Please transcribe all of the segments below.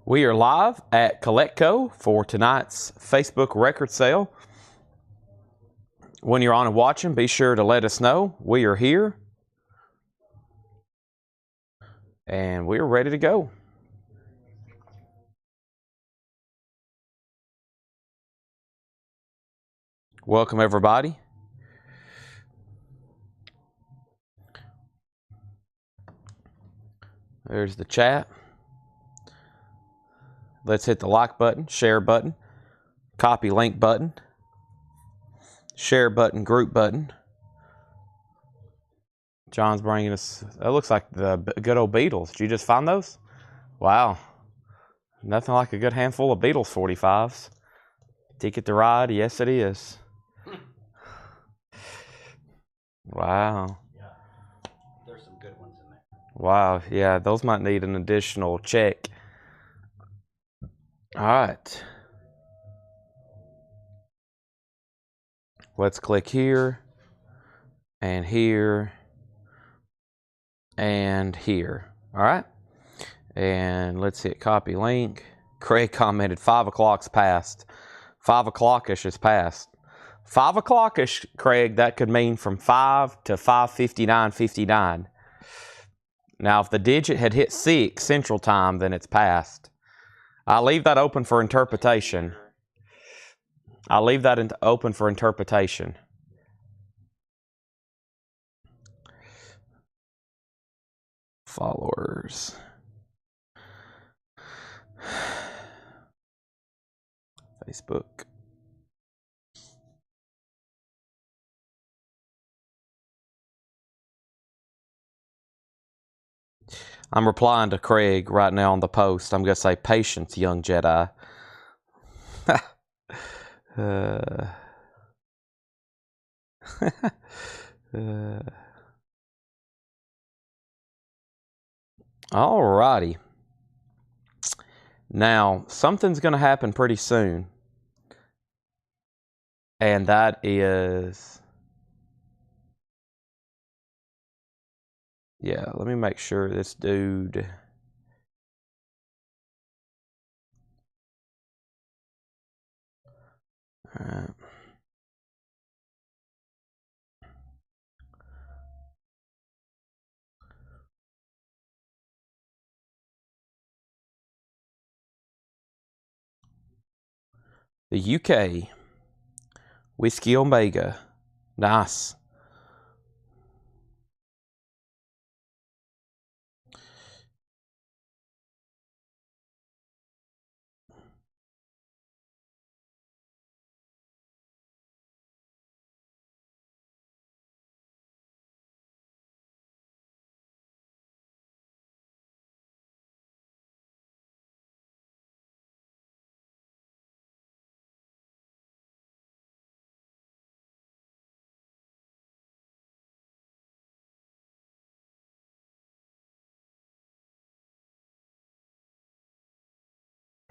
We are live at Collectco for tonight's Facebook record sale. When you're on and watching, be sure to let us know. We are here. And we are ready to go. Welcome, everybody. There's the chat. Let's hit the like button, share button, copy link button, share button, group button. John's bringing us, that looks like the good old Beatles. Did you just find those? Wow. Nothing like a good handful of Beatles 45s. Ticket to Ride, yes it is. Wow. Yeah, there's some good ones in there. Wow, yeah, those might need an additional check. All right. Let's click here, and here, and here. All right. And let's hit copy link. Craig commented 5 o'clock's passed. 5 o'clock-ish is passed. 5 o'clock-ish, Craig, that could mean from 5 to 5:59:59. Now, if the digit had hit 6 Central Time, then it's passed. I'll leave that open for interpretation. I'll leave that open for interpretation. Followers. Facebook. I'm replying to Craig right now on the post. I'm going to say, patience, young Jedi. Alrighty. Now, something's going to happen pretty soon. And that is... Yeah, let me make sure this dude... Alright. The UK. Whiskey Omega. Nice.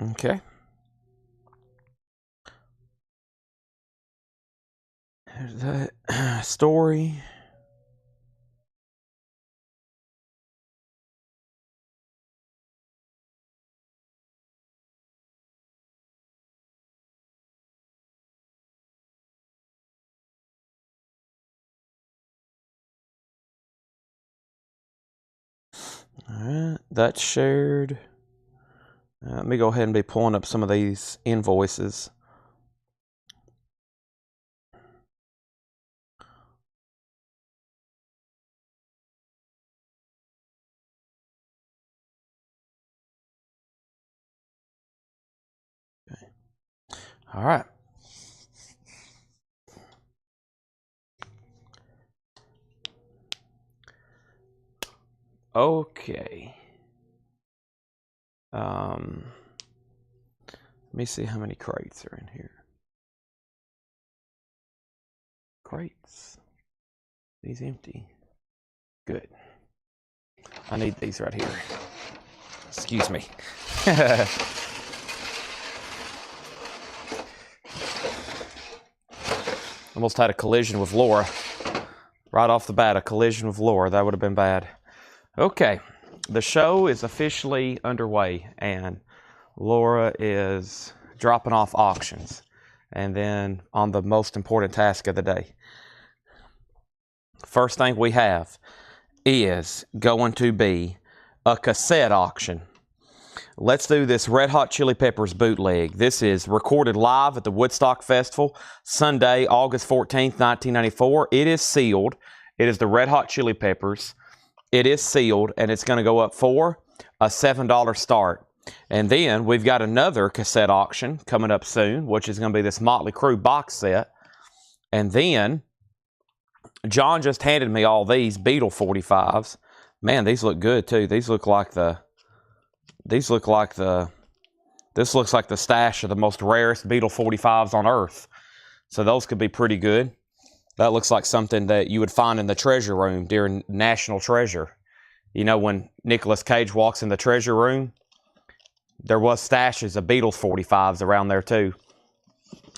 Okay. There's that story. Alright, that's shared. Let me go ahead and be pulling up some of these invoices. Okay. All right. Okay. Let me see how many crates are in here. Crates. These empty. Good. I need these right here. Excuse me. Almost had a collision with Laura. Right off the bat, a collision with Laura. That would have been bad. Okay. The show is officially underway, and Laura is dropping off auctions. And then on the most important task of the day. First thing we have is going to be a cassette auction. Let's do this Red Hot Chili Peppers bootleg. This is recorded live at the Woodstock Festival, Sunday, August 14th, 1994. It is sealed. It is the Red Hot Chili Peppers. It is sealed, and it's going to go up for a $7 start. And then we've got another cassette auction coming up soon, which is going to be this Motley Crue box set. And then John just handed me all these Beatle 45s. Man, these look good too. This looks like the stash of the most rarest Beatle 45s on earth. So those could be pretty good. That looks like something that you would find in the treasure room during National Treasure. You know, when Nicolas Cage walks in the treasure room, there was stashes of Beatles 45s around there too.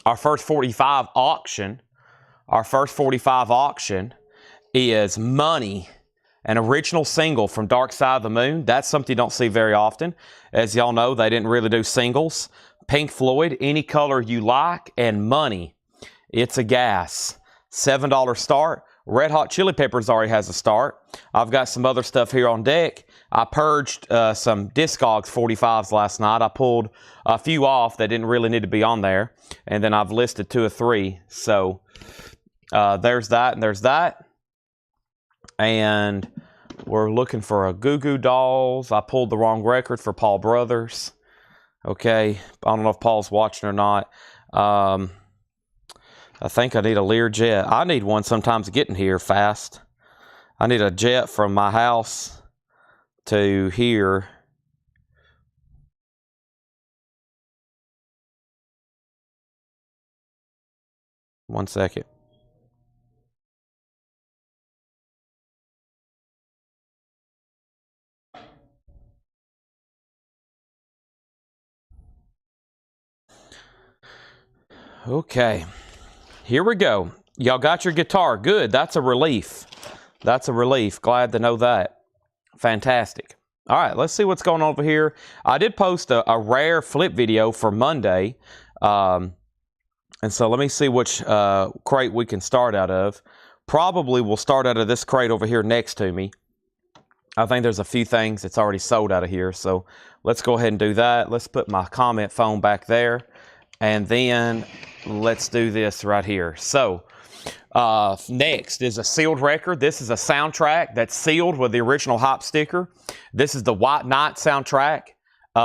Our first 45 auction is Money, an original single from Dark Side of the Moon. That's something you don't see very often. As y'all know, they didn't really do singles. Pink Floyd, Any Color You Like, and Money. It's a gas. $7 start. Red Hot Chili Peppers already has a start. I've got some other stuff here on deck. I purged some Discogs 45s last night. I pulled a few off that didn't really need to be on there. And then I've listed 2 or 3. So there's that and there's that. And we're looking for a Goo Goo Dolls. I pulled the wrong record for Paul Brothers. Okay. I don't know if Paul's watching or not. I think I need a Lear jet. I need one sometimes getting here fast. I need a jet from my house to here. One second. Okay. Here we go. Y'all got your guitar. Good. That's a relief. That's a relief. Glad to know that. Fantastic. All right, let's see what's going on over here. I did post a rare flip video for Monday. And so let me see which crate we can start out of. Probably we'll start out of this crate over here next to me. I think there's a few things that's already sold out of here. So let's go ahead and do that. Let's put my comment phone back there. And then let's do this right here. So next is a sealed record. This is a soundtrack that's sealed with the original hop sticker. This is the White Knight soundtrack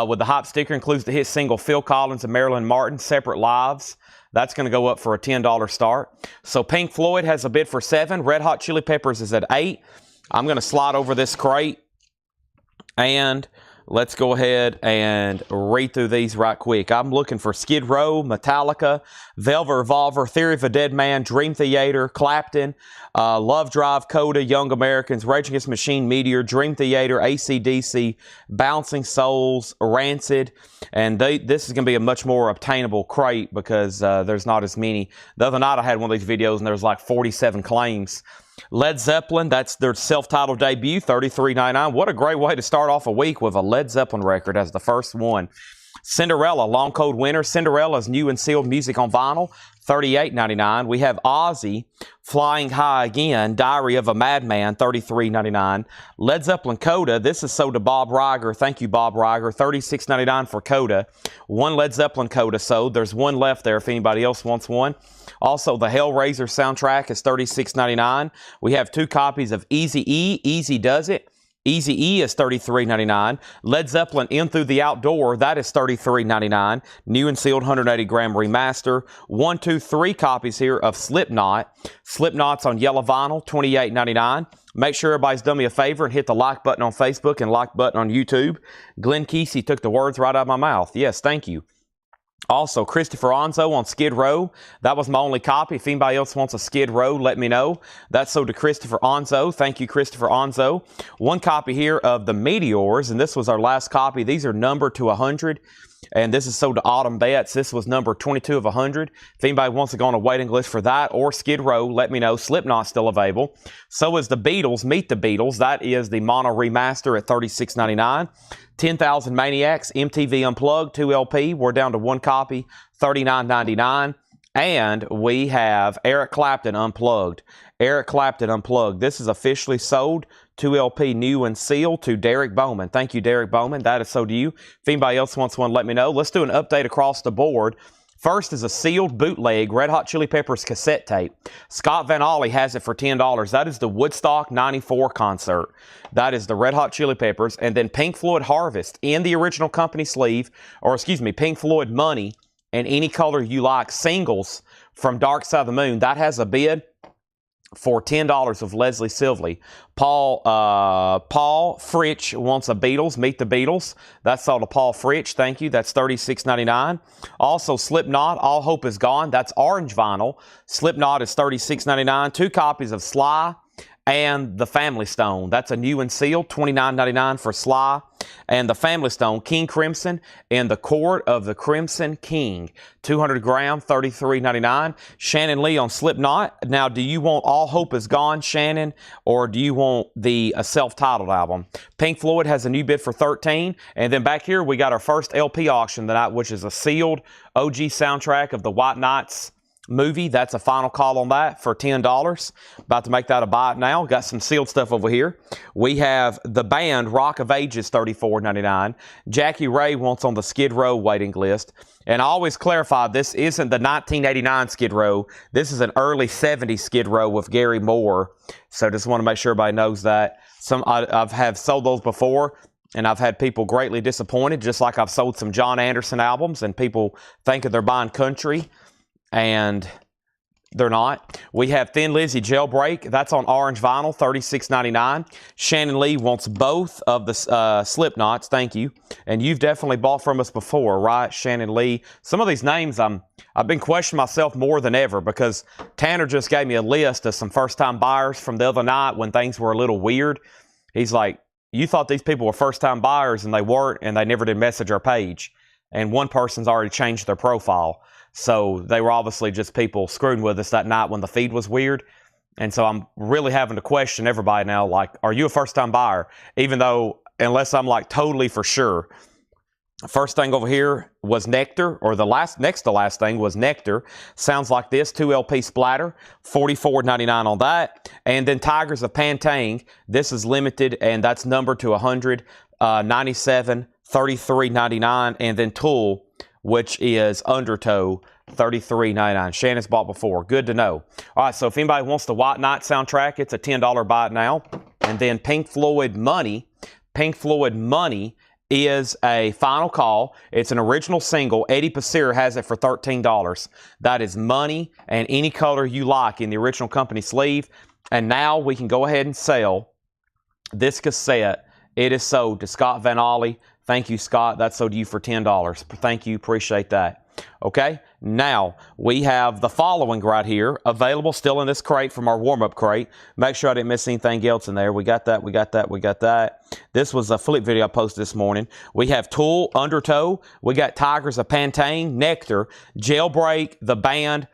with the hop sticker. Includes the hit single Phil Collins and Marilyn Martin, Separate Lives. That's going to go up for a $10 start. So Pink Floyd has a bid for 7. Red Hot Chili Peppers is at 8. I'm going to slide over this crate and let's go ahead and read through these right quick. I'm looking for Skid Row, Metallica, Velvet Revolver, Theory of a Dead Man, Dream Theater, Clapton, Love Drive, Coda, Young Americans, Rage Against the Machine, Meteor, Dream Theater, AC/DC, Bouncing Souls, Rancid. And this is going to be a much more obtainable crate because there's not as many. The other night I had one of these videos and there was like 47 claims. Led Zeppelin, that's their self-titled debut, $33.99. What a great way to start off a week with a Led Zeppelin record as the first one. Cinderella, Long Cold Winter. Cinderella's new and sealed music on vinyl, $38.99. We have Ozzy, Flying High Again, Diary of a Madman, $33.99. Led Zeppelin Coda, this is sold to Bob Riger. Thank you, Bob Riger. $36.99 for Coda. One Led Zeppelin Coda sold. There's one left there if anybody else wants one. Also, the Hellraiser soundtrack is $36.99. We have 2 copies of Eazy-E, Easy Does It. Eazy-E is $33.99. Led Zeppelin In Through the Outdoor, that is $33.99. New and sealed 180-gram remaster. 1, 2, 3 copies here of Slipknot. Slipknot's on yellow vinyl, $28.99. Make sure everybody's done me a favor and hit the like button on Facebook and like button on YouTube. Glenn Kesey took the words right out of my mouth. Yes, thank you. Also, Christopher Onzo on Skid Row. That was my only copy. If anybody else wants a Skid Row, let me know. That's sold to Christopher Onzo. Thank you, Christopher Onzo. 1 copy here of the Meteors, and this was our last copy. These are numbered to 100. And this is sold to Autumn Betts. This was number 22 of 100. If anybody wants to go on a waiting list for that or Skid Row, let me know. Slipknot's still available. So is the Beatles, Meet the Beatles. That is the mono remaster at $36.99. 10,000 Maniacs, MTV Unplugged, 2 LP. We're down to 1 copy, $39.99. And we have Eric Clapton Unplugged. Eric Clapton Unplugged. This is officially sold, 2 LP new and sealed, to Derek Bowman. Thank you, Derek Bowman. That is sold to you. If anybody else wants one, let me know. Let's do an update across the board. First is a sealed bootleg Red Hot Chili Peppers cassette tape. Scott Van Ollie has it for $10. That is the Woodstock 94 concert. That is the Red Hot Chili Peppers. And then Pink Floyd Harvest in the original company sleeve, or excuse me, Pink Floyd Money and Any Color You Like singles from Dark Side of the Moon. That has a bid for $10 of Leslie Silvley. Paul Fritch wants a Beatles, Meet the Beatles. That's sold to Paul Fritch. Thank you. That's $36.99. Also, Slipknot, All Hope Is Gone. That's orange vinyl. Slipknot is $36.99. 2 copies of Sly and The Family Stone. That's a new and sealed, $29.99 for Sly and The Family Stone. King Crimson and The Court of the Crimson King. 200 gram, $33.99. Shannon Lee on Slipknot. Now, do you want All Hope Is Gone, Shannon, or do you want the self-titled album? Pink Floyd has a new bid for $13. And then back here, we got our first LP auction tonight, which is a sealed OG soundtrack of the White Knights movie. That's a final call on that for $10. About to make that a buy now. Got some sealed stuff over here. We have the band Rock of Ages, $34.99. Jackie Ray wants on the Skid Row waiting list. And I always clarify, this isn't the 1989 Skid Row. This is an early 70s Skid Row with Gary Moore. So just want to make sure everybody knows that. I've have sold those before, and I've had people greatly disappointed, just like I've sold some John Anderson albums, and people thinking they're buying country, and they're not. We have Thin Lizzy Jailbreak. That's on orange vinyl, $36.99. Shannon Lee wants both of the Slipknots. Thank you. And you've definitely bought from us before, right, Shannon Lee? Some of these names, I've been questioning myself more than ever, because Tanner just gave me a list of some first-time buyers from the other night when things were a little weird. He's like, you thought these people were first-time buyers, and they weren't, and they never did message our page. And one person's already changed their profile. So they were obviously just people screwing with us that night when the feed was weird. And so I'm really having to question everybody now, like, are you a first-time buyer? Even though, unless I'm like totally for sure. First thing over here was Nectar, or the next to last thing was Nectar. Sounds like this, 2 LP splatter, $44.99 on that. And then Tigers of Pantang, this is limited, and that's numbered to 100, 97, $33.99. And then Tool, which is Undertow, $33.99. Shannon's bought before. Good to know. All right, so if anybody wants the White Knight soundtrack, it's a $10 buy it now. And then Pink Floyd Money. Pink Floyd Money is a final call. It's an original single. Eddie Pasir has it for $13. That is Money and Any Color You Like in the original company sleeve. And now we can go ahead and sell this cassette. It is sold to Scott Van Ollie. Thank you, Scott. That's sold to you for $10. Thank you. Appreciate that. Okay. Now, we have the following right here available still in this crate from our warm-up crate. Make sure I didn't miss anything else in there. We got that. We got that. We got that. This was a flip video I posted this morning. We have Tool, Undertow. We got Tigers of Pantang, Nectar, Jailbreak, the band,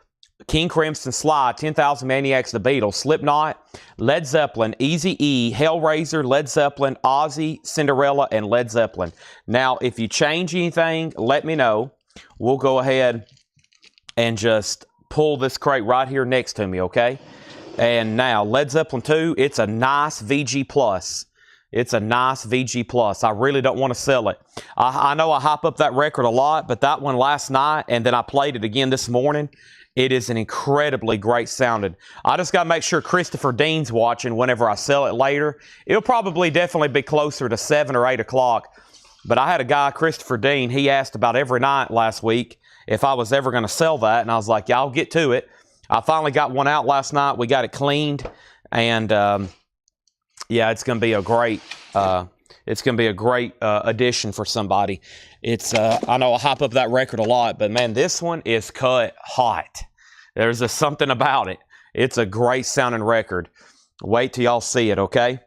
King Crimson, Sly, 10,000 Maniacs, The Beatles, Slipknot, Led Zeppelin, Eazy-E, Hellraiser, Led Zeppelin, Ozzy, Cinderella, and Led Zeppelin. Now, if you change anything, let me know. We'll go ahead and just pull this crate right here next to me, okay? And now, Led Zeppelin 2, it's a nice VG+. It's a nice VG+. I really don't want to sell it. I know I hype up that record a lot, but that one last night, and then I played it again this morning, it is an incredibly great sounding. I just got to make sure Christopher Dean's watching whenever I sell it later. It'll probably definitely be closer to 7 or 8 o'clock. But I had a guy, Christopher Dean, he asked about every night last week if I was ever going to sell that. And I was like, yeah, I'll get to it. I finally got one out last night. We got it cleaned. And, yeah, it's going to be a great, addition for somebody. It's, I know I hype up that record a lot, but man, this one is cut hot. There's just something about it. It's a great sounding record. Wait till y'all see it, okay?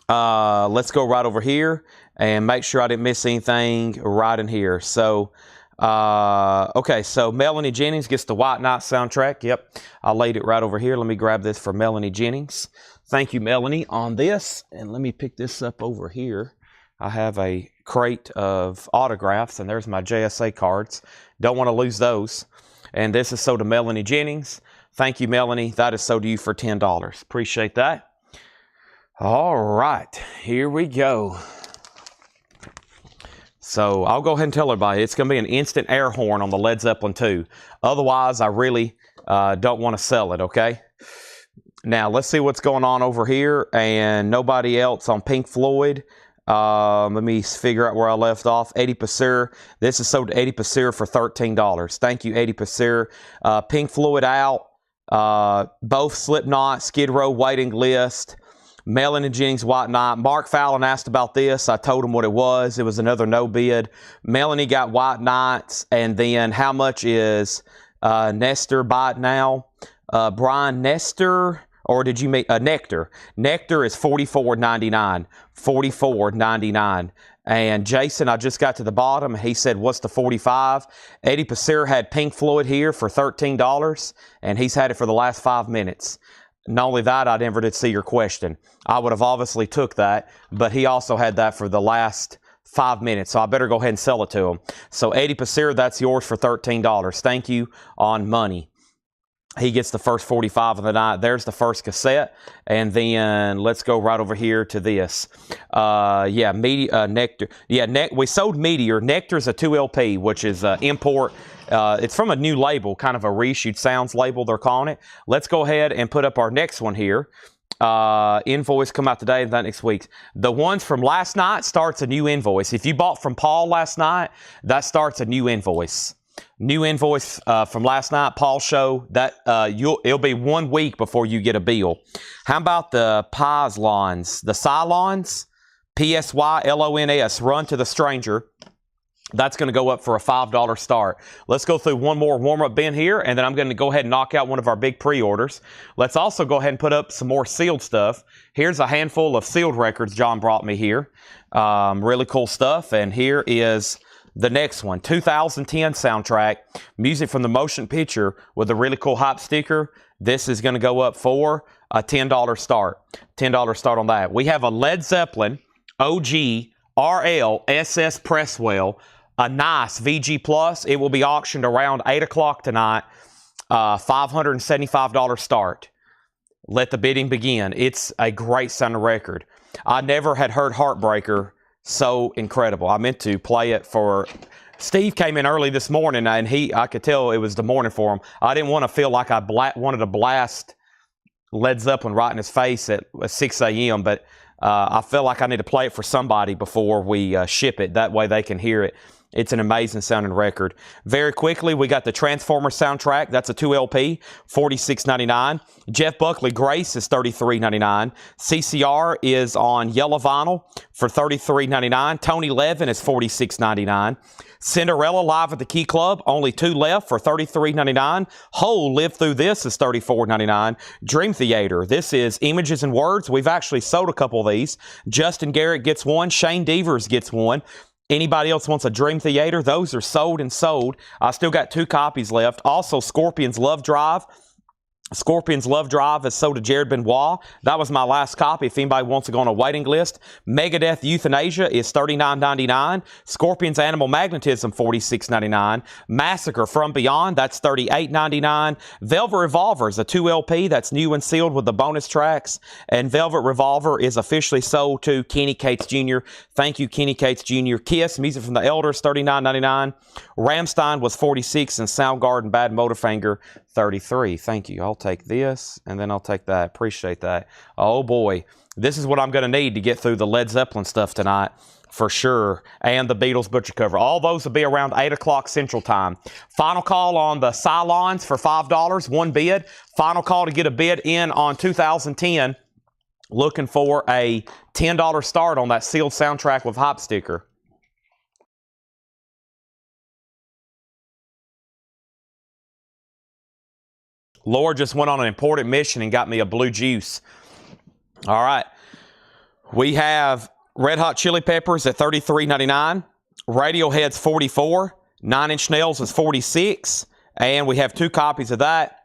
Let's go right over here. and make sure I didn't miss anything right in here. So, okay, so Melanie Jennings gets the White Knight soundtrack. Yep, I laid it right over here. Let me grab this for Melanie Jennings. Thank you, Melanie, on this. And let me pick this up over here. I have a crate of autographs, and there's my JSA cards. Don't want to lose those. And this is sold to Melanie Jennings. Thank you, Melanie. That is sold to you for $10. Appreciate that. All right, here we go. So I'll go ahead and tell everybody it's going to be an instant air horn on the Led Zeppelin 2. Otherwise, I really don't want to sell it, okay? Now, let's see what's going on over here. And nobody else on Pink Floyd. Let me figure out where I left off. Eddie Passeur. This is sold to Eddie Passeur for $13. Thank you, Eddie Passeur. Pink Floyd out. Both Slipknot, Skid Row waiting list. Melanie Jennings, White Knight. Mark Fallon asked about this. I told him what it was. It was another no bid. Melanie got White Knights. And then how much is Nestor buy it now? Brian Nestor, or did you make Nectar? Nectar is $44.99. $44.99. And Jason, I just got to the bottom. He said, what's the 45? Eddie Passeur had Pink Floyd here for $13, and he's had it for the last 5 minutes. Not only that, I never did see your question. I would have obviously took that, but he also had that for the last 5 minutes, so I better go ahead and sell it to him. So Eddie Passeur, that's yours for $13. Thank you on money. He gets the first 45 of the night. There's the first cassette. And then let's go right over here to this. Yeah, Nectar. Yeah, we sold Meteor. Nectar's a 2 LP, which is import. It's from a new label, kind of a reissued sounds label they're calling it. Let's go ahead and put up our next one here. Invoice come out today and that next week. The ones from last night starts a new invoice. If you bought from Paul last night, that starts a new invoice. New invoice from last night, Paul's show. That it'll be 1 week before you get a bill. How about the Pyslons? The Cylons, P-S-Y-L-O-N-S, Run to the Stranger. That's going to go up for a $5 start. Let's go through one more warm-up bin here, and then I'm going to go ahead and knock out one of our big pre-orders. Let's also go ahead and put up some more sealed stuff. Here's a handful of sealed records John brought me here. Really cool stuff, and here is the next one, 2010 soundtrack, music from the motion picture with a really cool hype sticker. This is going to go up for a $10 start. $10 start on that. We have a Led Zeppelin OG RL SS Presswell, a nice VG Plus. It will be auctioned around 8 o'clock tonight. $575 start. Let the bidding begin. It's a great sounding record. I never had heard Heartbreaker so incredible. I meant to play it for... Steve came in early this morning, and I could tell it was the morning for him. I didn't want to feel like I wanted to blast Led Zeppelin right in his face at 6 a.m., but I feel like I need to play it for somebody before we ship it. That way they can hear it. It's an amazing sounding record. Very quickly, we got the Transformers soundtrack. That's a 2 LP, $46.99. Jeff Buckley Grace is $33.99. CCR is on yellow vinyl for $33.99. Tony Levin is $46.99. Cinderella Live at the Key Club, only 2 left for $33.99. Hole Live Through This is $34.99. Dream Theater, this is Images and Words. We've actually sold a couple of these. Justin Garrett gets one. Shane Devers gets one. Anybody else wants a Dream Theater? Those are sold and sold. I still got 2 copies left. Also, Scorpions Love Drive. Scorpions Love Drive is sold to Jared Benoit. That was my last copy if anybody wants to go on a waiting list. Megadeth Euthanasia is $39.99. Scorpions Animal Magnetism, $46.99. Massacre From Beyond, that's $38.99. Velvet Revolver is a 2 LP that's new and sealed with the bonus tracks. And Velvet Revolver is officially sold to Kenny Cates Jr. Thank you, Kenny Cates Jr. Kiss, Music from the Elders, $39.99. Ramstein was $46, and Soundgarden Bad Motorfinger, $33. Thank you. I'll take this, and then I'll take that. Appreciate that. Oh, boy. This is what I'm going to need to get through the Led Zeppelin stuff tonight, for sure, and the Beatles Butcher cover. All those will be around 8 o'clock Central Time. Final call on the Cylons for $5, 1 bid. Final call to get a bid in on 2010. Looking for a $10 start on that sealed soundtrack with hype sticker. Lord just went on an important mission and got me a blue juice. All right. We have Red Hot Chili Peppers at $33.99. Radiohead's $44. Nine Inch Nails is $46. And we have 2 copies of that.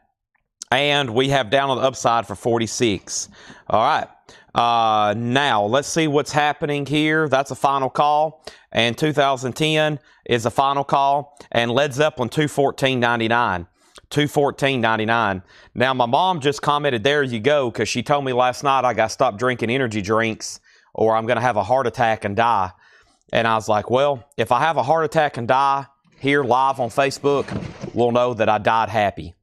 And we have Down on the Upside for $46. All right. Now, let's see what's happening here. That's a final call. And 2010 is a final call. And Led Zeppelin, $214.99. $214.99. Now, my mom just commented, there you go, because she told me last night I got to stop drinking energy drinks or I'm going to have a heart attack and die. And I was like, well, if I have a heart attack and die here live on Facebook, we'll know that I died happy.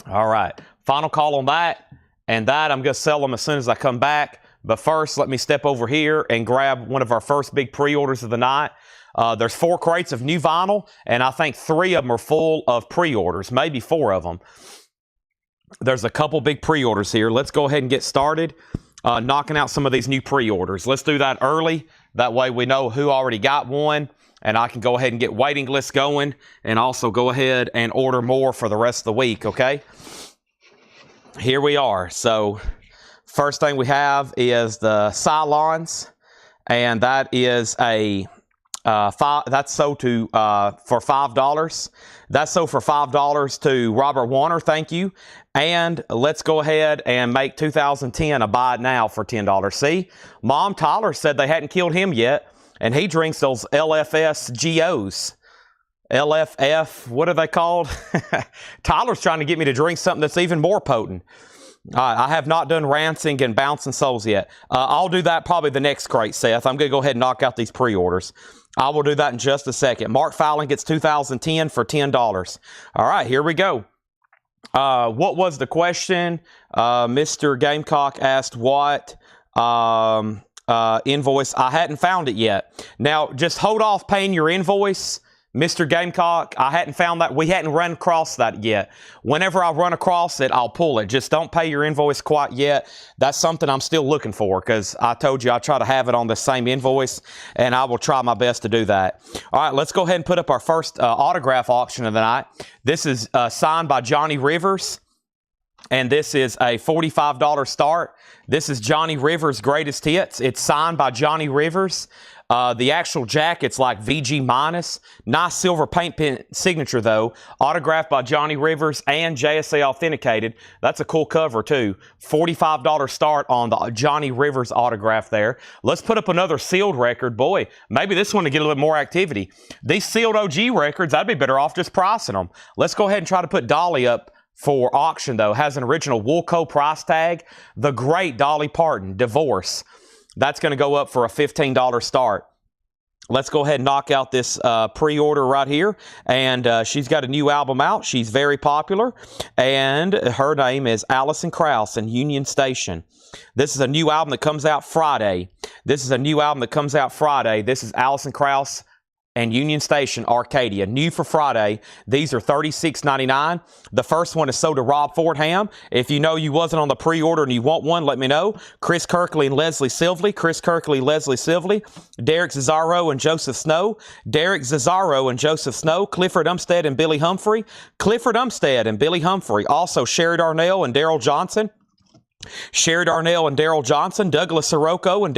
All right. Final call on that. And that I'm going to sell them as soon as I come back. But first, let me step over here and grab one of our first big pre-orders of the night. There's 4 crates of new vinyl, and I think 3 of them are full of pre-orders, maybe 4 of them. There's a couple big pre-orders here. Let's go ahead and get started knocking out some of these new pre-orders. Let's do that early. That way we know who already got one, and I can go ahead and get waiting lists going and also go ahead and order more for the rest of the week, okay? Here we are. So first thing we have is the Cylons, and that is a that's sold to for $5. That's sold for $5 to Robert Warner. Thank you. And let's go ahead and make 2010 a buy it now for $10. See, Mom Tyler said they hadn't killed him yet, and he drinks those LFS GOs. LFF, what are they called? Tyler's trying to get me to drink something that's even more potent. I have not done Rancing and Bouncing Souls yet. I'll do that probably the next crate, Seth. I'm going to go ahead and knock out these pre-orders. I will do that in just a second. Mark Fowling gets 2010 for $10. All right, here we go. What was the question? Mr. Gamecock asked what invoice. I hadn't found it yet. Now, just hold off paying your invoice. Mr. Gamecock, I hadn't found that. We hadn't run across that yet. Whenever I run across it, I'll pull it. Just don't pay your invoice quite yet. That's something I'm still looking for because I told you I try to have it on the same invoice, and I will try my best to do that. All right, let's go ahead and put up our first autograph auction of the night. This is signed by Johnny Rivers, and this is a $45 start. This is Johnny Rivers' greatest hits. It's signed by Johnny Rivers. The actual jacket's like VG minus. Nice silver paint pen signature though. Autographed by Johnny Rivers and JSA authenticated. That's a cool cover too. $45 start on the Johnny Rivers autograph there. Let's put up another sealed record. Boy, maybe this one to get a little more activity. These sealed OG records, I'd be better off just pricing them. Let's go ahead and try to put Dolly up for auction though. Has an original Woolco price tag. The great Dolly Parton, Divorce. That's going to go up for a $15 start. Let's go ahead and knock out this pre-order right here. And she's got a new album out. She's very popular. And her name is Alison Krauss and Union Station. This is a new album that comes out Friday. This is Alison Krauss and Union Station, Arcadia. New for Friday. These are $36.99. The first one is sold to Rob Fordham. If you know you wasn't on the pre-order and you want one, let me know. Chris Kirkley and Leslie Silvley. Derek Zazzaro and Joseph Snow. Clifford Umstead and Billy Humphrey. Also, Sherry Darnell and Daryl Johnson. Douglas Sirocco and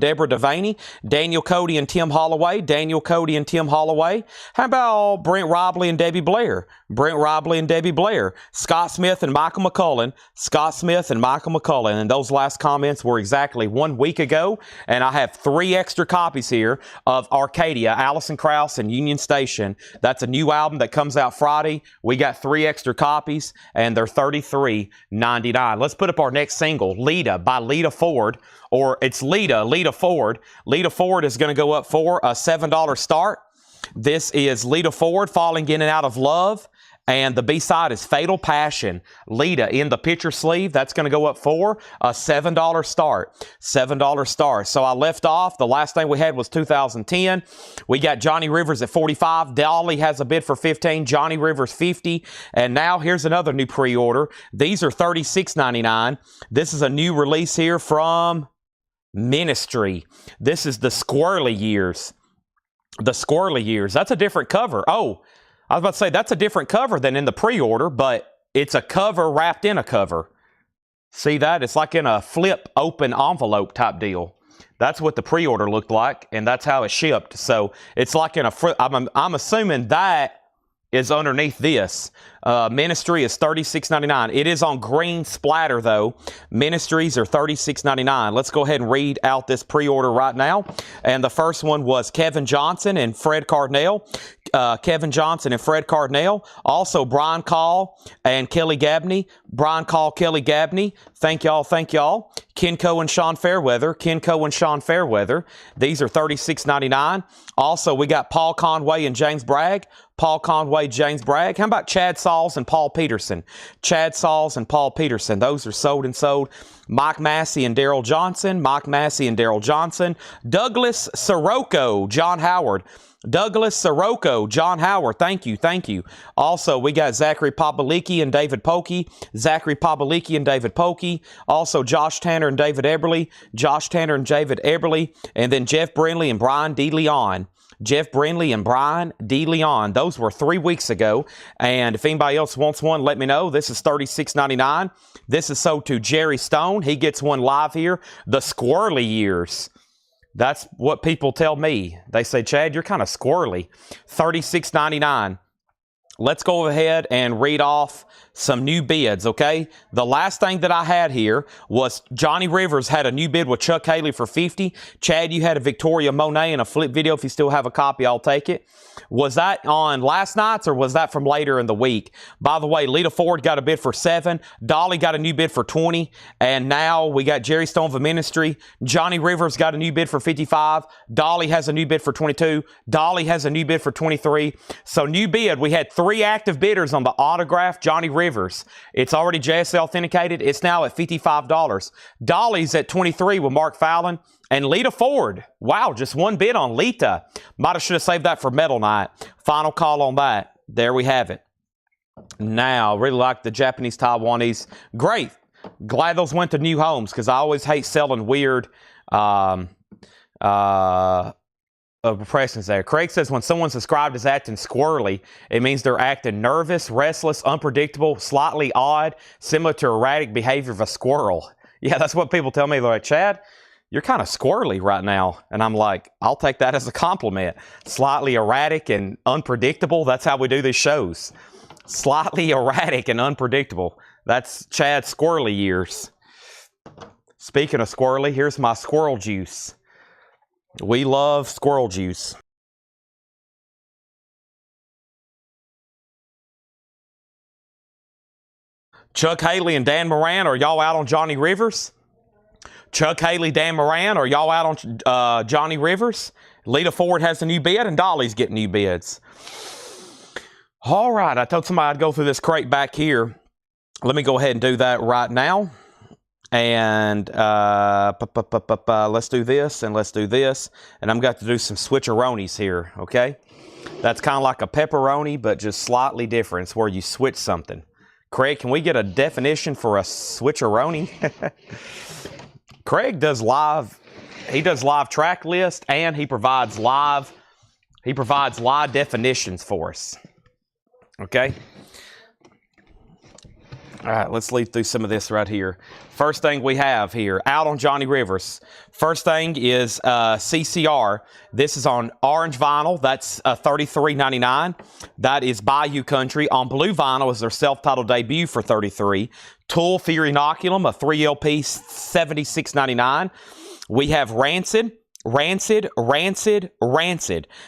Deborah Devaney. Daniel Cody and Tim Holloway. How about Brent Robley and Debbie Blair? Scott Smith and Michael McCullen. And those last comments were exactly 1 week ago. And I have 3 extra copies here of Arcadia, Alison Krauss and Union Station. That's a new album that comes out Friday. We got 3 extra copies, and they're $33.99. Let's put up our next single, Lita by Lita Ford. Or it's Lita Ford. Lita Ford is going to go up for a $7 start. This is Lita Ford, Falling In and Out of Love. And the B-side is Fatal Passion. Lita in the picture sleeve. That's going to go up for a $7 start. So I left off. The last thing we had was 2010. We got Johnny Rivers at 45. Dolly has a bid for 15. Johnny Rivers 50. And now here's another new pre-order. These are $36.99. This is a new release here from Ministry. This is the Squirrely Years. That's a different cover. Oh, I was about to say that's a different cover than in the pre-order, but it's a cover wrapped in a cover. See that? It's like in a flip open envelope type deal. That's what the pre-order looked like, and that's how it shipped. So it's like in a, I'm assuming that is underneath this. Ministry is $36.99. It is on green splatter though. Ministries are $36.99. Let's go ahead and read out this pre-order right now. And the first one was Kevin Johnson and Fred Cardinale. Kevin Johnson and Fred Cardinale. Also Brian Call and Kelly Gabney. Brian Call, Kelly Gabney. Thank y'all. Thank y'all. Kenco and Sean Fairweather. Kenco and Sean Fairweather. These are $36.99. Also, we got Paul Conway and James Bragg. Paul Conway, James Bragg. How about Chad Sauls and Paul Peterson? Chad Sauls and Paul Peterson. Those are sold and sold. Mike Massey and Daryl Johnson. Mike Massey and Daryl Johnson. Douglas Sirocco, John Howard. Douglas Sirocco, John Howard. Thank you. Thank you. Also, we got Zachary Popolicki and David Pokey. Zachary Popolicki and David Pokey. Also, Josh Tanner and David Eberly. Josh Tanner and David Eberly. And then Jeff Brindley and Brian DeLeon. Jeff Brindley and Brian DeLeon. Those were 3 weeks ago. And if anybody else wants one, let me know. This is $36.99. This is sold to Jerry Stone. He gets one live here. The Squirrely Years. That's what people tell me. They say, Chad, you're kind of squirrely. $36.99. Let's go ahead and read off some new bids, okay? The last thing that I had here was Johnny Rivers had a new bid with Chuck Haley for $50. Chad, you had a Victoria Monet and a flip video. If you still have a copy, I'll take it. Was that on last night's or was that from later in the week? By the way, Lita Ford got a bid for $7. Dolly got a new bid for $20. And now we got Jerry Stone of the Ministry. Johnny Rivers got a new bid for $55. Dolly has a new bid for $22. Dolly has a new bid for $23. So new bid, we had 3 active bidders on the autograph Johnny Rivers. It's already JSL authenticated. It's now at $55. Dolly's at $23 with Mark Fallon. And Lita Ford, wow, just one bid on Lita. Might have should have saved that for Metal Night. Final call on that. There we have it. Now, really like the Japanese Taiwanese. Great. Glad those went to new homes because I always hate selling weird impressions there. Craig says when someone's described as acting squirrely, it means they're acting nervous, restless, unpredictable, slightly odd, similar to erratic behavior of a squirrel. Yeah, that's what people tell me. They're like, Chad, you're kind of squirrely right now. And I'm like, I'll take that as a compliment. Slightly erratic and unpredictable. That's how we do these shows. Slightly erratic and unpredictable. That's Chad's squirrely years. Speaking of squirrely, here's my squirrel juice. We love squirrel juice. Chuck Haley and Dan Moran, are y'all out on Johnny Rivers? Chuck Haley, Dan Moran, are y'all out on Johnny Rivers? Lita Ford has a new bid, and Dolly's getting new bids. All right, I told somebody I'd go through this crate back here. Let me go ahead and do that right now. And let's do this, and let's do this. And I'm going to do some switcheronis here, okay? That's kind of like a pepperoni, but just slightly different. It's where you switch something. Craig, can we get a definition for a switcheroni? Craig does live, he does live track list and he provides live definitions for us. Okay? All right, let's lead through some of this right here. First thing we have here, out on Johnny Rivers. First thing is CCR. This is on orange vinyl. That's $33.99. That is Bayou Country. On blue vinyl is their self-titled debut for $33. Tool Fear Inoculum, a 3 LP, $76.99. We have Rancid.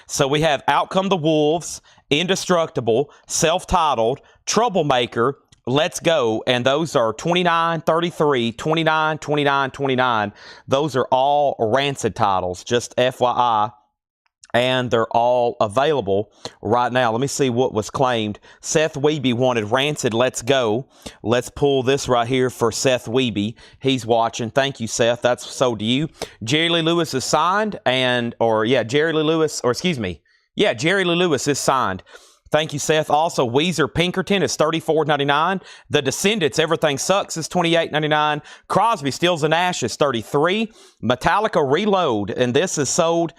So we have Out Come the Wolves, Indestructible, Self-Titled, Troublemaker, Let's Go, and those are $29, $33, $29, $29, $29. Those are all Rancid titles, just FYI, and they're all available right now. Let me see what was claimed. Seth Weeby wanted Rancid, Let's Go. Let's pull this right here for Seth Weeby. He's watching. Thank you, Seth. That's so to you. Jerry Lee Lewis is signed, Jerry Lee Lewis is signed. Thank you, Seth. Also, Weezer Pinkerton is $34.99. The Descendants, Everything Sucks is $28.99. Crosby, Stills and Nash is $33. Metallica Reload, and this is sold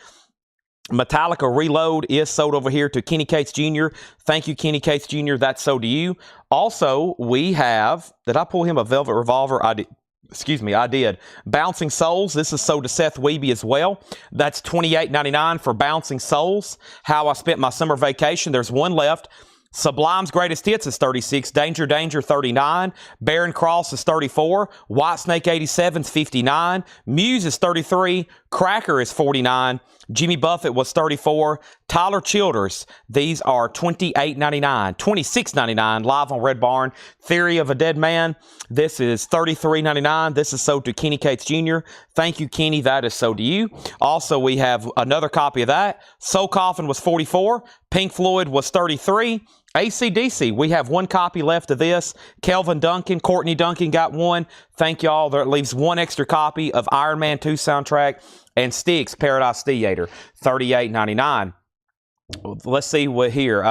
Metallica Reload is sold over here to Kenny Cates Jr. Thank you, Kenny Cates Jr. That's sold to you. Also, we have, did I pull him a Velvet Revolver? I did. Excuse me, I did. Bouncing Souls. This is sold to Seth Weeby as well. That's $28.99 for Bouncing Souls. How I Spent My Summer Vacation. There's one left. Sublime's Greatest Hits is 36. Danger Danger 39. Barren Cross is 34. Whitesnake 87 is 59. Muse is 33. Cracker is 49. Jimmy Buffett was 34. Tyler Childers, these are $28.99. $26.99 live on Red Barn. Theory of a Dead Man, this is $33.99. This is sold to Kenny Cates Jr. Thank you, Kenny. That is sold to you. Also, we have another copy of that. Soul Coffin was 44. Pink Floyd was 33. AC/DC, we have one copy left of this. Kelvin Duncan, Courtney Duncan got one. Thank y'all. There leaves one extra copy of Iron Man 2 soundtrack. And Styx, Paradise Theater, $38.99. Let's see what here.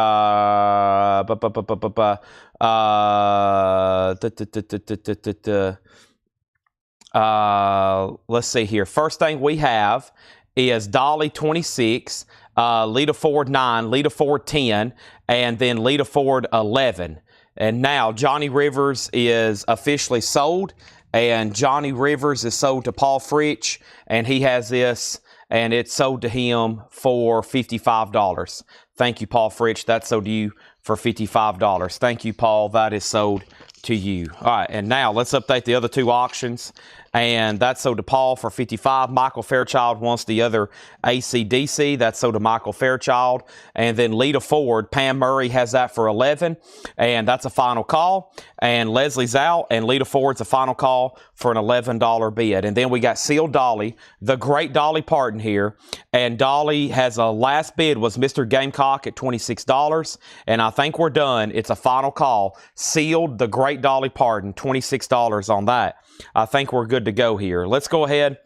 Let's see here. First thing we have is Dolly 26, Lita Ford 9, Lita Ford 10, and then Lita Ford 11. And now Johnny Rivers is officially sold. And Johnny Rivers is sold to Paul Fritsch, and he has this, and it's sold to him for $55. Thank you, Paul Fritsch. That's sold to you for $55. Thank you, Paul. That is sold to you. All right, and now let's update the other two auctions. And that's sold to Paul for $55. Michael Fairchild wants the other AC/DC. That's sold to Michael Fairchild. And then Lita Ford, Pam Murray has that for $11. And that's a final call. And Leslie's out. And Lita Ford's a final call for an $11 bid. And then we got Sealed Dolly, the great Dolly Parton here. And Dolly has a last bid was Mr. Gamecock at $26. And I think we're done. It's a final call. Sealed, the great Dolly Parton, $26 on that. I think we're good to go here. Let's go ahead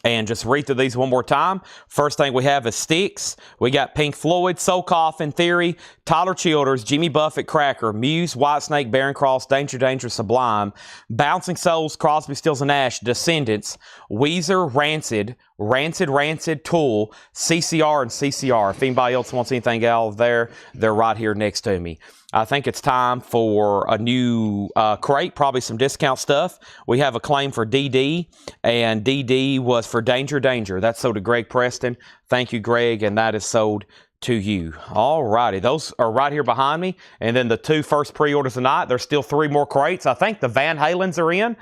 and just read through these one more time. First thing we have is Styx. We got Pink Floyd, Soul Coffin, Theory, Tyler Childers, Jimmy Buffett, Cracker, Muse, Whitesnake, Barren Cross, Danger Danger, Sublime, Bouncing Souls, Crosby, Stills and Nash, Descendants, Weezer, Rancid, Tool, CCR, and CCR. If anybody else wants anything out there, they're right here next to me. I think it's time for a new crate, probably some discount stuff. We have a claim for DD, and DD was for Danger Danger. That's sold to Greg Preston. Thank you, Greg, and that is sold to you. All righty. Those are right here behind me. And then the two first pre-orders tonight, there's still 3 more crates. I think the Van Halens are in.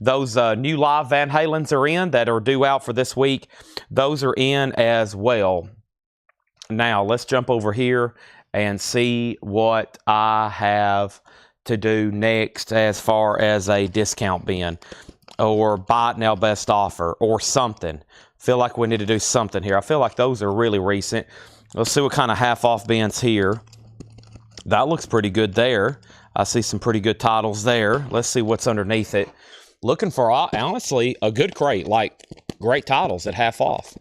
Those new live Van Halens are in that are due out for this week. Those are in as well. Now, let's jump over here and see what I have to do next as far as a discount bin or buy it now best offer or something. Feel like we need to do something here. I feel like those are really recent. Let's see what kind of half off bins here. That looks pretty good there. I see some pretty good titles there. Let's see what's underneath it. Looking for, honestly, a good crate, like great titles at half off.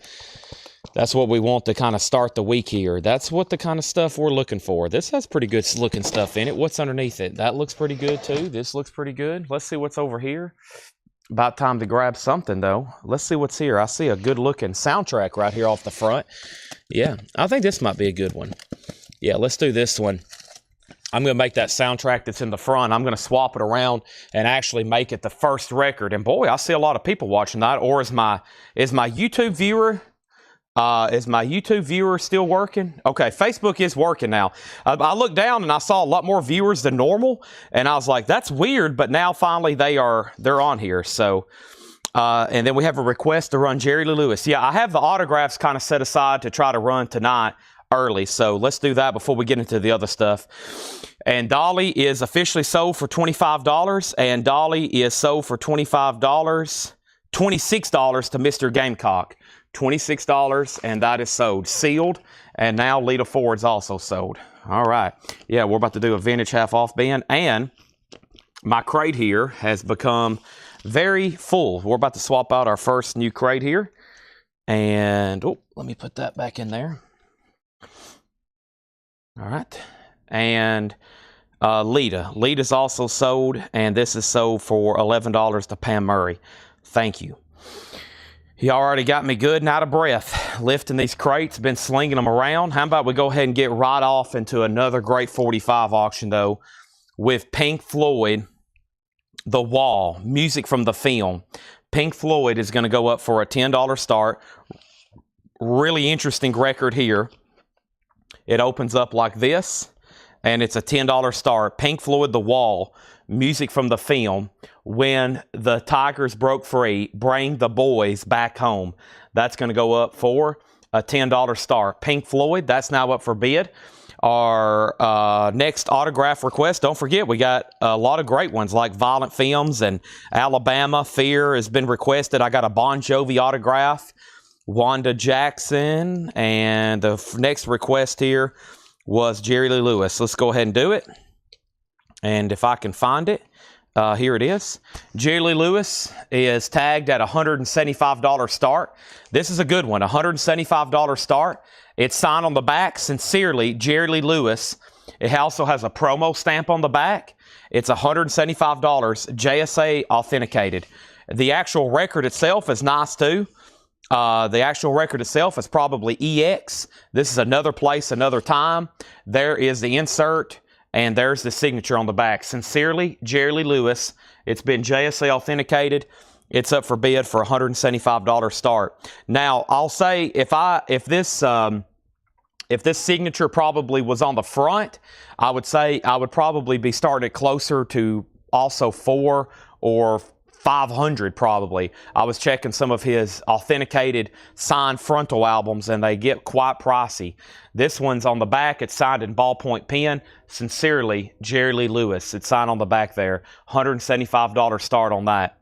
That's what we want to kind of start the week here. That's what the kind of stuff we're looking for. This has pretty good looking stuff in it. What's underneath it? That looks pretty good too. This looks pretty good. Let's see what's over here. About time to grab something though. Let's see what's here. I see a good looking soundtrack right here off the front. Yeah, I think this might be a good one. Yeah, let's do this one. I'm going to make that soundtrack that's in the front. I'm going to swap it around and actually make it the first record. And boy, I see a lot of people watching that. Or is my YouTube viewer... Is my YouTube viewer still working? Okay, Facebook is working now. I looked down and I saw a lot more viewers than normal, and I was like, that's weird, but now finally they're on here. So, and then we have a request to run Jerry Lee Lewis. Yeah, I have the autographs kind of set aside to try to run tonight early, so let's do that before we get into the other stuff. And Dolly is officially sold for $25, and Dolly is sold for $26 to Mr. Gamecock. $26, and that is sold. Sealed, and now Lita Ford's also sold. All right. Yeah, we're about to do a vintage half-off bin, and my crate here has become very full. We're about to swap out our first new crate here, and let me put that back in there. All right. And Lita's also sold, and this is sold for $11 to Pam Murray. Thank you. He already got me good and out of breath lifting these crates, been slinging them around. How about we go ahead and get right off into another great 45 auction, though, with Pink Floyd, The Wall, music from the film. Pink Floyd is going to go up for a $10 start. Really interesting record here. It opens up like this, and it's a $10 start. Pink Floyd, The Wall, music from the film. When the Tigers broke free, bring the boys back home. That's going to go up for a $10 start. Pink Floyd, that's now up for bid. Our next autograph request, don't forget, we got a lot of great ones like Violent Femmes and Alabama. Fear has been requested. I got a Bon Jovi autograph, Wanda Jackson, and the next request here was Jerry Lee Lewis. Let's go ahead and do it. And if I can find it, here it is. Jerry Lee Lewis is tagged at $175 start. This is a good one, $175 start. It's signed on the back, Sincerely, Jerry Lee Lewis. It also has a promo stamp on the back. It's $175, JSA authenticated. The actual record itself is nice too. The actual record itself is probably EX. This is Another Place, Another Time. There is the insert. And there's the signature on the back. Sincerely, Jerry Lee Lewis. It's been JSA authenticated. It's up for bid for $175 start. Now, I'll say if this signature probably was on the front, I would say I would probably be starting closer to also 400 or 500 probably. I was checking some of his authenticated signed frontal albums, and they get quite pricey. This one's on the back. It's signed in ballpoint pen. Sincerely, Jerry Lee Lewis. It's signed on the back there. $175 start on that.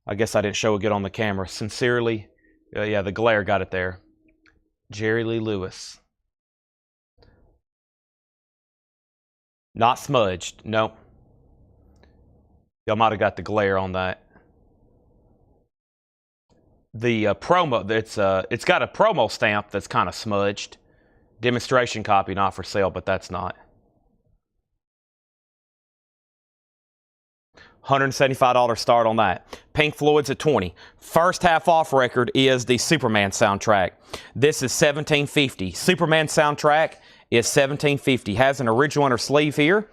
I guess I didn't show it good on the camera. Sincerely, yeah, the glare got it there. Jerry Lee Lewis. Not smudged. Nope. Y'all might have got the glare on that. The promo, it's got a promo stamp that's kind of smudged. Demonstration copy, not for sale, but that's not. $175 start on that. Pink Floyd's at $20. First half off record is the Superman soundtrack. This is $17.50. Superman soundtrack is $17.50. Has an original inner sleeve here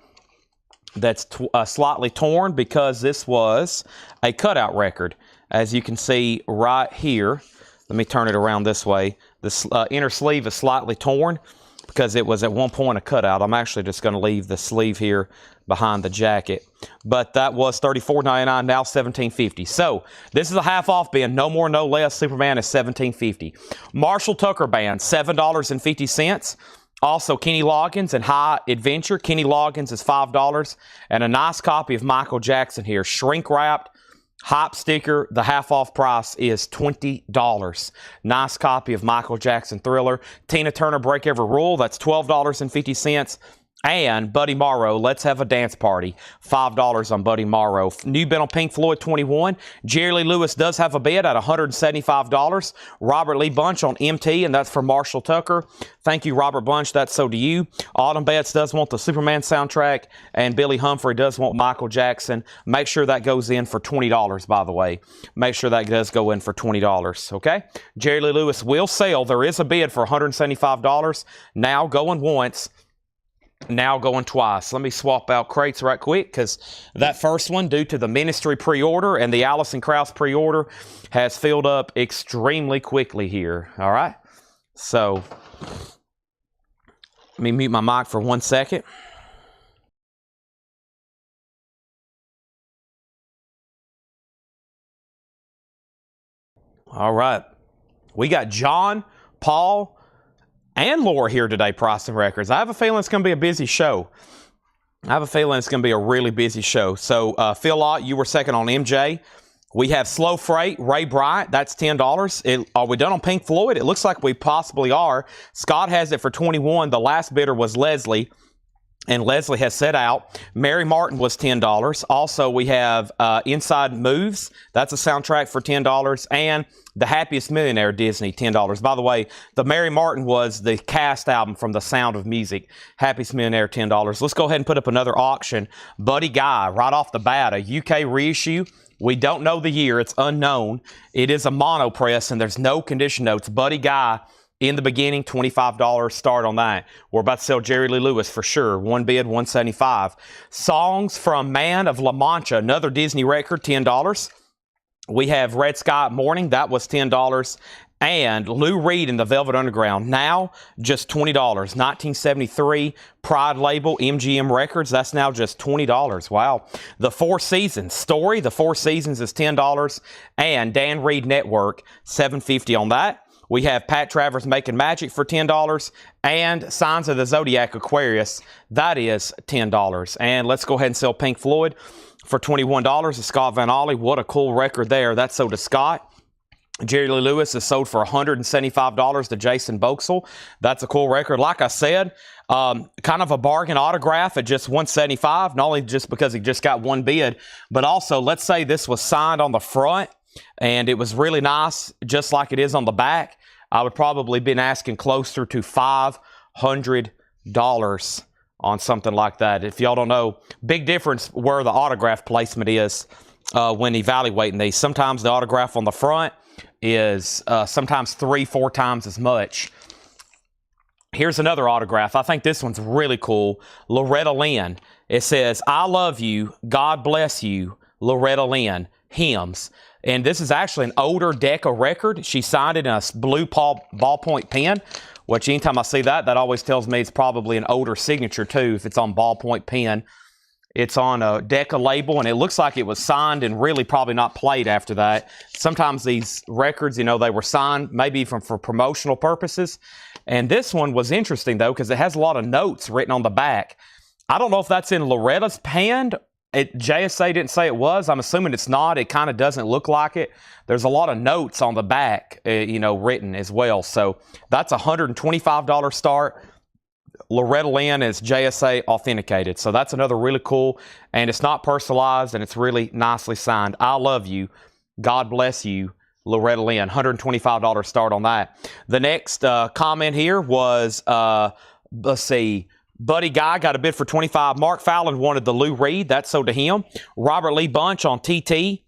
that's slightly torn because this was a cutout record. As you can see right here, let me turn it around this way. The inner sleeve is slightly torn because it was at one point a cutout. I'm actually just going to leave the sleeve here behind the jacket. But that was $34.99, now $17.50. So this is a half off bin, no more, no less. Superman is $17.50. Marshall Tucker Band, $7.50. Also, Kenny Loggins and High Adventure. Kenny Loggins is $5. And a nice copy of Michael Jackson here, shrink-wrapped. Hype sticker, the half off price is $20. Nice copy of Michael Jackson Thriller. Tina Turner, Break Every Rule, that's $12.50. And Buddy Morrow, Let's Have a Dance Party, $5 on Buddy Morrow. New bid on Pink Floyd, $21. Jerry Lee Lewis does have a bid at $175. Robert Lee Bunch on MT, and that's for Marshall Tucker. Thank you, Robert Bunch. That's so to you. Autumn Betts does want the Superman soundtrack, and Billy Humphrey does want Michael Jackson. Make sure that goes in for $20, by the way. Make sure that does go in for $20, okay? Jerry Lee Lewis will sell. There is a bid for $175. Now going once. Now going twice. Let me swap out crates right quick because that first one, due to the Ministry pre-order and the Allison Krauss pre-order, has filled up extremely quickly here. All right. So let me mute my mic for 1 second. All right. We got John, Paul, and Laura here today pricing records. I have a feeling it's going to be a busy show. I have a feeling it's going to be a really busy show. So, Phil Lott, you were second on MJ. We have Slow Freight, Ray Bryant. That's $10. Are we done on Pink Floyd? It looks like we possibly are. Scott has it for $21. The last bidder was Leslie, and Leslie has set out. Mary Martin was $10. Also, we have Inside Moves. That's a soundtrack for $10. And The Happiest Millionaire, Disney, $10. By the way, the Mary Martin was the cast album from The Sound of Music. Happiest Millionaire, $10. Let's go ahead and put up another auction. Buddy Guy, right off the bat, a UK reissue. We don't know the year. It's unknown. It is a mono press, and there's no condition notes. Buddy Guy, in the beginning, $25 start on that. We're about to sell Jerry Lee Lewis for sure. One bid, $175. Songs from Man of La Mancha, another Disney record, $10. We have Red Sky Morning. That was $10. And Lou Reed and the Velvet Underground, now just $20. 1973 Pride label, MGM Records, that's now just $20. Wow. The Four Seasons Story, the Four Seasons is $10. And Dan Reed Network, $7.50 on that. We have Pat Travers Making Magic for $10. And Signs of the Zodiac Aquarius, that is $10. And let's go ahead and sell Pink Floyd for $21 to Scott Van Ollie. What a cool record there. That's sold to Scott. Jerry Lee Lewis is sold for $175 to Jason Boxell. That's a cool record. Like I said, kind of a bargain autograph at just $175, not only just because he just got one bid, but also let's say this was signed on the front and it was really nice, just like it is on the back. I would probably been asking closer to $500 on something like that. If y'all don't know, big difference where the autograph placement is when evaluating these. Sometimes the autograph on the front is sometimes 3-4 times as much. Here's another autograph. I think this one's really cool. Loretta Lynn. It says, I love you, God bless you, Loretta Lynn, hymns. And this is actually an older Decca record. She signed it in a blue ballpoint pen, which anytime I see that, that always tells me it's probably an older signature too, if it's on ballpoint pen. It's on a Decca label, and it looks like it was signed and really probably not played after that. Sometimes these records, you know, they were signed maybe for promotional purposes. And this one was interesting, though, because it has a lot of notes written on the back. I don't know if that's in Loretta's hand. JSA didn't say it was. I'm assuming it's not. It kind of doesn't look like it. There's a lot of notes on the back, you know, written as well. So that's a $125 start. Loretta Lynn is JSA authenticated. So that's another really cool, and it's not personalized, and it's really nicely signed. I love you. God bless you, Loretta Lynn. $125 start on that. The next comment here was, let's see, Buddy Guy got a bid for $25. Mark Fallon wanted the Lou Reed. That's sold to him. Robert Lee Bunch on TT.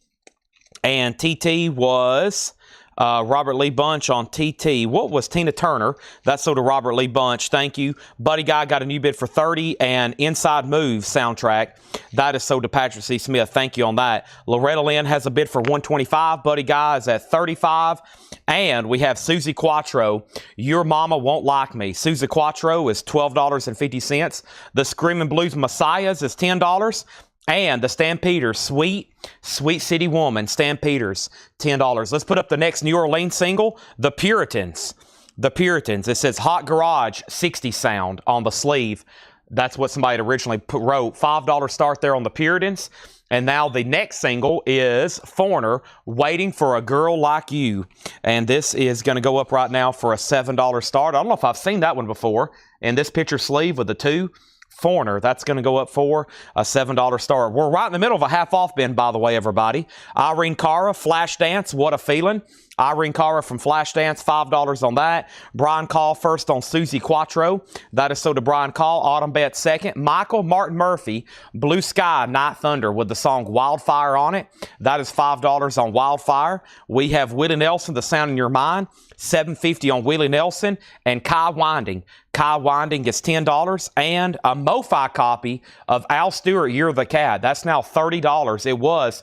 And TT was Robert Lee Bunch on TT. What was Tina Turner? That's sold to Robert Lee Bunch. Thank you. Buddy Guy got a new bid for $30. And Inside Move soundtrack, that is sold to Patrick C. Smith. Thank you on that. Loretta Lynn has a bid for $125. Buddy Guy is at $35. And we have Susie Quattro, Your Mama Won't Like Me. Susie Quattro is $12.50. The Screaming Blues Messiahs is $10. And the Stampeders, Sweet City Woman, Stampeders, $10. Let's put up the next New Orleans single, The Puritans. The Puritans. It says Hot Garage 60 sound on the sleeve. That's what somebody originally wrote. $5 start there on The Puritans. And now the next single is Foreigner, Waiting for a Girl Like You. And this is going to go up right now for a $7 start. I don't know if I've seen that one before. And this picture sleeve with the two. Foreigner, that's going to go up for a $7 start. We're right in the middle of a half-off bin, by the way, everybody. Irene Cara, Flashdance, What a Feeling. Irene Cara from Flashdance, $5 on that. Brian Call first on Susie Quattro. That is so to Brian Call. Autumn Bet second. Michael Martin Murphy, Blue Sky, Night Thunder with the song Wildfire on it. That is $5 on Wildfire. We have Willie Nelson, The Sound in Your Mind. $7.50 on Willie Nelson. And Kai Winding. Kai Winding is $10. And a MoFi copy of Al Stewart, You're the Cat. That's now $30. It was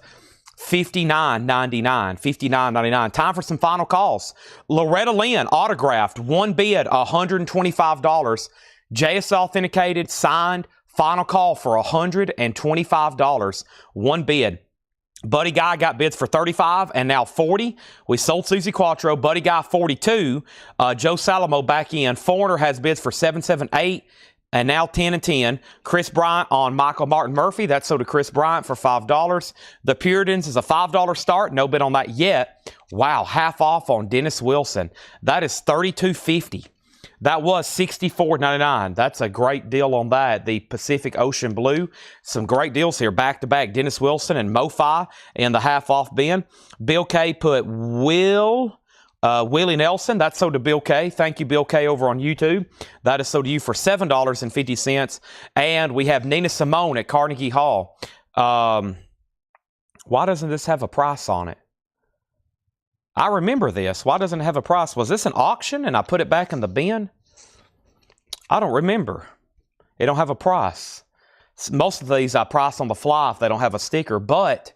$59.99. $59.99. Time for some final calls. Loretta Lynn, autographed, one bid, $125. JS authenticated, signed, final call for $125. One bid. Buddy Guy got bids for $35 and now $40. We sold Susie Quattro. Buddy Guy $42. Joe Salamo back in. Foreigner has bids for $778 and now $10 and $10. Chris Bryant on Michael Martin Murphy. That's sold to Chris Bryant for $5. The Puritans is a $5 start. No bid on that yet. Wow, half off on Dennis Wilson. That is $32.50. That was $64.99. That's a great deal on that. The Pacific Ocean Blue. Some great deals here. Back-to-back Dennis Wilson and MoFi in the half-off bin. Bill K put Willie Nelson. That's sold to Bill K. Thank you, Bill K, over on YouTube. That is sold to you for $7.50. And we have Nina Simone at Carnegie Hall. Why doesn't this have a price on it? I remember this. Why doesn't it have a price? Was this an auction and I put it back in the bin? I don't remember. It don't have a price. Most of these I price on the fly if they don't have a sticker, but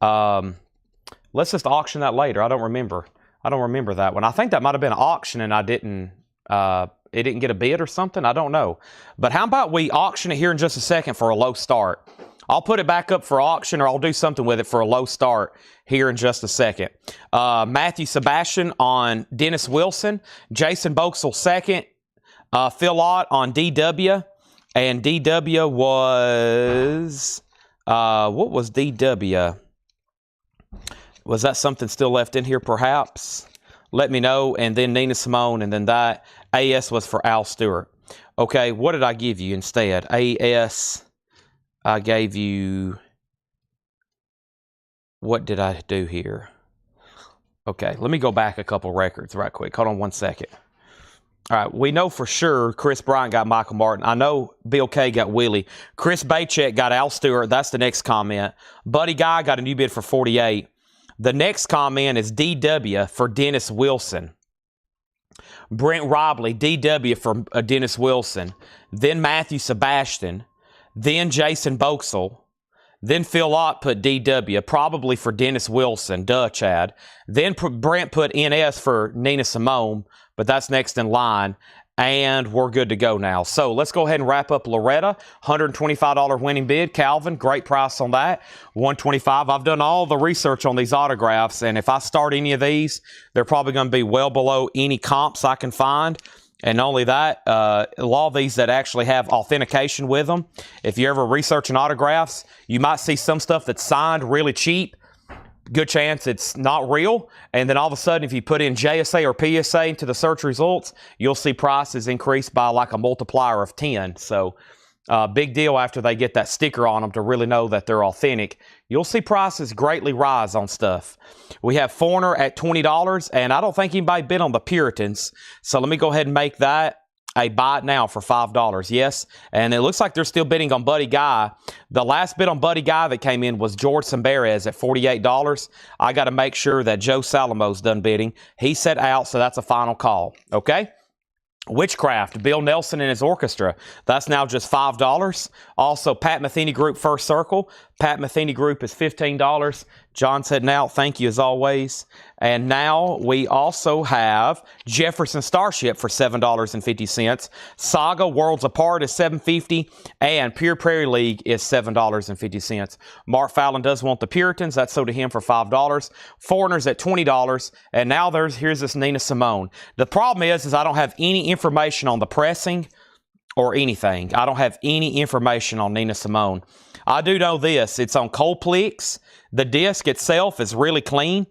let's just auction that later. I don't remember. I don't remember that one. I think that might have been an auction and I didn't, it didn't get a bid or something. I don't know. But how about we auction it here in just a second for a low start? I'll put it back up for auction, or I'll do something with it for a low start here in just a second. Matthew Sebastian on Dennis Wilson. Jason Boxell second. Phil Ott on DW. And DW was... what was DW? Was that something still left in here perhaps? Let me know. And then Nina Simone, and then that. AS was for Al Stewart. Okay, what did I give you instead? AS... I gave you, what did I do here? Okay, let me go back a couple records right quick. Hold on one second. All right, we know for sure Chris Bryant got Michael Martin. I know Bill Kay got Willie. Chris Bachek got Al Stewart. That's the next comment. Buddy Guy got a new bid for 48. The next comment is DW for Dennis Wilson. Brent Robley, DW for Dennis Wilson. Then Matthew Sebastian. Then Jason Boxell. Then Phil Ott put DW, probably for Dennis Wilson. Duh, Chad. Then Brent put NS for Nina Simone, but that's next in line. And we're good to go now. So let's go ahead and wrap up Loretta. $125 winning bid. Calvin, great price on that. $125. I've done all the research on these autographs, and if I start any of these, they're probably going to be well below any comps I can find. And not only that, a lot of these that actually have authentication with them. If you're ever researching autographs, you might see some stuff that's signed really cheap. Good chance it's not real. And then all of a sudden, if you put in JSA or PSA into the search results, you'll see prices increase by like a multiplier of 10. So big deal after they get that sticker on them to really know that they're authentic. You'll see prices greatly rise on stuff. We have Foreigner at $20, and I don't think anybody bid on the Puritans. So let me go ahead and make that a buy it now for $5. Yes, and it looks like they're still bidding on Buddy Guy. The last bid on Buddy Guy that came in was George Sambarez at $48. I got to make sure that Joe Salamo's done bidding. He said out, so that's a final call. Okay? Witchcraft, Bill Nelson and his orchestra. That's now just $5. Also, Pat Metheny Group First Circle. Pat Metheny Group is $15. John said now, thank you as always. And now we also have Jefferson Starship for $7.50. Saga Worlds Apart is $7.50. And Pure Prairie League is $7.50. Mark Fallon does want the Puritans. That's sold to him for $5. Foreigners at $20. And now here's this Nina Simone. The problem is I don't have any information on the pressing or anything. I don't have any information on Nina Simone. I do know this. It's on Colplex. The disc itself is really clean.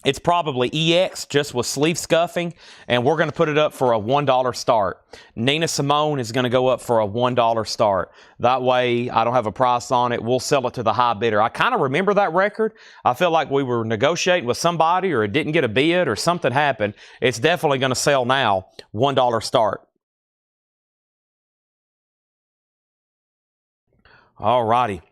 It's probably EX, just with sleeve scuffing, and we're going to put it up for a $1 start. Nina Simone is going to go up for a $1 start. That way, I don't have a price on it. We'll sell it to the high bidder. I kind of remember that record. I feel like we were negotiating with somebody, or it didn't get a bid, or something happened. It's definitely going to sell now, $1 start. All righty.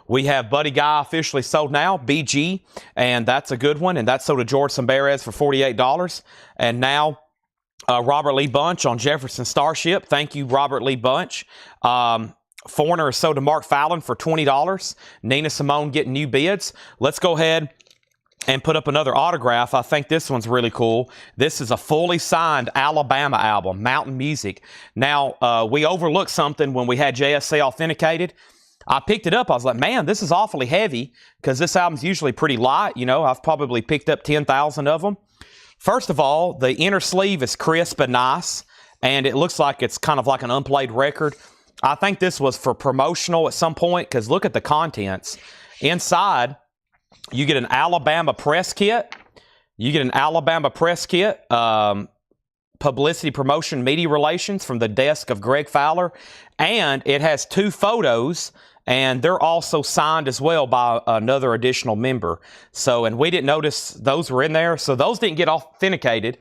We have Buddy Guy officially sold now, BG, and that's a good one. And that's sold to George Sambarez for $48. And now Robert Lee Bunch on Jefferson Starship. Thank you, Robert Lee Bunch. Foreigner is sold to Mark Fallon for $20. Nina Simone getting new bids. Let's go ahead and put up another autograph. I think this one's really cool. This is a fully signed Alabama album, Mountain Music. Now, we overlooked something when we had JSA authenticated. I picked it up. I was like, man, this is awfully heavy because this album's usually pretty light. You know, I've probably picked up 10,000 of them. First of all, the inner sleeve is crisp and nice, and it looks like it's kind of like an unplayed record. I think this was for promotional at some point because look at the contents. Inside, you get an Alabama press kit. Publicity, promotion, media relations from the desk of Greg Fowler. And it has 2 photos, and they're also signed as well by another additional member. So, and we didn't notice those were in there. So those didn't get authenticated.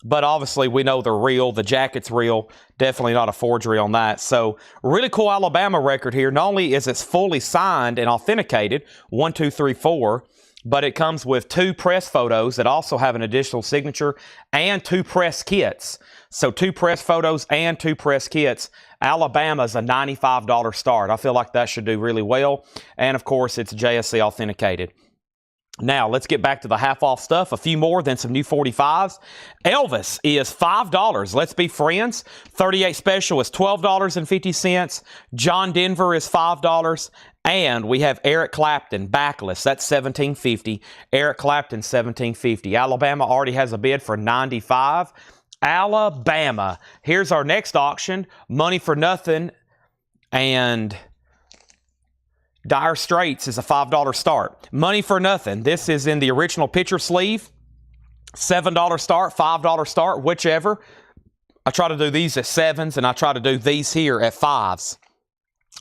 but obviously we know they're real. The jacket's real. Definitely not a forgery on that. So really cool Alabama record here. Not only is it fully signed and authenticated, 1, 2, 3, 4, but it comes with 2 press photos that also have an additional signature and 2 press kits. So 2 press photos and 2 press kits. Alabama's a $95 start. I feel like that should do really well. And of course, it's JSC authenticated. Now, let's get back to the half-off stuff. A few more, then some new 45s. Elvis is $5. Let's be friends. 38 special is $12.50. John Denver is $5. And we have Eric Clapton, backless. That's $17.50. Eric Clapton, $17.50. Alabama already has a bid for $95. Alabama. Here's our next auction. Money for Nothing and Dire Straits is a $5 start. Money for Nothing. This is in the original picture sleeve. $7 start, $5 start, whichever. I try to do these at 7s, and I try to do these here at 5s.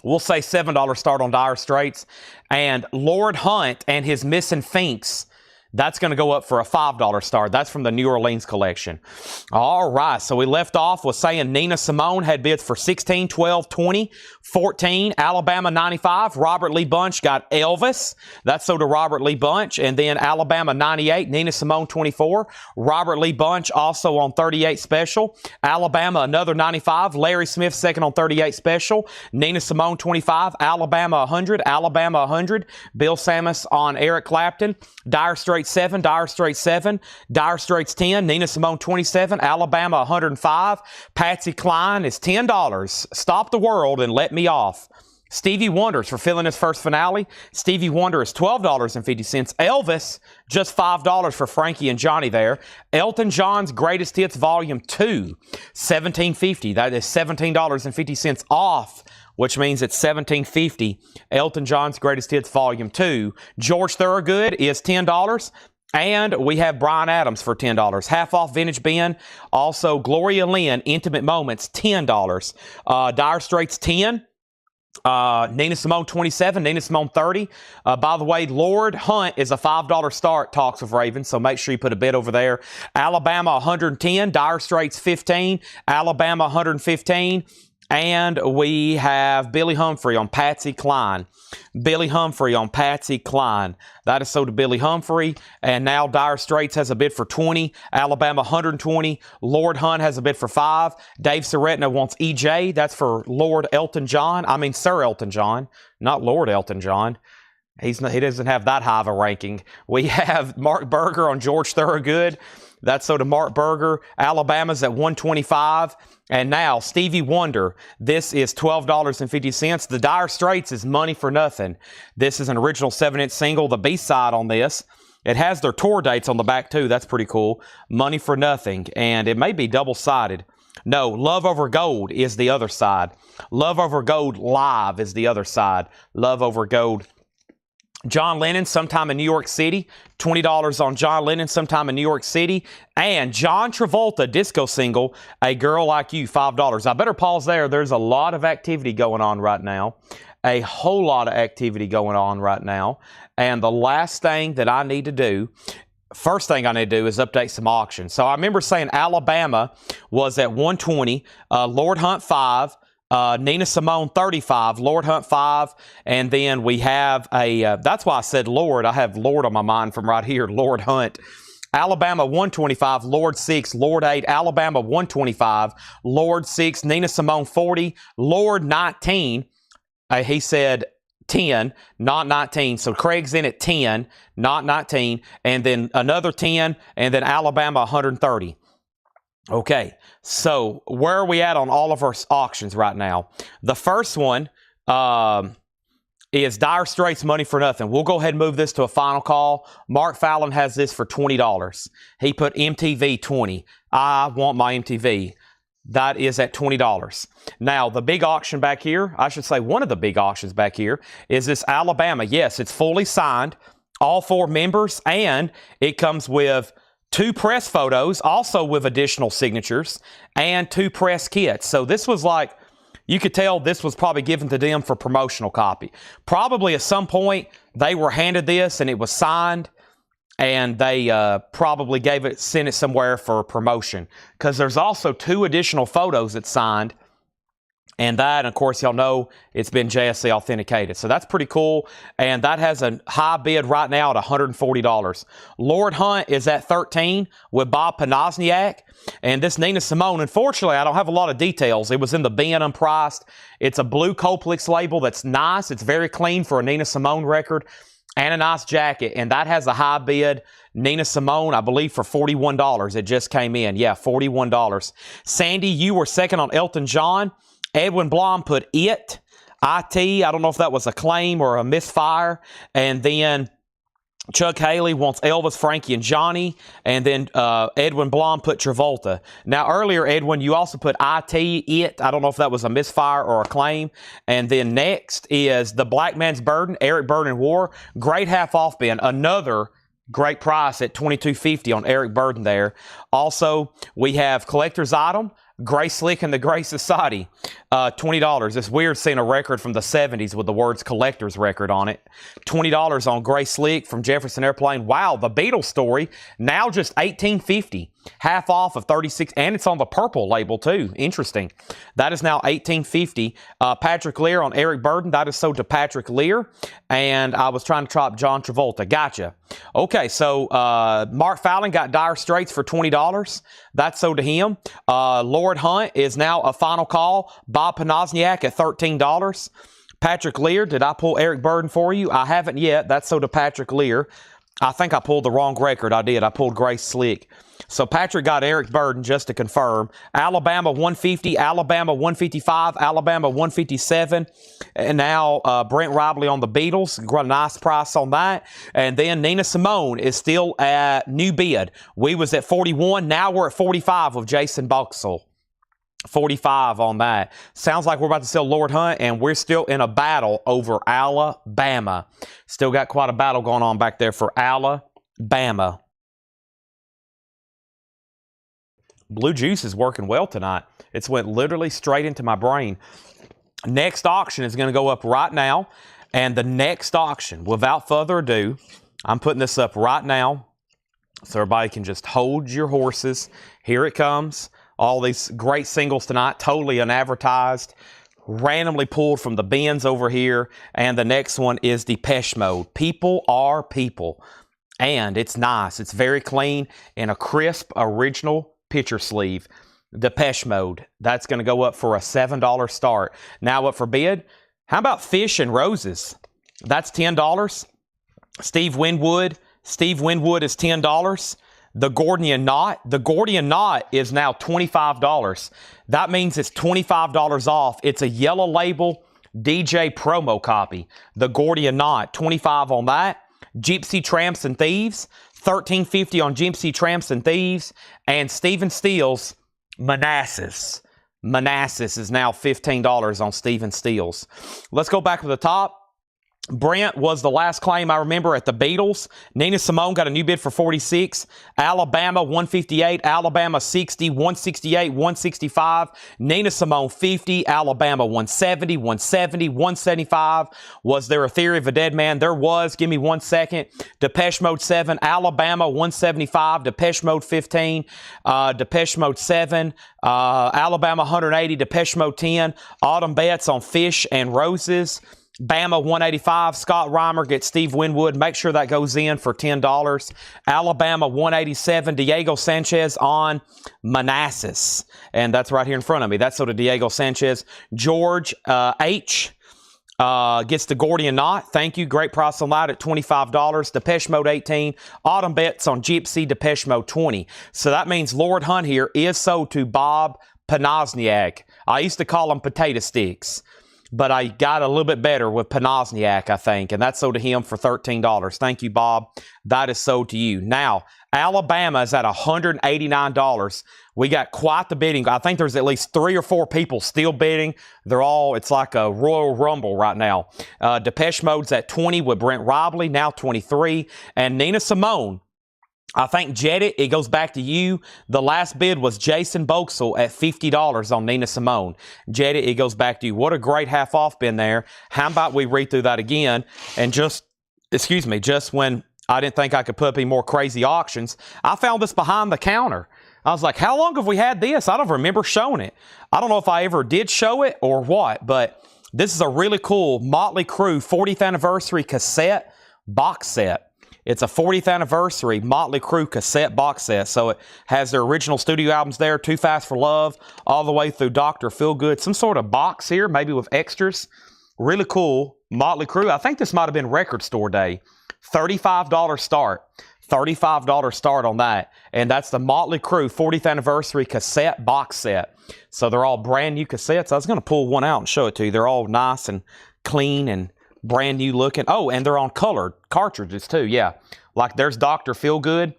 We'll say $7 start on Dire Straits. And Lord Hunt and his Missing Finks, that's going to go up for a $5 start. That's from the New Orleans collection. All right, so we left off with saying Nina Simone had bids for 16, 12, 20, 14. Alabama 95. Robert Lee Bunch got Elvis. That's so to Robert Lee Bunch. And then Alabama 98. Nina Simone 24. Robert Lee Bunch also on 38 special. Alabama another 95. Larry Smith second on 38 special. Nina Simone 25. Alabama 100. Alabama 100. Bill Samus on Eric Clapton. Dire Straits 7, Dire Straits 7, Dire Straits 10, Nina Simone 27, Alabama 105, Patsy Cline is $10. Stop the world and let me off. Stevie Wonder's for filling his first finale. Stevie Wonder is $12.50. Elvis, just $5 for Frankie and Johnny there. Elton John's Greatest Hits Volume 2, $17.50. That is $17.50 off, which means it's $17.50. Elton John's Greatest Hits Volume 2. George Thorogood is $10. And we have Bryan Adams for $10. Half off Vintage Bin. Also, Gloria Lynn, Intimate Moments, $10. Dire Straits, 10. Nina Simone 27, Nina Simone 30. By the way, Lord Hunt is a $5 start, talks with Ravens, so make sure you put a bid over there. Alabama 110, Dire Straits 15, Alabama 115. And we have Billy Humphrey on Patsy Cline. Billy Humphrey on Patsy Cline. That is so to Billy Humphrey. And now Dire Straits has a bid for 20. Alabama 120. Lord Hunt has a bid for 5. Dave Seretna wants EJ. That's for Lord Elton John. I mean Sir Elton John, not Lord Elton John. He doesn't have that high of a ranking. We have Mark Berger on George Thorogood. That's so to Mark Berger. Alabama's at 125. And now Stevie Wonder. This is $12.50. The Dire Straits is Money for Nothing. This is an original 7-inch single. The B-side on this. It has their tour dates on the back too. That's pretty cool. Money for Nothing. And it may be double-sided. No, Love Over Gold is the other side. Love Over Gold Live is the other side. Love Over Gold. John Lennon, Sometime in New York City. $20 on John Lennon, Sometime in New York City. And John Travolta, disco single, A Girl Like You, $5. I better pause there. There's a lot of activity going on right now. A whole lot of activity going on right now. And the last thing that I need to do, first thing I need to do is update some auctions. So I remember saying Alabama was at 120, Lord Hunt 5, Nina Simone 35, Lord Hunt 5, and then we have a, that's why I said Lord. I have Lord on my mind from right here, Lord Hunt. Alabama 125, Lord 6, Lord 8, Alabama 125, Lord 6, Nina Simone 40, Lord 19. He said 10, not 19. So Craig's in at 10, not 19, and then another 10, and then Alabama 130. Okay, so where are we at on all of our auctions right now? The first one is Dire Straits Money for Nothing. We'll go ahead and move this to a final call. Mark Fallon has this for $20. He put MTV 20. I want my MTV. That is at $20. Now, the big auction back here, I should say one of the big auctions back here, is this Alabama. Yes, it's fully signed, all 4 members, and it comes with 2 press photos, also with additional signatures, and 2 press kits. So this was like, you could tell this was probably given to them for promotional copy. Probably at some point, they were handed this and it was signed, and they probably sent it somewhere for promotion, because there's also 2 additional photos it's signed. And that, of course, y'all know it's been JSC authenticated. So that's pretty cool. And that has a high bid right now at $140. Lord Hunt is at 13 with Bob Panasniak. And this Nina Simone, unfortunately, I don't have a lot of details. It was in the bin unpriced. It's a blue Coplix label that's nice. It's very clean for a Nina Simone record, and a nice jacket. And that has a high bid. Nina Simone, I believe, for $41. It just came in. Yeah, $41. Sandy, you were second on Elton John. Edwin Blom put IT. I don't know if that was a claim or a misfire. And then Chuck Haley wants Elvis, Frankie, and Johnny. And then Edwin Blom put Travolta. Now, earlier, Edwin, you also put IT. I don't know if that was a misfire or a claim. And then next is The Black Man's Burden, Eric Burden War. Great half off bin. Another great price at $22.50 on Eric Burden there. Also, we have Collector's Item, Gray Slick and the Gray Society, $20. It's weird seeing a record from the 70s with the words collector's record on it. $20 on Gray Slick from Jefferson Airplane. Wow, the Beatles story, now just $18.50. Half off of $36, and it's on the purple label too. Interesting. That is now $18.50. Patrick Lear on Eric Burden. That is sold to Patrick Lear. And I was trying to drop John Travolta. Gotcha. Okay, so Mark Fallon got Dire Straits for $20. That's sold to him. Lord Hunt is now a final call. Bob Panasniak at $13. Patrick Lear, did I pull Eric Burden for you? I haven't yet. That's sold to Patrick Lear. I think I pulled the wrong record. I did. I pulled Gray Slick. So Patrick got Eric Burden, just to confirm. Alabama 150, Alabama 155, Alabama 157. And now Brent Robley on the Beatles. Got a nice price on that. And then Nina Simone is still at new bid. We was at 41. Now we're at 45 with Jason Buxell. 45 on that. Sounds like we're about to sell Lord Hunt, and we're still in a battle over Alabama. Still got quite a battle going on back there for Alabama. Blue Juice is working well tonight. It's went literally straight into my brain. Next auction is going to go up right now. And the next auction, without further ado, I'm putting this up right now so everybody can just hold your horses. Here it comes. All these great singles tonight, totally unadvertised, randomly pulled from the bins over here. And the next one is Depeche Mode. People are people. And it's nice. It's very clean in a crisp, original picture sleeve. Depeche Mode. That's going to go up for a $7 start. Now up for bid. How about Fish and Roses? That's $10. Steve Winwood. Steve Winwood is $10. The Gordian Knot. The Gordian Knot is now $25. That means it's $25 off. It's a yellow label DJ promo copy. The Gordian Knot, $25 on that. Gypsy Tramps and Thieves, $13.50 on Gypsy Tramps and Thieves. And Stephen Steele's Manassas. Manassas is now $15 on Stephen Steele's. Let's go back to the top. Brent was the last claim I remember at the Beatles. Nina Simone got a new bid for $46. Alabama 158, Alabama 60, 168, 165. Nina Simone 50, Alabama 170, 170, 175. Was there a Theory of a Dead Man? There was. Give me 1 second. Depeche Mode 7, Alabama 175, Depeche Mode 15, Depeche Mode 7, Alabama 180, Depeche Mode 10. Autumn Betts on Fish and Roses. Bama 185, Scott Reimer gets Steve Winwood. Make sure that goes in for $10. Alabama 187, Diego Sanchez on Manassas. And that's right here in front of me. That's sort of Diego Sanchez. George H. Gets the Gordian Knot. Thank you. Great price on that at $25. Depeche Mode 18. Autumn Betts on Gypsy. Depeche Mode 20. So that means Lord Hunt here is sold to Bob Panasniak. I used to call him Potato Sticks, but I got a little bit better with Panasniak, I think, and that's sold to him for $13. Thank you, Bob. That is sold to you. Now, Alabama is at $189. We got quite the bidding. I think there's at least 3 or 4 people still bidding. They're all, it's like a Royal Rumble right now. Depeche Mode's at 20 with Brent Robley, now 23. And Nina Simone, I think Jetted, it goes back to you. The last bid was Jason Boxell at $50 on Nina Simone. Jetted, it goes back to you. What a great half off bin there. How about we read through that again? And just when I didn't think I could put up any more crazy auctions. I found this behind the counter. I was like, how long have we had this? I don't remember showing it. I don't know if I ever did show it or what, but this is a really cool Motley Crue 40th anniversary cassette box set. It's a 40th anniversary Motley Crue cassette box set. So it has their original studio albums there, Too Fast for Love, all the way through Dr. Feelgood. Some sort of box here, maybe with extras. Really cool Motley Crue. I think this might have been record store day. $35 start. $35 start on that. And that's the Motley Crue 40th anniversary cassette box set. So they're all brand new cassettes. I was going to pull one out and show it to you. They're all nice and clean and brand new looking. Oh, and they're on colored cartridges too. Yeah. Like there's Dr. Feelgood.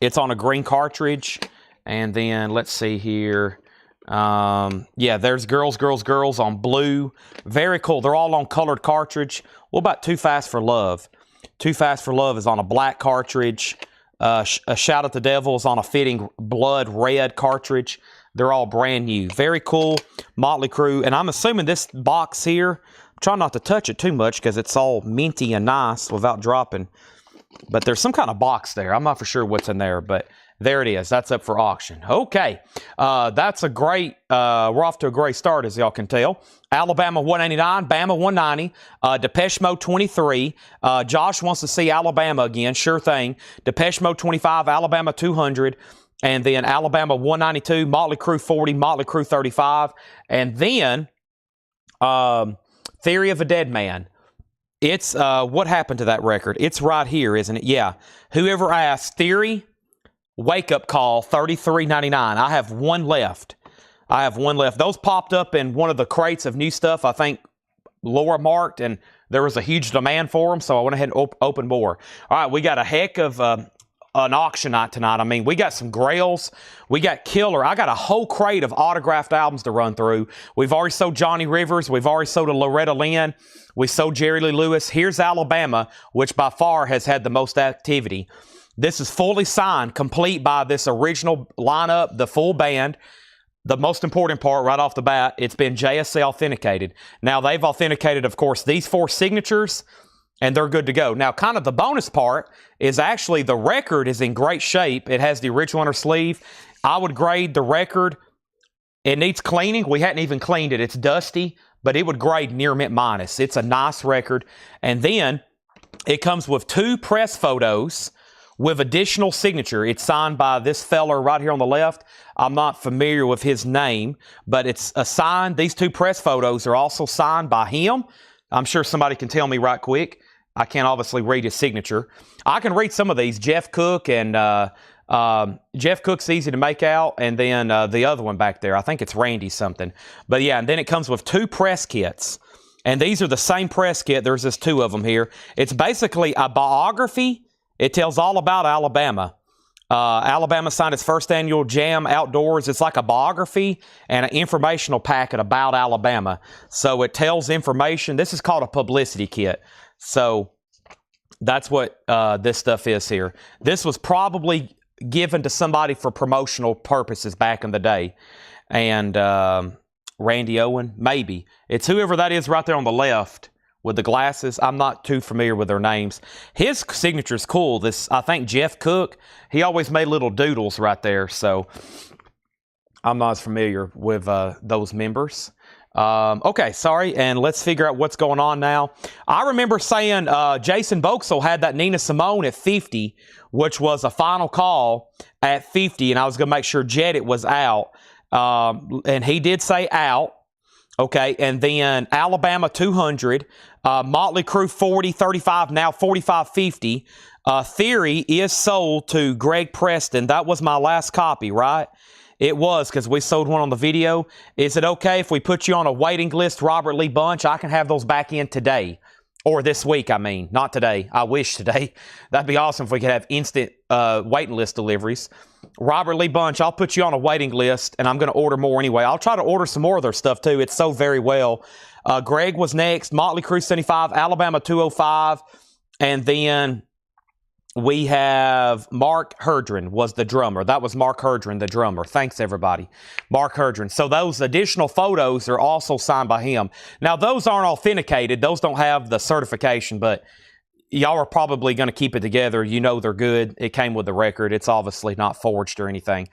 It's on a green cartridge. And then let's see here. Yeah, there's Girls, Girls, Girls on blue. Very cool. They're all on colored cartridge. What about Too Fast for Love? Too Fast for Love is on a black cartridge. A Shout at the Devil is on a fitting blood red cartridge. They're all brand new. Very cool Motley Crue. And I'm assuming this box here, I'm trying not to touch it too much because it's all minty and nice without dropping. But there's some kind of box there. I'm not for sure what's in there, but there it is. That's up for auction. Okay. That's a great, we're off to a great start, as y'all can tell. Alabama 189, Bama 190, Depeche Mode 23. Josh wants to see Alabama again. Sure thing. Depeche Mode 25, Alabama 200. And then Alabama 192, Motley Crue 40, Motley Crue 35. And then Theory of a Dead Man. It's, what happened to that record? It's right here, isn't it? Yeah. Whoever asked, Theory, Wake Up Call, $33.99. I have one left. I have one left. Those popped up in one of the crates of new stuff, I think Laura marked, and there was a huge demand for them, so I went ahead and opened more. All right, we got a heck of an auction night tonight. I mean, we got some grails. We got killer. I got a whole crate of autographed albums to run through. We've already sold Johnny Rivers. We've already sold a Loretta Lynn. We sold Jerry Lee Lewis. Here's Alabama, which by far has had the most activity. This is fully signed, complete by this original lineup, the full band. The most important part right off the bat, it's been JSA authenticated. Now, they've authenticated, of course, these 4 signatures, and they're good to go. Now, kind of the bonus part is actually the record is in great shape. It has the original inner sleeve. I would grade the record. It needs cleaning. We hadn't even cleaned it. It's dusty, but it would grade near mint minus. It's a nice record. And then it comes with 2 press photos with additional signature. It's signed by this feller right here on the left. I'm not familiar with his name, but it's a sign. These 2 press photos are also signed by him. I'm sure somebody can tell me right quick. I can't obviously read his signature. I can read some of these. Jeff Cook and Jeff Cook's easy to make out, and then the other one back there, I think it's Randy something. But yeah, and then it comes with 2 press kits. And these are the same press kit. There's just 2 of them here. It's basically a biography. It tells all about Alabama. Alabama signed its first annual Jam Outdoors. It's like a biography and an informational packet about Alabama. So it tells information. This is called a publicity kit. So that's what this stuff is here. This was probably given to somebody for promotional purposes back in the day. And Randy Owen, maybe. It's whoever that is right there on the left with the glasses. I'm not too familiar with their names. His signature is cool. This, I think Jeff Cook, he always made little doodles right there. So I'm not as familiar with those members. Okay, sorry, and let's figure out what's going on now. I remember saying Jason Vauxhall had that Nina Simone at 50, which was a final call at 50, and I was going to make sure Jedit was out. And he did say out. Okay, and then Alabama 200, Motley Crue 40, 35, now 45, 50. Theory is sold to Greg Preston. That was my last copy, right? It was, because we sold one on the video. Is it okay if we put you on a waiting list, Robert Lee Bunch? I can have those back in today. Or this week, I mean. Not today. I wish today. That'd be awesome if we could have instant waiting list deliveries. Robert Lee Bunch, I'll put you on a waiting list, and I'm going to order more anyway. I'll try to order some more of their stuff, too. It's sold very well. Greg was next. Motley Crue 75, Alabama 205, and then we have Mark Herdren was the drummer. That was Mark Herdren, the drummer. Thanks, everybody. Mark Herdren. So those additional photos are also signed by him. Now, those aren't authenticated. Those don't have the certification, but y'all are probably going to keep it together. You know they're good. It came with the record. It's obviously not forged or anything.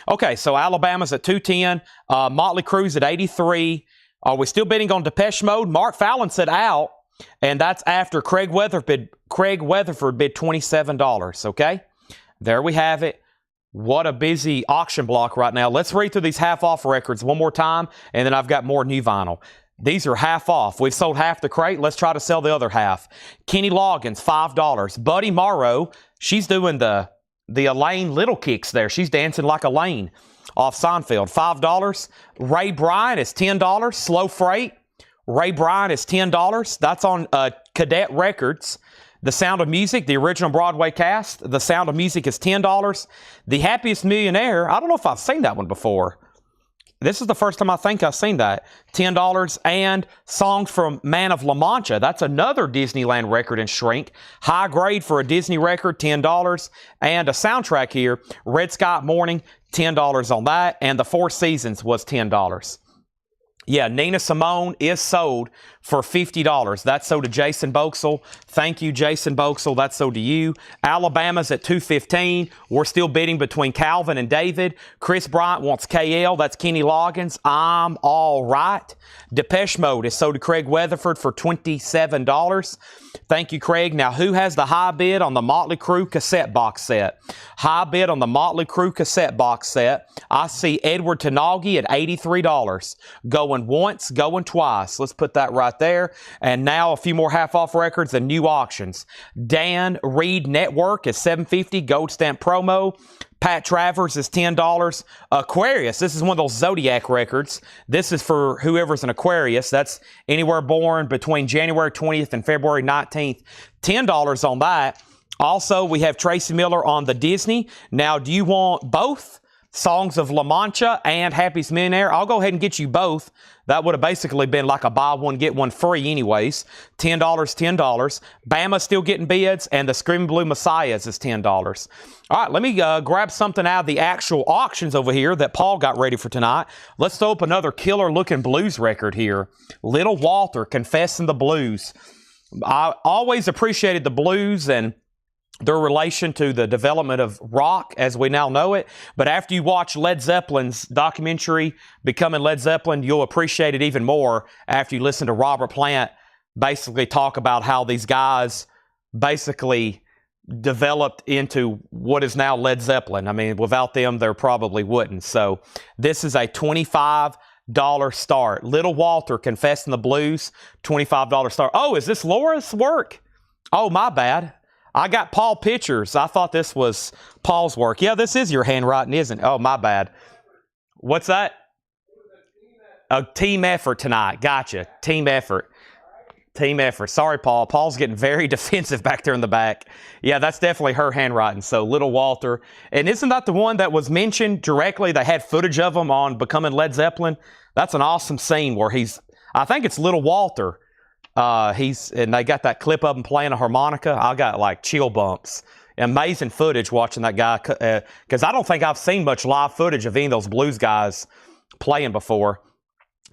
Okay, so Alabama's at 210. Motley Crue's at 83. Are we still bidding on Depeche Mode? Mark Fallon said out, and that's after Craig Weatherford bid $27, okay? There we have it. What a busy auction block right now. Let's read through these half-off records one more time, and then I've got more new vinyl. These are half off. We've sold half the crate. Let's try to sell the other half. Kenny Loggins, $5. Buddy Morrow, she's doing the Elaine Little kicks there. She's dancing like Elaine off Seinfeld. $5. Ray Bryan is $10. Slow Freight. Ray Bryan is $10. That's on Cassette Records. The Sound of Music, the original Broadway cast. The Sound of Music is $10. The Happiest Millionaire, I don't know if I've seen that one before. This is the first time I think I've seen that. $10. And Songs from Man of La Mancha. That's another Disneyland record in shrink. High grade for a Disney record, $10. And a soundtrack here, Red Sky Morning, $10 on that. And The Four Seasons was $10. Yeah, Nina Simone is sold for $50. That's sold to Jason Boxell. Thank you, Jason Boxell. That's sold to you. Alabama's at $215. We're still bidding between Calvin and David. Chris Bryant wants KL. That's Kenny Loggins. I'm all right. Depeche Mode is sold to Craig Weatherford for $27. Thank you, Craig. Now, who has the high bid on the Motley Crue cassette box set? High bid on the Motley Crue cassette box set. I see Edward Tenagi at $83. Going once, going twice. Let's put that right there. And now a few more half-off records and new auctions. Dan Reed Network is $750. Gold stamp promo. Pat Travers is $10. Aquarius, this is one of those Zodiac records. This is for whoever's an Aquarius. That's anywhere born between January 20th and February 19th. $10 on that. Also, we have Tracy Miller on the Disney. Now, do you want both Songs of La Mancha and Happiest Millionaire? I'll go ahead and get you both. That would have basically been like a buy one, get one free anyways. $10, $10. Bama's still getting bids, and the Screaming Blue Messiahs is $10. All right, let me grab something out of the actual auctions over here that Paul got ready for tonight. Let's throw up another killer-looking blues record here. Little Walter, Confessing the Blues. I always appreciated the blues and their relation to the development of rock as we now know it. But after you watch Led Zeppelin's documentary, Becoming Led Zeppelin, you'll appreciate it even more after you listen to Robert Plant basically talk about how these guys basically developed into what is now Led Zeppelin. I mean, without them, there probably wouldn't. So this is a $25 start. Little Walter, Confessing the Blues, $25 start. Oh, is this Laura's work? Oh, my bad. I got Paul pictures. I thought this was Paul's work. Yeah, this is your handwriting, isn't it? Oh, my bad. What's that? A team effort tonight. Gotcha. Team effort. Team effort. Sorry, Paul. Paul's getting very defensive back there in the back. Yeah, that's definitely her handwriting. So, Little Walter. And isn't that the one that was mentioned directly? They had footage of him on Becoming Led Zeppelin. That's an awesome scene where I think it's Little Walter. And they got that clip of him playing a harmonica. I got like chill bumps. Amazing footage watching that guy, because I don't think I've seen much live footage of any of those blues guys playing before.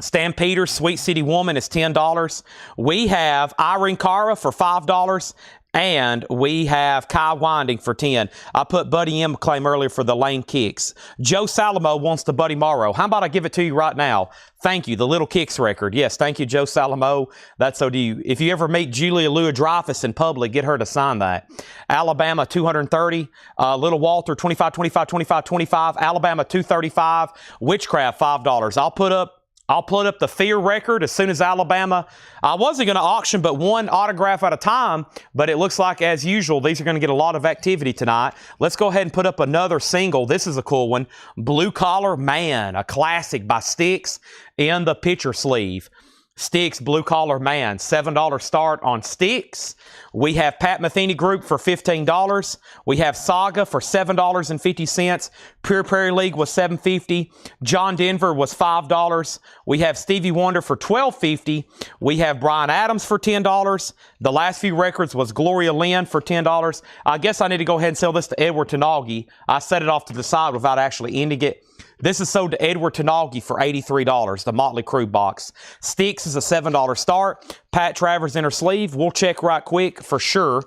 Stampeder, Sweet City Woman is $10. We have Irene Cara for $5. And we have Kai Winding for $10. I put Buddy M claim earlier for the lane kicks. Joe Salamo wants the Buddy Morrow. How about I give it to you right now? Thank you. The Little Kicks record. Yes, thank you, Joe Salamo. That's so do you. If you ever meet Julia Louis-Dreyfus in public, get her to sign that. Alabama, $230. Little Walter, $25, $25, $25, $25. Alabama, $235. Witchcraft, $5. I'll put up the Fear record as soon as Alabama. I wasn't going to auction but one autograph at a time, but it looks like, as usual, these are going to get a lot of activity tonight. Let's go ahead and put up another single. This is a cool one. Blue Collar Man, a classic by Styx in the picture sleeve. Styx, Blue Collar Man, $7 start on Styx. We have Pat Metheny Group for $15. We have Saga for $7.50. Pure Prairie League was $7.50. John Denver was $5. We have Stevie Wonder for $12.50. We have Bryan Adams for $10. The last few records was Gloria Lynn for $10. I guess I need to go ahead and sell this to Edward Tenagi. I set it off to the side without actually ending it. This is sold to Edward Tenagi for $83, the Motley Crue box. Styx is a $7 start. Pat Travers inner sleeve. We'll check right quick for sure.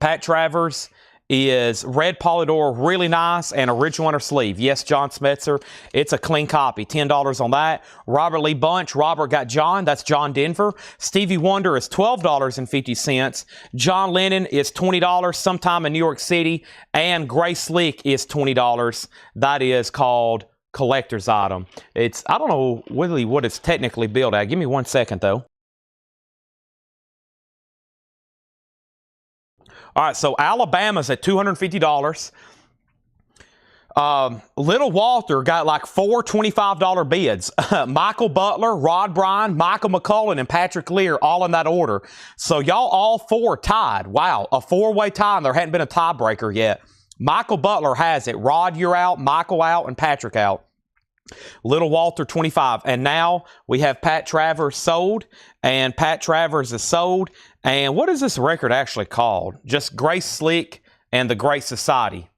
Pat Travers is red polydor, really nice, and original on her sleeve. Yes, John Smetzer. It's a clean copy. $10 on that. Robert Lee Bunch. Robert got John. That's John Denver. Stevie Wonder is $12.50. John Lennon is $20 sometime in New York City. And Grace Slick is $20. That is called collector's item. It's, I don't know really what it's technically billed at. Give me 1 second, though. All right, so Alabama's at $250. Little Walter got like 4 $25 bids. Michael Butler, Rod Bryan, Michael McCullen, and Patrick Lear, all in that order. So y'all all 4 tied. Wow, a 4-way tie, and there hadn't been a tiebreaker yet. Michael Butler has it. Rod, you're out, Michael out, and Patrick out. Little Walter, 25. And now we have Pat Travers sold, and Pat Travers is sold. And what is this record actually called? Just Grace Slick and the Great Society.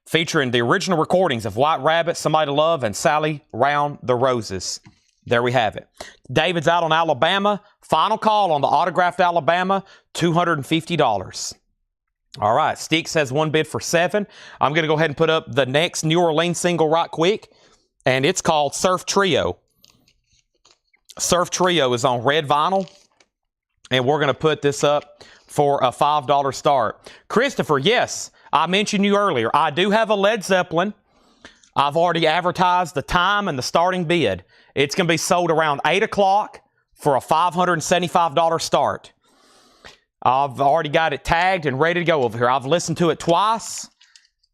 Featuring the original recordings of White Rabbit, Somebody to Love, and Sally Round the Roses. There we have it. David's out on Alabama. Final call on the autographed Alabama, $250. All right, Sticks has 1 bid for 7. I'm going to go ahead and put up the next New Orleans single right quick. And it's called Surf Trio. Surf Trio is on red vinyl. And we're going to put this up for a $5 start. Christopher, yes, I mentioned you earlier. I do have a Led Zeppelin. I've already advertised the time and the starting bid. It's going to be sold around 8 o'clock for a $575 start. I've already got it tagged and ready to go over here. I've listened to it twice,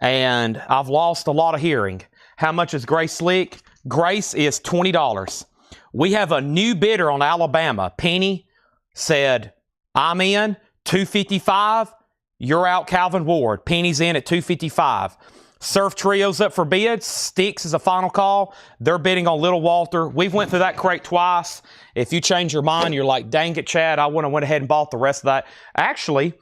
and I've lost a lot of hearing. How much is Grace Slick? Grace is $20. We have a new bidder on Alabama. Penny said, I'm in, $255. You're out, Calvin Ward. Penny's in at $255. Surf Trio's up for bids. Sticks is a final call. They're bidding on Little Walter. We've went through that crate twice. If you change your mind, you're like, dang it, Chad, I went ahead and bought the rest of that. Actually,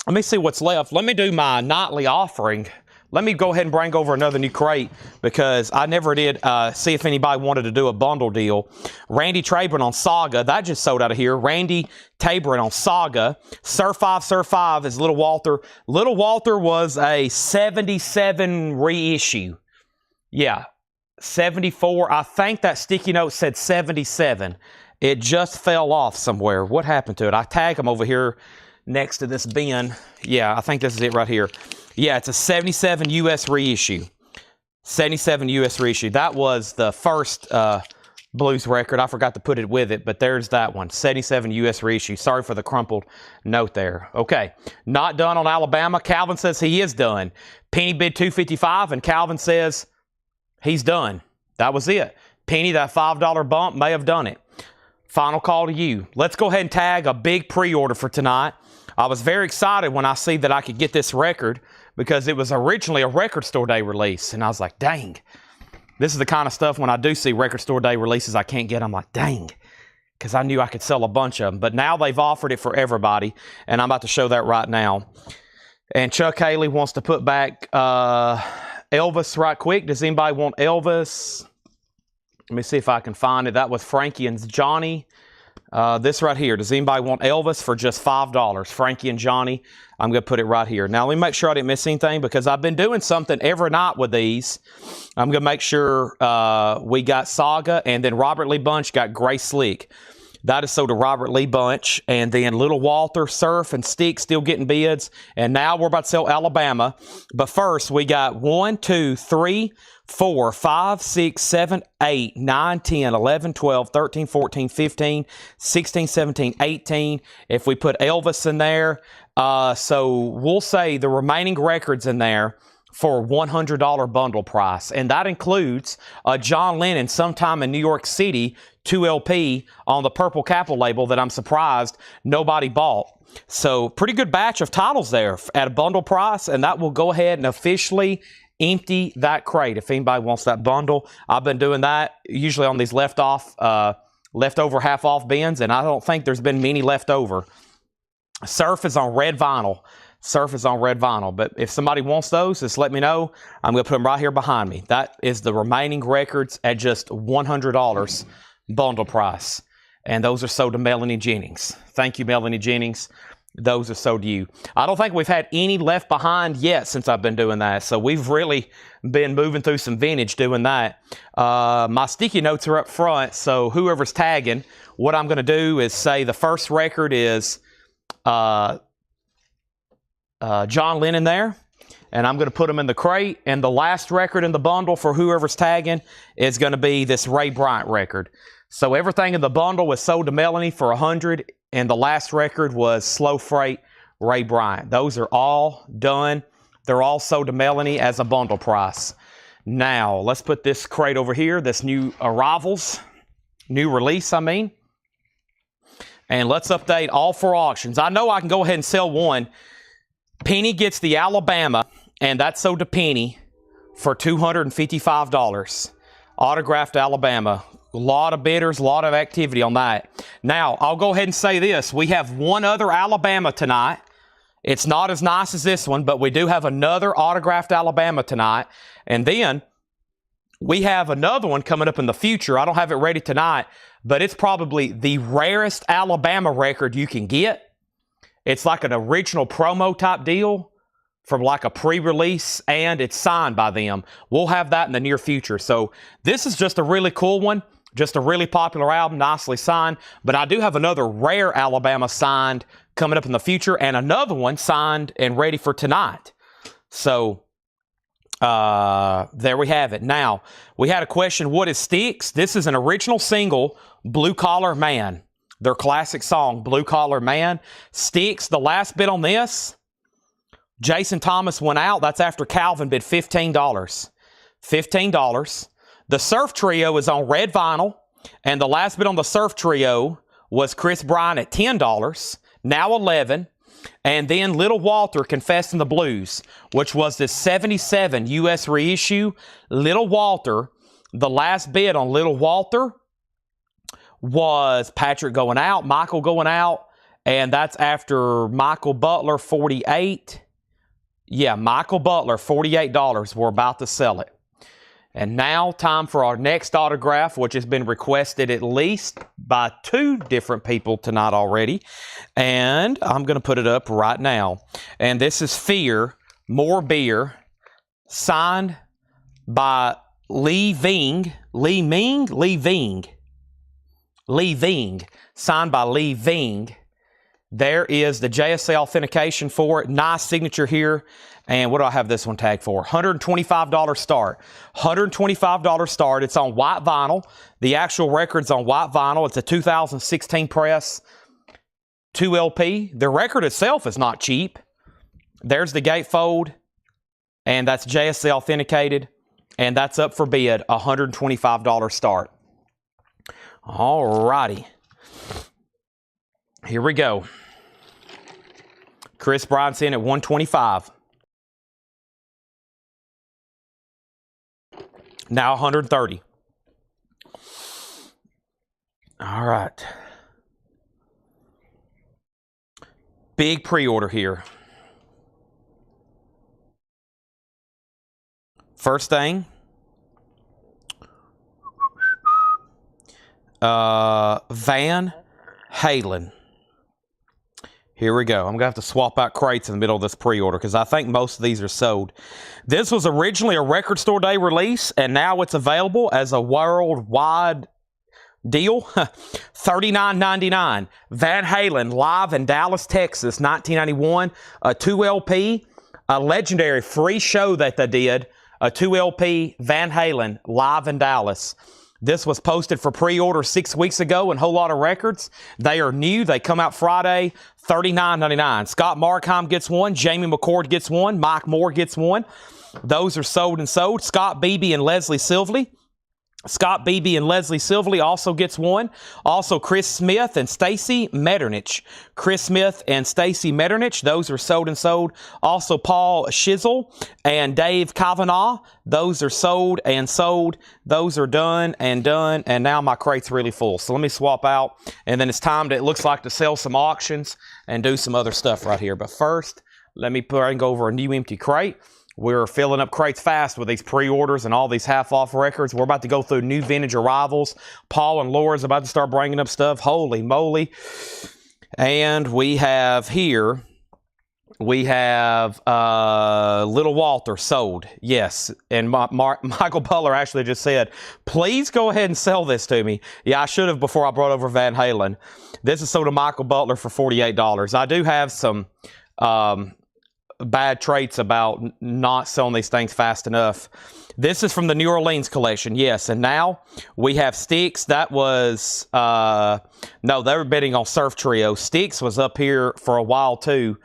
let me see what's left. Let me do my nightly offering. Let me go ahead and bring over another new crate because I never did see if anybody wanted to do a bundle deal. Randy Tabron on Saga. That just sold out of here. Randy Tabron on Saga. Surf 5 is Little Walter. Little Walter was a 77 reissue. Yeah, 74. I think that sticky note said 77. It just fell off somewhere. What happened to it? I tag them over here next to this bin. Yeah, I think this is it right here. Yeah, it's a 77 US reissue. 77 US reissue. That was the first blues record. I forgot to put it with it, but there's that one. 77 US reissue. Sorry for the crumpled note there. Okay, not done on Alabama. Calvin says he is done. Penny bid $255, and Calvin says he's done. That was it. Penny, that $5 bump may have done it. Final call to you. Let's go ahead and tag a big pre-order for tonight. I was very excited when I see that I could get this record because it was originally a Record Store Day release. And I was like, dang, this is the kind of stuff when I do see Record Store Day releases I can't get. I'm like, dang, because I knew I could sell a bunch of them. But now they've offered it for everybody, and I'm about to show that right now. And Chuck Haley wants to put back Elvis right quick. Does anybody want Elvis? Let me see if I can find it. That was Frankie and Johnny. This right here. Does anybody want Elvis for just $5? Frankie and Johnny. I'm going to put it right here. Now, let me make sure I didn't miss anything because I've been doing something every night with these. I'm going to make sure we got Saga, and then Robert Lee Bunch got Grace Slick. That is sold to Robert Lee Bunch. And then Little Walter, Surf, and Stick still getting bids. And now we're about to sell Alabama. But first, we got 1, 2, 3, 4, 5, 6, 7, 8, 9, 10, 11, 12, 13, 14, 15, 16, 17, 18. If we put Elvis in there, so we'll say the remaining records in there for $100 bundle price. And that includes a John Lennon Sometime in New York City 2LP on the Purple Capitol label that I'm surprised nobody bought. So pretty good batch of titles there at a bundle price, and that will go ahead and officially empty that crate if anybody wants that bundle. I've been doing that usually on these leftover half-off bins, and I don't think there's been many left over. Surf is on red vinyl. Surf is on red vinyl. But if somebody wants those, just let me know. I'm going to put them right here behind me. That is the remaining records at just $100 bundle price. And those are sold to Melanie Jennings. Thank you, Melanie Jennings. those are sold to you. I don't think we've had any left behind yet since I've been doing that. So we've really been moving through some vintage doing that. My sticky notes are up front. So whoever's tagging, what I'm going to do is say the first record is John Lennon there. And I'm going to put them in the crate. And the last record in the bundle for whoever's tagging is going to be this Ray Bryant record. So everything in the bundle was sold to Melanie for $100. And the last record was Slow Freight Ray Bryant. Those are all done. They're all sold to Melanie as a bundle price. Now, let's put this crate over here, this new arrivals, new release, I mean. And let's update all 4 auctions. I know I can go ahead and sell one. Penny gets the Alabama, and that's sold to Penny for $255. Autographed Alabama. A lot of bidders, a lot of activity on that. Now, I'll go ahead and say this. We have one other Alabama tonight. It's not as nice as this one, but we do have another autographed Alabama tonight. And then we have another one coming up in the future. I don't have it ready tonight, but it's probably the rarest Alabama record you can get. It's like an original promo type deal from like a pre-release, and it's signed by them. We'll have that in the near future. So this is just a really cool one. Just a really popular album, nicely signed. But I do have another rare Alabama signed coming up in the future, and another one signed and ready for tonight. So there we have it. Now, we had a question, what is Styx? This is an original single, Blue Collar Man. Their classic song, Blue Collar Man. Styx, the last bid on this, Jason Thomas went out. That's after Calvin bid $15. $15. The Surf Trio is on red vinyl, and the last bid on the Surf Trio was Chris Bryan at $10, now $11, and then Little Walter, Confessing the Blues, which was the 77 U.S. reissue. Little Walter, the last bid on Little Walter was Patrick going out, Michael going out, and that's after Michael Butler, 48. Yeah, Michael Butler, $48. We're about to sell it. And now, time for our next autograph, which has been requested at least by 2 different people tonight already. And I'm going to put it up right now. And this is Fear, More Beer, signed by Lee Ving. Lee Ming? Lee Ving. Lee Ving. Signed by Lee Ving. There is the JSA authentication for it. Nice signature here. And what do I have this one tagged for? $125 start. $125 start. It's on white vinyl. The actual record's on white vinyl. It's a 2016 press, 2 LP. The record itself is not cheap. There's the gatefold, and that's JSA authenticated, and that's up for bid, $125 start. All righty. Here we go. Chris Bryant's in at $125. Now $130. All right. Big pre-order here. First thing. Van Halen. Here we go. I'm going to have to swap out crates in the middle of this pre-order because I think most of these are sold. This was originally a Record Store Day release, and now it's available as a worldwide deal. $39.99. Van Halen, live in Dallas, Texas, 1991. A 2 LP, a legendary free show that they did. A 2 LP Van Halen, live in Dallas. This was posted for pre-order 6 weeks ago in Whole Lotta Records. They are new. They come out Friday, $39.99. Scott Markheim gets one. Jamie McCord gets one. Mike Moore gets one. Those are sold and sold. Scott Beebe and Leslie Silvley. Scott Beebe and Leslie Silvley also gets one. Also, Chris Smith and Stacy Metternich. Chris Smith and Stacy Metternich. Those are sold and sold. Also, Paul Shizzle and Dave Kavanaugh. Those are sold and sold. Those are done. And now my crate's really full. So let me swap out. And then it's time to, it looks like, to sell some auctions and do some other stuff right here. But first, let me bring over a new empty crate. We're filling up crates fast with these pre-orders and all these half-off records. We're about to go through new vintage arrivals. Paul and Laura's about to start bringing up stuff. Holy moly. And we have here, we have Little Walter sold. Yes. And Michael Butler actually just said, please go ahead and sell this to me. Yeah, I should have before I brought over Van Halen. This is sold to Michael Butler for $48. I do have some bad traits about not selling these things fast enough. This is from the New Orleans collection, yes. And now we have Styx. That was, no, they were bidding on Surf Trio. Styx was up here for a while too.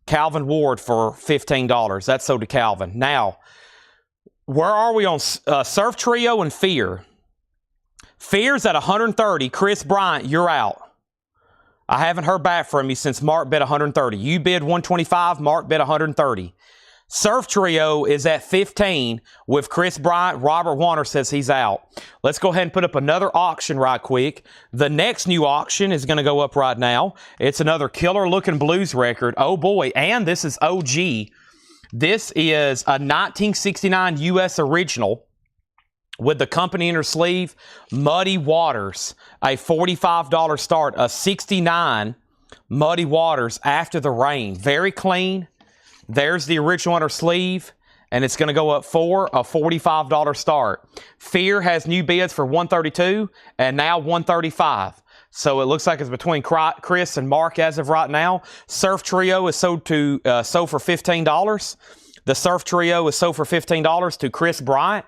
Calvin Ward for $15. That's sold to Calvin. Now, where are we on Surf Trio and Fear? Fear's at 130. Chris Bryant, you're out. I haven't heard back from you since Mark bid 130. You bid 125, Mark bid 130. Surf Trio is at 15 with Chris Bryant. Robert Warner says he's out. Let's go ahead and put up another auction right quick. The next new auction is going to go up right now. It's another killer-looking blues record. Oh, boy. And this is OG. This is a 1969 U.S. original with the company inner sleeve, Muddy Waters, a $45 start, a 69 Muddy Waters After the Rain. Very clean. There's the original inner sleeve, and it's going to go up for a $45 start. Fear has new bids for $132 and now $135. So it looks like it's between Chris and Mark as of right now. Surf Trio is sold for $15. The Surf Trio is sold for $15 to Chris Bryant.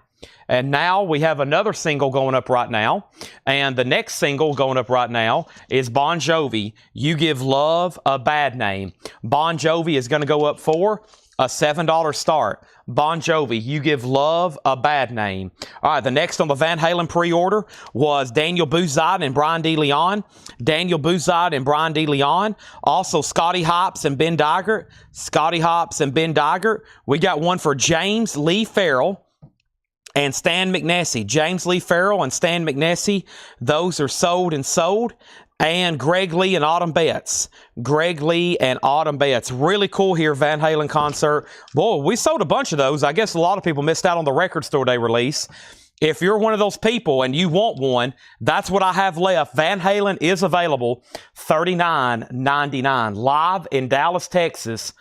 And now we have another single going up right now. And the next single going up right now is Bon Jovi, You Give Love a Bad Name. Bon Jovi is going to go up for a $7 start. Bon Jovi, You Give Love a Bad Name. All right, the next on the Van Halen pre-order was Daniel Bouzide and Brian DeLeon. Daniel Bouzide and Brian DeLeon. Also Scotty Hops and Ben Dygert. Scotty Hops and Ben Dygert. We got one for James Lee Farrell and Stan McNessie. James Lee Farrell and Stan McNessie, those are sold and sold. And Greg Lee and Autumn Betts. Greg Lee and Autumn Betts. Really cool here, Van Halen concert. Boy, we sold a bunch of those. I guess a lot of people missed out on the Record Store Day release. If you're one of those people and you want one, that's what I have left. Van Halen is available, $39.99. Live in Dallas, Texas,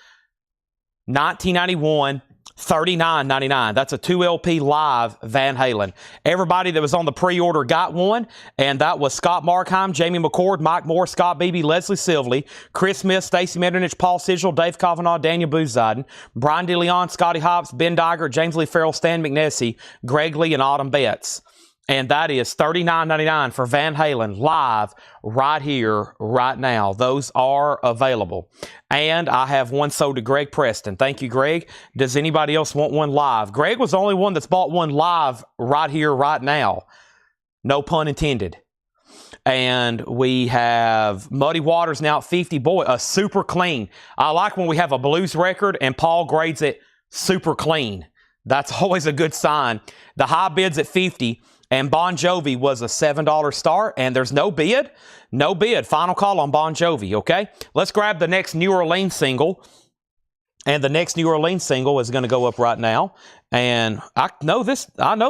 1991. $39.99. That's a 2 LP live Van Halen. Everybody that was on the pre-order got one, and that was Scott Markheim, Jamie McCord, Mike Moore, Scott Beebe, Leslie Silvely, Chris Smith, Stacey Metternich, Paul Sigel, Dave Kavanaugh, Daniel Bouzide, Brian DeLeon, Scotty Hops, Ben Dygert, James Lee Farrell, Stan McNessie, Greg Lee, and Autumn Betts. And that is $39.99 for Van Halen live right here, right now. Those are available. And I have one sold to Greg Preston. Thank you, Greg. Does anybody else want one live? Greg was the only one that's bought one live right here, right now. No pun intended. And we have Muddy Waters now at 50. Boy, a super clean. I like when we have a blues record and Paul grades it super clean. That's always a good sign. The high bid's at 50. And Bon Jovi was a $7 start, and there's no bid. No bid. Final call on Bon Jovi, okay? Let's grab the next New Orleans single. And the next New Orleans single is going to go up right now. And I know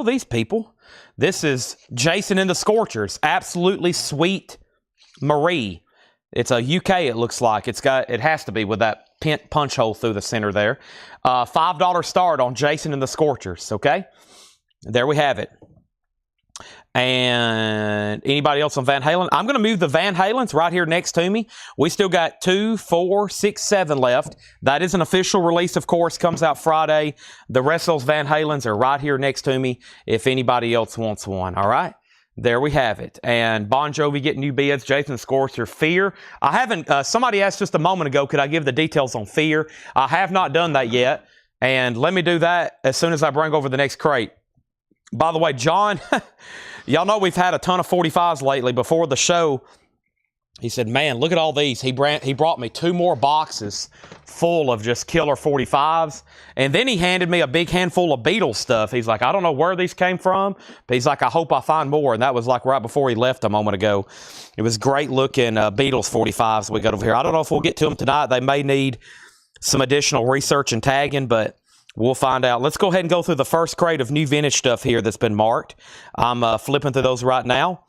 these people. This is Jason and the Scorchers. Absolutely Sweet Marie. It's a UK, it looks like. It has to be with that punch hole through the center there. $5 start on Jason and the Scorchers, okay? There we have it. And anybody else on Van Halen? I'm going to move the Van Halens right here next to me. We still got 2, 4, 6, 7 left. That is an official release, of course. Comes out Friday. The rest of those Van Halens are right here next to me if anybody else wants one. All right? There we have it. And Bon Jovi getting new bids. Jason Scorcher, Fear. I haven't, somebody asked just a moment ago, could I give the details on Fear? I have not done that yet. And let me do that as soon as I bring over the next crate. By the way, John, y'all know we've had a ton of 45s lately. Before the show, he said, man, look at all these. He brought me 2 more boxes full of just killer 45s. And then he handed me a big handful of Beatles stuff. He's like, I don't know where these came from, but he's like, I hope I find more. And that was like right before he left a moment ago. It was great looking Beatles 45s we got over here. I don't know if we'll get to them tonight. They may need some additional research and tagging, but we'll find out. Let's go ahead and go through the first crate of new vintage stuff here that's been marked. I'm flipping through those right now.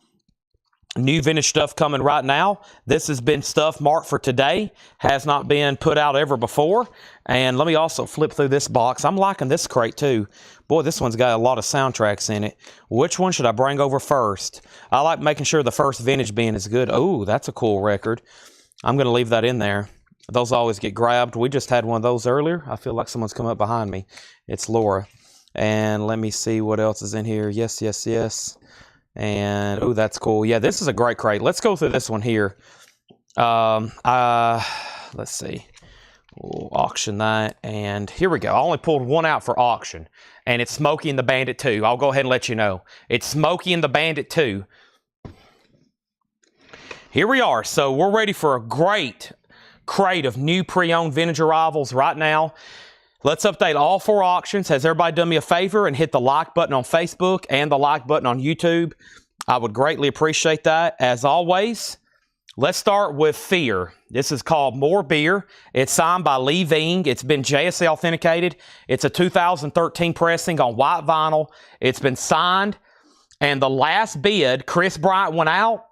New vintage stuff coming right now. This has been stuff marked for today. Has not been put out ever before. And let me also flip through this box. I'm liking this crate too. Boy, this one's got a lot of soundtracks in it. Which one should I bring over first? I like making sure the first vintage bin is good. Oh, that's a cool record. I'm going to leave that in there. Those always get grabbed. We just had one of those earlier. I feel like someone's come up behind me. It's Laura. And let me see what else is in here. Yes, yes, yes. And, oh, that's cool. Yeah, this is a great crate. Let's go through this one here. Let's see. We'll auction that. And here we go. I only pulled one out for auction. And it's Smokey and the Bandit 2. I'll go ahead and let you know. It's Smokey and the Bandit 2. Here we are. So we're ready for a great crate of new pre-owned vintage arrivals right now. Let's update all 4 auctions. Has everybody done me a favor and hit the like button on Facebook and the like button on YouTube? I would greatly appreciate that. As always, let's start with Fear. This is called More Beer. It's signed by Lee Ving. It's been JSA authenticated. It's a 2013 pressing on white vinyl. It's been signed. And the last bid, Chris Bryant went out.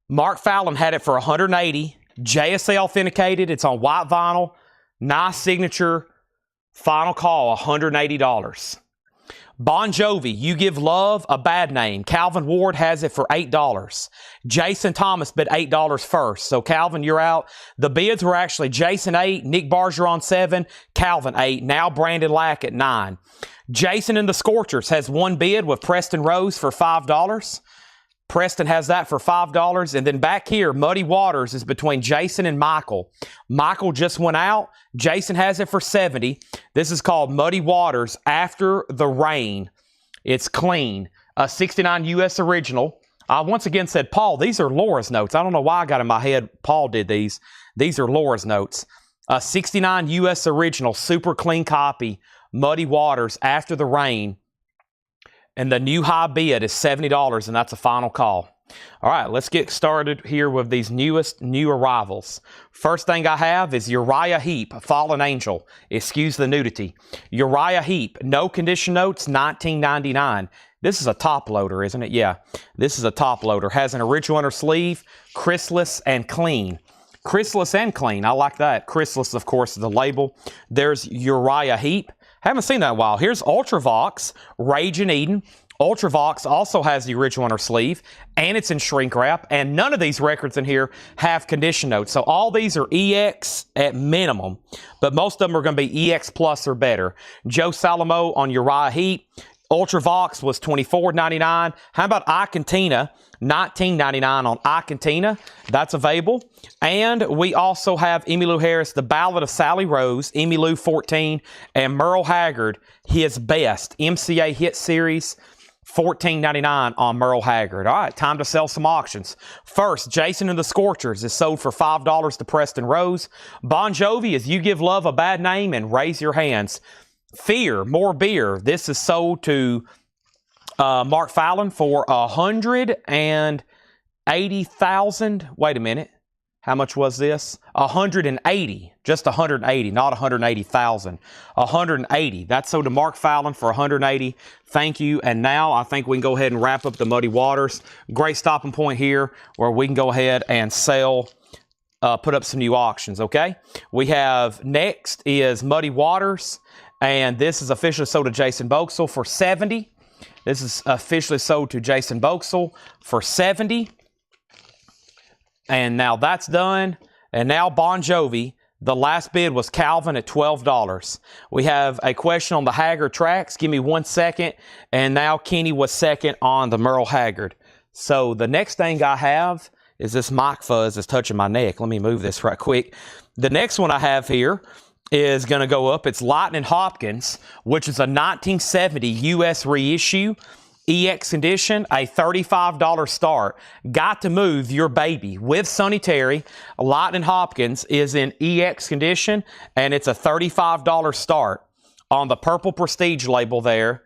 Mark Fallon had it for $180. JSA authenticated. It's on white vinyl. Nice signature. Final call, $180. Bon Jovi, You Give Love a Bad Name. Calvin Ward has it for $8. Jason Thomas bid $8 first. So Calvin, you're out. The bids were actually Jason 8, Nick Bargeron 7, Calvin 8, now Brandon Lack at 9. Jason and the Scorchers has one bid with Preston Rose for $5. Preston has that for $5. And then back here, Muddy Waters is between Jason and Michael. Michael just went out. Jason has it for $70. This is called Muddy Waters After the Rain. It's clean. A 69 US original. I once again said, Paul, these are Laura's notes. I don't know why I got in my head Paul did these. These are Laura's notes. A 69 US original, super clean copy. Muddy Waters After the Rain. And the new high bid is $70, and that's a final call. All right, let's get started here with these new arrivals. First thing I have is Uriah Heep, Fallen Angel. Excuse the nudity. Uriah Heep, no condition notes, $19.99. This is a top loader, isn't it? Yeah, this is a top loader. Has an original inner sleeve, Chrysalis and clean. Chrysalis and clean, I like that. Chrysalis, of course, is the label. There's Uriah Heep. Haven't seen that in a while. Here's Ultravox, Rage in Eden. Ultravox also has the original inner sleeve, and it's in shrink wrap, and none of these records in here have condition notes. So all these are EX at minimum, but most of them are going to be EX plus or better. Joe Salomo on Uriah Heep. Ultravox was $24.99. How about Icantina? $19.99 on Icantina. That's available. And we also have Emmylou Harris, The Ballad of Sally Rose, Emmylou 14, and Merle Haggard, His Best, MCA Hit Series, $14.99 on Merle Haggard. All right, time to sell some auctions. First, Jason and the Scorchers is sold for $5 to Preston Rose. Bon Jovi is You Give Love a Bad Name and Raise Your Hands. Fear, More Beer. This is sold to Mark Fallon for $180,000. Wait a minute. How much was this? 180. Just 180, not 180,000. 180. That's sold to Mark Fallon for 180. Thank you. And now I think we can go ahead and wrap up the Muddy Waters. Great stopping point here where we can go ahead and sell, put up some new auctions, okay? We have next is Muddy Waters. And this is officially sold to Jason Boxell for $70. This is officially sold to Jason Boxell for $70. And now that's done. And now Bon Jovi, the last bid was Calvin at $12. We have a question on the Haggard tracks. Give me 1 second. And now Kenny was second on the Merle Haggard. So the next thing I have is this mic fuzz is touching my neck. Let me move this right quick. The next one I have here is going to go up. It's Lightning Hopkins, which is a 1970 U.S. reissue, EX condition, a $35 start. Got to Move Your Baby with Sonny Terry. Lightning Hopkins is in EX condition, and it's a $35 start. On the Purple Prestige label there,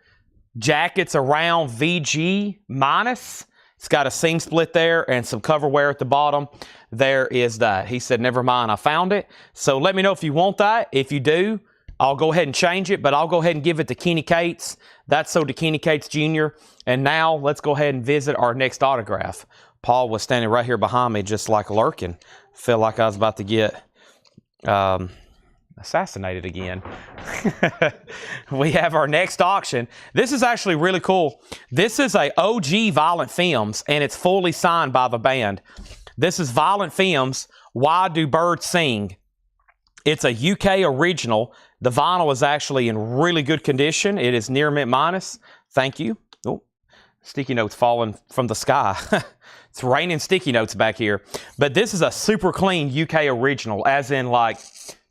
jacket's around VG minus. It's got a seam split there and some cover wear at the bottom. There is that. He said, never mind, I found it. So let me know if you want that. If you do, I'll go ahead and change it, but I'll go ahead and give it to Kenny Cates. That's so to Kenny Cates Jr. And now let's go ahead and visit our next autograph. Paul was standing right here behind me, just like lurking. Felt like I was about to get assassinated again. We have our next auction. This is actually really cool. This is a OG Violent Femmes, and it's fully signed by the band. This is Violent Femmes, Why Do Birds Sing? It's a UK original. The vinyl is actually in really good condition. It is near mint minus. Thank you. Oh, sticky notes falling from the sky. It's raining sticky notes back here. But this is a super clean UK original, as in like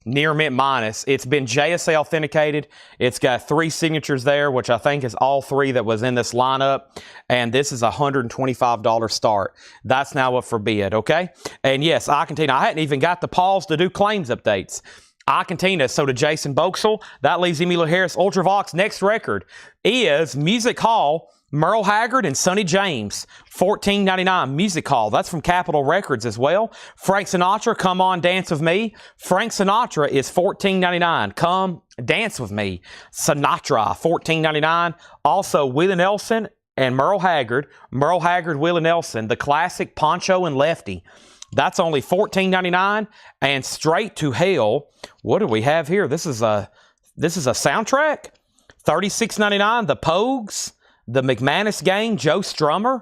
near mint minus. It's been JSA authenticated. It's got 3 signatures there, which I think is all 3 that was in this lineup. And this is a $125 start. That's now up for bid, okay? And yes, I continue. I hadn't even got the pause to do claims updates. I continue. So to Jason Boxel, that leaves Emilio Harris. Ultravox next record is Music Hall, Merle Haggard and Sonny James, $14.99 Music Hall. That's from Capitol Records as well. Frank Sinatra, Come On Dance With Me. Frank Sinatra is $14.99. Come Dance With Me. Sinatra, $14.99. Also, Willie Nelson and Merle Haggard. Merle Haggard, Willie Nelson. The classic Poncho and Lefty. That's only $14.99. And Straight to Hell. What do we have here? This is a soundtrack. $36.99. The Pogues. The McManus Gang, Joe Strummer.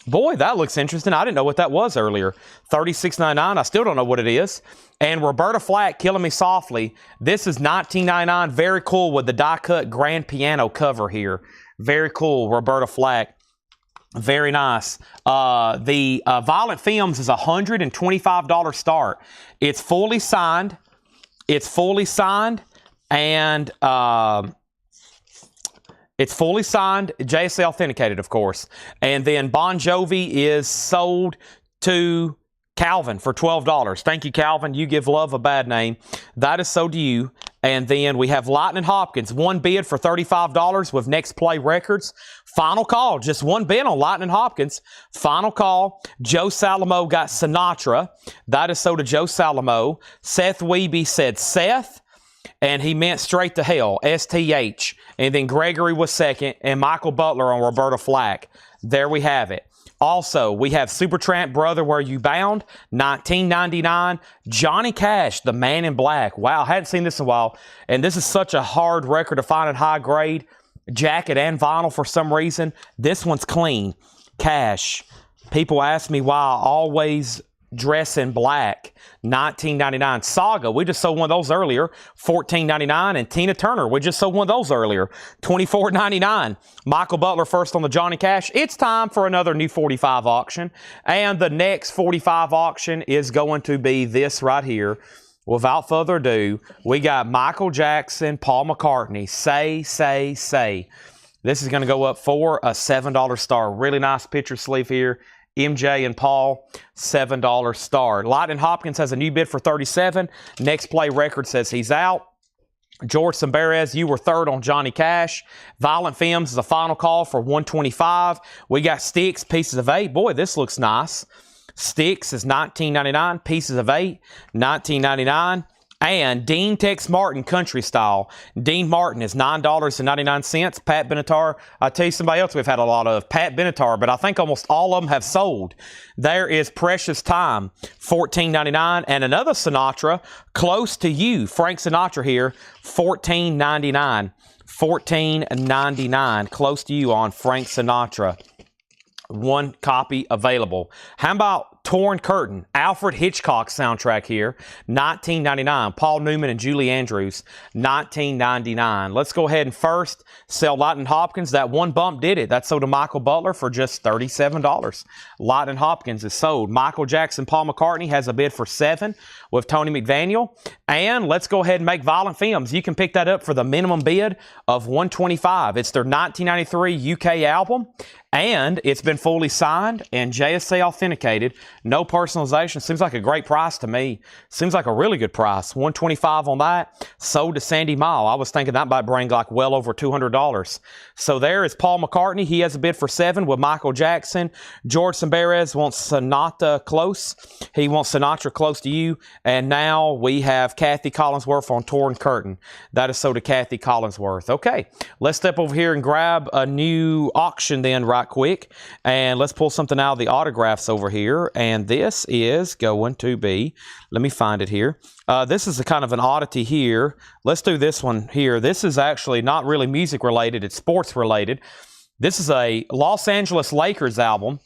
Boy, that looks interesting. I didn't know what that was earlier. $36.99. I still don't know what it is. And Roberta Flack, Killing Me Softly. This is $19.99. Very cool with the die-cut grand piano cover here. Very cool, Roberta Flack. Very nice. The Violent Femmes is a $125 start. It's fully signed. It's fully signed. And it's fully signed, JSA authenticated, of course. And then Bon Jovi is sold to Calvin for $12. Thank you, Calvin. You give love a bad name. That is sold to you. And then we have Lightning Hopkins, 1 bid for $35 with Next Play Records. Final call, just 1 bid on Lightning Hopkins. Final call. Joe Salamo got Sinatra. That is sold to Joe Salamo. Seth Weeby said Seth. And he meant Straight to Hell, STH. And then Gregory was second, and Michael Butler on Roberta Flack. There we have it. Also, we have Supertramp, Brother, Where You Bound, $19.99. Johnny Cash, The Man in Black. Wow, I hadn't seen this in a while. And this is such a hard record to find at high grade. Jacket and vinyl for some reason. This one's clean. Cash. People ask me why I always dress in black. $19.99. Saga, we just sold one of those earlier, $14.99. And Tina Turner, we just sold one of those earlier, $24.99. Michael Butler first on the Johnny Cash. It's time for another new 45 auction. And the next 45 auction is going to be this right here. Without further ado, we got Michael Jackson, Paul McCartney, Say, Say, Say. This is going to go up for a $7 star. Really nice picture sleeve here. MJ and Paul, $7 star. Lightning Hopkins has a new bid for $37. Next Play Record says he's out. George Samberez, you were third on Johnny Cash. Violent Femmes is a final call for $125. We got Sticks, Pieces of 8. Boy, this looks nice. Sticks is $19.99. Pieces of 8, $19.99. And Dean Tex Martin Country Style. Dean Martin is $9.99. Pat Benatar, I'll tell you somebody else we've had a lot of. Pat Benatar, but I think almost all of them have sold. There is Precious Time, $14.99. And another Sinatra, Close to You. Frank Sinatra here, $14.99. $14.99. Close to You on Frank Sinatra. 1 copy available. How about Torn Curtain? Alfred Hitchcock soundtrack here. $19.99. Paul Newman and Julie Andrews. $19.99. Let's go ahead and first sell Lightning Hopkins. That 1 bump did it. That's sold to Michael Butler for just $37. Lightning Hopkins is sold. Michael Jackson, Paul McCartney has a bid for $7 with Tony McDaniel. And let's go ahead and make Violent Femmes. You can pick that up for the minimum bid of $125. It's their 1993 UK album. And it's been fully signed and JSA authenticated. No personalization. Seems like a great price to me. Seems like a really good price. $125 on that. Sold to Sandy Mile. I was thinking that might bring like well over $200. So there is Paul McCartney. He has a bid for $7 with Michael Jackson. George Samberez wants Sinatra close. He wants Sinatra close to you. And now we have Kathy Collinsworth on Torn Curtain. That is sold to Kathy Collinsworth. Okay, let's step over here and grab a new auction then right quick. And let's pull something out of the autographs over here. And this is going to be, let me find it here. This is a kind of an oddity here. Let's do this one here. This is actually not really music related. It's sports related. This is a Los Angeles Lakers album.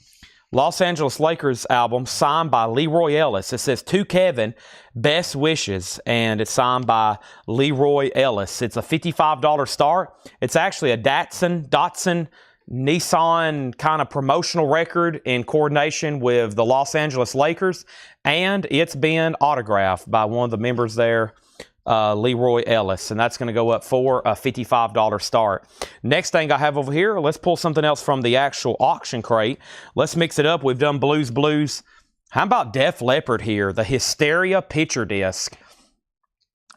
Los Angeles Lakers album signed by Leroy Ellis. It says, to Kevin, best wishes. And it's signed by Leroy Ellis. It's a $55 start. It's actually a Datsun Nissan kind of promotional record in coordination with the Los Angeles Lakers. And it's been autographed by one of the members there, Leroy Ellis, and that's going to go up for a $55 start. Next thing I have over here, let's pull something else from the actual auction crate. Let's mix it up. We've done Blues. How about Def Leppard here? The Hysteria picture disc.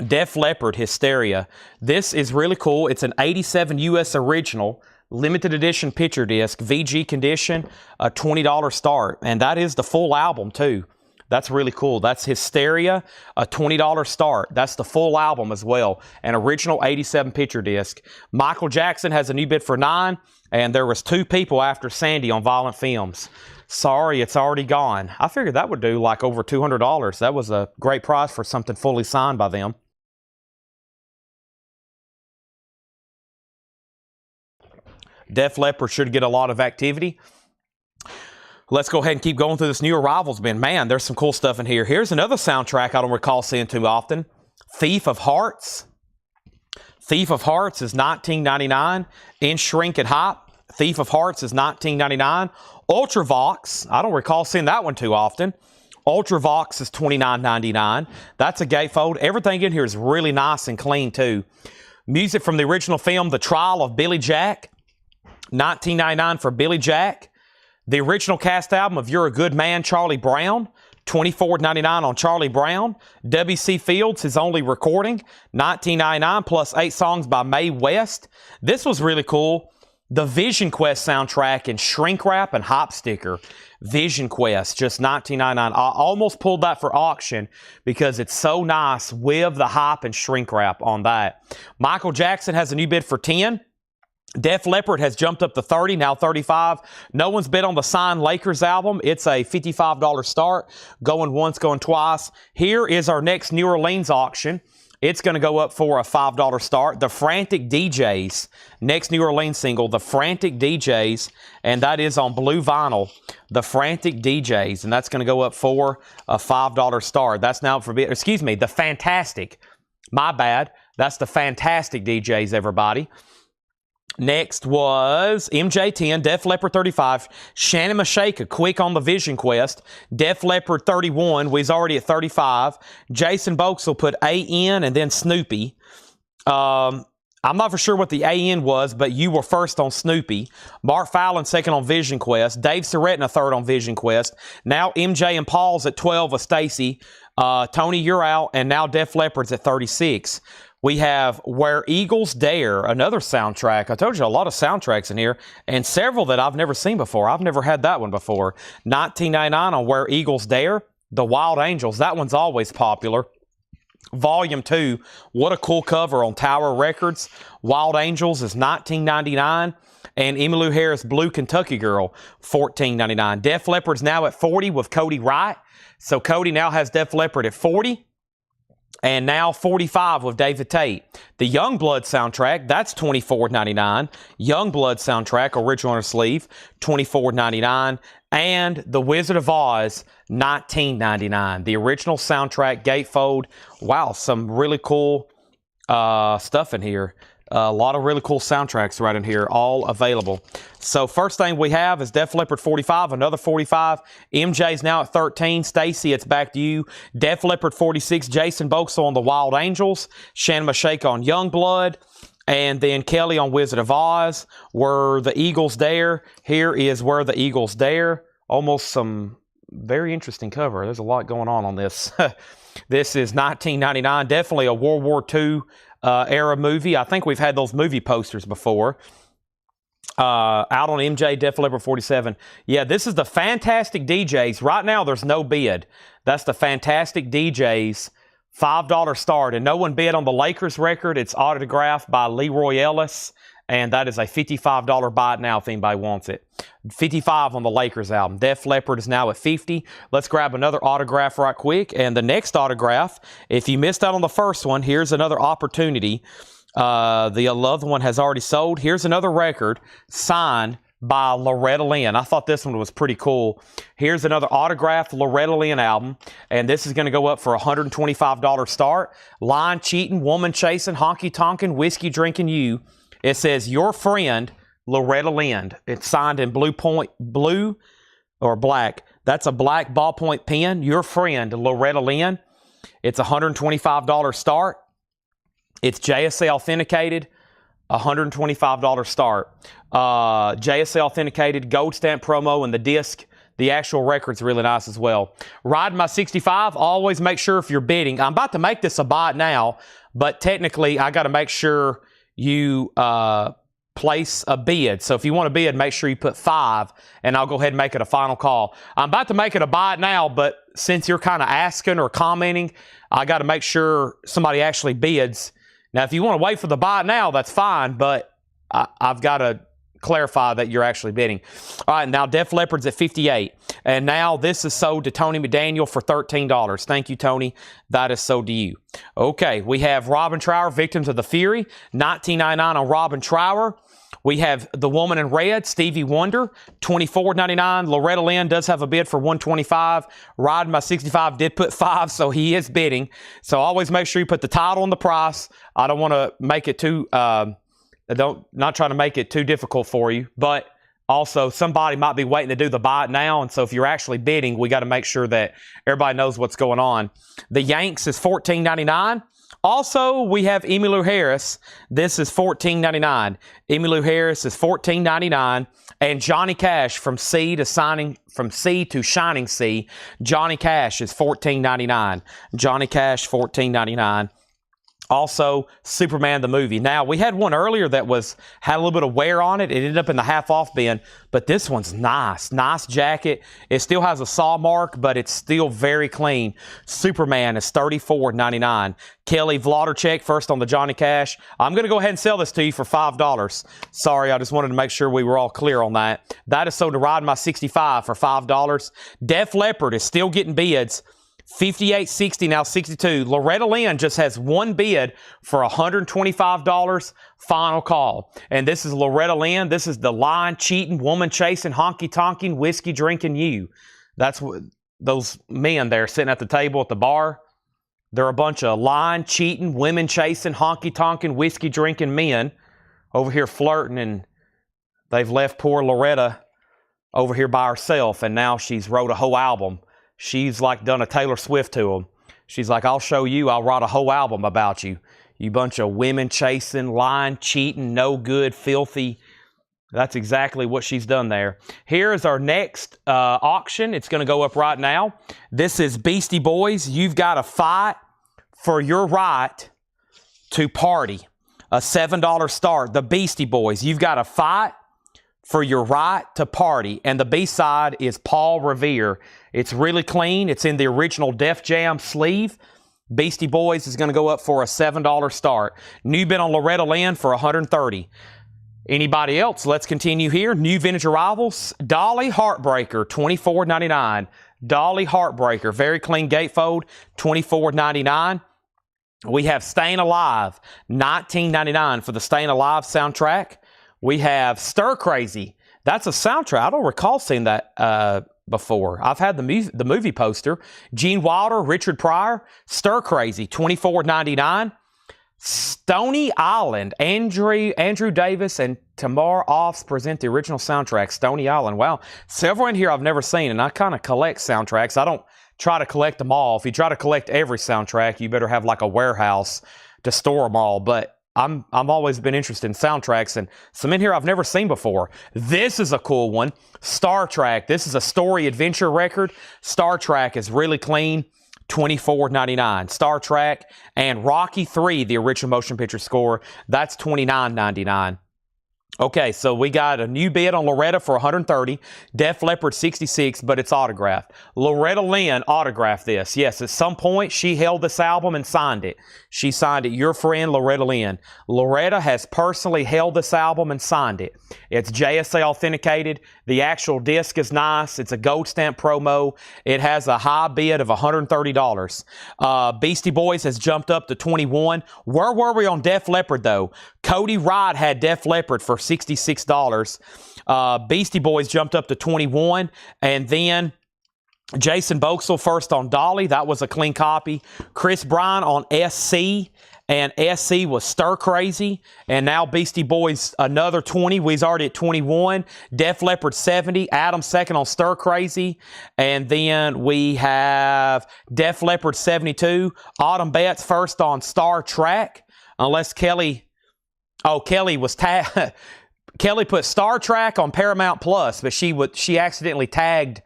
Def Leppard Hysteria. This is really cool. It's an 87 US original limited edition picture disc, VG condition, a $20 start, and that is the full album too. That's really cool. That's Hysteria, a $20 start. That's the full album as well. An original 87 picture disc. Michael Jackson has a new bid for $9, and there was 2 people after Sandy on Violent Films. Sorry, it's already gone. I figured that would do like over $200. That was a great price for something fully signed by them. Def Leppard should get a lot of activity. Let's go ahead and keep going through this new arrivals bin. Man, there's some cool stuff in here. Here's another soundtrack I don't recall seeing too often. Thief of Hearts. Thief of Hearts is $19.99. In Shrink and Hop. Thief of Hearts is $19.99. Ultravox. I don't recall seeing that one too often. Ultravox is $29.99. That's a gatefold. Everything in here is really nice and clean too. Music from the original film, The Trial of Billy Jack. $19.99 for Billy Jack. The original cast album of You're a Good Man, Charlie Brown, $24.99 on Charlie Brown. W.C. Fields, his only recording, $19.99 plus 8 songs by Mae West. This was really cool. The Vision Quest soundtrack in shrink wrap and hop sticker. Vision Quest, just $19.99. I almost pulled that for auction because it's so nice with the hop and shrink wrap on that. Michael Jackson has a new bid for $10. Def Leppard has jumped up to $30, now $35. No one's bid on the signed Lakers album. It's a $55 start, going once, going twice. Here is our next New Orleans auction. It's going to go up for a $5 start. The Frantic DJs, next New Orleans single, The Frantic DJs, and that is on blue vinyl. The Frantic DJs, and that's going to go up for a $5 start. That's now for, excuse me, The Fantastic. My bad. That's The Fantastic DJs, everybody. Next was MJ10, Def Leppard 35, Shannon Mashaka, quick on the Vision Quest, Def Leppard 31, we's already at 35, Jason Boakes will put AN and then Snoopy. I'm not for sure what the AN was, but you were first on Snoopy. Mark Fallon second on Vision Quest, Dave Surrettin third on Vision Quest. Now MJ and Paul's at 12 with Stacy. Tony, you're out, and now Def Leppard's at 36. We have Where Eagles Dare, another soundtrack. I told you a lot of soundtracks in here, and several that I've never seen before. I've never had that one before. $19.99 on Where Eagles Dare. The Wild Angels, that one's always popular. Volume 2, what a cool cover on Tower Records. Wild Angels is $19.99. And Emmylou Harris, Blue Kentucky Girl, $14.99. Def Leppard's now at 40 with Cody Wright. So Cody now has Def Leppard at 40. And now 45 with David Tate. The Youngblood soundtrack, that's $24.99. Youngblood soundtrack, original on a sleeve, $24.99. And The Wizard of Oz, $19.99. The original soundtrack, gatefold. Wow, some really cool stuff in here. A lot of really cool soundtracks right in here, all available. So first thing we have is Def Leppard 45, another 45. MJ's now at 13. Stacy, it's back to you. Def Leppard 46, Jason Boakes on The Wild Angels. Shannon Mashaka on Youngblood. And then Kelly on Wizard of Oz. Were the Eagles There? Here is Where the Eagles Dare. Almost some very interesting cover. There's a lot going on this. This is 1999, definitely a World War II era movie. I think we've had those movie posters before. Out on MJ, Def Leppard 47. Yeah, this is the Fantastic DJs. Right now, there's no bid. That's the Fantastic DJs, $5 start. And no one bid on the Lakers record. It's autographed by Leroy Ellis. And that is a $55 buy it now if anybody wants it. 55 on the Lakers album. Def Leppard is now at 50. Let's grab another autograph right quick. And the next autograph, if you missed out on the first one, here's another opportunity. The other one has already sold. Here's another record signed by Loretta Lynn. I thought this one was pretty cool. Here's another autographed Loretta Lynn album, and this is going to go up for $125 start. Line cheating, woman chasing, honky tonking, whiskey drinking you. It says your friend Loretta Lynn. It's signed in blue or black. That's a black ballpoint pen. Your friend Loretta Lynn. It's $125 start. It's JSA authenticated, $125 start. JSA authenticated, gold stamp promo, and the disc, the actual record's really nice as well. Riding my 65, always make sure if you're bidding. I'm about to make this a buy it now, but technically I got to make sure you place a bid. So if you want to bid, make sure you put 5, and I'll go ahead and make it a final call. I'm about to make it a buy it now, but since you're kind of asking or commenting, I got to make sure somebody actually bids. Now, if you want to wait for the buy it now, that's fine, but I've got to clarify that you're actually bidding. All right, now Def Leppard's at 58, and now this is sold to Tony McDaniel for $13. Thank you, Tony. That is sold to you. Okay, we have Robin Trower, Victims of the Fury, 1999 on Robin Trower. We have The Woman in Red, Stevie Wonder, $24.99. Loretta Lynn does have a bid for $125. Riding my 65 did put 5, so he is bidding. So always make sure you put the title and the price. I don't want to make it too, not trying to make it too difficult for you, but also somebody might be waiting to do the buy it now. And so if you're actually bidding, we got to make sure that everybody knows what's going on. The Yanks is $14.99. Also, we have Emmylou Harris. This is $14.99. Emmylou Harris is $14.99. And Johnny Cash from Sea to Shining Sea. Johnny Cash is $14.99. Johnny Cash, $14.99. Also, Superman the movie. Now, we had one earlier that had a little bit of wear on it. It ended up in the half-off bin, but this one's nice. Nice jacket. It still has a saw mark, but it's still very clean. Superman is $34.99. Kelly Vlodarchek, first on the Johnny Cash. I'm going to go ahead and sell this to you for $5. Sorry, I just wanted to make sure we were all clear on that. That is sold to Ride My 65 for $5. Def Leppard is still getting bids. 58.60, now 62. Loretta Lynn just has one bid for $125. Final call. And this is Loretta Lynn. This is the line cheating, woman chasing, honky tonking, whiskey drinking you. That's what those men there sitting at the table at the bar. They're a bunch of line cheating, women chasing, honky tonking, whiskey drinking men over here flirting, and they've left poor Loretta over here by herself, and now she's wrote a whole album. She's like done a Taylor Swift to them. She's like, I'll show you. I'll write a whole album about you. You bunch of women chasing, lying, cheating, no good, filthy. That's exactly what she's done there. Here is our next auction. It's going to go up right now. This is Beastie Boys. You've got to fight for your right to party. A $7 start. The Beastie Boys. You've got to fight for your right to party. And the B-side is Paul Revere. It's really clean. It's in the original Def Jam sleeve. Beastie Boys is going to go up for a $7 start. New bid on Loretta Lynn for $130. Anybody else? Let's continue here. New vintage arrivals. Dolly Heartbreaker, $24.99. Dolly Heartbreaker, very clean gatefold, $24.99. We have Staying Alive, $19.99 for the Staying Alive soundtrack. We have Stir Crazy. That's a soundtrack. I don't recall seeing that before. I've had the movie poster. Gene Wilder, Richard Pryor, Stir Crazy, $24.99. Stony Island, Andrew Davis and Tamar Offs present the original soundtrack, Stony Island. Wow. Several in here I've never seen, and I kind of collect soundtracks. I don't try to collect them all. If you try to collect every soundtrack, you better have like a warehouse to store them all. But I'm always been interested in soundtracks, and some in here I've never seen before. This is a cool one. Star Trek. This is a story adventure record. Star Trek is really clean. $24.99. Star Trek and Rocky 3, the original motion picture score, that's $29.99. Okay, so we got a new bid on Loretta for $130, Def Leppard $66, but it's autographed. Loretta Lynn autographed this. Yes, at some point she held this album and signed it. She signed it. Your friend Loretta Lynn. Loretta has personally held this album and signed it. It's JSA authenticated. The actual disc is nice. It's a gold stamp promo. It has a high bid of $130. Beastie Boys has jumped up to 21. Where were we on Def Leppard though? Cody Wright had Def Leppard for $66. Beastie Boys jumped up to 21, and then Jason Boxell first on Dolly. That was a clean copy. Chris Bryan on SC, and SC was Stir Crazy. And now Beastie Boys another 20. We's already at 21. Def Leppard 70. Adam second on Stir Crazy. And then we have Def Leppard 72. Autumn Betts first on Star Trek. Unless Kelly... Oh, Kelly was Kelly put Star Trek on Paramount Plus, but she accidentally tagged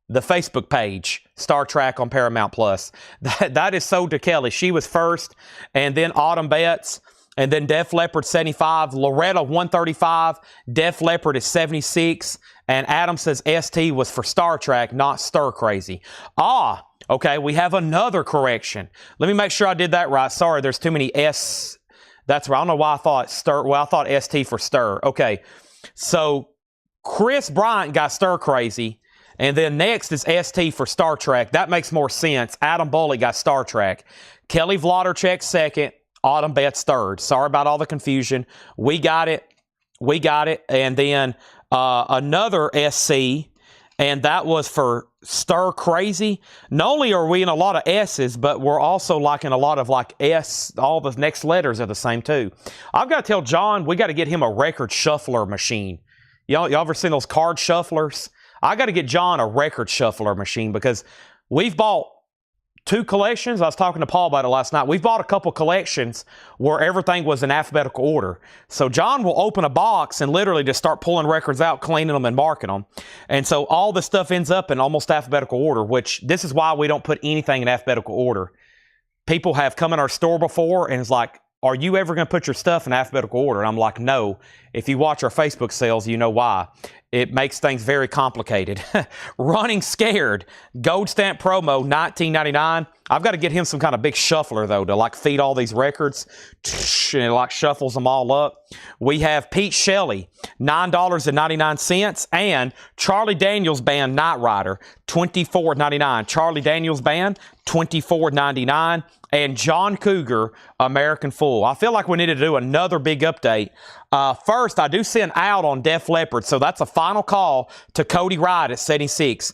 the Facebook page, Star Trek on Paramount Plus. That is sold to Kelly. She was first, and then Autumn Betts, and then Def Leppard 75, Loretta 135, Def Leppard is 76, and Adam says ST was for Star Trek, not Stir Crazy. Okay, we have another correction. Let me make sure I did that right. Sorry, there's too many S. That's right. I don't know why I thought Stir. Well, I thought ST for Stir. Okay. So Chris Bryant got Stir Crazy. And then next is ST for Star Trek. That makes more sense. Adam Bullock got Star Trek. Kelly Vlodarchek second. Autumn Betts third. Sorry about all the confusion. We got it. And then another SC. And that was for Stir Crazy. Not only are we in a lot of S's, but we're also like in a lot of like S. All the next letters are the same too. I've got to tell John, we got to get him a record shuffler machine. Y'all ever seen those card shufflers? I got to get John a record shuffler machine because we've bought 2 collections. I was talking to Paul about it last night. We've bought a couple collections where everything was in alphabetical order. So John will open a box and literally just start pulling records out, cleaning them and marking them. And so all the stuff ends up in almost alphabetical order, which this is why we don't put anything in alphabetical order. People have come in our store before and it's like, are you ever going to put your stuff in alphabetical order? And I'm like, no. If you watch our Facebook sales, you know why. It makes things very complicated. Running Scared, gold stamp promo, $19.99. I've got to get him some kind of big shuffler, though, to like feed all these records. And it like shuffles them all up. We have Pete Shelley, $9.99. And Charlie Daniels Band Night Rider, $24.99. Charlie Daniels Band, $24.99. And John Cougar, American Fool. I feel like we need to do another big update. First, I do send out on Def Leppard, so that's a final call to Cody Wright at 76.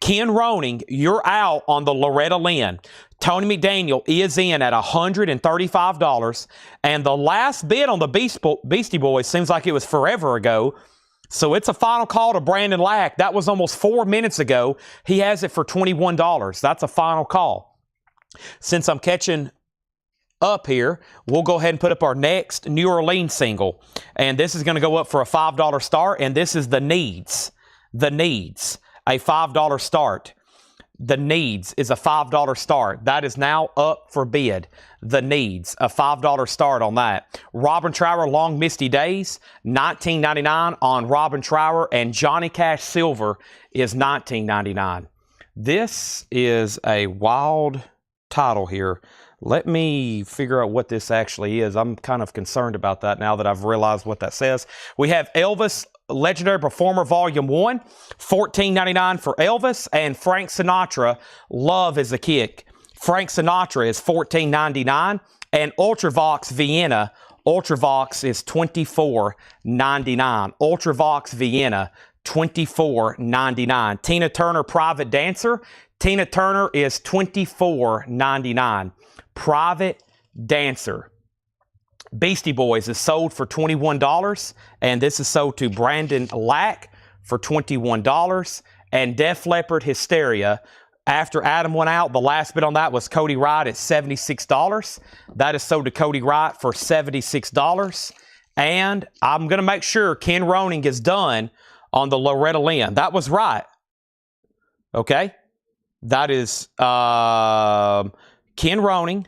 Ken Roning, you're out on the Loretta Lynn. Tony McDaniel is in at $135. And the last bid on the Beastie Boys seems like it was forever ago. So it's a final call to Brandon Lack. That was almost 4 minutes ago. He has it for $21. That's a final call. Since I'm catching up here, we'll go ahead and put up our next New Orleans single. And this is going to go up for a $5 start. And this is The Needs. The Needs, a $5 start. The Needs is a $5 start. That is now up for bid. The Needs, a $5 start on that. Robin Trower, Long Misty Days, $19.99 on Robin Trower. And Johnny Cash Silver is $19.99. This is a wild title here. Let me figure out what this actually is. I'm kind of concerned about that now that I've realized what that says. We have Elvis Legendary Performer Volume 1, $14.99 for Elvis, and Frank Sinatra, Love is a Kick. Frank Sinatra is $14.99, and Ultravox Vienna, Ultravox is $24.99. Ultravox Vienna, $24.99. Tina Turner Private Dancer, Tina Turner is $24.99. Private Dancer. Beastie Boys is sold for $21, and this is sold to Brandon Lack for $21. And Def Leppard Hysteria, After Adam went out, the last bid on that was Cody Wright at $76. That is sold to Cody Wright for $76. And I'm going to make sure Ken Roning is done on the Loretta Lynn. That was right. Okay? That is Ken Roning,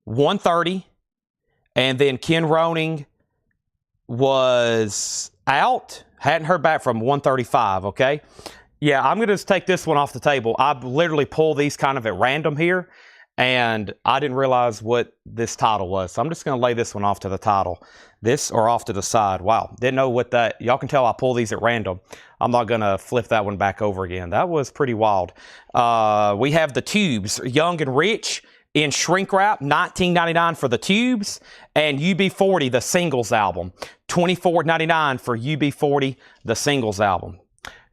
130. And then Ken Roning was out. Hadn't heard back from 135, okay? Yeah, I'm going to just take this one off the table. I literally pull these kind of at random here, and I didn't realize what this title was. So I'm just going to lay this one off to the title. This or off to the side. Wow, didn't know what that... Y'all can tell I pull these at random. I'm not going to flip that one back over again. That was pretty wild. We have the Tubes, Young and Rich, in shrink wrap, $19.99 for the Tubes, and UB40, the singles album, $24.99 for UB40, the singles album.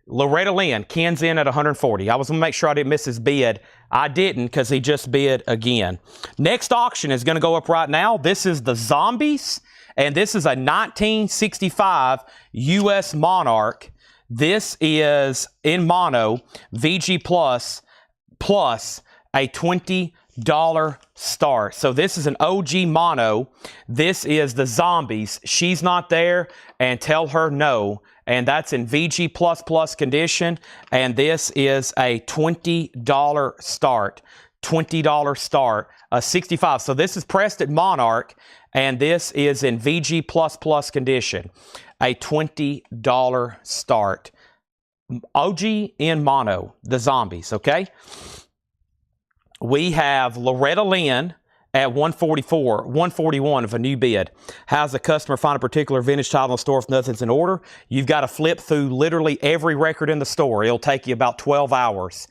Loretta Lynn, Ken's in at $140. I was going to make sure I didn't miss his bid. I didn't because he just bid again. Next auction is going to go up right now. This is the Zombies, and this is a 1965 U.S. Monarch. This is in mono, VG plus a $20 start. So this is an OG mono. This is the Zombies. She's not there, and Tell Her No. And that's in VG++ condition. And this is a $20 start. $20 start. 65. So this is pressed at Monarch. And this is in VG++ condition. A $20 start. OG in mono. The Zombies, okay? We have Loretta Lynn at $141 of a new bid. How's the customer find a particular vintage title in the store if nothing's in order? You've got to flip through literally every record in the store. It'll take you about 12 hours.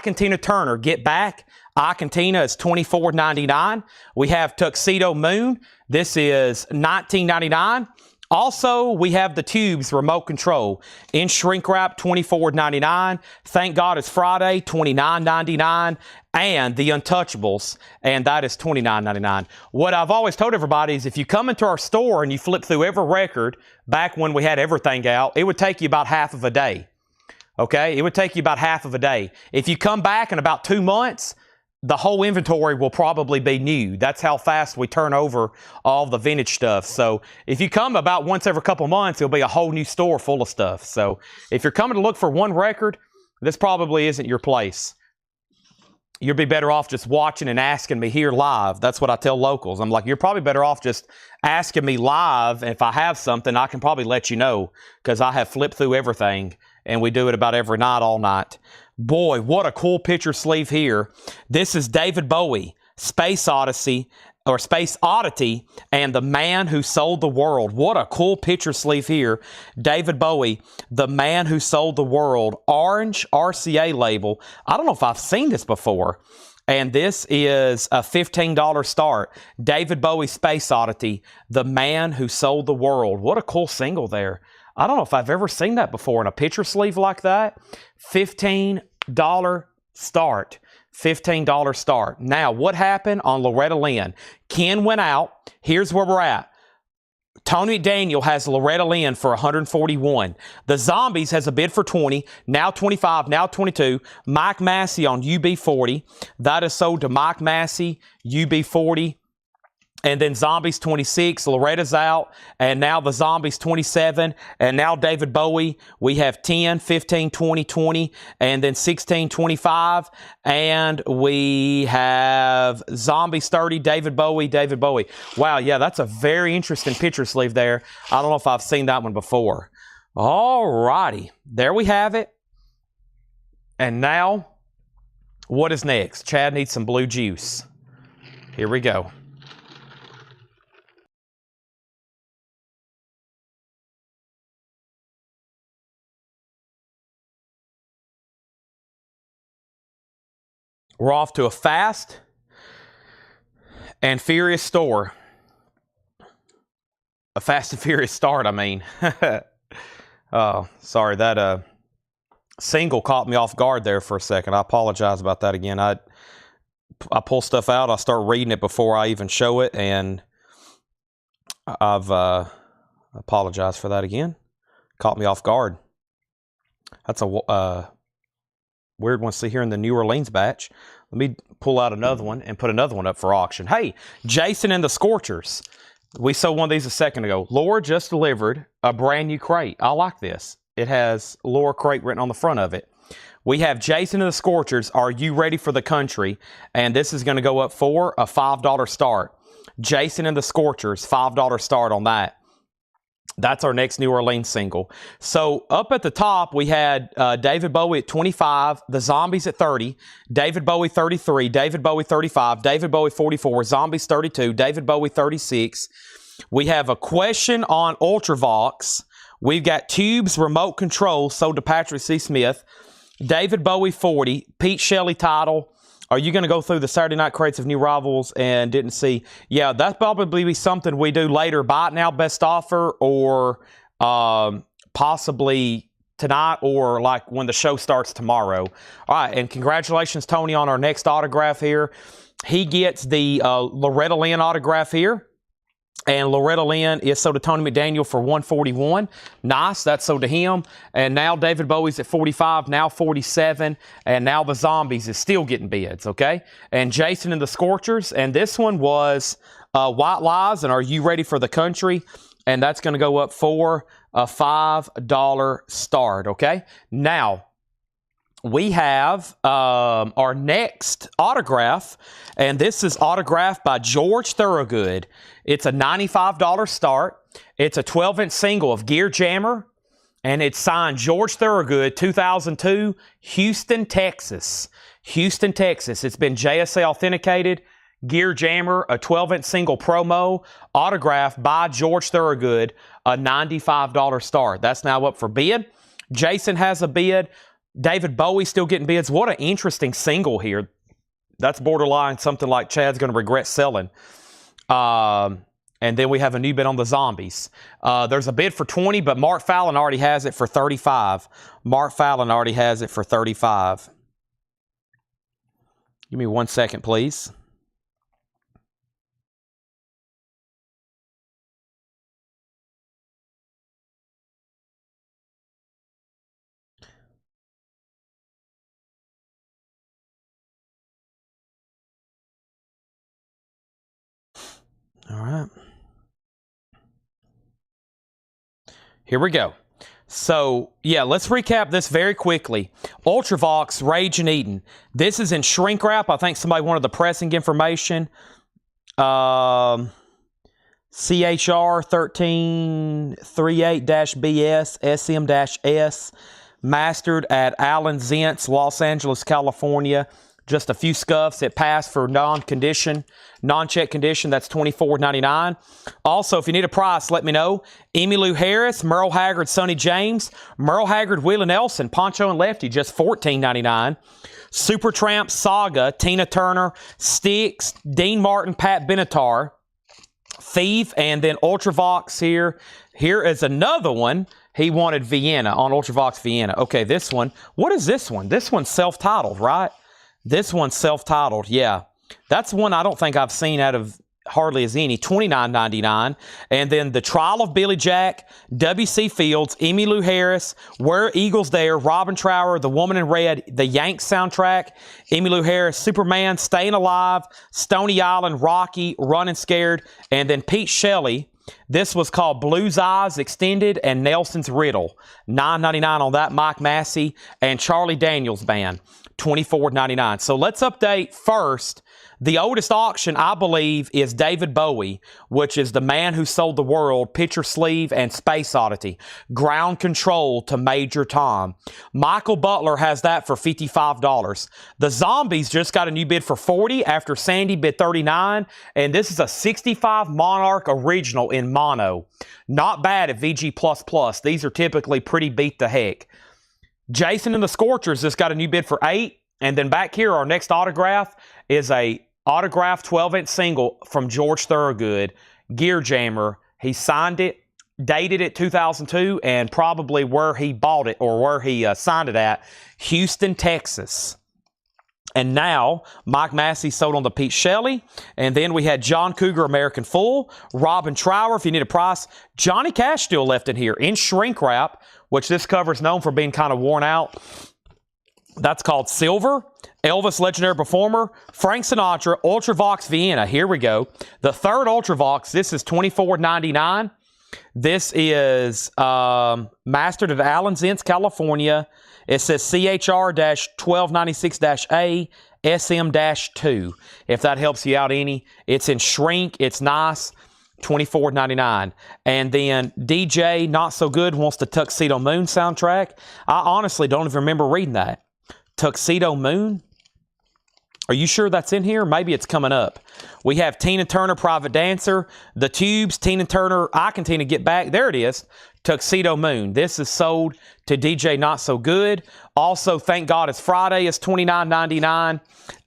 Tina Turner, Get Back. Tina is $24.99. We have Tuxedo Moon. This is $19.99. Also, we have the Tubes Remote Control in shrink wrap, $24.99. Thank God It's Friday, $29.99. And the Untouchables, and that is $29.99. What I've always told everybody is if you come into our store and you flip through every record, back when we had everything out, it would take you about half of a day. Okay? It would take you about half of a day. If you come back in about 2 months, the whole inventory will probably be new. That's how fast we turn over all the vintage stuff. So if you come about once every couple months, it'll be a whole new store full of stuff. So if you're coming to look for one record, this probably isn't your place. You'll be better off just watching and asking me here live. That's what I tell locals. I'm like, you're probably better off just asking me live. And if I have something, I can probably let you know because I have flipped through everything and we do it about every night, all night. Boy, what a cool picture sleeve here. This is David Bowie, Space Odyssey, or Space Oddity, and The Man Who Sold the World. What a cool picture sleeve here. David Bowie, The Man Who Sold the World, orange RCA label. I don't know if I've seen this before. And this is a $15 start. David Bowie, Space Oddity, The Man Who Sold the World. What a cool single there. I don't know if I've ever seen that before in a picture sleeve like that. $15 start. $15 start. Now, what happened on Loretta Lynn? Ken went out. Here's where we're at. Tony McDaniel has Loretta Lynn for $141. The Zombies has a bid for $20, now $25, now $22. Mike Massey on UB40. That is sold to Mike Massey, UB40. And then Zombies 26, Loretta's out, and now the Zombies 27, and now David Bowie. We have 10, 15, 20, 20, and then 16, 25, and we have Zombies 30, David Bowie, David Bowie. Wow, yeah, that's a very interesting picture sleeve there. I don't know if I've seen that one before. All righty, there we have it. And now, what is next? Chad needs some blue juice. Here we go. We're off to a fast and furious store. A fast and furious start, I mean. Oh, sorry, that single caught me off guard there for a second. I apologize about that again. I pull stuff out, I start reading it before I even show it, and I've apologized for that again. Caught me off guard. That's a weird ones to see here in the New Orleans batch. Let me pull out another one and put another one up for auction. Hey, Jason and the Scorchers. We sold one of these a second ago. Laura just delivered a brand new crate. I like this. It has Laura Crate written on the front of it. We have Jason and the Scorchers. Are you ready for the country? And this is going to go up for a $5 start. Jason and the Scorchers, $5 start on that. That's our next New Orleans single. So up at the top, we had David Bowie at 25, the Zombies at 30, David Bowie 33, David Bowie 35, David Bowie 44, Zombies 32, David Bowie 36. We have a question on Ultravox. We've got Tubes Remote Control sold to Patrick C. Smith, David Bowie 40, Pete Shelley title. Are you going to go through the Saturday night crates of new rivals and didn't see? Yeah, that's probably be something we do later. Buy it now, best offer, or possibly tonight, or like when the show starts tomorrow. All right, and congratulations, Tony, on our next autograph here. He gets the Loretta Lynn autograph here. And Loretta Lynn is sold to Tony McDaniel for $141. Nice, that's sold to him. And now David Bowie's at 45, now 47, and now the Zombies is still getting bids, okay? And Jason and the Scorchers, and this one was White Lies and Are You Ready for the Country? And that's going to go up for a $5 start, okay? Now, we have our next autograph, and this is autographed by George Thorogood. It's a $95 start. It's a 12-inch single of Gear Jammer, and it's signed George Thorogood, 2002, Houston, Texas. Houston, Texas. It's been JSA authenticated. Gear Jammer, a 12-inch single promo, autographed by George Thorogood, a $95 start. That's now up for bid. Jason has a bid. David Bowie still getting bids. What an interesting single here. That's borderline something like Chad's going to regret selling. And then we have a new bid on the Zombies. There's a bid for 20, but Mark Fallon already has it for 35. Mark Fallon already has it for 35. Give me 1 second, please. All right. Here we go. So, yeah, let's recap this very quickly. Ultravox, Rage and Eden. This is in shrink wrap. I think somebody wanted the pressing information. CHR 1338-BS SM-S. Mastered at Allen Zentz, Los Angeles, California. Just a few scuffs. It passed for non-check condition. That's $24.99. Also, if you need a price, let me know. Emmylou Harris, Merle Haggard, Sonny James, Merle Haggard, Willie Nelson, Poncho and Lefty, just $14.99. Supertramp, Saga, Tina Turner, Styx, Dean Martin, Pat Benatar, Thief, and then Ultravox here. Here is another one. He wanted Vienna on Ultravox Vienna. Okay, this one. What is this one? This one's self-titled, right? This one's self-titled, yeah. That's one I don't think I've seen out of hardly as any, $29.99. And then The Trial of Billy Jack, W.C. Fields, Emmylou Harris, Where Eagles There, Robin Trower, The Woman in Red, the Yanks soundtrack, Emmylou Harris, Superman, Staying Alive, Stony Island, Rocky, Running Scared, and then Pete Shelley. This was called Blues Eyes Extended and Nelson's Riddle. $9.99 on that, Mike Massey, and Charlie Daniels Band. $24.99. So let's update first. The oldest auction, I believe, is David Bowie, which is The Man Who Sold the World, Picture Sleeve, and Space Oddity. Ground Control to Major Tom. Michael Butler has that for $55. The Zombies just got a new bid for $40 after Sandy bid $39, and this is a 65 Monarch original in mono. Not bad at VG++. These are typically pretty beat the heck. Jason and the Scorchers just got a new bid for $8. And then back here, our next autograph is a autographed 12-inch single from George Thorogood, Gear Jammer. He signed it, dated it 2002, and probably where he bought it or where he signed it at, Houston, Texas. And now, Mike Massey sold on the Pete Shelley. And then we had John Cougar, American Full, Robin Trower, if you need a price. Johnny Cash still left in here in shrink wrap, which this cover is known for being kind of worn out. That's called Silver. Elvis, legendary performer. Frank Sinatra, Ultravox Vienna. Here we go. The third Ultravox. This is $24.99. This is mastered at Allen's Ince, California. It says CHR-1296-A SM-2. If that helps you out any. It's in shrink. It's nice. $24.99. And then DJ Not So Good wants the Tuxedo Moon soundtrack. I honestly don't even remember reading that. Tuxedo Moon? Are you sure that's in here? Maybe it's coming up. We have Tina Turner, Private Dancer. The Tubes, Tina Turner, I Can Tina Get Back. There it is. Tuxedo Moon. This is sold to DJ Not So Good. Also, Thank God It's Friday is $29.99.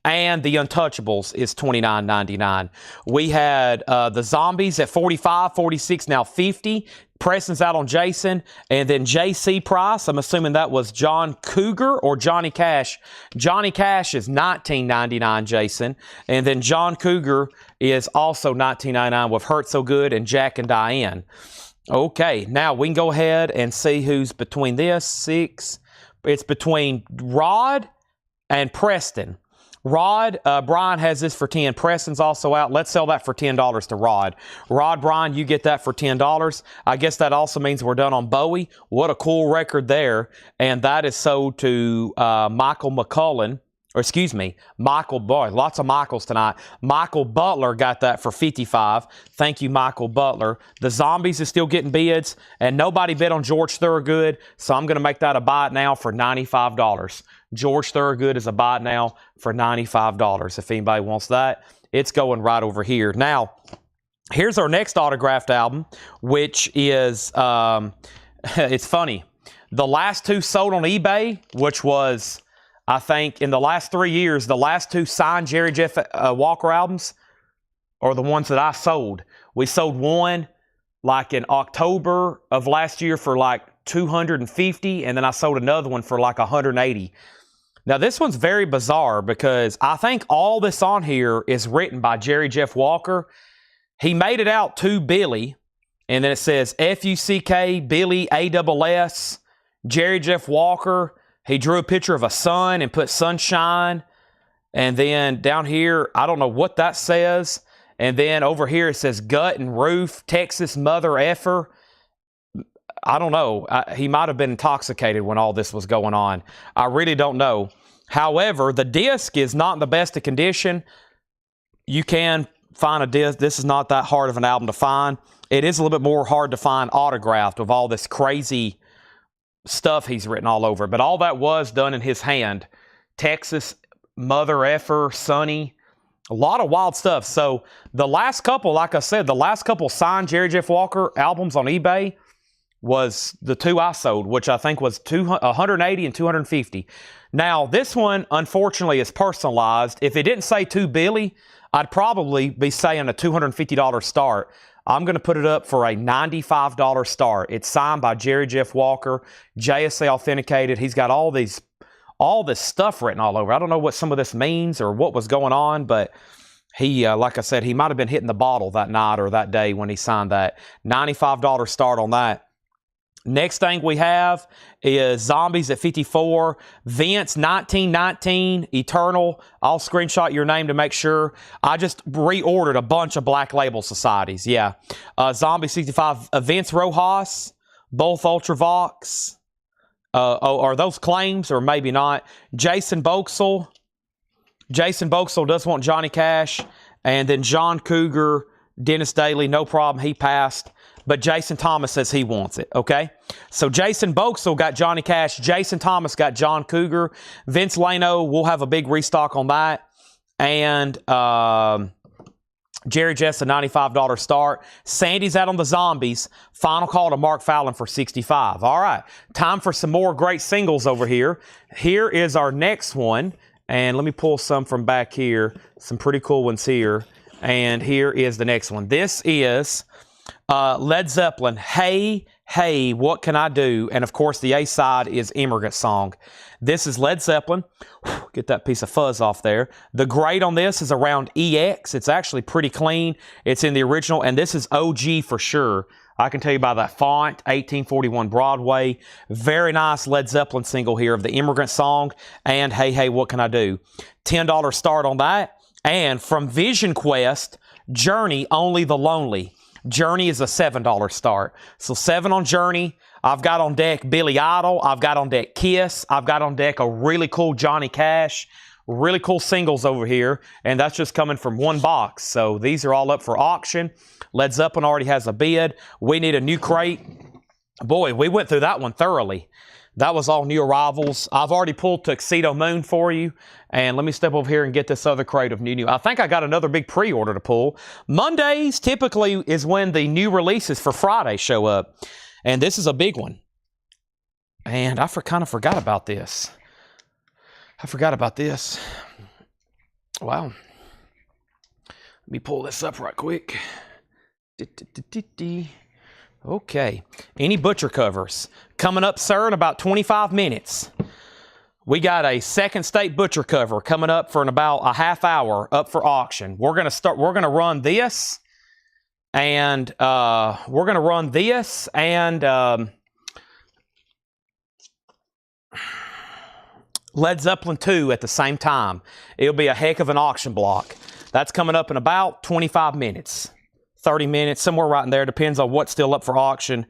And The Untouchables is $29.99. We had the Zombies at $45, $46, now $50. Preston's out on Jason. And then JC Price, I'm assuming that was John Cougar or Johnny Cash. Johnny Cash is $19.99, Jason. And then John Cougar is also $19.99 with Hurt So Good and Jack and Diane. Okay, now we can go ahead and see who's between this. 6. It's between Rod and Preston. Rod, Brian has this for $10. Preston's also out. Let's sell that for $10 to Rod. Rod, Brian, you get that for $10. I guess that also means we're done on Bowie. What a cool record there. And that is sold to Michael McCullen. Or excuse me, Michael, boy, lots of Michaels tonight. Michael Butler got that for $55. Thank you, Michael Butler. The Zombies is still getting bids, and nobody bid on George Thorogood, so I'm going to make that a buy it now for $95. George Thorogood is a buy it now for $95. If anybody wants that, it's going right over here. Now, here's our next autographed album, which is, it's funny. The last two sold on eBay, which was, I think, in the last 3 years, the last two signed Jerry Jeff Walker albums are the ones that I sold. We sold one like in October of last year for like $250, and then I sold another one for like $180. Now, this one's very bizarre because I think all this on here is written by Jerry Jeff Walker. He made it out to Billy, and then it says F-U-C-K, Billy, A-S-S, Jerry Jeff Walker. He drew a picture of a sun and put sunshine. And then down here, I don't know what that says. And then over here, it says gut and roof, Texas mother effer. I don't know. He might have been intoxicated when all this was going on. I really don't know. However, the disc is not in the best of condition. You can find a disc. This is not that hard of an album to find. It is a little bit more hard to find autographed with all this crazy stuff he's written all over. But all that was done in his hand. Texas mother effer, Sonny. A lot of wild stuff. So the last couple, like I said, the last couple signed Jerry Jeff Walker albums on eBay was the two I sold, which I think was $180 and $250. Now, this one, unfortunately, is personalized. If it didn't say to Billy, I'd probably be saying a $250 start. I'm going to put it up for a $95 start. It's signed by Jerry Jeff Walker, JSA authenticated. He's got all this stuff written all over. I don't know what some of this means or what was going on, but he, like I said, he might have been hitting the bottle that night or that day when he signed that. $95 start on that. Next thing we have is Zombies at 54. Vince, 1919, Eternal. I'll screenshot your name to make sure. I just reordered a bunch of Black Label Societies. Yeah. Zombie 65. Vince Rojas, both Ultravox. Are those claims or maybe not? Jason Boxell. Jason Boxell does want Johnny Cash. And then John Cougar, Dennis Daly, no problem. He passed. But Jason Thomas says he wants it, okay? So Jason Boxell got Johnny Cash. Jason Thomas got John Cougar. Vince Lano, we'll have a big restock on that. And Jerry Jeff's a $95 start. Sandy's out on the Zombies. Final call to Mark Fallon for $65. All right, time for some more great singles over here. Here is our next one. And let me pull some from back here. Some pretty cool ones here. And here is the next one. This is Led Zeppelin, Hey, Hey, What Can I Do? And of course, the A-side is Immigrant Song. This is Led Zeppelin. Get that piece of fuzz off there. The grade on this is around EX. It's actually pretty clean. It's in the original, and this is OG for sure. I can tell you by that font, 1841 Broadway. Very nice Led Zeppelin single here of the Immigrant Song and Hey, Hey, What Can I Do? $10 start on that. And from Vision Quest, Journey, Only the Lonely. Journey is a $7 start. So 7 on Journey. I've got on deck Billy Idol. I've got on deck Kiss. I've got on deck a really cool Johnny Cash. Really cool singles over here, and that's just coming from one box. So these are all up for auction. Led Zeppelin already has a bid. We need a new crate. Boy, we went through that one thoroughly. That was all new arrivals. I've already pulled Tuxedo Moon for you, and let me step over here and get this other crate of new. I think I got another big pre-order to pull. Mondays typically is when the new releases for Friday show up, and this is a big one. And I kind of forgot about this. Wow. Let me pull this up right quick. Okay. Any butcher covers? Coming up, sir, in about 25 minutes. We got a second state butcher cover coming up for in about a half hour up for auction. We're going to run this and Led Zeppelin 2 at the same time. It'll be a heck of an auction block. That's coming up in about 25 minutes, 30 minutes, somewhere right in there. Depends on what's still up for auction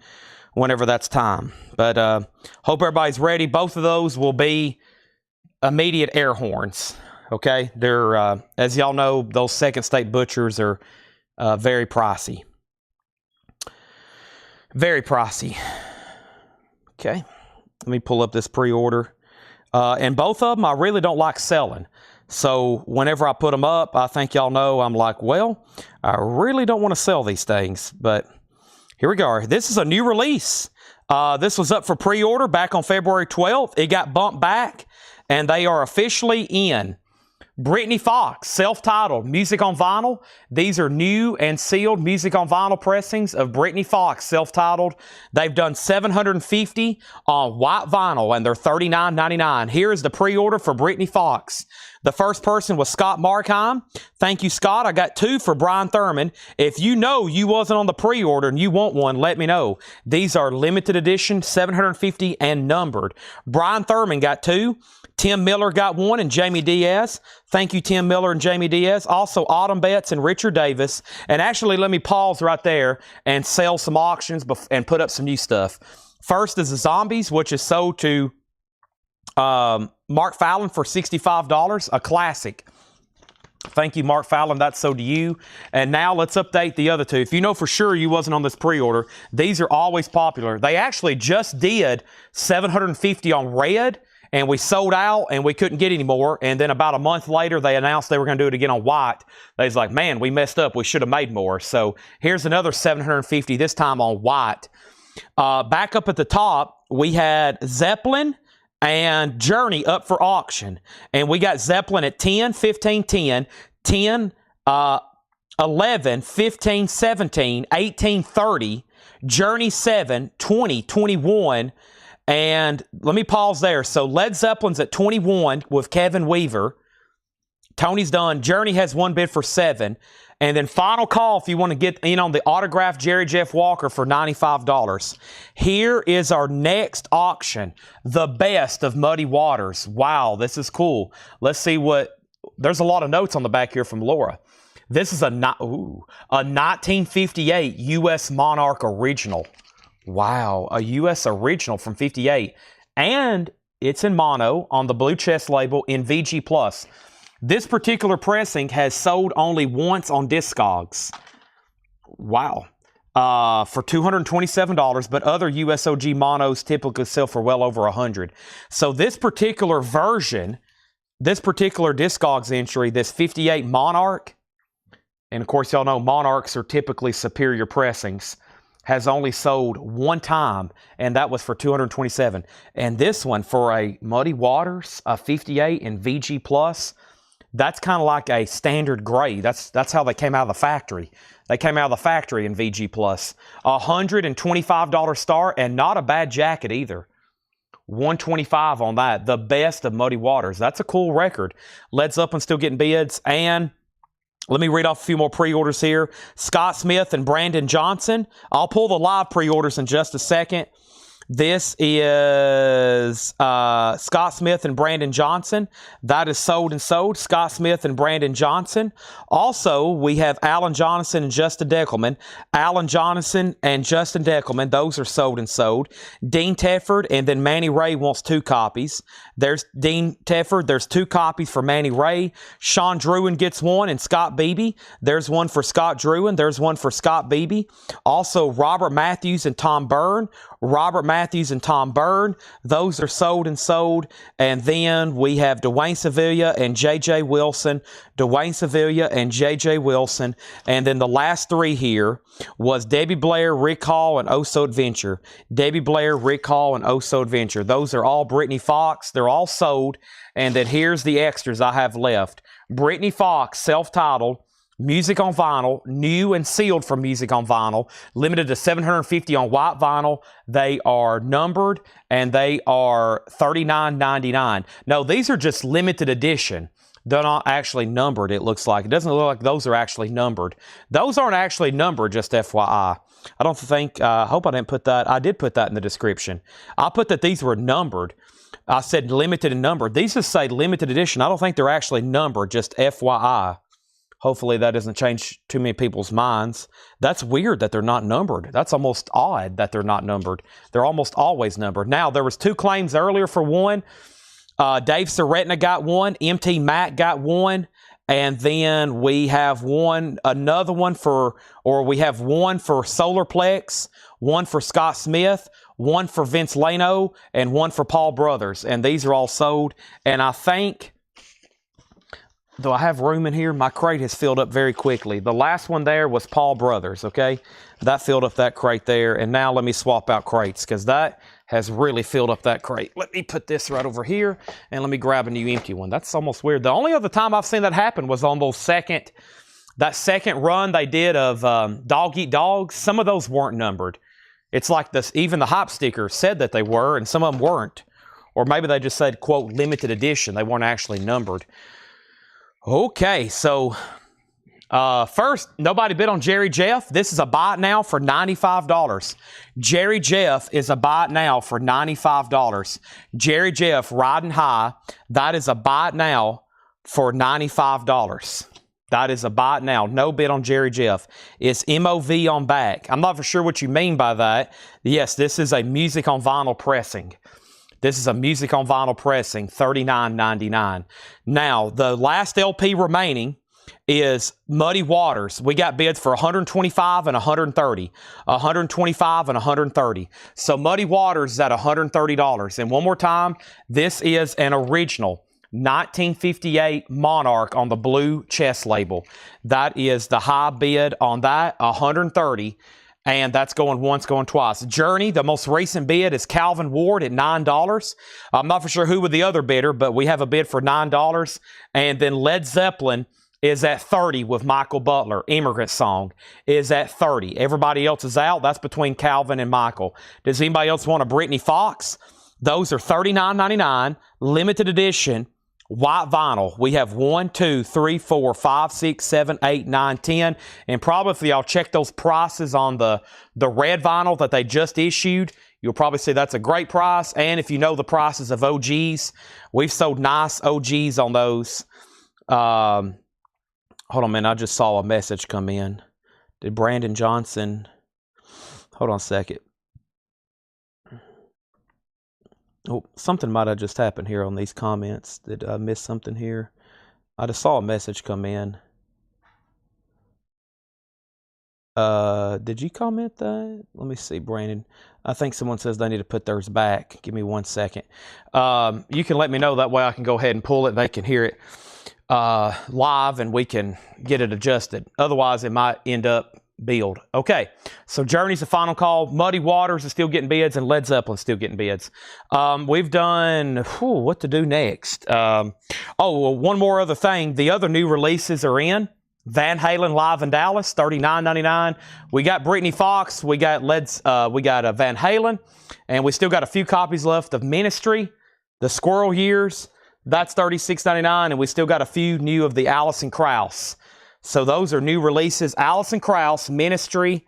whenever that's time. But hope everybody's ready. Both of those will be immediate air horns. Okay? They're, as y'all know, those second state butchers are very pricey. Very pricey. Okay. Let me pull up this pre-order. And both of them I really don't like selling. So whenever I put them up, I think y'all know I'm like, well, I really don't want to sell these things. But here we go. This is a new release. This was up for pre-order back on February 12th. It got bumped back, and they are officially in. Brittany Fox, self-titled, music on vinyl. These are new and sealed music on vinyl pressings of Brittany Fox, self-titled. They've done 750 on white vinyl, and they're $39.99. Here is the pre-order for Brittany Fox. The first person was Scott Markheim. Thank you, Scott. I got 2 for Brian Thurman. If you know you wasn't on the pre-order and you want one, let me know. These are limited edition, 750 and numbered. Brian Thurman got 2. Tim Miller got 1 and Jamie Diaz. Thank you, Tim Miller and Jamie Diaz. Also, Autumn Betts and Richard Davis. And actually, let me pause right there and sell some auctions and put up some new stuff. First is the Zombies, which is sold to Mark Fallon for $65, a classic. Thank you, Mark Fallon. That's sold to you. And now let's update the other 2. If you know for sure you wasn't on this pre-order, these are always popular. They actually just did 750 on red, and we sold out and we couldn't get any more. And then about a month later, they announced they were going to do it again on white. They was like, man, we messed up. We should have made more. So here's another 750, this time on white. Back up at the top, we had Zeppelin and Journey up for auction. And we got Zeppelin at 10, 15, 10, 10, 11, 15, 17, 18, 30, Journey 7, 20, 21, and let me pause there. So Led Zeppelin's at 21 with Kevin Weaver. Tony's done. Journey has 1 bid for 7. And then final call if you want to get in on the autographed Jerry Jeff Walker for $95. Here is our next auction. The best of Muddy Waters. Wow, this is cool. Let's see what... There's a lot of notes on the back here from Laura. This is a 1958 U.S. Monarch original. Wow, a U.S. original from 58. And it's in mono on the Blue Chest label in VG+. This particular pressing has sold only once on Discogs. Wow. For $227, but other USOG monos typically sell for well over $100. So this particular version, this particular Discogs entry, this 58 Monarch, and of course y'all know Monarchs are typically superior pressings, has only sold 1 time, and that was for $227. And this one for a Muddy Waters, a 58 in VG+, that's kind of like a standard gray. That's how they came out of the factory. They came out of the factory in VG+. $125 start, and not a bad jacket either. $125 on that. The best of Muddy Waters. That's a cool record. Led Zeppelin still getting bids, and Let me read off a few more pre-orders here. Scott Smith and Brandon Johnson. I'll pull the live pre-orders in just a second. This is Scott Smith and Brandon Johnson. That is sold and sold. Scott Smith and Brandon Johnson. Also, we have Alan Johnson and Justin Deckelman. Alan Johnson and Justin Deckelman. Those are sold and sold. Dean Tefford and then Manny Ray wants 2 copies. There's Dean Tefford. There's 2 copies for Manny Ray. Sean Druin gets 1 and Scott Beebe. There's 1 for Scott Druin. There's 1 for Scott Beebe. Also, Robert Matthews and Tom Byrne. Robert Matthews and Tom Byrne. Those are sold and sold. And then we have Dwayne Sevilla and J.J. Wilson. Dwayne Sevilla and J.J. Wilson. And then the last 3 here was Debbie Blair, Rick Hall, and Oso Adventure. Debbie Blair, Rick Hall, and Oso Adventure. Those are all Brittany Fox. They're all sold. And then here's the extras I have left. Brittany Fox, self-titled, Music on Vinyl, new and sealed from Music on Vinyl, limited to 750 on white vinyl. They are numbered and they are $39.99. No, these are just limited edition. They're not actually numbered, it looks like. It doesn't look like those are actually numbered. Those aren't actually numbered, just FYI. I don't think, I hope I didn't put that. I did put that in the description. I put that these were numbered. I said limited and numbered. These just say limited edition. I don't think they're actually numbered, just FYI. Hopefully that doesn't change too many people's minds. That's weird that they're not numbered. That's almost odd that they're not numbered. They're almost always numbered. Now, there was 2 claims earlier for 1. Dave Seretna got 1. MT Mac got 1. And then we have another one for, or we have 1 for Solarplex, 1 for Scott Smith, 1 for Vince Lano, and 1 for Paul Brothers. And these are all sold. And I think, do I have room in here? My crate has filled up very quickly. The last one there was Paul Brothers, okay? That filled up that crate there. And now let me swap out crates because that has really filled up that crate. Let me put this right over here and let me grab a new empty one. That's almost weird. The only other time I've seen that happen was on that second run they did of Dog Eat Dogs. Some of those weren't numbered. It's like this, even the hype sticker said that they were and some of them weren't. Or maybe they just said, quote, limited edition. They weren't actually numbered. Okay, so first, nobody bid on Jerry Jeff. This is a buy it now for $95. Jerry Jeff is a buy it now for $95. Jerry Jeff, Riding High, that is a buy it now for $95. That is a buy it now. No bid on Jerry Jeff. It's MOV on back. I'm not for sure what you mean by that. Yes, this is a Music on Vinyl pressing. This is a Music on Vinyl pressing, $39.99. Now, the last LP remaining is Muddy Waters. We got bids for $125 and $130. $125 and $130. So Muddy Waters is at $130. And one more time, this is an original 1958 Monarch on the blue chest label. That is the high bid on that, $130. And that's going once, going twice. Journey, the most recent bid is Calvin Ward at $9. I'm not for sure who was the other bidder, but we have a bid for $9. And then Led Zeppelin is at $30 with Michael Butler. Immigrant Song is at $30. Everybody else is out. That's between Calvin and Michael. Does anybody else want a Brittany Fox? Those are $39.99, limited edition. White vinyl. We have 1, 2, 3, 4, 5, 6, 7, 8, 9, 10. And probably if y'all check those prices on the red vinyl that they just issued, you'll probably see that's a great price. And if you know the prices of OGs, we've sold nice OGs on those. Hold on a minute. I just saw a message come in. Did Brandon Johnson... Hold on a second. Oh, something might have just happened here on these comments. Did I miss something here? I just saw a message come in. Did you comment that? Let me see, Brandon. I think someone says they need to put theirs back. Give me 1 second. You can let me know. That way I can go ahead and pull it. They can hear it live and we can get it adjusted. Otherwise, it might end up billed. Okay, so Journey's the final call. Muddy Waters is still getting bids, and Led Zeppelin's still getting bids. We've done what to do next. Well, one more other thing. The other new releases are in. Van Halen live in Dallas, $39.99. We got Brittany Fox. We got Van Halen, and we still got a few copies left of Ministry, the Squirrel Years. That's $36.99, and we still got a few new of the Allison Krauss. So those are new releases. Alison Krauss, Ministry,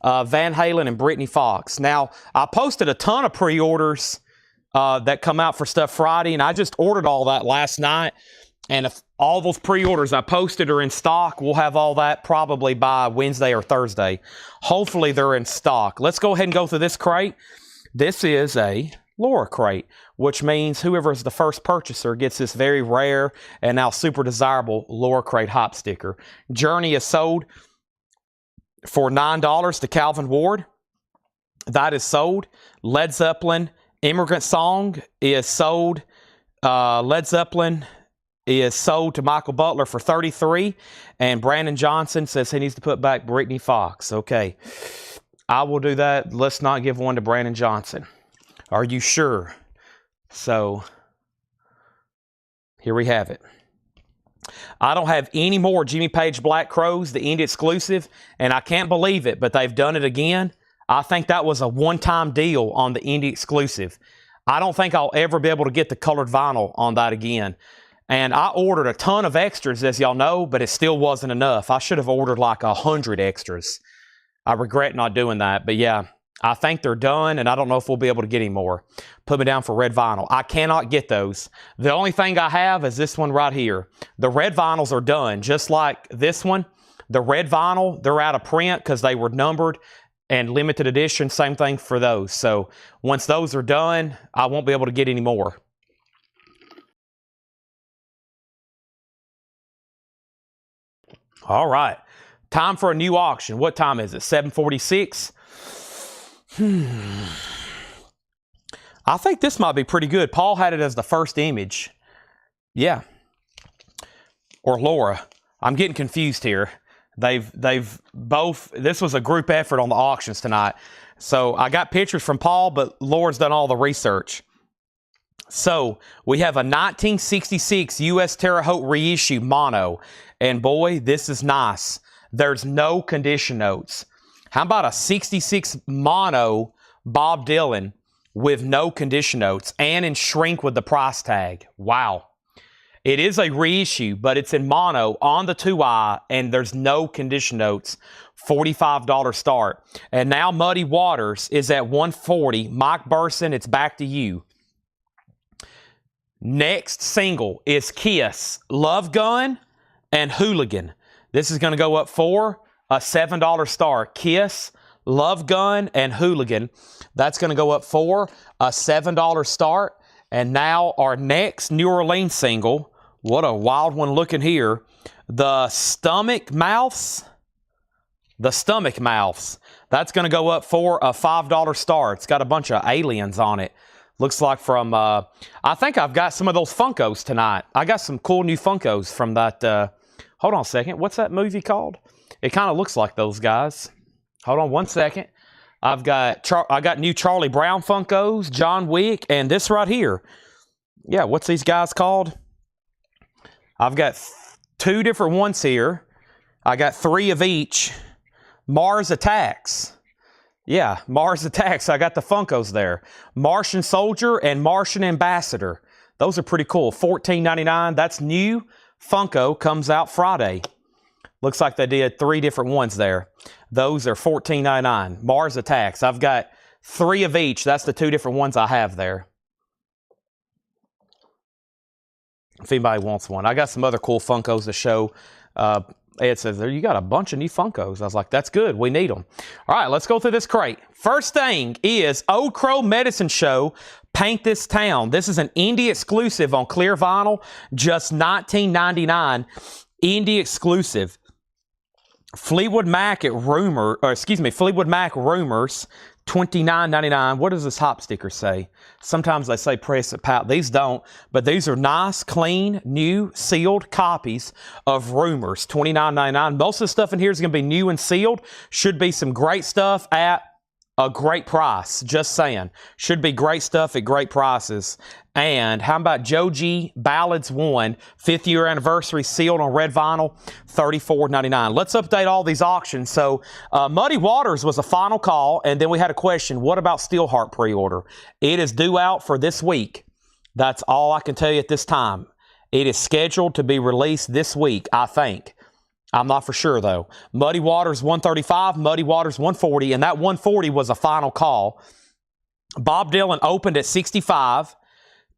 Van Halen, and Brittany Fox. Now, I posted a ton of pre-orders that come out for stuff Friday, and I just ordered all that last night. And if all those pre-orders I posted are in stock, we'll have all that probably by Wednesday or Thursday. Hopefully they're in stock. Let's go ahead and go through this crate. This is a Laura crate, which means whoever is the first purchaser gets this very rare and now super desirable Laura crate hop sticker. Journey is sold for $9 to Calvin Ward. That is sold. Led Zeppelin Immigrant Song is sold. Led Zeppelin is sold to Michael Butler for $33. And Brandon Johnson says he needs to put back Brittany Fox. Okay. I will do that. Let's not give one to Brandon Johnson. Are you sure? So, here we have it. I don't have any more Jimmy Page Black Crows, the indie exclusive, and I can't believe it, but they've done it again. I think that was a one-time deal on the indie exclusive. I don't think I'll ever be able to get the colored vinyl on that again. And I ordered a ton of extras, as y'all know, but it still wasn't enough. I should have ordered like 100 extras. I regret not doing that, but yeah, I think they're done, and I don't know if we'll be able to get any more. Put me down for red vinyl. I cannot get those. The only thing I have is this one right here. The red vinyls are done, just like this one. The red vinyl, they're out of print because they were numbered and limited edition. Same thing for those. So once those are done, I won't be able to get any more. All right. Time for a new auction. What time is it? 7:46? I think this might be pretty good. Paul had it as the first image. Yeah. Or Laura. I'm getting confused here. They've both, this was a group effort on the auctions tonight. So I got pictures from Paul, but Laura's done all the research. So we have a 1966 U.S. Terre Haute reissue mono. And boy, this is nice. There's no condition notes. How about a 66 mono Bob Dylan with no condition notes and in shrink with the price tag? Wow. It is a reissue, but it's in mono on the 2i, and there's no condition notes. $45 start. And now Muddy Waters is at $140. Mike Burson, it's back to you. Next single is Kiss, Love Gun, and Hooligan. This is going to go up for a $7 start. Kiss, Love Gun, and Hooligan. That's going to go up for a $7 start. And now our next New Orleans single, what a wild one looking here, the Stomach Mouths. The Stomach Mouths. That's going to go up for a $5 start. It's got a bunch of aliens on it. Looks like from, I think I've got some of those Funkos tonight. I got some cool new Funkos from that, hold on a second. What's that movie called? It kind of looks like those guys. Hold on one second. I got new Charlie Brown Funkos, John Wick, and this right here. Yeah, what's these guys called? I've got two different ones here. I got three of each. Mars Attacks. Yeah, Mars Attacks. I got the Funkos there. Martian Soldier and Martian Ambassador. Those are pretty cool. $14.99. That's new. Funko comes out Friday. Looks like they did three different ones there. Those are $14.99. Mars Attacks. I've got three of each. That's the two different ones I have there. If anybody wants one. I got some other cool Funkos to show. Ed says, there, you got a bunch of new Funkos. I was like, that's good. We need them. All right, let's go through this crate. First thing is Old Crow Medicine Show, Paint This Town. This is an indie exclusive on clear vinyl, just $19.99. Indie exclusive. Fleetwood Mac Rumors, $29.99. What does this hop sticker say? Sometimes they say press it pout. These don't, but these are nice, clean, new, sealed copies of Rumors, $29.99. Most of the stuff in here is going to be new and sealed. Should be some great stuff at a great price. Just saying. Should be great stuff at great prices. And how about Joe G Ballads 1, 5th year anniversary, sealed on red vinyl, $34.99. Let's update all these auctions. So Muddy Waters was a final call, and then we had a question, what about Steelheart pre-order? It is due out for this week. That's all I can tell you at this time. It is scheduled to be released this week, I think. I'm not for sure, though. Muddy Waters, 135. Muddy Waters, 140. And that 140 was a final call. Bob Dylan opened at 65.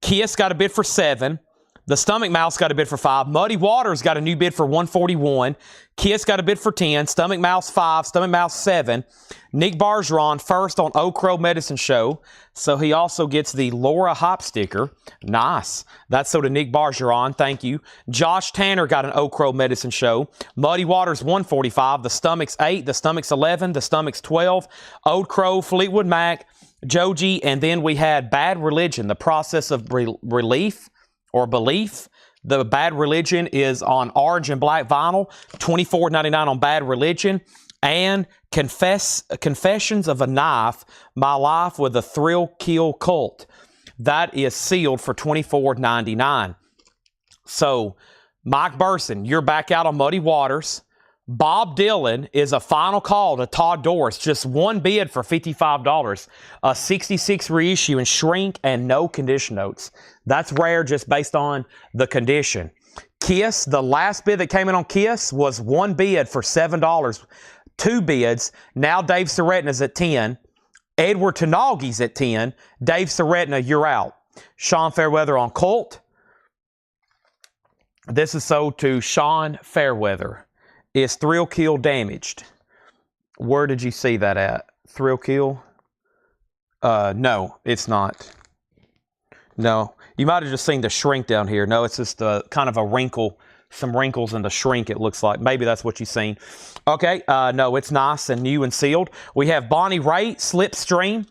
Kiss got a bid for 7. The Stomach Mouths got a bid for 5. Muddy Waters got a new bid for 141. Kiss got a bid for 10. Stomach Mouths 5. Stomach Mouths 7. Nick Bergeron first on Oak Crow Medicine Show. So he also gets the Laura Hop sticker. Nice. That's so to Nick Bergeron. Thank you. Josh Tanner got an Oak Crow Medicine Show. Muddy Waters 145. The Stomachs 8. The Stomachs 11. The Stomachs 12. Oak Crow, Fleetwood Mac, Joji, and then we had Bad Religion, The Process of Relief. Or Belief. The Bad Religion is on orange and black vinyl, $24.99 on Bad Religion. And Confessions of a Knife, My Life with a Thrill Kill Cult. That is sealed for $24.99. So, Mike Burson, you're back out on Muddy Waters. Bob Dylan is a final call to Todd Doris. Just one bid for $55. A 66 reissue in shrink and no condition notes. That's rare just based on the condition. Kiss, the last bid that came in on Kiss was one bid for $7. Two bids. Now Dave Seretna's at 10. Edward Tanagi's at 10. Dave Seretna, you're out. Sean Fairweather on Colt. This is sold to Sean Fairweather. Is Thrill Kill damaged? Where did you see that at? Thrill Kill? No, it's not. No. You might have just seen the shrink down here. No, it's just kind of a wrinkle, some wrinkles in the shrink, it looks like. Maybe that's what you've seen. Okay, no, it's nice and new and sealed. We have Bonnie Raitt, Slipstream.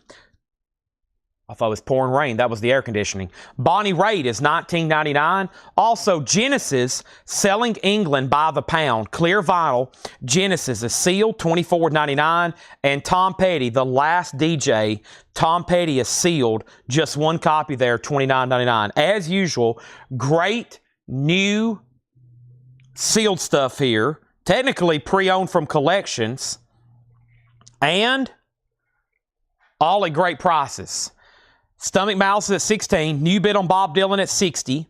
I thought it was pouring rain. That was the air conditioning. Bonnie Raitt is $19.99. Also, Genesis, Selling England by the Pound. Clear vinyl. Genesis is sealed, $24.99. And Tom Petty, The Last DJ. Tom Petty is sealed. Just one copy there, $29.99. As usual, great new sealed stuff here. Technically pre-owned from collections. And all at great prices. Stomach Mouths at 16. New bid on Bob Dylan at 60.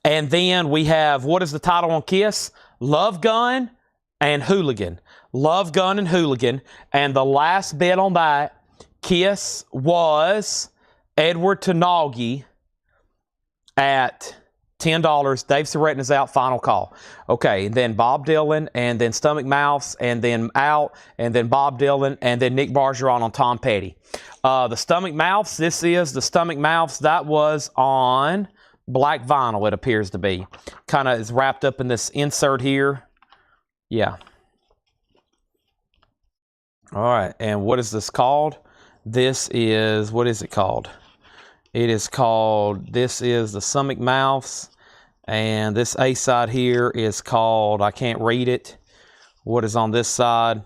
And then we have, what is the title on Kiss? Love Gun and Hooligan. Love Gun and Hooligan. And the last bid on that, Kiss, was Edward Tanagi at $10. Dave Seretna's out, final call. Okay, and then Bob Dylan, and then Stomach Mouths, and then out, and then Bob Dylan, and then Nick Bergeron on Tom Petty. The Stomach Mouths, this is the Stomach Mouths. That was on black vinyl, it appears to be. Kind of is wrapped up in this insert here. Yeah. All right, and what is this called? This is, what is it called? It is called, this is the Stomach Mouths. And this A side here is called, I can't read it. What is on this side?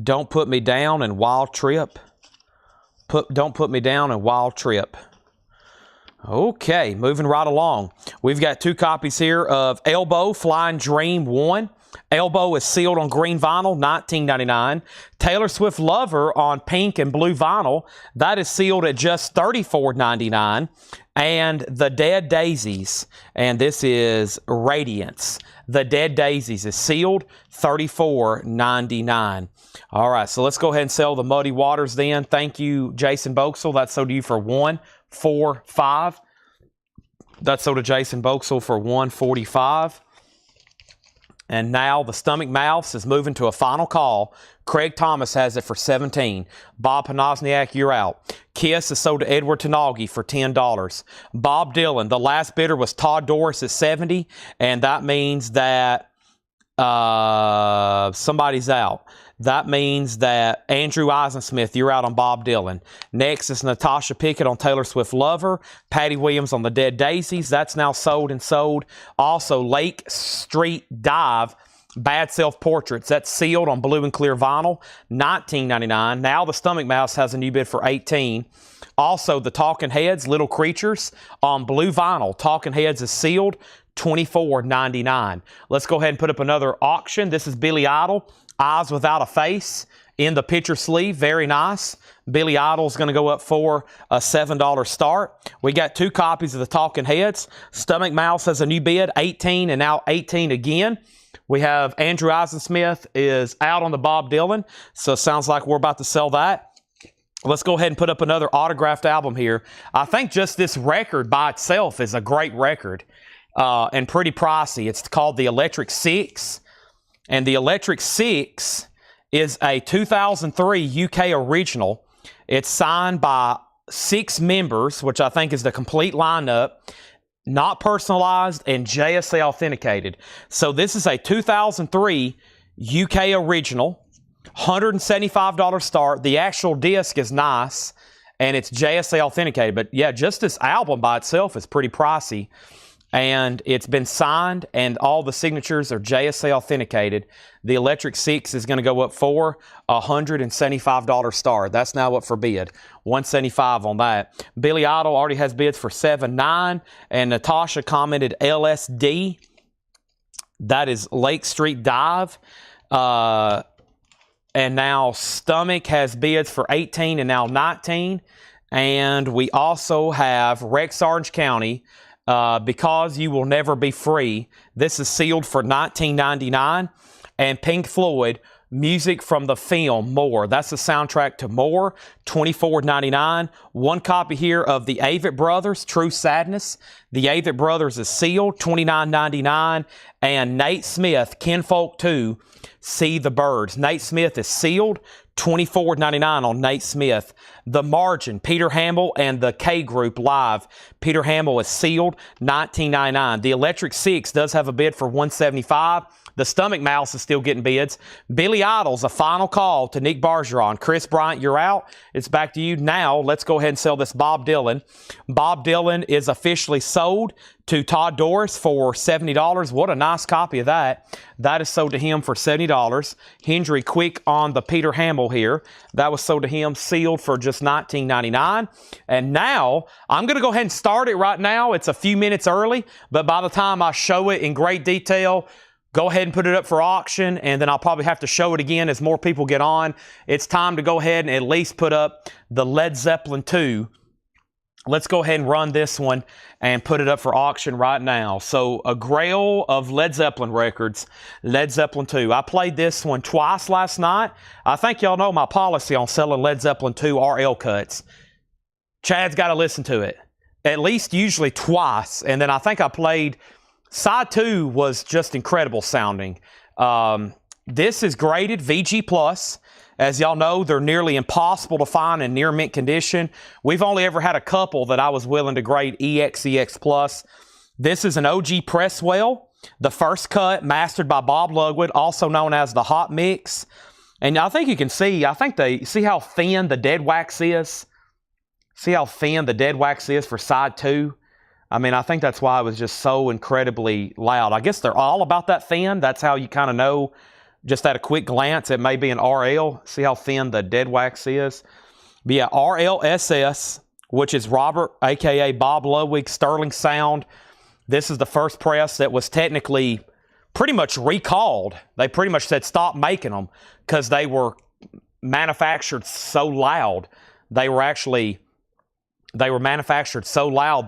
Don't Put Me Down and Wild Trip. Don't Put Me Down and Wild Trip. Okay, moving right along. We've got two copies here of Elbow, Flying Dream 1. Elbow is sealed on green vinyl, $19.99. Taylor Swift Lover on pink and blue vinyl. That is sealed at just $34.99. And The Dead Daisies, and this is Radiance. The Dead Daisies is sealed, $34.99. All right, so let's go ahead and sell the Muddy Waters then. Thank you, Jason Boxell. That's sold to you for $145. That's sold to Jason Boxell for $145. And now the Stomach Mouths is moving to a final call. Craig Thomas has it for $17. Bob Panozniak, you're out. Kiss is sold to Edward Tanagi for $10. Bob Dylan, the last bidder was Todd Doris at $70, and that means that somebody's out. That means that Andrew Eisensmith, you're out on Bob Dylan. Next is Natasha Pickett on Taylor Swift Lover. Patty Williams on The Dead Daisies. That's now sold and sold. Also, Lake Street Dive, Bad Self-Portraits. That's sealed on blue and clear vinyl, $19.99. Now the Stomach Mouths has a new bid for $18. Also, the Talking Heads, Little Creatures, on blue vinyl. Talking Heads is sealed, $24.99. Let's go ahead and put up another auction. This is Billy Idol, Eyes Without a Face. in the picture sleeve. Very nice. Billy Idol's going to go up for a $7 start. We got 2 copies of the Talking Heads. Stomach Mouse has a new bid, 18 and now 18 again. We have Andrew Eisensmith is out on the Bob Dylan, so it sounds like we're about to sell that. Let's go ahead and put up another autographed album here. I think just this record by itself is a great record and pretty pricey. It's called the Electric Six, and the Electric Six is a 2003 UK original. It's signed by 6 members, which I think is the complete lineup, not personalized and JSA authenticated. So this is a 2003 UK original, $175 start. The actual disc is nice, and it's JSA authenticated. But yeah, just this album by itself is pretty pricey. And it's been signed, and all the signatures are JSA authenticated. The Electric Six is going to go up for a $175 star. That's now up for bid. $175 on that. Billy Idol already has bids for $7.9, and Natasha commented LSD. That is Lake Street Dive. And now Stomach has bids for $18 and now $19. And we also have Rex Orange County. Because You Will Never Be Free. This is sealed for $19.99. And Pink Floyd, music from the film More. That's the soundtrack to More, $24.99. 1 copy here of the Avett Brothers, True Sadness. The Avett Brothers is sealed, $29.99. And Nate Smith, Kinfolk 2, See the Birds. Nate Smith is sealed, $24.99 on Nate Smith. The Margin, Peter Hamill and the K Group live. Peter Hamill is sealed, $19.99. The Electric Six does have a bid for $175. The Stomach Mouse is still getting bids. Billy Idol's a final call to Nick Bergeron. Chris Bryant, you're out. It's back to you. Now, let's go ahead and sell this Bob Dylan. Bob Dylan is officially sold to Todd Doris for $70. What a nice copy of that. That is sold to him for $70. Hendry Quick on the Peter Hamill here. That was sold to him, sealed for just $19.99. And now, I'm going to go ahead and start it right now. It's a few minutes early, but by the time I show it in great detail, go ahead and put it up for auction, and then I'll probably have to show it again as more people get on. It's time to go ahead and at least put up the Led Zeppelin 2. Let's go ahead and run this one and put it up for auction right now. So a grail of Led Zeppelin records, Led Zeppelin 2. I played this one twice last night. I think y'all know my policy on selling Led Zeppelin 2 RL cuts. Chad's got to listen to it. At least usually twice. And then I think I played... Side 2 was just incredible sounding. This is graded VG+. As y'all know, they're nearly impossible to find in near mint condition. We've only ever had a couple that I was willing to grade EX. This is an OG Presswell. The first cut, mastered by Bob Lugwood, also known as the Hot Mix. And I think you can see, see how thin the dead wax is? See how thin the dead wax is for side 2? I mean, I think that's why it was just so incredibly loud. I guess they're all about that thin. That's how you kind of know, just at a quick glance, it may be an RL. See how thin the dead wax is? But yeah, RLSS, which is Robert, a.k.a. Bob Ludwig, Sterling Sound. This is the first press that was technically pretty much recalled. They pretty much said stop making them because they were manufactured so loud. They were manufactured so loud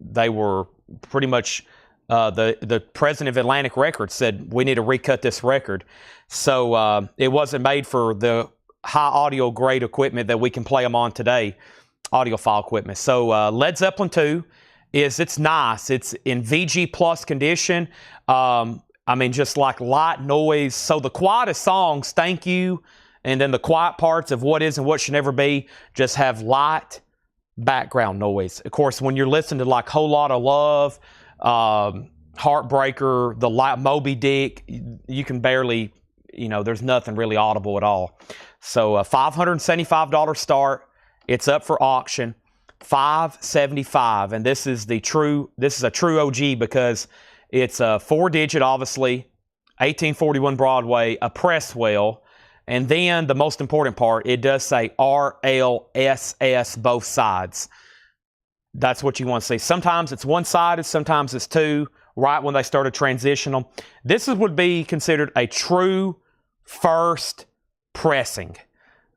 they were pretty much, the president of Atlantic Records said, we need to recut this record. So it wasn't made for the high audio grade equipment that we can play them on today, audiophile equipment. So Led Zeppelin 2, it's nice. It's in VG+ condition. I mean, just like light noise. So the quietest songs, Thank You, and then the quiet parts of What Is and What Should Never Be, just have light background noise. Of course, when you're listening to like Whole Lot of Love, Heartbreaker, the light Moby Dick, you can barely, there's nothing really audible at all. So a $575 start. It's up for auction, $575, and this is a true OG because it's a 4-digit, obviously, 1841 Broadway, a Presswell. And then the most important part, it does say RLSS both sides. That's what you want to see. Sometimes it's one-sided, sometimes it's two, right when they started transitioning them. This would be considered a true first pressing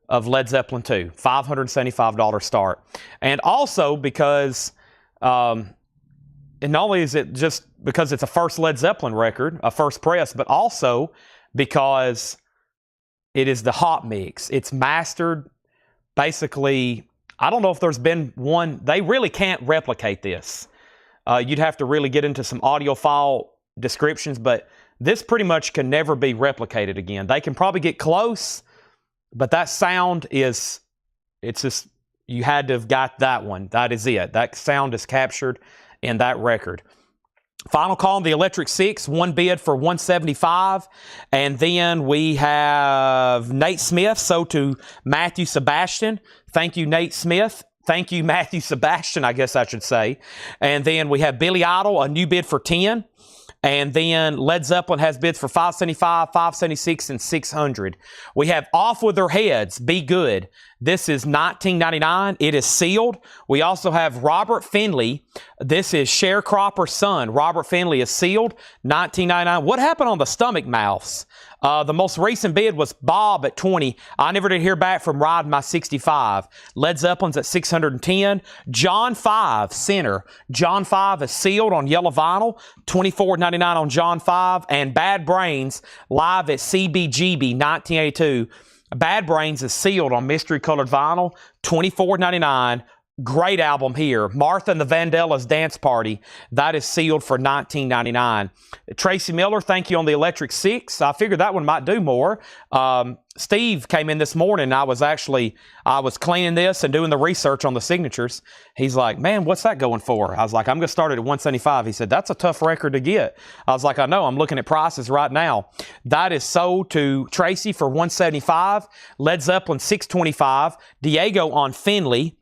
of Led Zeppelin 2, $575 start. And also because, and not only is it just because it's a first Led Zeppelin record, a first press, but also because it is the hot mix. It's mastered basically, I don't know if there's been one, they really can't replicate this. You'd have to really get into some audiophile descriptions, but this pretty much can never be replicated again. They can probably get close, but that sound is, it's just, you had to have got that one. That is it. That sound is captured in that record. Final call on the Electric Six, one bid for $175. And then we have Nate Smith, sold to Matthew Sebastian. Thank you, Nate Smith. Thank you, Matthew Sebastian, I guess I should say. And then we have Billy Idol, a new bid for $10. And then Led Zeppelin has bids for $575, $576, and $600. We have Off With Their Heads, Be Good. This is $19.99. It is sealed. We also have Robert Finley. This is Sharecropper's Son. Robert Finley is sealed, $19.99. What happened on the stomach mouths? The most recent bid was Bob at $20. I never did hear back from Ride My 65. Led Zeppelin's at $610. John 5, Center. John 5 is sealed on yellow vinyl, $24.99 on John 5. And Bad Brains, live at CBGB, 1982. Bad Brains is sealed on mystery colored vinyl, $24.99. Great album here. Martha and the Vandellas Dance Party. That is sealed for $19.99. Tracy Miller, thank you on the Electric Six. I figured that one might do more. Steve came in this morning. I was cleaning this and doing the research on the signatures. He's like, man, what's that going for? I was like, I'm going to start it at $175. He said, that's a tough record to get. I was like, I know. I'm looking at prices right now. That is sold to Tracy for $175. Led Zeppelin $625. Diego on Finley.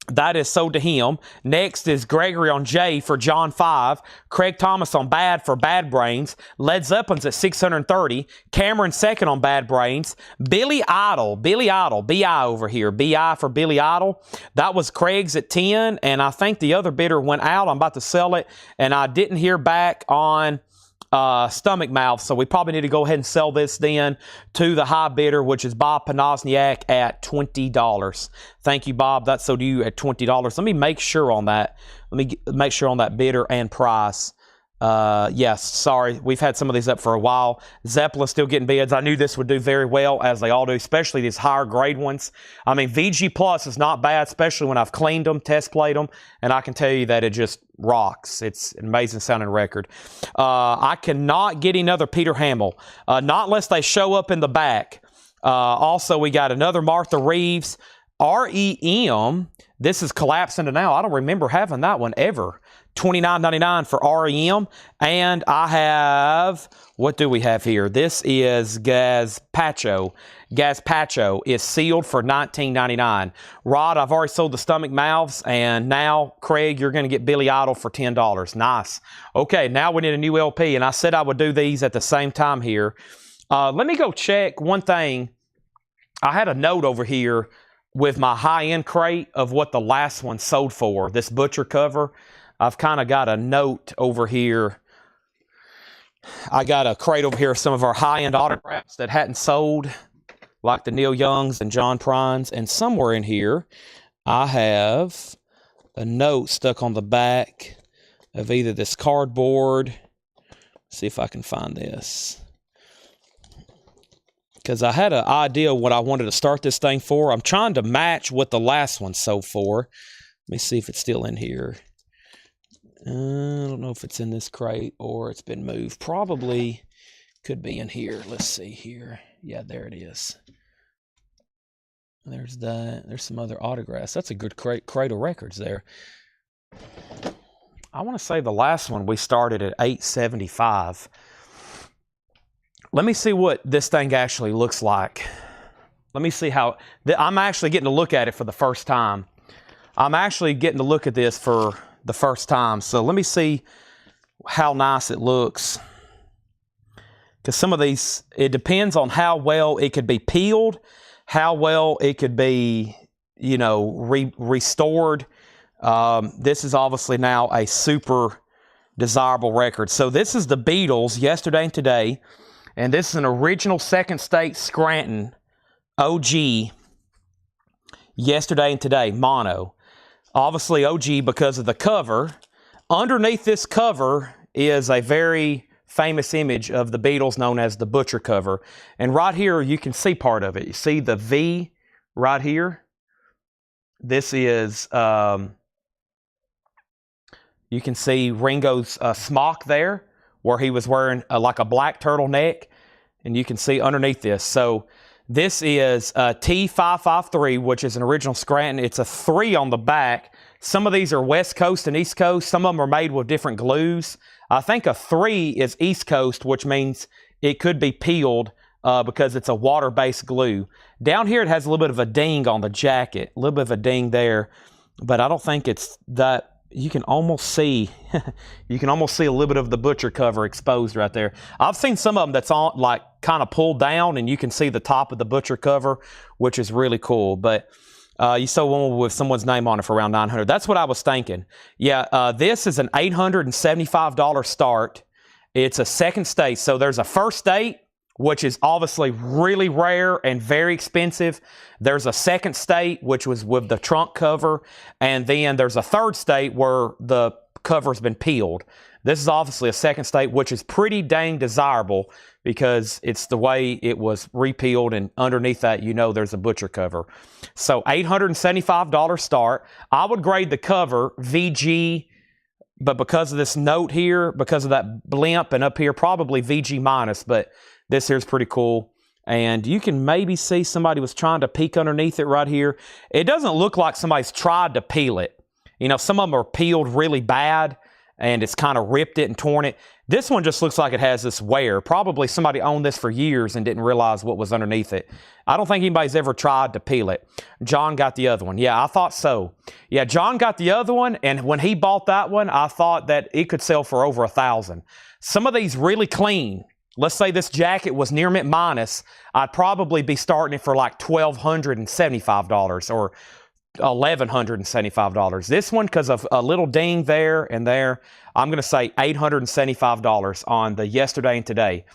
That is sold to him. Next is Gregory on J for John 5. Craig Thomas on Bad for Bad Brains. Led Zeppelin's at $630. Cameron second on Bad Brains. Billy Idol, B.I. over here. B.I. for Billy Idol. That was Craig's at 10, and I think the other bidder went out. I'm about to sell it, and I didn't hear back on stomach mouth, so we probably need to go ahead and sell this then to the high bidder, which is Bob Panozniak at $20. Thank you, Bob. That's sold to you at $20. Let me make sure on that. Let me make sure on that bidder and price. Yes, sorry. We've had some of these up for a while. Zeppelin's still getting bids. I knew this would do very well, as they all do, especially these higher grade ones. I mean, VG Plus is not bad, especially when I've cleaned them, test played them, and I can tell you that it just rocks. It's an amazing sounding record. I cannot get another Peter Hamill, not unless they show up in the back. Also, we got another Martha Reeves, REM. This is collapsing to now. I don't remember having that one ever. $29.99 for REM. And I have, what do we have here? This is Gazpacho. Gazpacho is sealed for $19.99. Rod, I've already sold the stomach mouths. And now, Craig, you're going to get Billy Idol for $10. Nice. Okay, now we need a new LP. And I said I would do these at the same time here. Let me go check one thing. I had a note over here with my high-end crate of what the last one sold for. This Butcher cover. I've kind of got a note over here. I got a crate over here of some of our high-end autographs that hadn't sold, like the Neil Youngs and John Prines. And somewhere in here, I have a note stuck on the back of either this cardboard. Let's see if I can find this. Because I had an idea what I wanted to start this thing for. I'm trying to match what the last one sold for. Let me see if it's still in here. I don't know if it's in this crate or it's been moved. Probably could be in here. Let's see here. Yeah, there it is. There's that. There's some other autographs. That's a good crate of records there. I want to say the last one we started at $875. Let me see what this thing actually looks like. Let me see how... I'm actually getting to look at it for the first time. I'm actually getting to look at this for the first time. So let me see how nice it looks. Because some of these, it depends on how well it could be peeled, how well it could be, you know, restored. This is obviously now a super desirable record. So this is the Beatles, Yesterday and Today. And this is an original Second State Scranton OG, Yesterday and Today, mono. Obviously OG because of the cover. Underneath this cover is a very famous image of the Beatles known as the Butcher cover. And right here you can see part of it. You see the V right here? This is, you can see Ringo's smock there, where he was wearing like a black turtleneck. And you can see underneath this. So this is T553, which is an original Scranton. It's a 3 on the back. Some of these are West Coast and East Coast. Some of them are made with different glues. I think a 3 is East Coast, which means it could be peeled because it's a water-based glue. Down here, it has a little bit of a ding on the jacket, a little bit of a ding there, but I don't think it's that. You can almost see, you can almost see a little bit of the Butcher cover exposed right there. I've seen some of them that's on like kind of pulled down, and you can see the top of the Butcher cover, which is really cool. But you saw one with someone's name on it for around $900. That's what I was thinking. Yeah, this is an $875 start. It's a second state. So there's a first state, which is obviously really rare and very expensive. There's a second state, which was with the trunk cover. And then there's a third state where the cover's been peeled. This is obviously a second state, which is pretty dang desirable because it's the way it was repeeled, and underneath that, you know, there's a Butcher cover. So $875 start. I would grade the cover VG, but because of this note here, because of that blimp, and up here, probably VG minus, but this here's pretty cool. And you can maybe see somebody was trying to peek underneath it right here. It doesn't look like somebody's tried to peel it. You know, some of them are peeled really bad, and it's kind of ripped it and torn it. This one just looks like it has this wear. Probably somebody owned this for years and didn't realize what was underneath it. I don't think anybody's ever tried to peel it. John got the other one. Yeah, I thought so. Yeah, John got the other one, and when he bought that one, I thought that it could sell for over $1,000. Some of these really clean. Let's say this jacket was near mint minus, I'd probably be starting it for like $1,275 or $1,175. This one, because of a little ding there and there, I'm going to say $875 on the Yesterday and Today.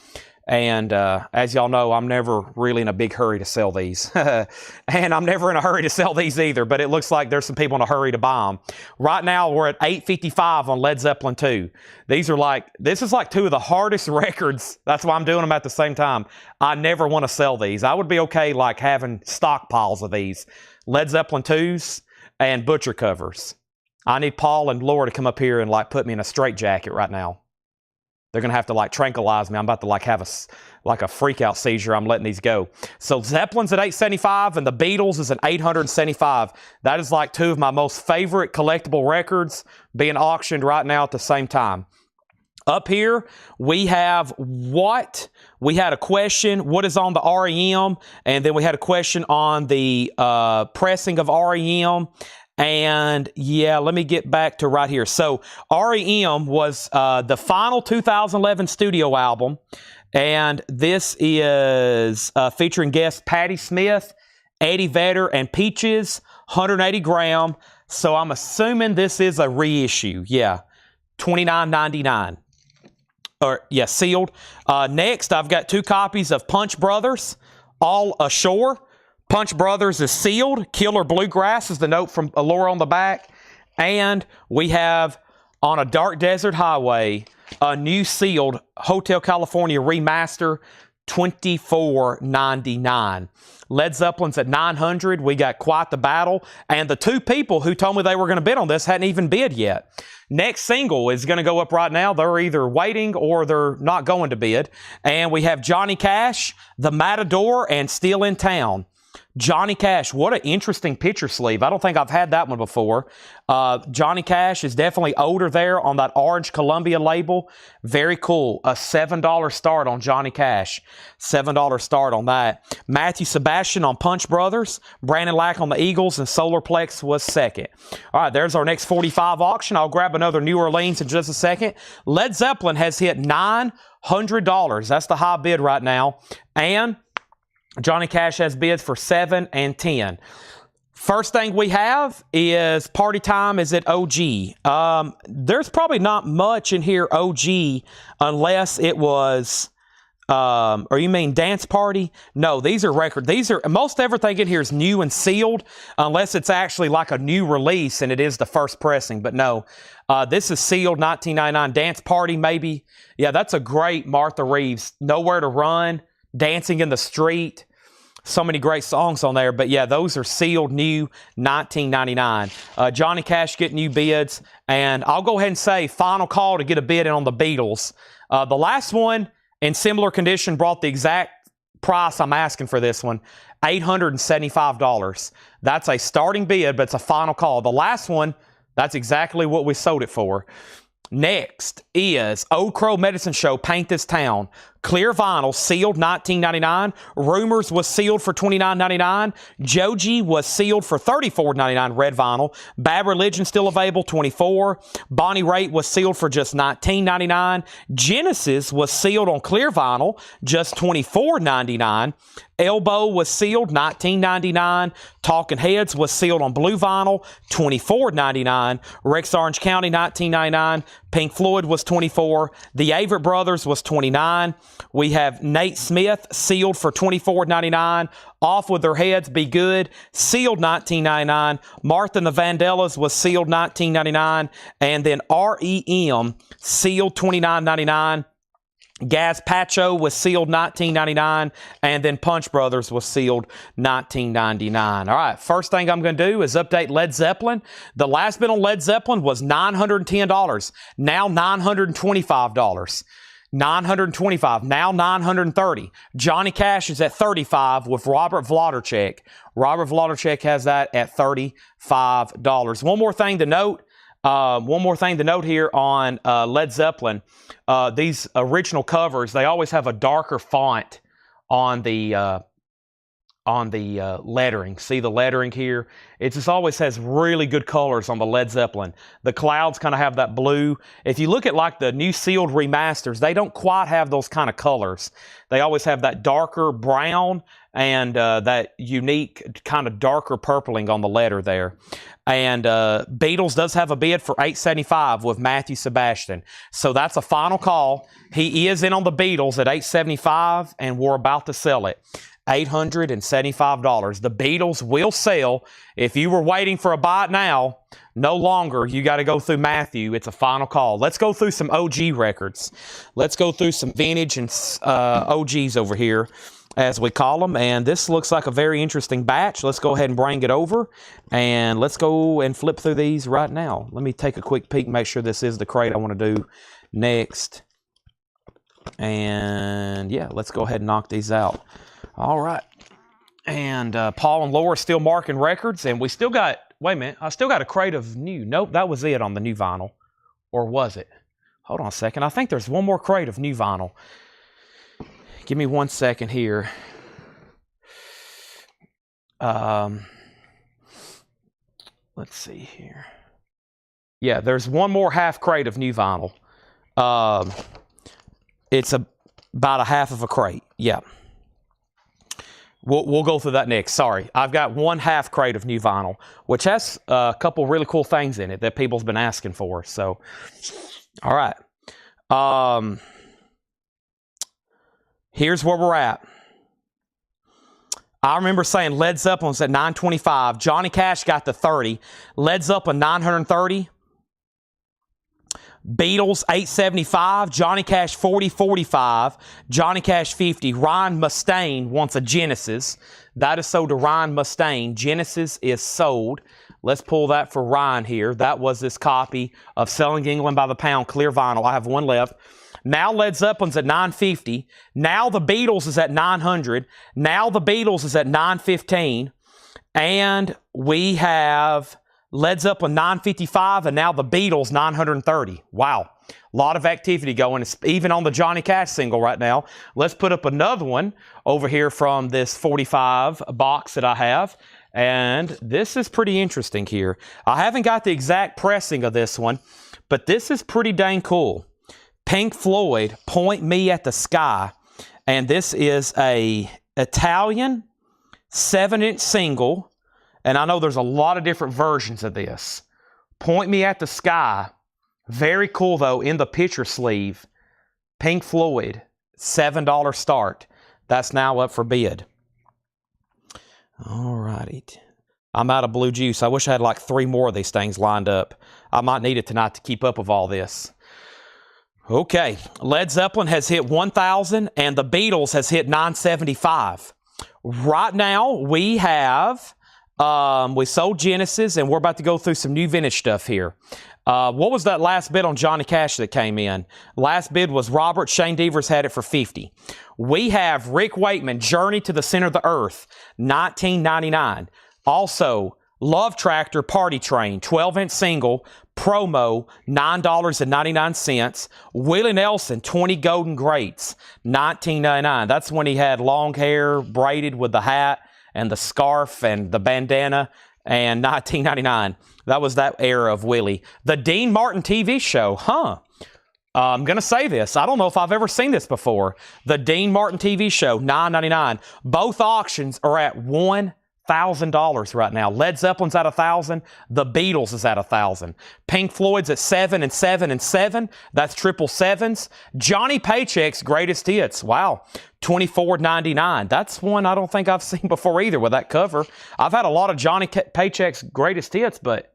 And as y'all know, I'm never really in a big hurry to sell these. And I'm never in a hurry to sell these either, but it looks like there's some people in a hurry to buy them. Right now, we're at $855 on Led Zeppelin 2. This is like two of the hardest records. That's why I'm doing them at the same time. I never want to sell these. I would be okay like having stockpiles of these. Led Zeppelin 2s and Butcher covers. I need Paul and Laura to come up here and like put me in a straitjacket right now. They're going to have to like tranquilize me. I'm about to like have a freak out seizure. I'm letting these go. So Zeppelin's at $875 and the Beatles is at $875. That is like two of my most favorite collectible records being auctioned right now at the same time. Up here, we have what? We had a question, what is on the REM? And then we had a question on the pressing of REM. And yeah, let me get back to right here. So REM was the final 2011 studio album. And this is featuring guests Patti Smith, Eddie Vedder, and Peaches, 180 gram. So I'm assuming this is a reissue. Yeah, $29.99. Or yeah, sealed. Next, I've got 2 copies of Punch Brothers, All Ashore. Punch Brothers is sealed. Killer Bluegrass is the note from Laura on the back. And we have On a Dark Desert Highway, a new sealed Hotel California remaster, $24.99. Led Zeppelin's at $900. We got Quite the Battle. And the 2 people who told me they were going to bid on this hadn't even bid yet. Next single is going to go up right now. They're either waiting or they're not going to bid. And we have Johnny Cash, The Matador, and Still in Town. Johnny Cash, what an interesting picture sleeve. I don't think I've had that one before. Johnny Cash is definitely older there on that orange Columbia label. Very cool. A $7 start on Johnny Cash. $7 start on that. Matthew Sebastian on Punch Brothers. Brandon Lack on the Eagles, and Solarplex was second. All right, there's our next 45 auction. I'll grab another New Orleans in just a second. Led Zeppelin has hit $900. That's the high bid right now. And Johnny Cash has bids for $7 and $10. First thing we have is Party Time is at OG. There's probably not much in here OG unless it was Or you mean Dance Party? No, these are record. These are, most everything in here is new and sealed, unless it's actually like a new release and it is the first pressing. But no, this is sealed 1999. Dance Party, maybe. Yeah, that's a great Martha Reeves. Nowhere to Run, Dancing in the Street. So many great songs on there. But yeah, those are sealed new 1999. Johnny Cash getting new bids. And I'll go ahead and say final call to get a bid in on the Beatles. The last one, in similar condition, brought the exact price I'm asking for this one, $875. That's a starting bid, but it's a final call. The last one, that's exactly what we sold it for. Next is Old Crow Medicine Show, Paint This Town. Clear vinyl, sealed $19.99. Rumors was sealed for $29.99. Joji was sealed for $34.99 red vinyl. Bad Religion still available, $24. Bonnie Raitt was sealed for just $19.99. Genesis was sealed on clear vinyl, just $24.99. Elbow was sealed, $19.99. Talking Heads was sealed on blue vinyl, $24.99. Rex Orange County, $19.99. Pink Floyd was $24. The Avett Brothers was $29. We have Nate Smith sealed for $24.99. Off With Their Heads, Be Good, sealed $19.99. Martha and the Vandellas was sealed $19.99. And then REM sealed $29.99. Gazpacho was sealed $19.99, and then Punch Brothers was sealed $19.99. All right, first thing I'm going to do is update Led Zeppelin. The last bid on Led Zeppelin was $910, now $925. $925, now $930. Johnny Cash is at $35 with Robert Vlodarchek. Robert Vlodarchek has that at $35. One more thing to note. Here on Led Zeppelin. These original covers, they always have a darker font on the lettering. See the lettering here? It just always has really good colors on the Led Zeppelin. The clouds kind of have that blue. If you look at like the new sealed remasters, they don't quite have those kind of colors. They always have that darker brown and that unique kind of darker purpling on the letter there. And Beatles does have a bid for $875 with Matthew Sebastian. So that's a final call. He is in on the Beatles at $875, and we're about to sell it. $875. The Beatles will sell. If you were waiting for a buy it now, no longer. You got to go through Matthew. It's a final call. Let's go through some OG records. Let's go through some vintage and OGs over here, as we call them. And this looks like a very interesting batch. Let's go ahead and bring it over, and let's go and flip through these right now. Let me take a quick peek, make sure this is the crate I want to do next. And yeah, let's go ahead and knock these out. All right. And Paul and Laura still marking records, and we still got, wait a minute, I still got a crate of new. Nope, that was it on the new vinyl. Or was it? Hold on a second. I think there's one more crate of new vinyl. Give me 1 second here. Let's see here. Yeah, there's one more half crate of new vinyl. It's about a half of a crate. Yeah. We'll go through that next. Sorry. I've got one half crate of new vinyl, which has a couple really cool things in it that people's been asking for. So, all right. Here's where we're at. I remember saying Led Zeppelin was at $925. Johnny Cash got the 30. Led Zeppelin $930. Beatles $875. Johnny Cash $40.45. Johnny Cash $50. Ryan Mustaine wants a Genesis. That is sold to Ryan Mustaine. Genesis is sold. Let's pull that for Ryan here. That was this copy of Selling England by the Pound clear vinyl. I have one left. Now Led Zeppelin's at $950. Now the Beatles is at $900. Now the Beatles is at $915. And we have Led Zeppelin $955, and now the Beatles $930. Wow. A lot of activity going, even on the Johnny Cash single right now. Let's put up another one over here from this 45 box that I have. And this is pretty interesting here. I haven't got the exact pressing of this one, but this is pretty dang cool. Pink Floyd, Point Me at the Sky. And this is a Italian 7-inch single. And I know there's a lot of different versions of this. Point Me at the Sky. Very cool, though, in the picture sleeve. Pink Floyd. $7 start. That's now up for bid. All righty. I'm out of blue juice. I wish I had like 3 more of these things lined up. I might need it tonight to keep up with all this. Okay, Led Zeppelin has hit 1,000 and the Beatles has hit 975. Right now we have, we sold Genesis and we're about to go through some new vintage stuff here. What was that last bid on Johnny Cash that came in? Last bid was Robert. Shane Devers had it for 50. We have Rick Wakeman, Journey to the Center of the Earth, 1999. Also, Love Tractor Party Train, 12-inch single, promo, $9.99. Willie Nelson, 20 Golden Greats, $19.99. That's when he had long hair, braided with the hat and the scarf and the bandana, and $19.99. That was that era of Willie. The Dean Martin TV show, I'm going to say this. I don't know if I've ever seen this before. The Dean Martin TV show, $9.99. Both auctions are at $1,000 right now. Led Zeppelin's at $1,000. The Beatles is at $1,000. Pink Floyd's at 7 and 7 and 7. That's triple sevens. Johnny Paycheck's greatest hits. Wow. $24.99. That's one I don't think I've seen before either with that cover. I've had a lot of Johnny Paycheck's greatest hits, but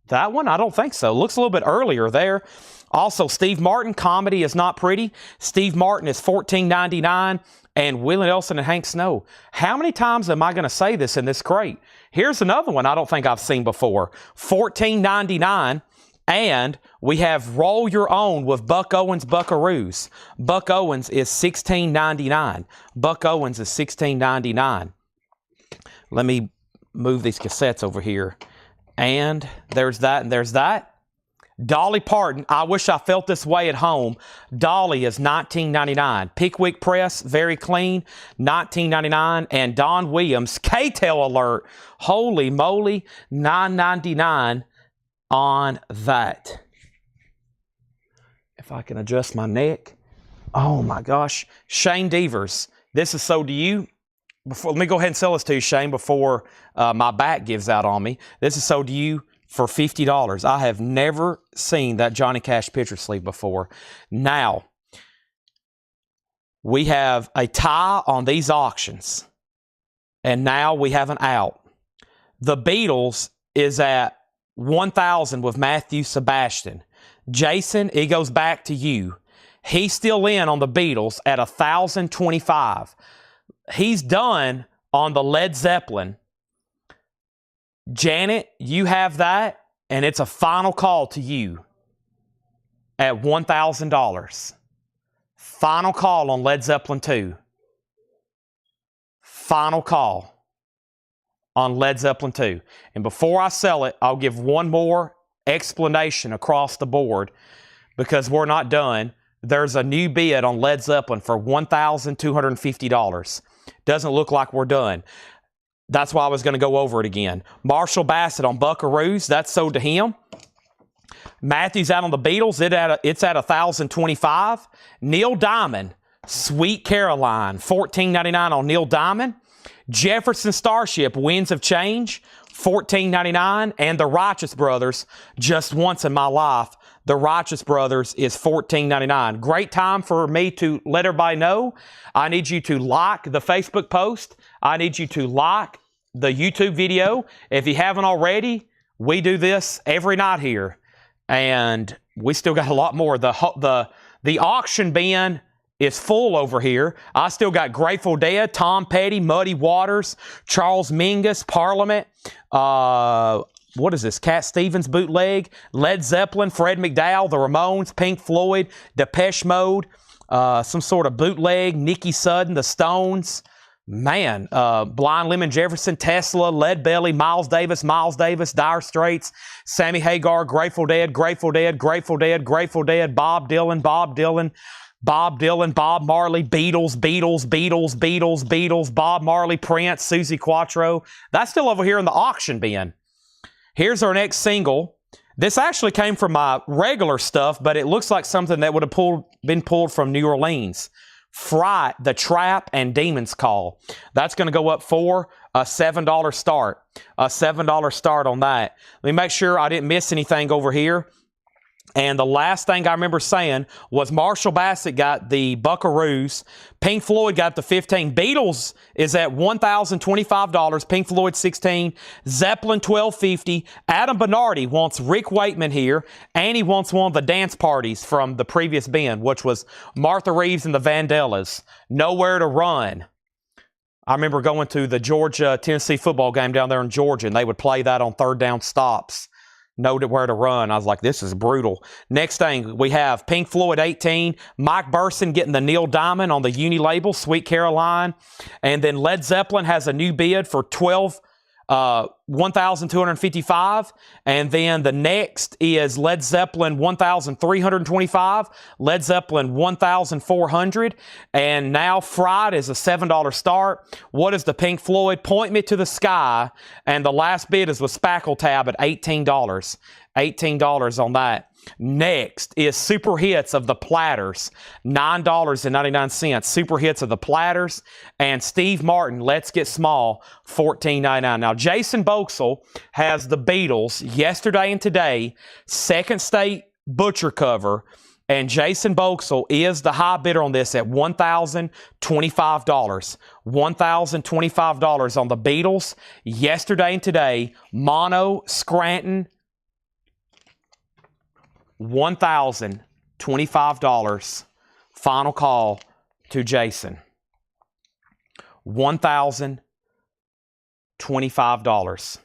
that one, I don't think so. Looks a little bit earlier there. Also, Steve Martin, Comedy Is Not Pretty. Steve Martin is $14.99. And Willie Nelson and Hank Snow. How many times am I going to say this in this crate? Here's another one I don't think I've seen before. $14.99. And we have Roll Your Own with Buck Owens Buckaroos. Buck Owens is $16.99. Buck Owens is $16.99. Let me move these cassettes over here. And there's that and there's that. Dolly Parton, I Wish I Felt This Way at Home. Dolly is $19.99. Pickwick Press, Very Clean, $19.99. And Don Williams, K-Tail Alert, holy moly, $9.99 on that. If I can adjust my neck. Oh my gosh. Shane Devers, this is so to you. Let me go ahead and sell this to you, Shane, before my back gives out on me. This is so to you for $50. I have never seen that Johnny Cash picture sleeve before. Now, we have a tie on these auctions. And now we have an out. The Beatles is at 1,000 with Matthew Sebastian. Jason, it goes back to you. He's still in on the Beatles at 1,025. He's done on the Led Zeppelin. Janet, you have that, and it's a final call to you at $1,000. Final call on Led Zeppelin 2. Final call on Led Zeppelin 2. And before I sell it, I'll give one more explanation across the board because we're not done. There's a new bid on Led Zeppelin for $1,250. Doesn't look like we're done. That's why I was going to go over it again. Marshall Bassett on Buckaroos, that's sold to him. Matthews out on the Beatles, it's at $1,025. Neil Diamond, Sweet Caroline, $14.99 on Neil Diamond. Jefferson Starship, Winds of Change, $14.99. And the Righteous Brothers, Just Once in My Life, the Righteous Brothers is $14.99. Great time for me to let everybody know. I need you to like the Facebook post. I need you to like the YouTube video. If you haven't already, we do this every night here. And we still got a lot more. The auction bin is full over here. I still got Grateful Dead, Tom Petty, Muddy Waters, Charles Mingus, Parliament, what is this? Cat Stevens bootleg, Led Zeppelin, Fred McDowell, the Ramones, Pink Floyd, Depeche Mode, some sort of bootleg, Nicky Sudden, the Stones, man, Blind Lemon Jefferson, Tesla, Lead Belly, Miles Davis, Dire Straits, Sammy Hagar, Grateful Dead, Bob Dylan, Bob Marley, Beatles, Bob Marley, Prince, Susie Quattro. That's still over here in the auction bin. Here's our next single. This actually came from my regular stuff, but it looks like something that would have been pulled from New Orleans. Fright, The Trap, and Demon's Call. That's going to go up for a $7 start. A $7 start on that. Let me make sure I didn't miss anything over here. And the last thing I remember saying was Marshall Bassett got the Buckaroos. Pink Floyd got the 15. Beatles is at $1,025. Pink Floyd 16. Zeppelin $1,250. Adam Bernardi wants Rick Wakeman here, and he wants one of the dance parties from the previous band, which was Martha Reeves and the Vandellas. Nowhere to Run. I remember going to the Georgia-Tennessee football game down there in Georgia, and they would play that on third down stops. Know where to run. I was like, this is brutal. Next thing, we have Pink Floyd 18, Mike Burson getting the Neil Diamond on the Uni label, Sweet Caroline. And then Led Zeppelin has a new bid for $1,255. And then the next is Led Zeppelin 1,325, Led Zeppelin 1,400. And now Fried is a $7 start. What is the Pink Floyd? Point Me to the Sky. And the last bid is with Spackle Tab at $18. $18 on that. Next is Super Hits of the Platters, $9.99. Super Hits of the Platters. And Steve Martin, Let's Get Small, $14.99. Now, Jason Boxell has the Beatles, Yesterday and Today, Second State Butcher cover. And Jason Boxell is the high bidder on this at $1,025. $1,025 on the Beatles, Yesterday and Today, Mono, Scranton, $1,025. Final call to Jason. $1,025.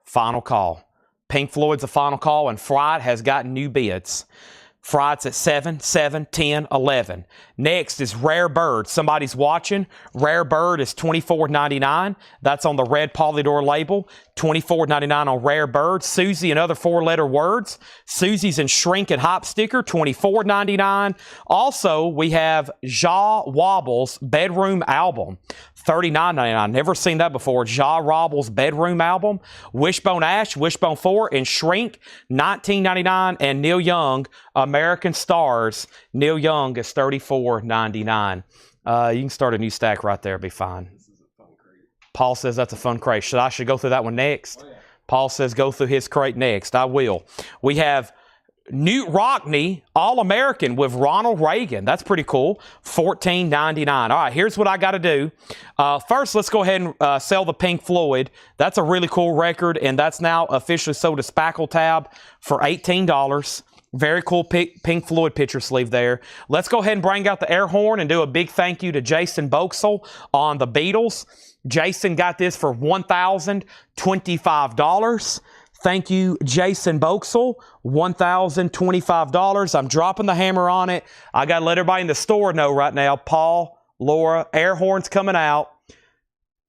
Final call. Pink Floyd's the final call, and Fried has gotten new bids. Fried's at 7, 7, 10, 11. Next is Rare Bird. Somebody's watching. Rare Bird is $24.99. That's on the red Polydor label. $24.99 on Rare Bird. Susie and other four-letter words. Susie's in Shrink and Hop sticker, $24.99. Also, we have Ja Wobble's Bedroom album, $39.99. Never seen that before. Ja Wobble's Bedroom album. Wishbone Ash, Wishbone 4, and Shrink, $19.99. And Neil Young, American Stars. Neil Young is $34.99. You can start a new stack right there. Be fine. Paul says that's a fun crate. I should go through that one next? Oh, yeah. Paul says go through his crate next. I will. We have Newt Rockney, All-American with Ronald Reagan. That's pretty cool. $14.99. All right, here's what I got to do. First, let's go ahead and sell the Pink Floyd. That's a really cool record, and that's now officially sold to Spackle Tab for $18. Very cool Pink Floyd picture sleeve there. Let's go ahead and bring out the air horn and do a big thank you to Jason Boxell on the Beatles. Jason got this for $1,025. Thank you, Jason Boxell. $1,025. I'm dropping the hammer on it. I got to let everybody in the store know right now. Paul, Laura, air horns coming out.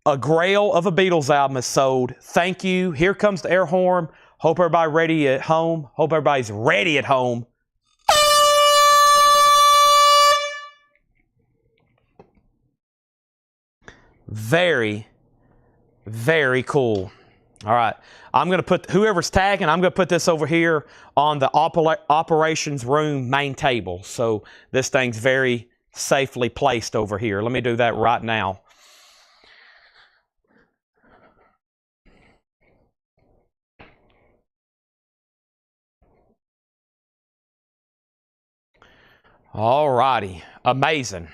A grail of a Beatles album is sold. Thank you. Here comes the air horn. Hope everybody ready at home. Hope everybody's ready at home. Very, very cool. All right. I'm going to put, whoever's tagging, I'm going to put this over here on the operations room main table. So this thing's very safely placed over here. Let me do that right now. All righty. Amazing.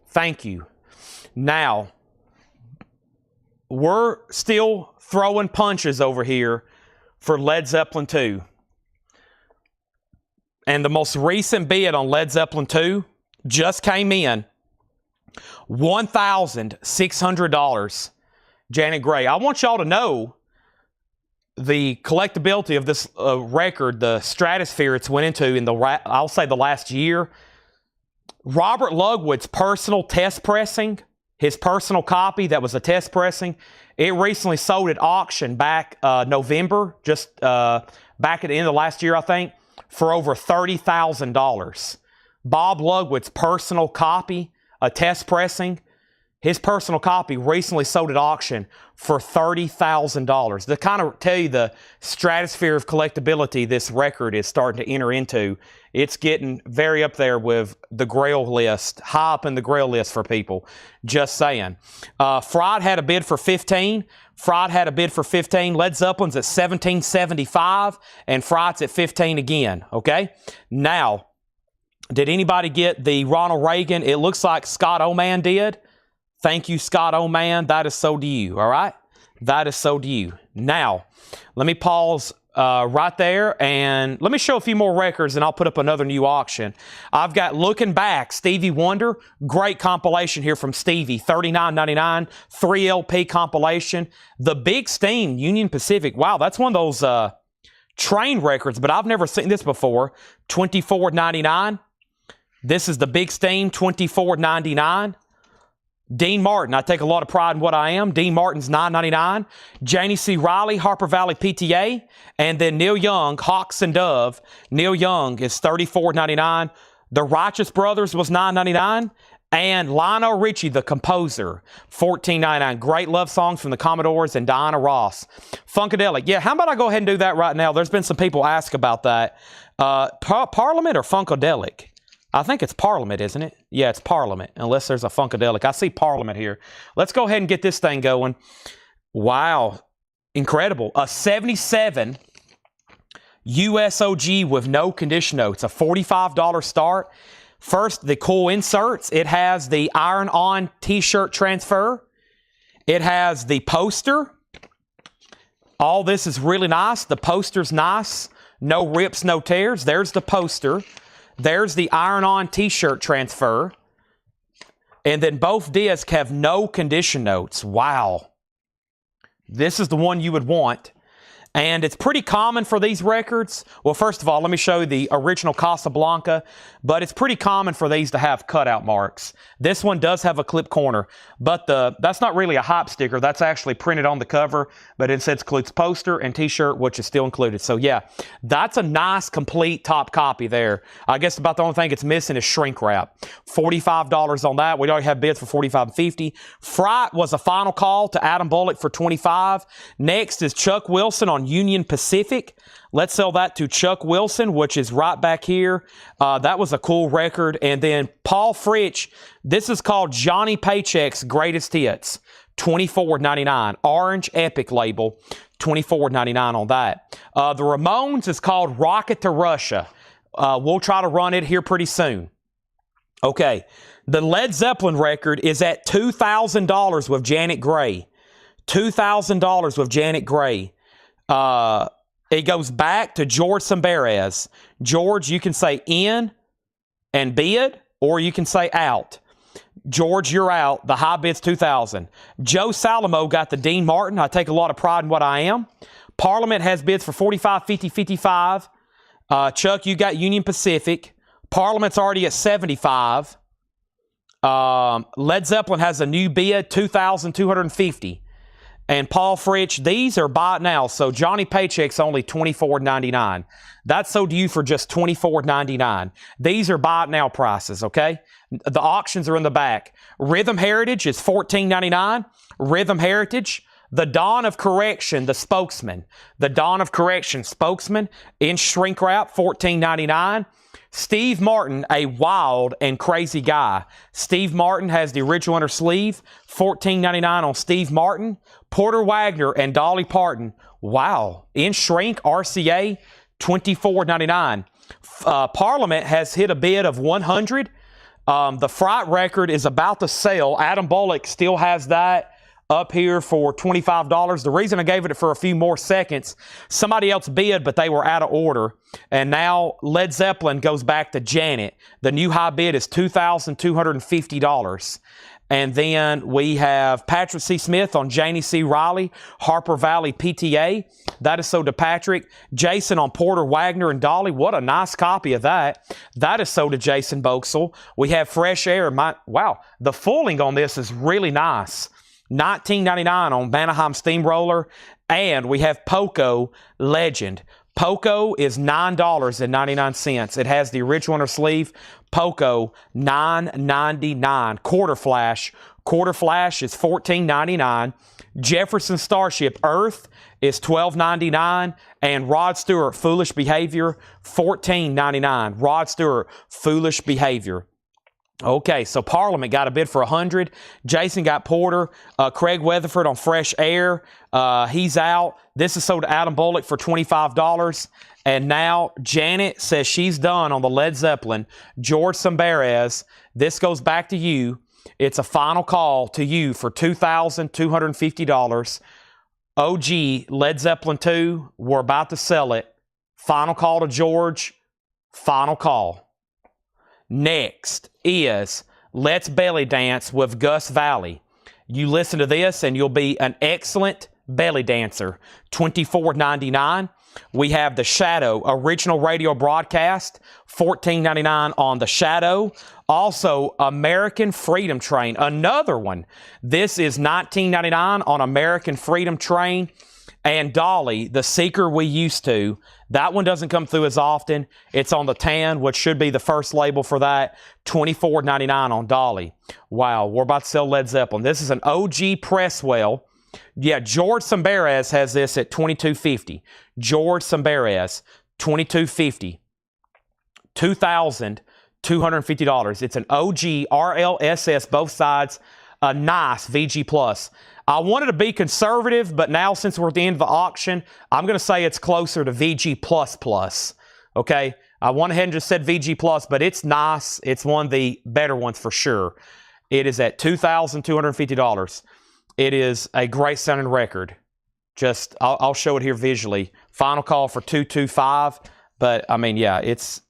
Thank you. Now, we're still throwing punches over here for Led Zeppelin 2. And the most recent bid on Led Zeppelin 2 just came in. $1,600. Janet Gray. I want y'all to know the collectability of this record, the stratosphere it's went into in the, I'll say the last year. Robert Lugwood's personal test pressing, his personal copy that was a test pressing, it recently sold at auction back November, just back at the end of last year, I think, for over $30,000. Bob Lugwood's personal copy, a test pressing, his personal copy recently sold at auction for $30,000. To kind of tell you the stratosphere of collectability this record is starting to enter into, it's getting very up there with the Grail list, high up in the Grail list for people. Just saying. Fried had a bid for 15. Fried had a bid for 15. Led Zeppelin's at 1775, and Fried's at 15 again. Okay? Now, did anybody get the Ronald Reagan? It looks like Scott Oman did. Thank you, Scott Oman. That is so to you, all right? That is so to you. Now, let me pause right there, and let me show a few more records, and I'll put up another new auction. I've got Looking Back, Stevie Wonder. Great compilation here from Stevie, $39.99, 3 LP compilation. The Big Steam, Union Pacific. Wow, that's one of those train records, but I've never seen this before. $24.99. This is the Big Steam, $24.99. Dean Martin, I take a lot of pride in what I am. Dean Martin's $9.99. Janie C. Riley, Harper Valley PTA. And then Neil Young, Hawks and Dove. Neil Young is $34.99. The Righteous Brothers was $9.99. And Lionel Richie, the composer, $14.99. Great love songs from the Commodores and Diana Ross. Funkadelic. Yeah, how about I go ahead and do that right now? There's been some people ask about that. Parliament or Funkadelic? I think it's Parliament, isn't it? Yeah, it's Parliament, unless there's a Funkadelic. I see Parliament here. Let's go ahead and get this thing going. Wow. Incredible. A 77 USOG with no condition notes. A $45 start. First, the cool inserts. It has the iron-on t-shirt transfer. It has the poster. All this is really nice. The poster's nice. No rips, no tears. There's the poster. There's the iron-on t-shirt transfer. And then both discs have no condition notes. Wow. This is the one you would want. And it's pretty common for these records. Well, first of all, let me show you the original Casablanca, but it's pretty common for these to have cutout marks. This one does have a clip corner, but that's not really a hype sticker. That's actually printed on the cover, but it says includes poster and t-shirt, which is still included. So yeah, that's a nice, complete top copy there. I guess about the only thing it's missing is shrink wrap. $45 on that. We already have bids for $45 and $50. Fright was a final call to Adam Bullock for $25. Next is Chuck Wilson on Union Pacific. Let's sell that to Chuck Wilson, which is right back here. That was a cool record. And then Paul Fritsch, this is called Johnny Paycheck's Greatest Hits, $24.99. Orange Epic label, $24.99 on that. The Ramones is called Rocket to Russia. We'll try to run it here pretty soon. Okay, the Led Zeppelin record is at $2,000 with Janet Gray. $2,000 with Janet Gray. It goes back to George Samberez. George, you can say in and bid, or you can say out. George, you're out. The high bid's $2,000. Joe Salamo got the Dean Martin. I take a lot of pride in what I am. Parliament has bids for $45, $50, $55. Chuck, you got Union Pacific. Parliament's already at $75. Led Zeppelin has a new bid, $2,250. And Paul Fritsch, these are buy it now. So Johnny Paycheck's only $24.99. That's sold to you for just $24.99. These are buy it now prices, okay? The auctions are in the back. Rhythm Heritage is $14.99. Rhythm Heritage. The Dawn of Correction, the Spokesman. The Dawn of Correction, Spokesman in shrink wrap, $14.99. Steve Martin, a wild and crazy guy. Steve Martin has the original inner sleeve, $14.99 on Steve Martin. Porter Wagner and Dolly Parton, wow, in shrink, RCA, $24.99. Parliament has hit a bid of $100. The Fright record is about to sell. Adam Bullock still has that up here for $25. The reason I gave it for a few more seconds, somebody else bid, but they were out of order. And now Led Zeppelin goes back to Janet. The new high bid is $2,250. And then we have Patrick C. Smith on Janie C. Riley, Harper Valley PTA. That is sold to Patrick. Jason on Porter Wagner and Dolly. What a nice copy of that. That is sold to Jason Boxell. We have Fresh Air. Wow, the fulling on this is really nice. $19.99 on Vanaheim Steamroller. And we have Poco Legend. Poco is $9.99. It has the original inner sleeve. Poco, $9.99. Quarter flash Quarter Flash is $14.99. Jefferson Starship Earth is $12.99. And Rod Stewart Foolish Behavior, $14.99. Rod Stewart Foolish Behavior. Okay, so Parliament got a bid for $100. Jason got Porter. Craig Weatherford on Fresh Air. He's out. This is sold to Adam Bullock for $25. And now Janet says she's done on the Led Zeppelin. George Sambarez, this goes back to you. It's a final call to you for $2,250. OG Led Zeppelin 2, we're about to sell it. Final call to George. Final call. Next is Let's Belly Dance with Gus Valley. You listen to this and you'll be an excellent belly dancer. $24.99. We have The Shadow original radio broadcast. $14.99 on The Shadow. Also, American Freedom Train. Another one. This is $19.99 on American Freedom Train. And Dolly, The Seeker We Used To. That one doesn't come through as often. It's on the tan, which should be the first label for that. $24.99 on Dolly. Wow, we're about to sell Led Zeppelin. This is an OG Presswell. Yeah, George Sambarez has this at $22.50. George Sambarez, $22.50. $2,250. It's an OG RLSS, both sides. A nice VG Plus. I wanted to be conservative, but now since we're at the end of the auction, I'm going to say it's closer to VG++. Okay? I went ahead and just said VG+, but it's nice. It's one of the better ones for sure. It is at $2,250. It is a great sounding record. Just, I'll show it here visually. Final call for $225. But, I mean, yeah, it's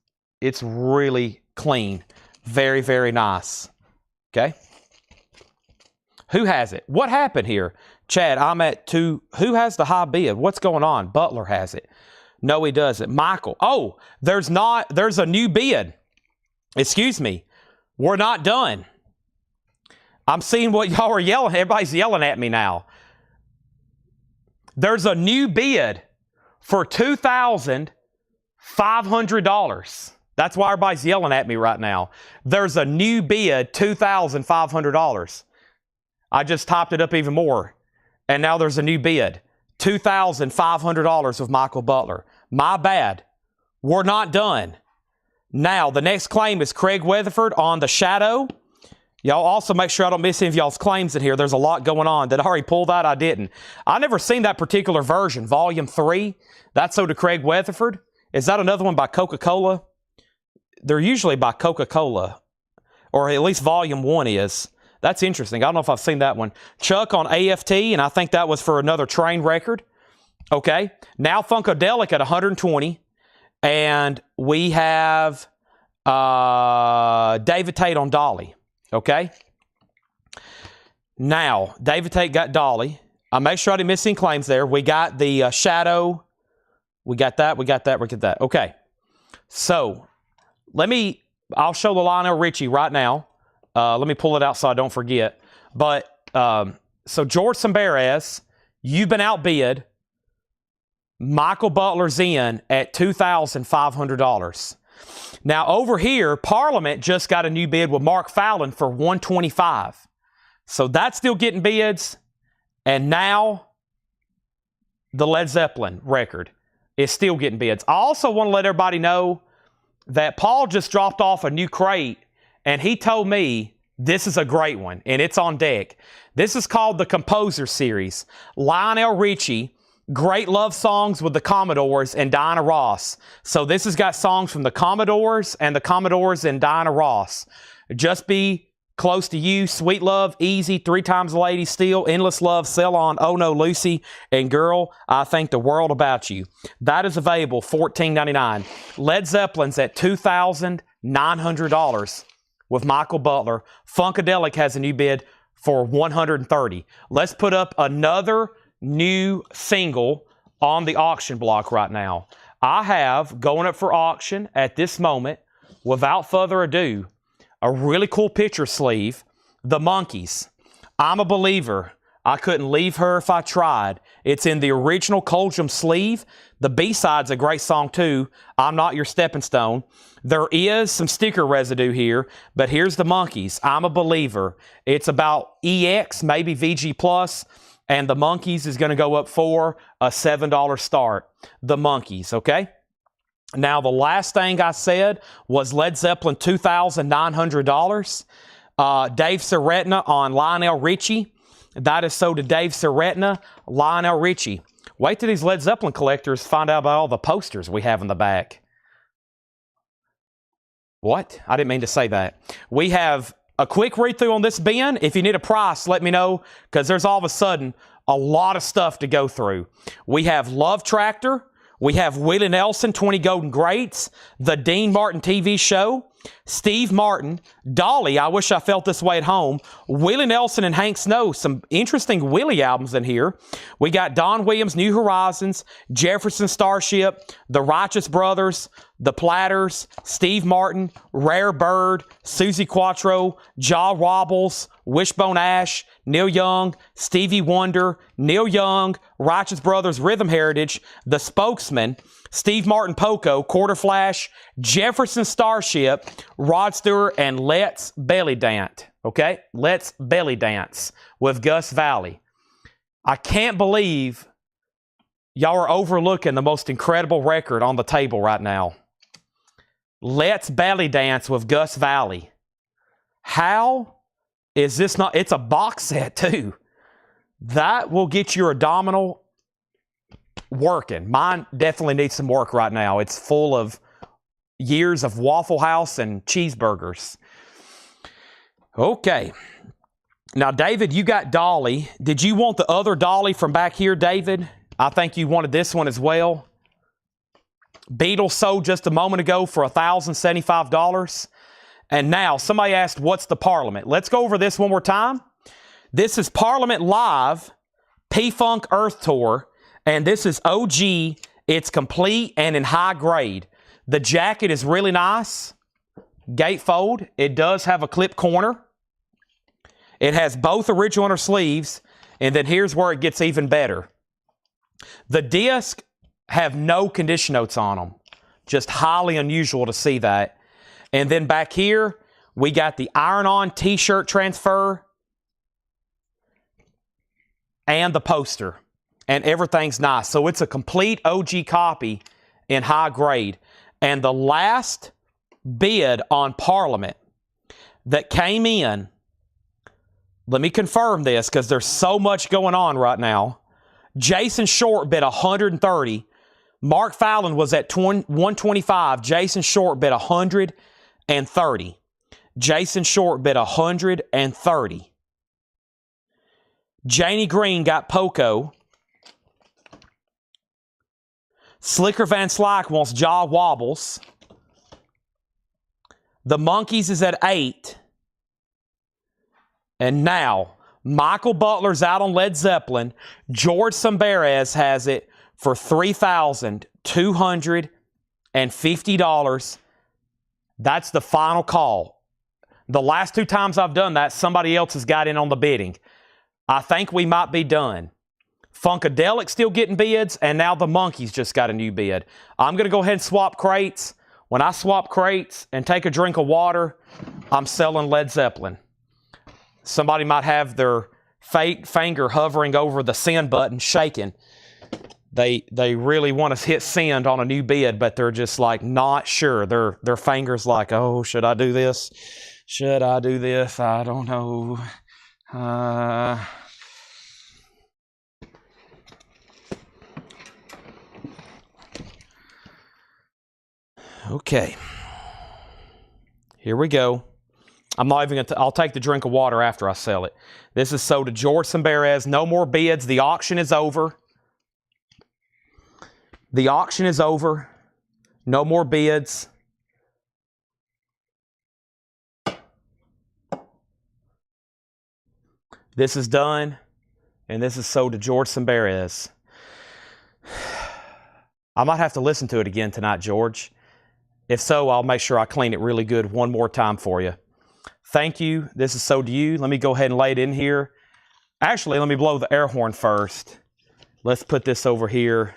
really clean. Very, very nice. Okay? Who has it? What happened here? Chad, I'm at 2. Who has the high bid? What's going on? Butler has it. No, he doesn't. Michael. Oh, there's a new bid. Excuse me. We're not done. I'm seeing what y'all are yelling. Everybody's yelling at me now. There's a new bid for $2,500. That's why everybody's yelling at me right now. There's a new bid, $2,500. I just topped it up even more. And now there's a new bid. $2,500 with Michael Butler. My bad. We're not done. Now, the next claim is Craig Weatherford on The Shadow. Y'all also make sure I don't miss any of y'all's claims in here. There's a lot going on. Did I already pull that? I didn't. I never seen that particular version. Volume 3. That's sold to Craig Weatherford. Is that another one by Coca-Cola? They're usually by Coca-Cola. Or at least Volume 1 is. That's interesting. I don't know if I've seen that one. Chuck on AFT, and I think that was for another train record. Okay. Now Funkadelic at 120. And we have David Tate on Dolly. Okay. Now, David Tate got Dolly. I make sure I didn't miss any claims there. We got the Shadow. We got that. We got that. We got that. Okay. So, I'll show the Lionel Richie right now. Let me pull it out so I don't forget. But, so George Sambarez, you've been outbid. Michael Butler's in at $2,500. Now, over here, Parliament just got a new bid with Mark Fallon for $125. So that's still getting bids. And now, the Led Zeppelin record is still getting bids. I also want to let everybody know that Paul just dropped off a new crate. And he told me this is a great one, and it's on deck. This is called the Composer Series. Lionel Richie, great love songs with the Commodores and Diana Ross. So this has got songs from the Commodores and Diana Ross. Just Be Close to You, Sweet Love, Easy, 3 Times a Lady, Still, Endless Love, Sail On, Oh No Lucy, and Girl, I Think the World About You. That is available, $14.99. Led Zeppelin's at $2,900. With Michael Butler. Funkadelic has a new bid for $130. Let's put up another new single on the auction block right now. I have, going up for auction at this moment, without further ado, a really cool picture sleeve, The Monkees. I'm a Believer. I couldn't leave her if I tried. It's in the original Coldrum sleeve. The B-side's a great song too, I'm Not Your Stepping Stone. There is some sticker residue here, but here's the Monkees, I'm a Believer. It's about EX, maybe VG Plus, and the Monkees is going to go up for a $7 start. The Monkees, okay? Now, the last thing I said was Led Zeppelin $2,900. Dave Seretna on Lionel Richie. That is so to Dave Seretna, Lionel Richie. Wait till these Led Zeppelin collectors find out about all the posters we have in the back. What? I didn't mean to say that. We have a quick read-through on this bin. If you need a price, let me know, because there's all of a sudden a lot of stuff to go through. We have Love Tractor. We have Willie Nelson, 20 Golden Greats, the Dean Martin TV show, Steve Martin, Dolly, I Wish I Felt This Way at Home, Willie Nelson and Hank Snow, some interesting Willie albums in here. We got Don Williams, New Horizons, Jefferson Starship, The Righteous Brothers, The Platters, Steve Martin, Rare Bird, Susie Quattro, Jaw Wobbles, Wishbone Ash, Neil Young, Stevie Wonder, Neil Young, Righteous Brothers, Rhythm Heritage, The Spokesman, Steve Martin Poco, Quarter Flash, Jefferson Starship, Rod Stewart, and Let's Belly Dance. Okay? Let's Belly Dance with Gus Valley. I can't believe y'all are overlooking the most incredible record on the table right now. Let's Belly Dance with Gus Valley. How is this not? It's a box set too. That will get your abdominal working. Mine definitely needs some work right now. It's full of years of Waffle House and cheeseburgers. Okay. Now, David, you got Dolly. Did you want the other Dolly from back here, David? I think you wanted this one as well. Beatles sold just a moment ago for $1,075. And now, somebody asked, what's the Parliament? Let's go over this one more time. This is Parliament Live, P-Funk Earth Tour, and this is OG. It's complete and in high grade. The jacket is really nice. Gatefold. It does have a clip corner. It has both original inner sleeves, and then here's where it gets even better. The discs have no condition notes on them. Just highly unusual to see that. And then back here, we got the iron-on t-shirt transfer and the poster. And everything's nice. So it's a complete OG copy in high grade. And the last bid on Parliament that came in, let me confirm this because there's so much going on right now. Jason Short bid 130. Mark Fallon was at 125. Jason Short bid 130. Jason Short bid 130. Janie Green got Poco. Slicker Van Slyke wants Jaw Wobbles. The Monkees is at 8. And now, Michael Butler's out on Led Zeppelin. George Samberez has it for $3,250. That's the final call. The last 2 times I've done that, somebody else has got in on the bidding. I think we might be done. Funkadelic still getting bids, and now the Monkees just got a new bid. I'm going to go ahead and swap crates. When I swap crates and take a drink of water, I'm selling Led Zeppelin. Somebody might have their fake finger hovering over the send button, shaking. They really want to hit send on a new bid, but they're just like not sure. Their fingers like, oh, should I do this? Should I do this? I don't know. Okay. Here we go. I'm not even going to, I'll take the drink of water after I sell it. This is sold to George Samberez. No more bids. The auction is over. The auction is over. No more bids. This is done. And this is sold to George Samberez. I might have to listen to it again tonight, George. If so, I'll make sure I clean it really good one more time for you. Thank you. This is sold to you. Let me go ahead and lay it in here. Actually, let me blow the air horn first. Let's put this over here.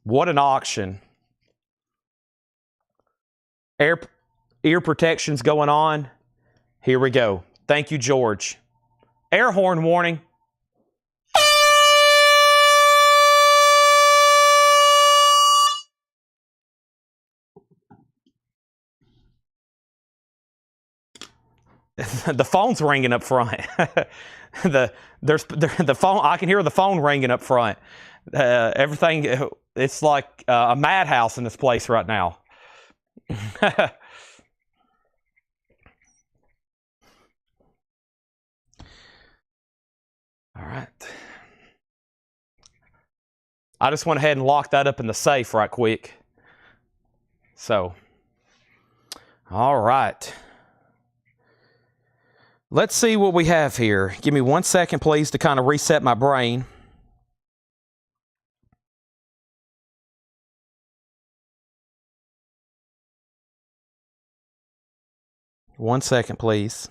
What an auction. Ear protection's going on. Here we go. Thank you, George. Air horn warning. The phone's ringing up front. the phone. I can hear the phone ringing up front. Everything. It's like a madhouse in this place right now. All right. I just went ahead and locked that up in the safe right quick. So, all right. Let's see what we have here. Give me 1 second, please, to kind of reset my brain. One second, please.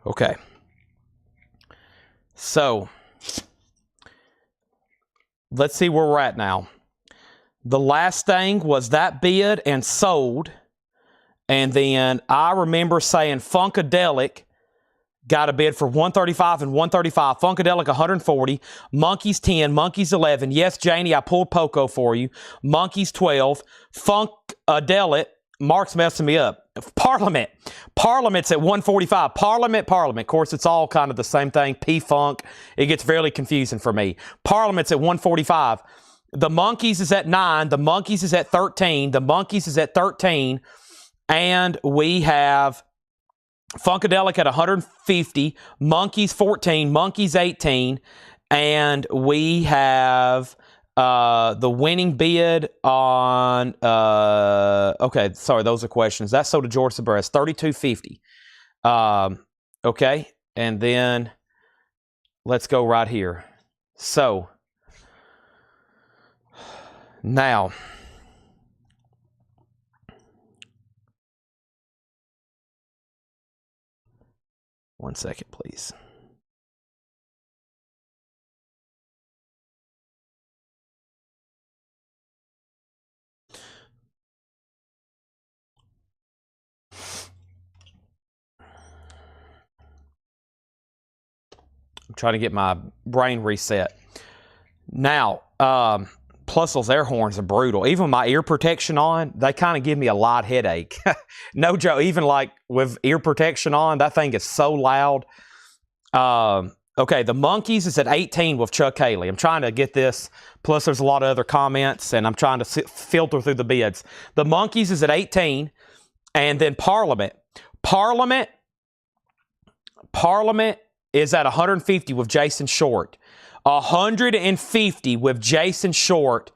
Okay. So, let's see where we're at now. The last thing was that bid and sold. And then I remember saying Funkadelic got a bid for 135 and 135. Funkadelic 140. Monkeys 10. Monkeys 11. Yes, Janie, I pulled Poco for you. Monkeys 12. Funkadelic. Mark's messing me up. Parliament. Parliament's at 145. Parliament. Of course, it's all kind of the same thing. P-Funk. It gets fairly confusing for me. Parliament's at 145. The Monkeys is at 9. The Monkeys is at 13. The Monkeys is at 13. And we have Funkadelic at 150. Monkeys 14. Monkeys 18. And we have the winning bid on, okay, sorry, those are questions. That's sold to George Sabres, $32.50. Okay, and then let's go right here. So, now, one second, please. I'm trying to get my brain reset. Now, plus those air horns are brutal. Even with my ear protection on, they kind of give me a light headache. No joke. Even like with ear protection on, that thing is so loud. Okay, the Monkeys is at 18 with Chuck Haley. I'm trying to get this. Plus, there's a lot of other comments, and I'm trying to filter through the bids. The Monkeys is at 18, and then Parliament. Parliament is at 150 with Jason Short. 150 with Jason Short.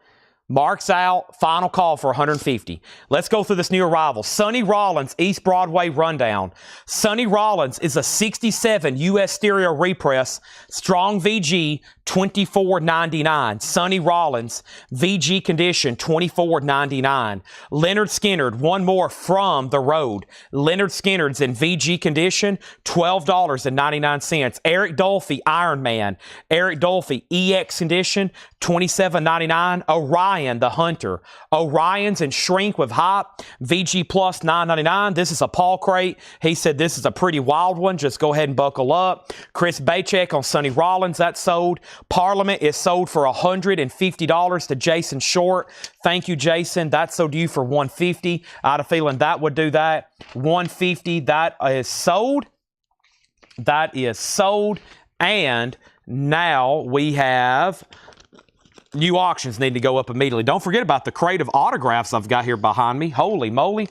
Mark's out. Final call for 150. Let's go through this new arrival. Sonny Rollins, East Broadway rundown. Sonny Rollins is a 67 U.S. stereo repress. Strong VG, $24.99. Sonny Rollins, VG condition, $24.99. Leonard Skinnard, one more from the road. Leonard Skinnard's in VG condition, $12.99. Eric Dolphy, Iron Man. Eric Dolphy, EX condition, $27.99. Orion, the Hunter. Orion's in shrink with hop. VG plus $9.99. This is a Paul crate. He said this is a pretty wild one. Just go ahead and buckle up. Chris Bachek on Sonny Rollins. That's sold. Parliament is sold for $150 to Jason Short. Thank you, Jason. That's sold to you for $150. I had a feeling that would do that. $150. That is sold. That is sold. And now we have new auctions need to go up immediately. Don't forget about the crate of autographs I've got here behind me. Holy moly.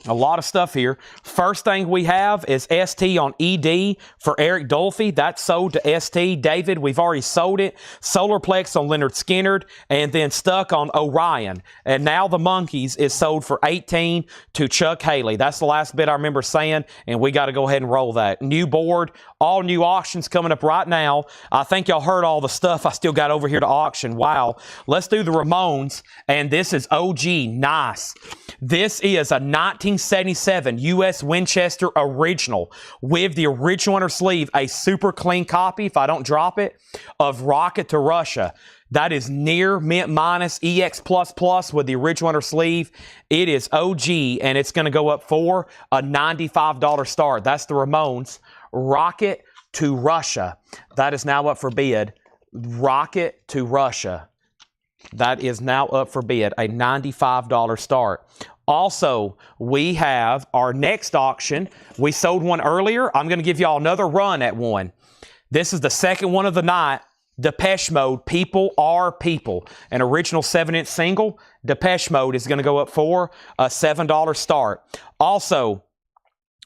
A lot of stuff here. First thing we have is ST on ED for Eric Dolphy. That's sold to ST. David, we've already sold it. Solarplex on Leonard Skinner, and then Stuck on Orion. And now the Monkeys is sold for 18 to Chuck Haley. That's the last bit I remember saying, and we got to go ahead and roll that. New board, all new auctions coming up right now. I think y'all heard all the stuff I still got over here to auction. Wow. Let's do the Ramones, and this is OG. Nice. This is a 1977 U.S. Winchester original with the original inner sleeve, a super clean copy, if I don't drop it, of Rocket to Russia. That is near mint minus EX++ with the original inner sleeve. It is OG, and it's going to go up for a $95 start. That's the Ramones. Rocket to Russia. That is now up for bid. Rocket to Russia. That is now up for bid, a $95 start. Also, we have our next auction. We sold one earlier. I'm going to give y'all another run at one. This is the second one of the night. Depeche Mode, People Are People. An original 7-inch single. Depeche Mode is going to go up for a $7 start. Also,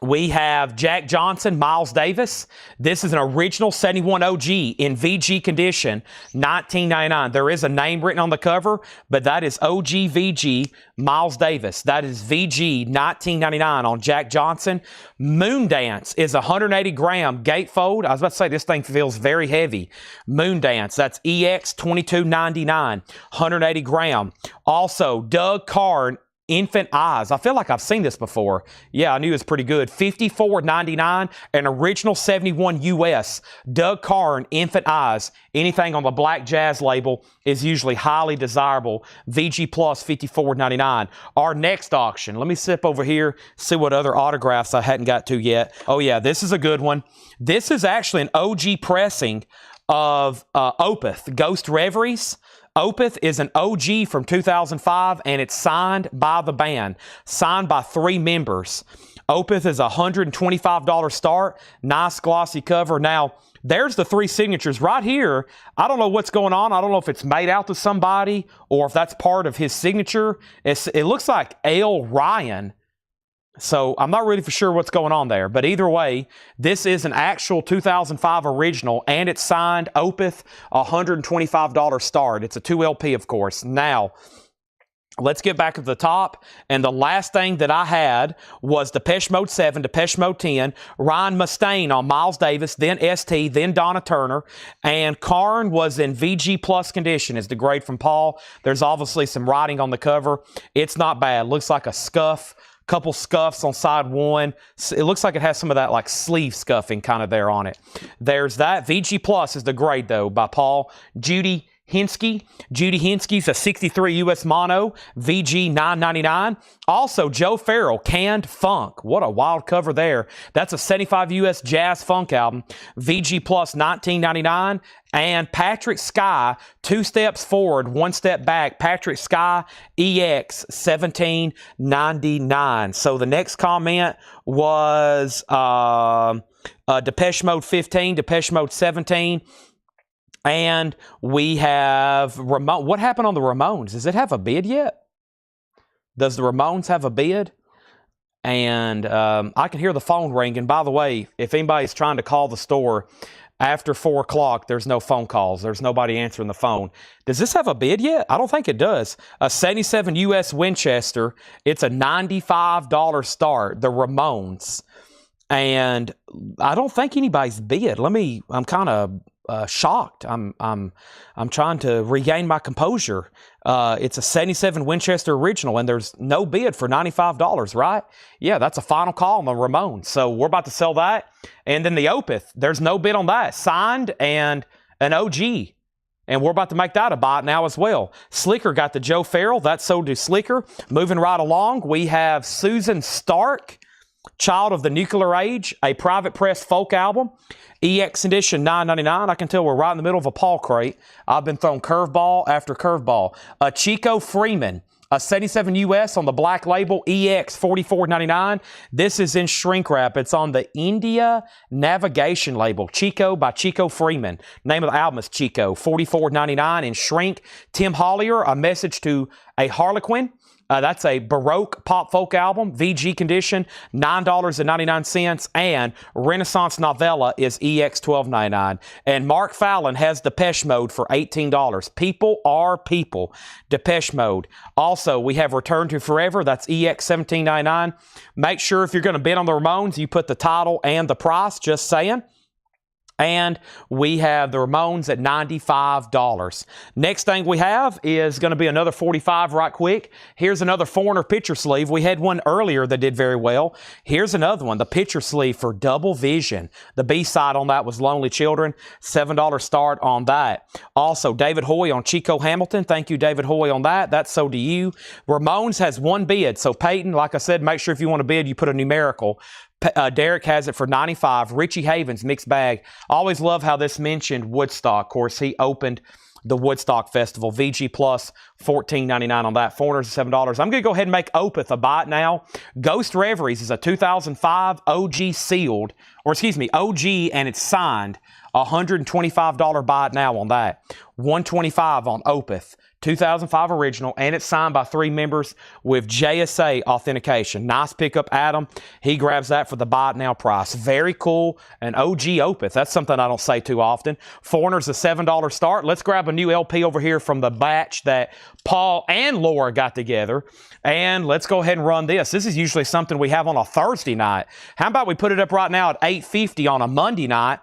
we have Jack Johnson, Miles Davis. This is an original 71 OG in VG condition, $19.99. There is a name written on the cover, but that is OG VG Miles Davis. That is VG $19.99 on Jack Johnson. Moondance is a 180-gram gatefold. I was about to say this thing feels very heavy. Moondance, that's EX $22.99, 180 gram. Also, Doug Carn, Infant Eyes. I feel like I've seen this before. Yeah, I knew it was pretty good. $54.99, an original 71 US. Doug Carn, Infant Eyes. Anything on the Black Jazz label is usually highly desirable. VG Plus, $54.99. Our next auction. Let me sip over here, see what other autographs I hadn't got to yet. Oh yeah, this is a good one. This is actually an OG pressing of Opeth, Ghost Reveries. Opeth is an OG from 2005, and it's signed by the band, signed by 3 members. Opeth is a $125 start, nice glossy cover. Now, there's the 3 signatures right here. I don't know what's going on. I don't know if it's made out to somebody or if that's part of his signature. It looks like L. Ryan. So I'm not really for sure what's going on there. But either way, this is an actual 2005 original, and it's signed Opeth, $125 start. It's a 2 LP, of course. Now, let's get back to the top. And the last thing that I had was Depeche Mode 7, Depeche Mode 10, Ryan Mustaine on Miles Davis, then ST, then Donna Turner. And Karn was in VG Plus condition, is the grade from Paul. There's obviously some writing on the cover. It's not bad. Looks like a scuff. Couple scuffs on side 1. It looks like it has some of that like sleeve scuffing kind of there on it. There's that. VG Plus is the grade though by Paul. Judy Hinsky. Judy Hinsky's a 63 US mono. VG $9.99. Also Joe Farrell, Canned Funk. What a wild cover there. That's a 75 US jazz funk album. VG Plus $19.99. And Patrick Sky, 2 steps forward, 1 step back. Patrick Sky, EX, $17.99. So the next comment was Depeche Mode 15, Depeche Mode 17. And we have what happened on the Ramones? Does it have a bid yet? Does the Ramones have a bid? And I can hear the phone ringing. By the way, if anybody's trying to call the store, after 4 o'clock, there's no phone calls. There's nobody answering the phone. Does this have a bid yet? I don't think it does. A 77 US Winchester. It's a $95 start. The Ramones. And I don't think anybody's bid. I'm kind of shocked. I'm trying to regain my composure. It's a 77 Winchester original, and there's no bid for $95, right? Yeah, that's a final call on the Ramones. So we're about to sell that. And then the Opeth, there's no bid on that. Signed and an OG. And we're about to make that a buy now as well. Slicker got the Joe Farrell. That's sold to Slicker. Moving right along, we have Susan Stark, Child of the Nuclear Age, a private press folk album. EX edition $9.99. I can tell we're right in the middle of a Paul crate. I've been throwing curveball after curveball. A Chico Freeman, a 77 US on the black label, EX $44.99. This is in shrink wrap. It's on the India Navigation label. Chico by Chico Freeman. Name of the album is Chico. $44.99 in shrink. Tim Hollier, A Message to a Harlequin. That's a Baroque pop folk album, VG condition, $9.99, and Renaissance Novella is EX $12.99. And Mark Fallon has Depeche Mode for $18. People are people. Depeche Mode. Also, we have Return to Forever. That's EX $17.99. Make sure if you're going to bid on the Ramones, you put the title and the price, just saying. And we have the Ramones at $95. Next thing we have is going to be another 45 right quick. Here's another Foreigner picture sleeve. We had one earlier that did very well. Here's another one, the picture sleeve for Double Vision. The B-side on that was Lonely Children. $7 start on that. Also, David Hoy on Chico Hamilton. Thank you, David Hoy, on that. That's so do you. Ramones has one bid. So Peyton, like I said, make sure if you want to bid, you put a numerical. Derek has it for $95. Richie Havens, mixed bag. Always love how this mentioned Woodstock. Of course, he opened the Woodstock Festival. VG Plus, $14.99 on that. Foreigners, $7. I'm going to go ahead and make Opeth a buy it now. Ghost Reveries is a 2005 OG sealed, or excuse me, OG, and it's signed. $125 buy it now on that. $125 on Opeth. 2005 original, and it's signed by 3 members with JSA authentication. Nice pickup, Adam. He grabs that for the buy it now price. Very cool. An OG Opeth. That's something I don't say too often. Foreigners, a $7 start. Let's grab a new LP over here from the batch that Paul and Laura got together, and let's go ahead and run this. This is usually something we have on a Thursday night. How about we put it up right now at $8.50 on a Monday night?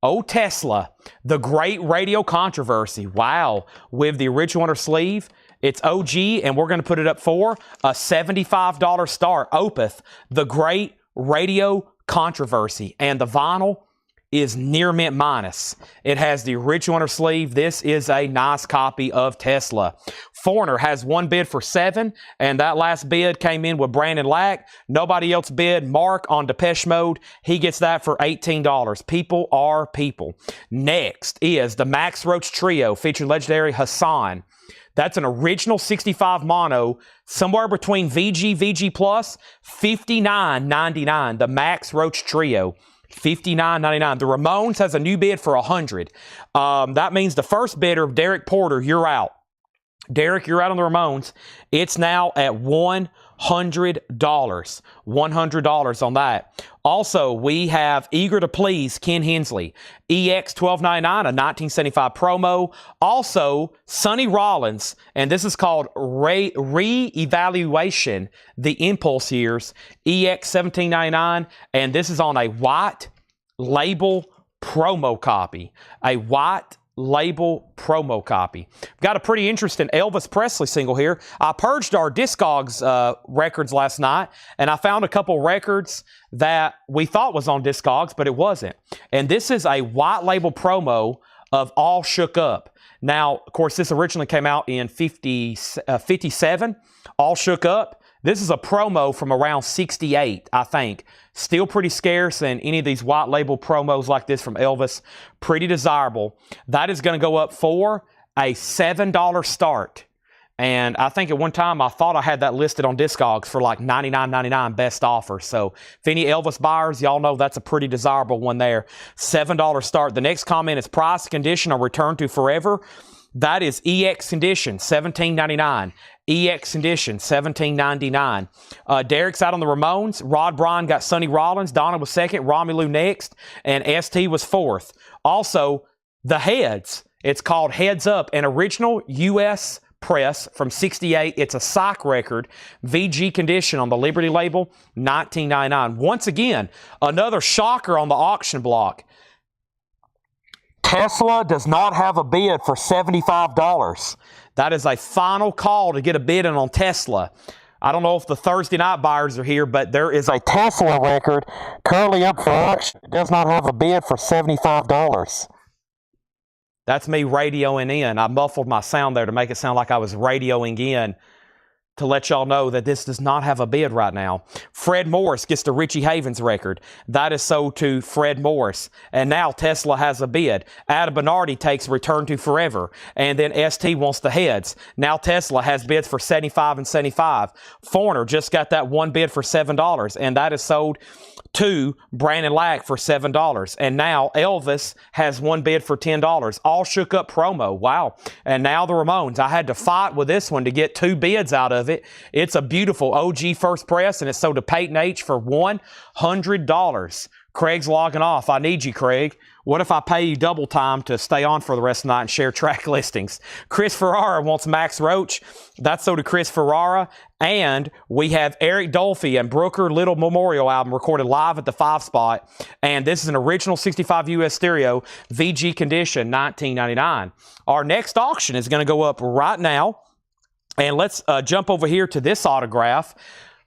Oh, Tesla, the Great Radio Controversy. Wow. With the original inner sleeve, it's OG, and we're going to put it up for a $75 start. Opeth, the Great Radio Controversy. And the vinyl is near mint minus. It has the original inner sleeve. This is a nice copy of Tesla. Foreigner has one bid for $7, and that last bid came in with Brandon Lack. Nobody else bid. Mark on Depeche Mode. He gets that for $18. People are people. Next is the Max Roach Trio featuring legendary Hassan. That's an original 65 mono, somewhere between VG Plus, $59.99. The Max Roach Trio. $59.99. The Ramones has a new bid for $100. That means the first bidder, Derek Porter, you're out. Derek, you're out on the Ramones. It's now at $100. $100 on that. Also, we have Eager to Please, Ken Hensley. EX $12.99, a 1975 promo. Also, Sonny Rollins, and this is called Re-Evaluation, the Impulse Years. EX $17.99, and this is on a white label promo copy. A white label promo copy. Got a pretty interesting Elvis Presley single here. I purged our Discogs records last night, and I found a couple records that we thought was on Discogs, but it wasn't. And this is a white label promo of All Shook Up. Now, of course, this originally came out in 57, All Shook Up. This is a promo from around 68, I think. Still pretty scarce, and any of these white label promos like this from Elvis, pretty desirable. That is going to go up for a $7 start. And I think at one time I thought I had that listed on Discogs for like $99.99 best offer. So if any Elvis buyers, y'all know that's a pretty desirable one there. $7 start. The next comment is price, condition, or return to forever. That is EX condition, $17.99. EX condition, $17.99. Derek's out on the Ramones. Rod Bryan got Sonny Rollins. Donna was second. Romulo next. And ST was fourth. Also, the Heads. It's called Heads Up, an original U.S. press from 68. It's a psych record. VG condition on the Liberty label, $19.99. Once again, another shocker on the auction block. Tesla does not have a bid for $75. That is a final call to get a bid in on Tesla. I don't know if the Thursday night buyers are here, but there is a Tesla record currently up for auction. It does not have a bid for $75. That's me radioing in. I muffled my sound there to make it sound like I was radioing in to let y'all know that this does not have a bid right now. Fred Morris gets the Richie Havens record. That is sold to Fred Morris. And now Tesla has a bid. Adam Bernardi takes Return to Forever. And then ST wants the Heads. Now Tesla has bids for $75 and $75. Foreigner just got that one bid for $7. And that is sold to Brandon Lack for $7. And now Elvis has one bid for $10. All Shook Up promo. Wow. And now the Ramones. I had to fight with this one to get two bids out of of it. It's a beautiful OG first press, and it's sold to Peyton H for $100. Craig's logging off. I need you, Craig. What if I pay you double time to stay on for the rest of the night and share track listings? Chris Ferrara wants Max Roach. That's so to Chris Ferrara. And we have Eric Dolphy and Brooker Little Memorial album recorded live at the 5 Spot. And this is an original 65 US stereo, VG condition, $19.99. Our next auction is going to go up right now. And let's jump over here to this autograph.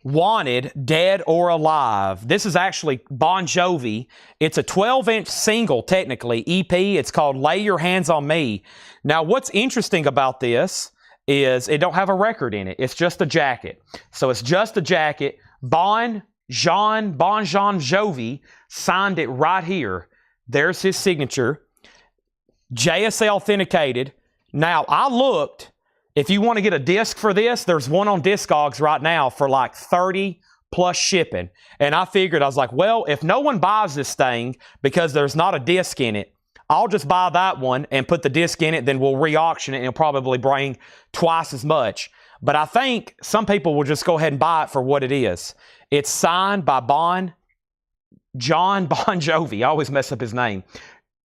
Wanted, Dead or Alive. This is actually Bon Jovi. It's a 12-inch single, technically, EP. It's called Lay Your Hands on Me. Now, what's interesting about this is it don't have a record in it. It's just a jacket. So it's just a jacket. Bon Jovi signed it right here. There's his signature. JSA authenticated. Now, I looked. If you want to get a disc for this, there's one on Discogs right now for like 30 plus shipping. And I figured, I was like, well, if no one buys this thing because there's not a disc in it, I'll just buy that one and put the disc in it, then we'll re-auction it and it'll probably bring twice as much. But I think some people will just go ahead and buy it for what it is. It's signed by John Bon Jovi. I always mess up his name.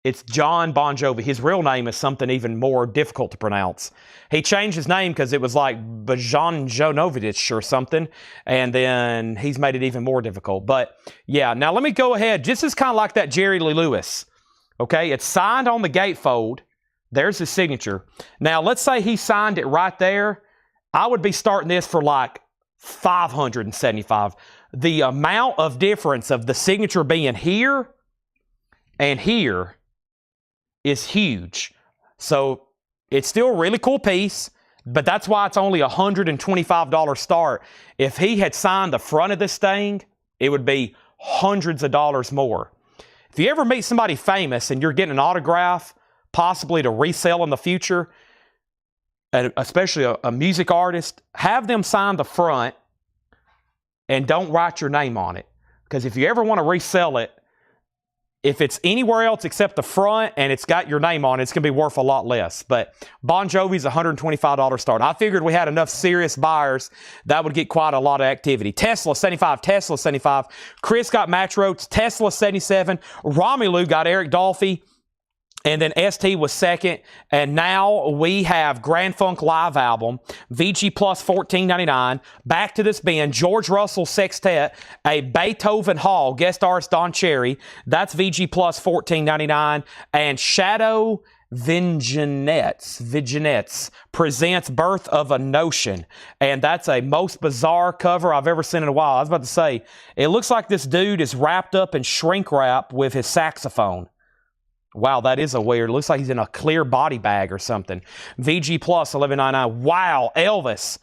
It's John Bon Jovi. His real name is something even more difficult to pronounce. He changed his name because it was like Bajan Jonovich or something, and then he's made it even more difficult. But yeah, now let me go ahead. This is kind of like that Jerry Lee Lewis. Okay, it's signed on the gatefold. There's his signature. Now let's say he signed it right there. I would be starting this for like $575. The amount of difference of the signature being here and here is huge. So it's still a really cool piece, but that's why it's only $125 start. If he had signed the front of this thing, it would be hundreds of dollars more. If you ever meet somebody famous and you're getting an autograph, possibly to resell in the future, and especially a music artist, have them sign the front and don't write your name on it. Because if you ever want to resell it, if it's anywhere else except the front and it's got your name on it, it's going to be worth a lot less. But Bon Jovi's $125 start. I figured we had enough serious buyers that would get quite a lot of activity. Tesla 75, Tesla 75. Chris got Match Roach, Tesla 77. Romelu got Eric Dolphy. And then ST was second. And now we have Grand Funk Live album, VG Plus $14.99. Back to this band, George Russell Sextet, a Beethoven Hall, guest artist Don Cherry. That's VG Plus $14.99. And Shadow Vignettes presents Birth of a Notion. And that's a most bizarre cover I've ever seen in a while. I was about to say, it looks like this dude is wrapped up in shrink wrap with his saxophone. Wow, that is a weird. Looks like he's in a clear body bag or something. VG Plus $11.99. Wow, Elvis.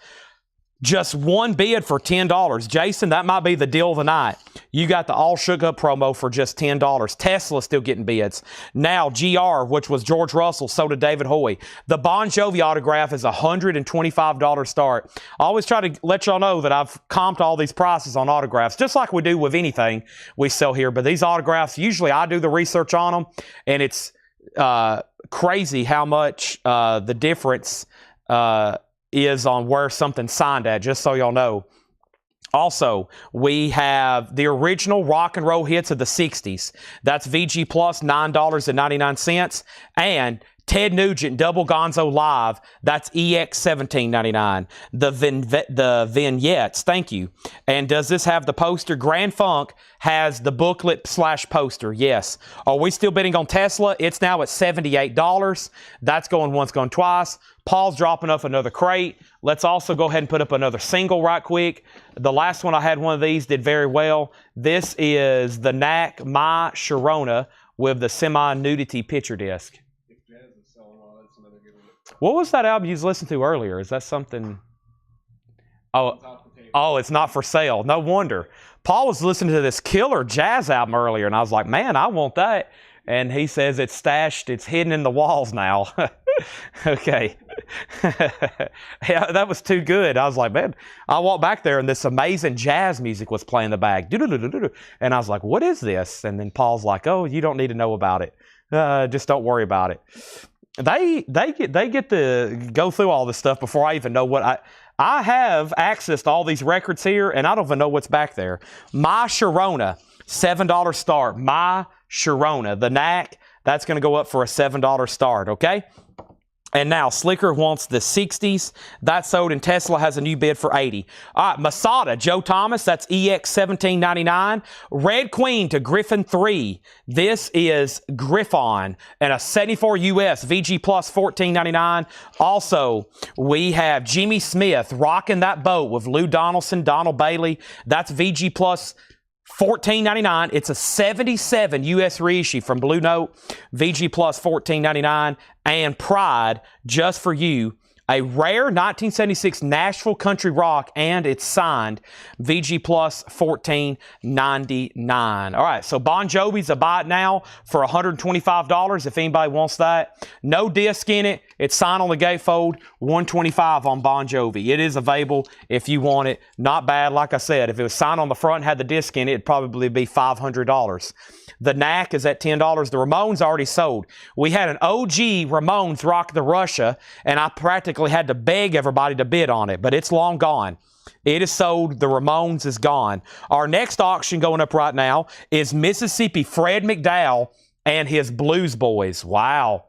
Just one bid for $10. Jason, that might be the deal of the night. You got the All Shook Up promo for just $10. Tesla still getting bids. Now, GR, which was George Russell, so did David Hoy. The Bon Jovi autograph is $125 start. I always try to let y'all know that I've comped all these prices on autographs, just like we do with anything we sell here. But these autographs, usually I do the research on them, and it's crazy how much the difference is on where something's signed at, just so y'all know. Also, we have the original rock and roll hits of the 60s. That's VG Plus, $9.99. And Ted Nugent, Double Gonzo Live, that's EX $17.99. The vignettes, thank you. And does this have the poster? Grand Funk has the booklet / poster, yes. Are we still bidding on Tesla? It's now at $78. That's going once, going twice. Paul's dropping up another crate. Let's also go ahead and put up another single right quick. The last one I had one of these did very well. This is the Knack My Sharona with the semi-nudity picture disc. What was that album you was listening to earlier? Is that something? Oh, it's not for sale. No wonder. Paul was listening to this killer jazz album earlier, and I was like, man, I want that. And he says it's stashed, it's hidden in the walls now. Okay. Yeah, that was too good. I was like, man, I walked back there and this amazing jazz music was playing in the back. And I was like, what is this? And then Paul's like, oh, you don't need to know about it. Just don't worry about it. They get to go through all this stuff before I even know what I have access to all these records here, and I don't even know what's back there. My Sharona, $7 start. My Sharona. The Knack, that's going to go up for a $7 start, okay? And now Slicker wants the 60s. That's sold, and Tesla has a new bid for 80. All right, Masada, Joe Thomas, that's EX 1799. Red Queen to Griffin 3. This is Griffon and a 74 US VG Plus 1499. Also, we have Jimmy Smith rocking that boat with Lou Donaldson, Donald Bailey. That's VG Plus $14.99. It's a 77 US reissue from Blue Note, VG Plus $14.99, and Pride, just for you, a rare 1976 Nashville Country Rock, and it's signed VG Plus $14.99. All right, so Bon Jovi's a buy it now for $125 if anybody wants that. No disc in it. It's signed on the gatefold, $125 on Bon Jovi. It is available if you want it. Not bad, like I said. If it was signed on the front and had the disc in it, it'd probably be $500. The Knack is at $10. The Ramones already sold. We had an OG Ramones Rock the Russia, and I practically had to beg everybody to bid on it, but it's long gone. It is sold. The Ramones is gone. Our next auction going up right now is Mississippi Fred McDowell and his Blues Boys. Wow.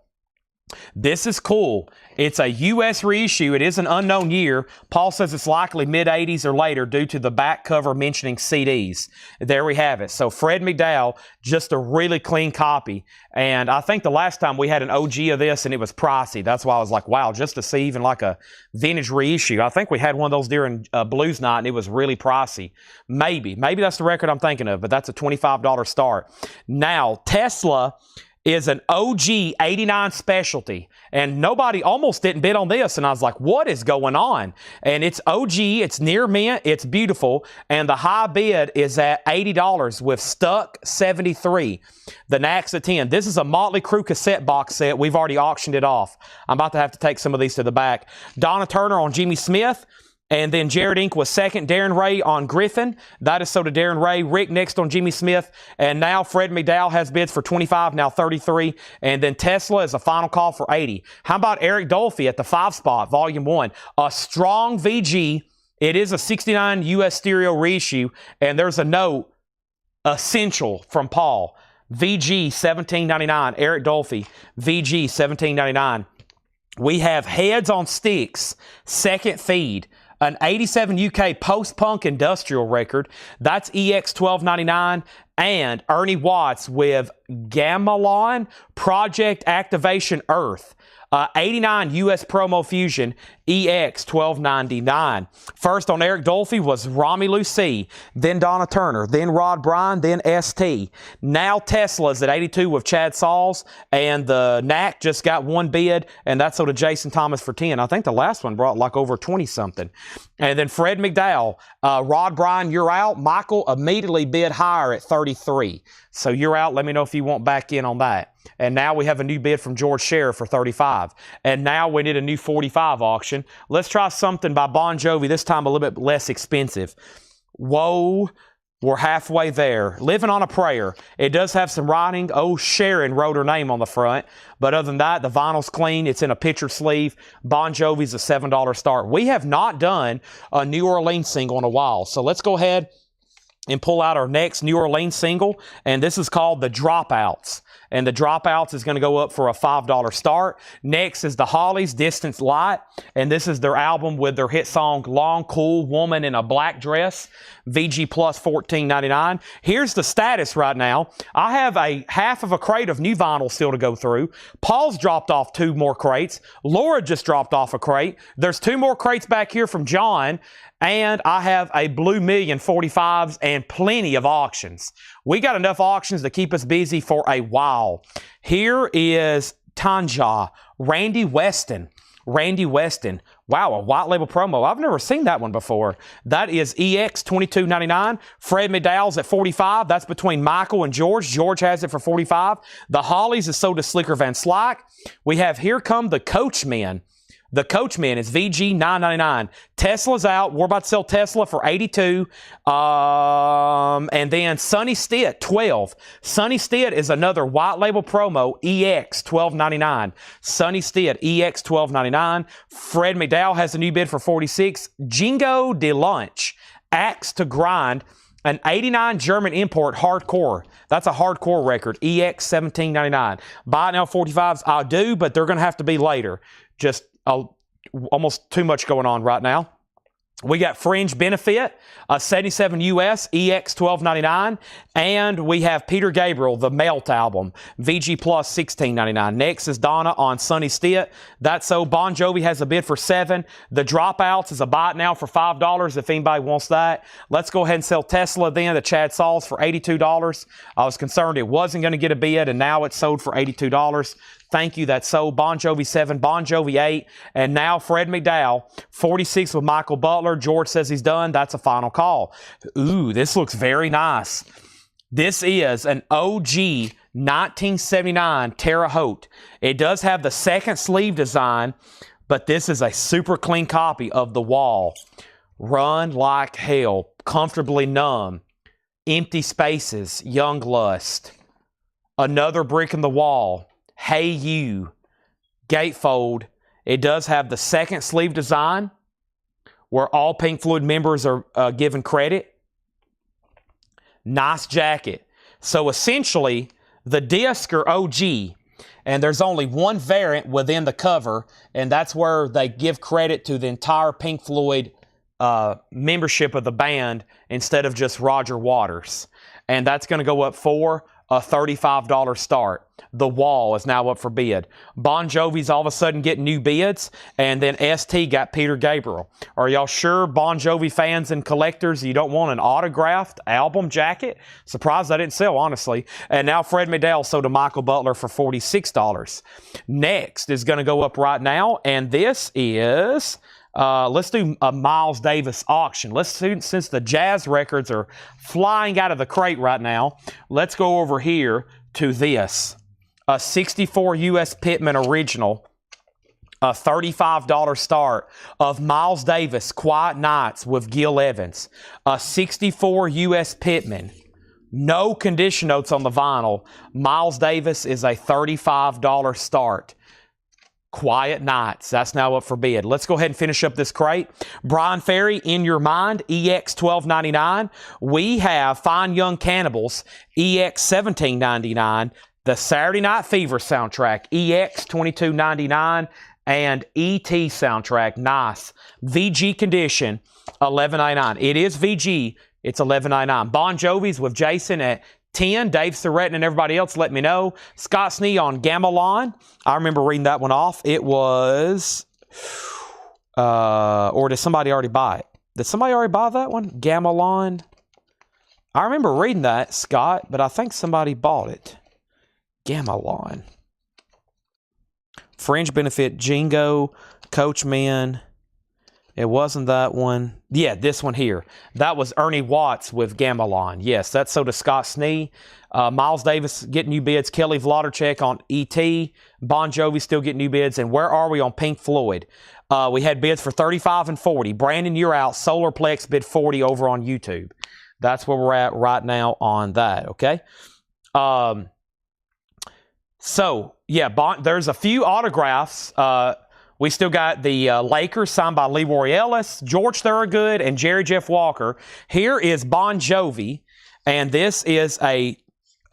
This is cool. It's a U.S. reissue. It is an unknown year. Paul says it's likely mid-'80s or later due to the back cover mentioning CDs. There we have it. So Fred McDowell, just a really clean copy. And I think the last time we had an OG of this and it was pricey. That's why I was like, wow, just to see even like a vintage reissue. I think we had one of those during Blues Night and it was really pricey. Maybe that's the record I'm thinking of, but that's a $25 start. Now, Tesla is an OG 89 specialty, and nobody almost didn't bid on this, and I was like, what is going on? And it's OG, it's near mint, it's beautiful, and the high bid is at $80 with Stuck 73. The Knack's at 10. This is a Motley Crue cassette box set. We've already auctioned it off. I'm about to have to take some of these to the back. Donna Turner on Jimmy Smith. And then Jared Inc. was second. Darren Ray on Griffin. That is so to Darren Ray. Rick next on Jimmy Smith. And now Fred McDowell has bids for 25, now 33. And then Tesla is a final call for 80. How about Eric Dolphy at the 5 spot, Volume 1? A strong VG. It is a 69 US stereo reissue. And there's a note, essential, from Paul. VG 1799. Eric Dolphy. VG 1799. We have Heads on Sticks, second feed. An 87 UK post-punk industrial record. That's EX 1299. And Ernie Watts with Gamelon Project Activation Earth. 89 US Promo Fusion, EX 1299. First on Eric Dolphy was Romy Lucy, then Donna Turner, then Rod Bryan, then ST. Now Tesla's at 82 with Chad Sauls, and the Knack just got one bid, and that's so to Jason Thomas for 10. I think the last one brought like over 20-something. And then Fred McDowell, Rod Bryan, you're out. Michael immediately bid higher at 33. So you're out. Let me know if you want back in on that. And now we have a new bid from George Sheriff for 35. And now we need a new 45 auction. Let's try something by Bon Jovi, this time a little bit less expensive. Whoa, we're halfway there. Living on a Prayer. It does have some writing. Oh, Sharon wrote her name on the front. But other than that, the vinyl's clean. It's in a picture sleeve. Bon Jovi's a $7 start. We have not done a New Orleans single in a while. So let's go ahead and pull out our next New Orleans single. And this is called The Dropouts. And The Dropouts is going to go up for a $5 start. Next is the Hollies, Distance Light. And this is their album with their hit song, Long Cool Woman in a Black Dress. VG Plus $14.99. Here's the status right now. I have a half of a crate of new vinyl still to go through. Paul's dropped off 2 more crates. Laura just dropped off a crate. There's 2 more crates back here from John. And I have a Blue Million 45s and plenty of auctions. We got enough auctions to keep us busy for a while. Here is Tanja, Randy Weston. Randy Weston. Wow, a white label promo. I've never seen that one before. That is EX 22.99. Fred McDowell's at 45. That's between Michael and George. George has it for 45. The Hollies is sold to Slicker Van Slyke. We have Here Come the Coachmen. The Coachman is VG $9.99. Tesla's out. We're about to sell Tesla for $82. And then Sunny Stitt, $12. Sunny Stitt is another white label promo, EX $12.99. Sunny Stitt, EX $12.99. Fred McDowell has a new bid for $46. Jingo de Lunch, Axe to Grind, an 89 German import hardcore. That's a hardcore record, EX $17.99. Buy it now, 45s. I do, but they're going to have to be later. Just almost too much going on right now. We got Fringe Benefit, 77 US, EX $12.99. And we have Peter Gabriel, the Melt album, VG Plus $16.99. Next is Donna on Sunny Stitt. That's so. Bon Jovi has a bid for $7. The Dropouts is a buy it now for $5 if anybody wants that. Let's go ahead and sell Tesla then, the Chad Sauls, for $82. I was concerned it wasn't going to get a bid, and now it's sold for $82. Thank you. That's sold. Bon Jovi 7, Bon Jovi 8, and now Fred McDowell, 46 with Michael Butler. George says he's done. That's a final call. Ooh, this looks very nice. This is an OG 1979 Terre Haute. It does have the second sleeve design, but this is a super clean copy of The Wall. Run Like Hell, Comfortably Numb, Empty Spaces, Young Lust, Another Brick in the Wall, Hey You, Gatefold. It does have the second sleeve design where all Pink Floyd members are given credit. Nice jacket. So essentially, the discs are OG, and there's only one variant within the cover, and that's where they give credit to the entire Pink Floyd membership of the band instead of just Roger Waters. And that's going to go up for a $35 start. The Wall is now up for bid. Bon Jovi's all of a sudden getting new bids, and then ST got Peter Gabriel. Are y'all sure, Bon Jovi fans and collectors, you don't want an autographed album jacket? Surprised I didn't sell, honestly. And now Fred McDowell sold to Michael Butler for $46. Next is going to go up right now, and this is... let's do a Miles Davis auction. Let's do, since the jazz records are flying out of the crate right now, let's go over here to this. A 64 US Pittman original, a $35 start of Miles Davis, Quiet Nights with Gil Evans. A 64 US Pittman. No condition notes on the vinyl. Miles Davis is a $35 start. Quiet Nights. That's now up for bid. Let's go ahead and finish up this crate. Brian Ferry, In Your Mind, EX $12.99. We have Fine Young Cannibals, EX $17.99. The Saturday Night Fever soundtrack, EX $22.99. And E.T. soundtrack, nice. VG Condition, $11.99. It is VG. It's $11.99. Bon Jovi's with Jason at 10. Dave Surratt and everybody else, let me know. Scott Snee on Gamelan. I remember reading that one off. It was, or did somebody already buy it? Did somebody already buy that one? Gamelan. I remember reading that, Scott, but I think somebody bought it. Gamelan. Fringe Benefit, Jingo, Coachman. It wasn't that one. Yeah, this one here. That was Ernie Watts with Gamelan. Yes, that's so to Scott Snee. Miles Davis getting new bids. Kelly Vlodarchek on E.T. Bon Jovi still getting new bids. And where are we on Pink Floyd? We had bids for 35 and 40. Brandon, you're out. Solarplex bid 40 over on YouTube. That's where we're at right now on that, okay? So, yeah, there's a few autographs. We still got the Lakers signed by Leroy Ellis, George Thorogood, and Jerry Jeff Walker. Here is Bon Jovi, and this is a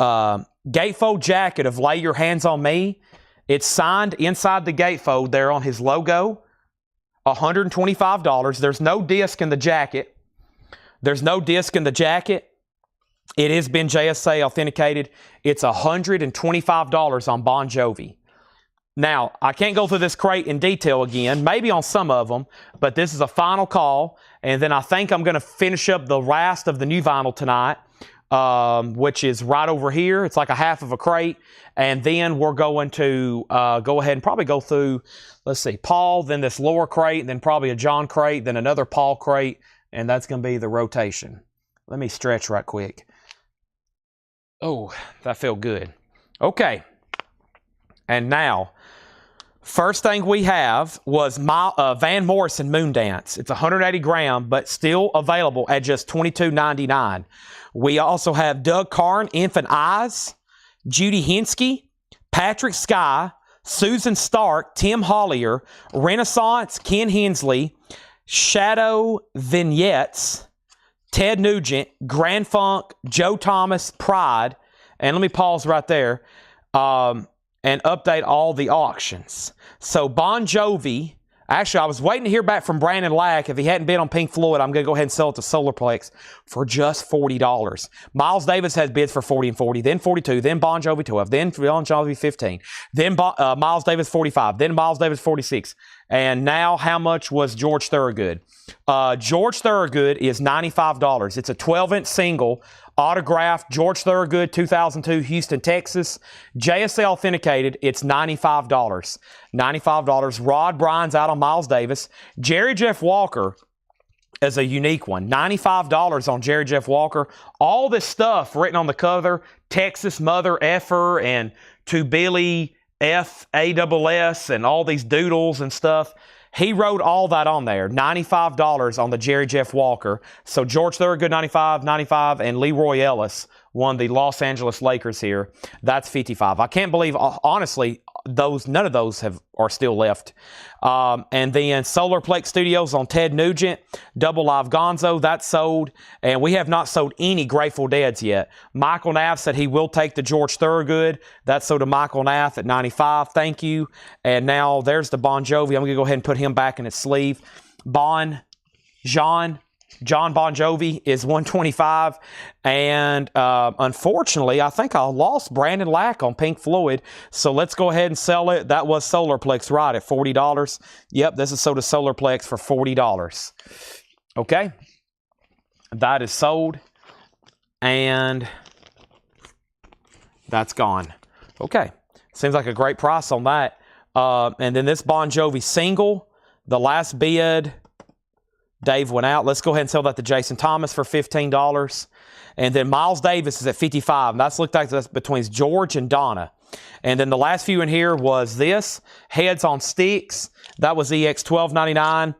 gatefold jacket of Lay Your Hands on Me. It's signed inside the gatefold there on his logo, $125. There's no disc in the jacket. There's no disc in the jacket. It has been JSA authenticated. It's $125 on Bon Jovi. Now, I can't go through this crate in detail again, maybe on some of them, but this is a final call, and then I think I'm going to finish up the last of the new vinyl tonight, which is right over here. It's like a half of a crate, and then we're going to go ahead and probably go through, let's see, Paul, then this lower crate, then probably a John crate, then another Paul crate, and that's going to be the rotation. Let me stretch right quick. Oh, that felt good. Okay, and now, First thing we have was Van Morrison Moondance. It's 180 gram, but still available at just $22.99. We also have Doug Carn, Infant Eyes, Judy Henske, Patrick Sky, Susan Stark, Tim Hollier, Renaissance, Ken Hensley, Shadow Vignettes, Ted Nugent, Grand Funk, Joe Thomas, Pride, and let me pause right there and update all the auctions. So Bon Jovi, actually I was waiting to hear back from Brandon Lack. If he hadn't been on Pink Floyd, I'm going to go ahead and sell it to Solarplex for just $40. Miles Davis has bids for $40 and $40, then $42, then Bon Jovi $12, then Bon Jovi $15, then Miles Davis $45, then Miles Davis $46. And now how much was George Thorogood? George Thorogood is $95. It's a 12-inch single, autographed George Thorogood, 2002, Houston, Texas. JSA authenticated. It's $95. $95. Rod Bryan's out on Miles Davis. Jerry Jeff Walker is a unique one. $95 on Jerry Jeff Walker. All this stuff written on the cover, Texas Mother Effer and To Billy FASS and all these doodles and stuff. He wrote all that on there. $95 on the Jerry Jeff Walker. So George Thorogood, $95, and Leroy Ellis won the Los Angeles Lakers here. That's $55. I can't believe, honestly, none of those are still left. And then Solarplex Studios on Ted Nugent, Double Live Gonzo, that's sold. And we have not sold any Grateful Deads yet. Michael Nath said he will take the George Thorogood. That's sold to Michael Nath at $95. Thank you. And now there's the Bon Jovi. I'm going to go ahead and put him back in its sleeve. John Bon Jovi is $125, and unfortunately, I think I lost Brandon Lack on Pink Floyd, so let's go ahead and sell it. That was Solarplex, right, at $40. Yep, this is sold to Solarplex for $40. Okay, that is sold, and that's gone. Okay, seems like a great price on that. And then this Bon Jovi single, the last bid, Dave went out. Let's go ahead and sell that to Jason Thomas for $15. And then Miles Davis is at $55. And that's looked like that's between George and Donna. And then the last few in here was this, Heads on Sticks. That was EX $12.99.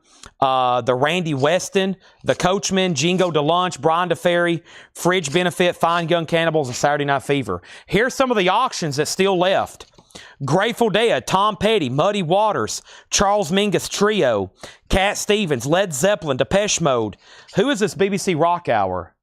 The Randy Weston, The Coachman, Jingo DeLunch, Brian DeFerry, Fridge Benefit, Fine Young Cannibals, and Saturday Night Fever. Here's some of the auctions that still left. Grateful Dead, Tom Petty, Muddy Waters, Charles Mingus Trio, Cat Stevens, Led Zeppelin, Depeche Mode. Who is this BBC Rock Hour?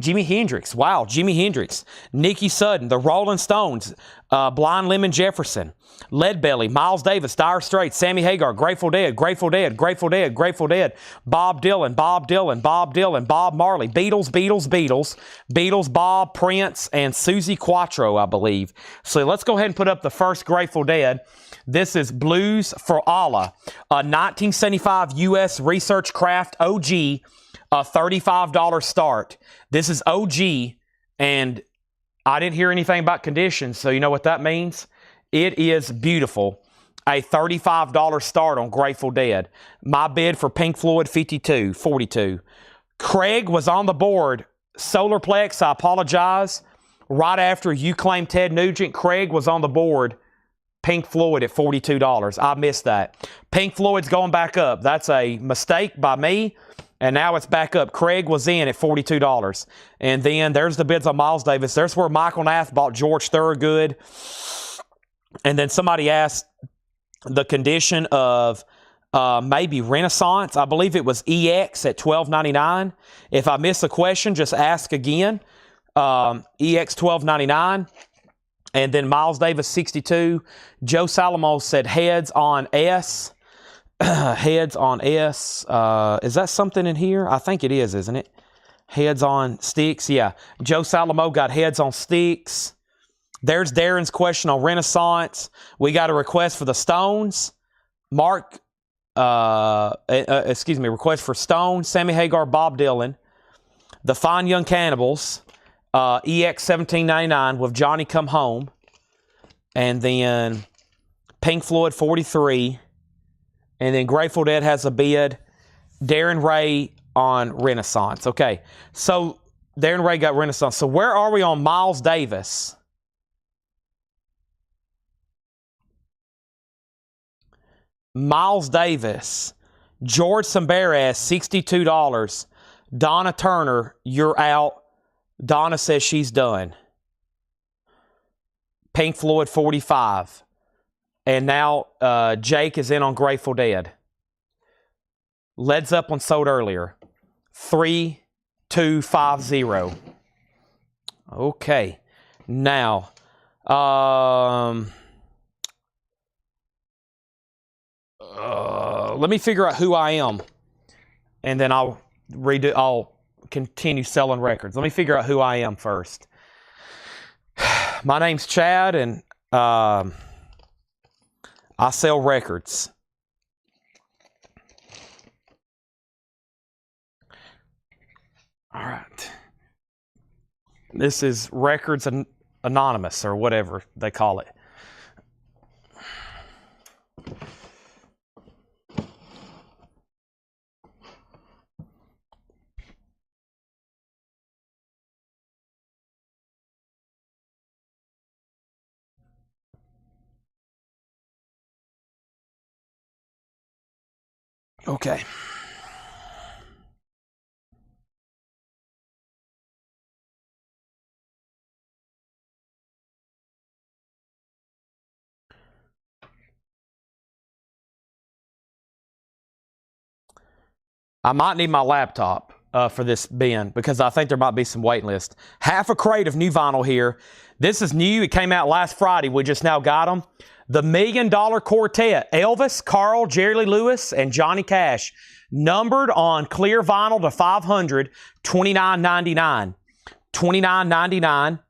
Jimi Hendrix. Wow, Jimi Hendrix. Nikki Sudden, The Rolling Stones, Blind Lemon Jefferson, Leadbelly, Miles Davis, Dire Straits, Sammy Hagar, Grateful Dead, Grateful Dead, Grateful Dead, Grateful Dead, Bob Dylan, Bob Dylan, Bob Dylan, Bob Marley, Beatles, Bob, Prince, and Susie Quattro, I believe. So let's go ahead and put up the first Grateful Dead. This is Blues for Allah, a 1975 U.S. Research Craft OG, a $35 start. This is OG, and I didn't hear anything about conditions, so you know what that means? It is beautiful. A $35 start on Grateful Dead. My bid for Pink Floyd, $42. Craig was on the board. Solarplex, I apologize. Right after you claimed Ted Nugent, Craig was on the board. Pink Floyd at $42. I missed that. Pink Floyd's going back up. That's a mistake by me. And now it's back up. Craig was in at $42. And then there's the bids on Miles Davis. There's where Michael Nath bought George Thorogood. And then somebody asked the condition of maybe Renaissance. I believe it was EX at $12.99. If I miss a question, just ask again. EX $12.99. And then Miles Davis, $62. Joe Salamo said Heads on S. Heads on S. Is that something in here? I think it is, isn't it? Heads on Sticks. Yeah. Joe Salamo got Heads on Sticks. There's Darren's question on Renaissance. We got a request for the Stones. Request for Stones, Sammy Hagar, Bob Dylan. The Fine Young Cannibals. EX $17.99 with Johnny Come Home. And then Pink Floyd, $43. And then Grateful Dead has a bid. Darren Ray on Renaissance. Okay, so Darren Ray got Renaissance. So where are we on Miles Davis? Miles Davis, George Sambaraz, $62. Donna Turner, you're out. Donna says she's done. Pink Floyd, 45. And now Jake is in on Grateful Dead. Led Zeppelin sold earlier. 3250. Okay. Now, let me figure out who I am, and then I'll continue selling records. Let me figure out who I am first. My name's Chad, and I sell records. All right. This is Records Anonymous, or whatever they call it. Okay. I might need my laptop for this bin because I think there might be some waiting list. Half a crate of new vinyl here. This is new. It came out last Friday. We just now got them. The $1 Million Quartet. Elvis, Carl, Jerry Lee Lewis, and Johnny Cash. Numbered on clear vinyl to 500, $29.99. $29.99.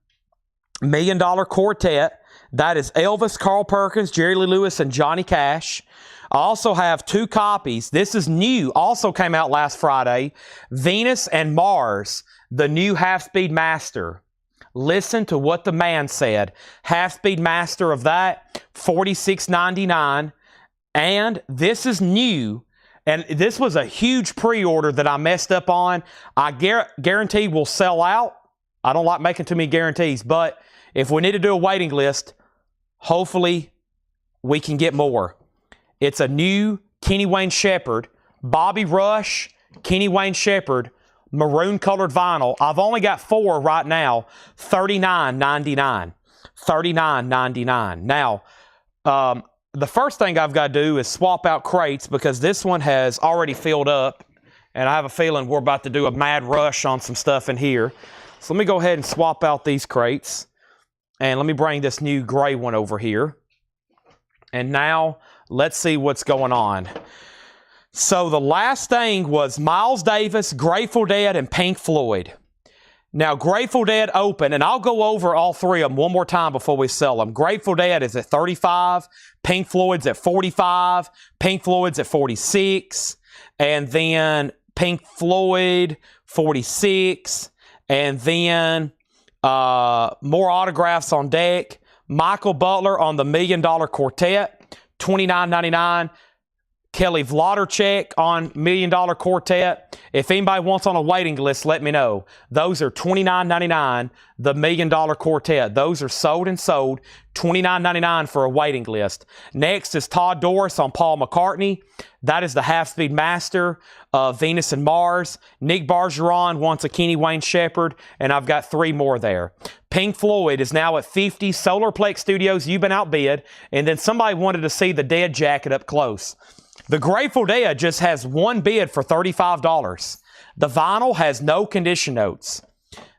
$1 Million Quartet. That is Elvis, Carl Perkins, Jerry Lee Lewis, and Johnny Cash. I also have 2 copies. This is new. Also came out last Friday. Venus and Mars, the new half-speed master. Listen to what the man said. Half-speed master of that, $46.99. And this is new. And this was a huge pre-order that I messed up on. I guarantee will sell out. I don't like making too many guarantees, but if we need to do a waiting list, hopefully we can get more. It's a new Kenny Wayne Shepherd, Bobby Rush, Kenny Wayne Shepherd, maroon colored vinyl. I've only got 4 right now, $39.99. $39.99. Now, the first thing I've got to do is swap out crates because this one has already filled up, and I have a feeling we're about to do a mad rush on some stuff in here. So let me go ahead and swap out these crates, and let me bring this new gray one over here. And now let's see what's going on. So the last thing was Miles Davis, Grateful Dead, and Pink Floyd. Now, Grateful Dead open, and I'll go over all 3 of them one more time before we sell them. Grateful Dead is at 35, Pink Floyd's at 45, Pink Floyd's at 46, and then Pink Floyd, 46, and then more autographs on deck. Michael Butler on the $1 Million Quartet, $29.99. Kelly Vlodarchek on $1 Million Quartet. If anybody wants on a waiting list, let me know. Those are $29.99, the $1 Million Quartet. Those are sold and sold, $29.99 for a waiting list. Next is Todd Doris on Paul McCartney. That is the half-speed master of Venus and Mars. Nick Bargeron wants a Kenny Wayne Shepherd, and I've got 3 more there. Pink Floyd is now at 50. Solarplex Studios, you've been outbid. And then somebody wanted to see the Dead jacket up close. The Grateful Dead just has 1 bid for $35. The vinyl has no condition notes.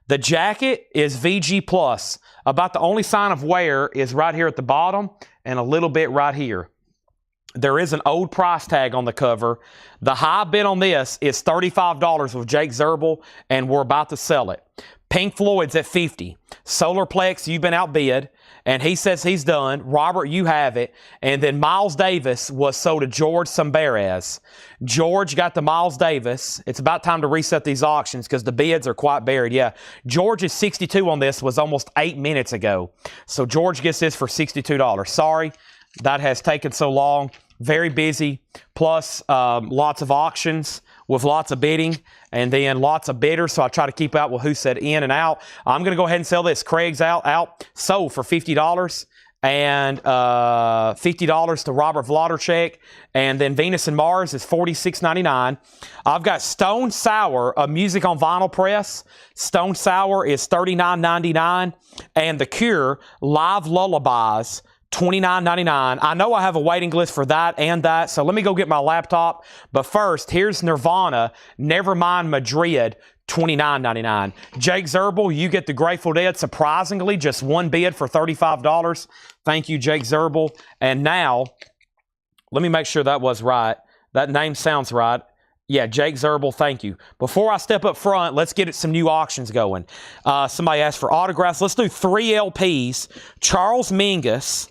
The jacket is VG+. About the only sign of wear is right here at the bottom and a little bit right here. There is an old price tag on the cover. The high bid on this is $35 with Jake Zerbel, and we're about to sell it. Pink Floyd's at 50. Solarplex, you've been outbid, and he says he's done. Robert, you have it. And then Miles Davis was sold to George Sambaraz. George got the Miles Davis. It's about time to reset these auctions because the bids are quite buried. Yeah, George's 62 on this was almost 8 minutes ago. So George gets this for $62. Sorry, that has taken so long. Very busy, plus lots of auctions with lots of bidding, and then lots of bidders, so I try to keep out with who said in and out. I'm going to go ahead and sell this. Craig's out, sold for $50. and $50 to Robert Vlodarchek, and then Venus and Mars is $46.99. I've got Stone Sour, a music on vinyl press. Stone Sour is $39.99, and The Cure Live Lullabies, $29.99. I know I have a waiting list for that and that, so let me go get my laptop. But first, here's Nirvana, Nevermind Madrid, $29.99. Jake Zerbel, you get the Grateful Dead. Surprisingly, just one bid for $35. Thank you, Jake Zerbel. And now, let me make sure that was right. That name sounds right. Yeah, Jake Zerbel, thank you. Before I step up front, let's get some new auctions going. Somebody asked for autographs. Let's do 3 LPs. Charles Mingus.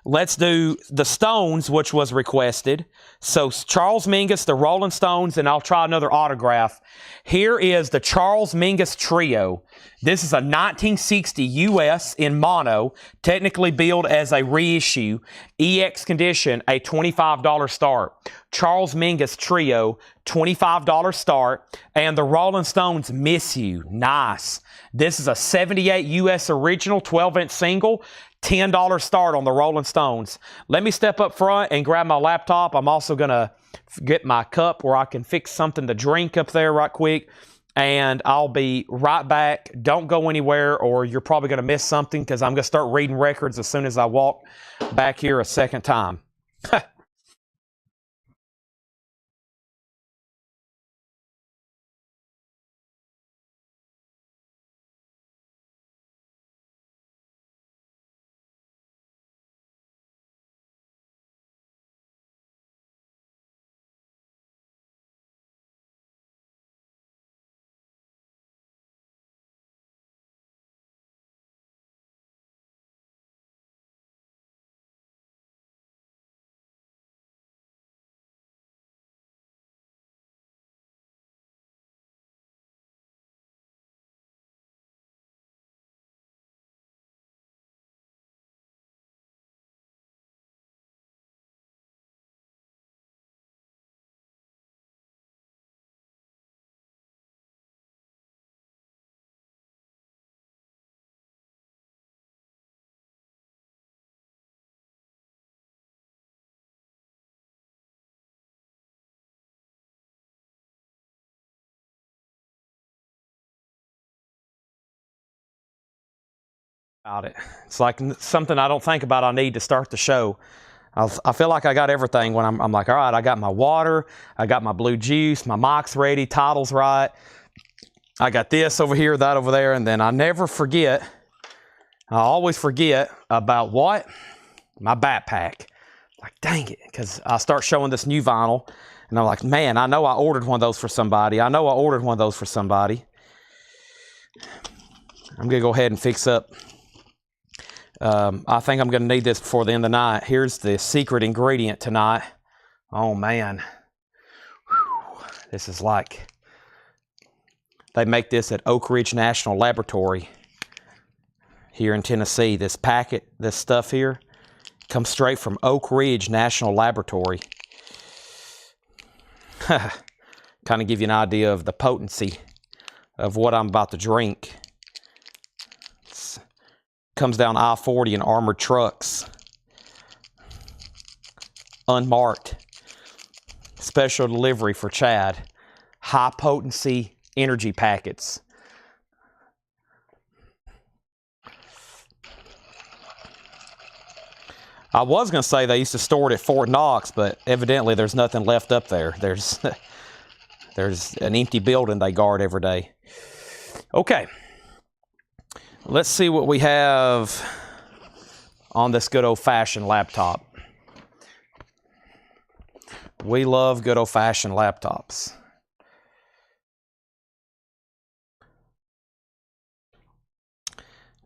Let's do the Stones, which was requested. So Charles Mingus, the Rolling Stones, and I'll try another autograph. Here is the Charles Mingus Trio. This is a 1960 US in mono, technically billed as a reissue. EX condition, a $25 start. Charles Mingus Trio, $25 start. And the Rolling Stones Miss You. Nice. This is a 78 US original, 12-inch single. $10 start on the Rolling Stones. Let me step up front and grab my laptop. I'm also going to get my cup where I can fix something to drink up there right quick. And I'll be right back. Don't go anywhere or you're probably going to miss something because I'm going to start reading records as soon as I walk back here a second time. About it. It's like something I don't think about I need to start the show. I feel like I got everything when I'm like, all right, I got my water, I got my blue juice, my mic's ready, title's right. I got this over here, that over there, and then I never forget, I always forget about what? My backpack. Like, dang it, because I start showing this new vinyl, and I'm like, man, I know I ordered one of those for somebody. I know I ordered one of those for somebody. I'm going to go ahead and fix up. I think I'm going to need this before the end of the night. Here's the secret ingredient tonight. Oh, man. Whew. This is like, they make this at Oak Ridge National Laboratory here in Tennessee. This packet, this stuff here, comes straight from Oak Ridge National Laboratory. Kind of give you an idea of the potency of what I'm about to drink. Comes down I-40 in armored trucks. Unmarked. Special delivery for Chad. High potency energy packets. I was going to say they used to store it at Fort Knox, but evidently there's nothing left up there. There's an empty building they guard every day. Okay. Let's see what we have on this good old-fashioned laptop. We love good old-fashioned laptops.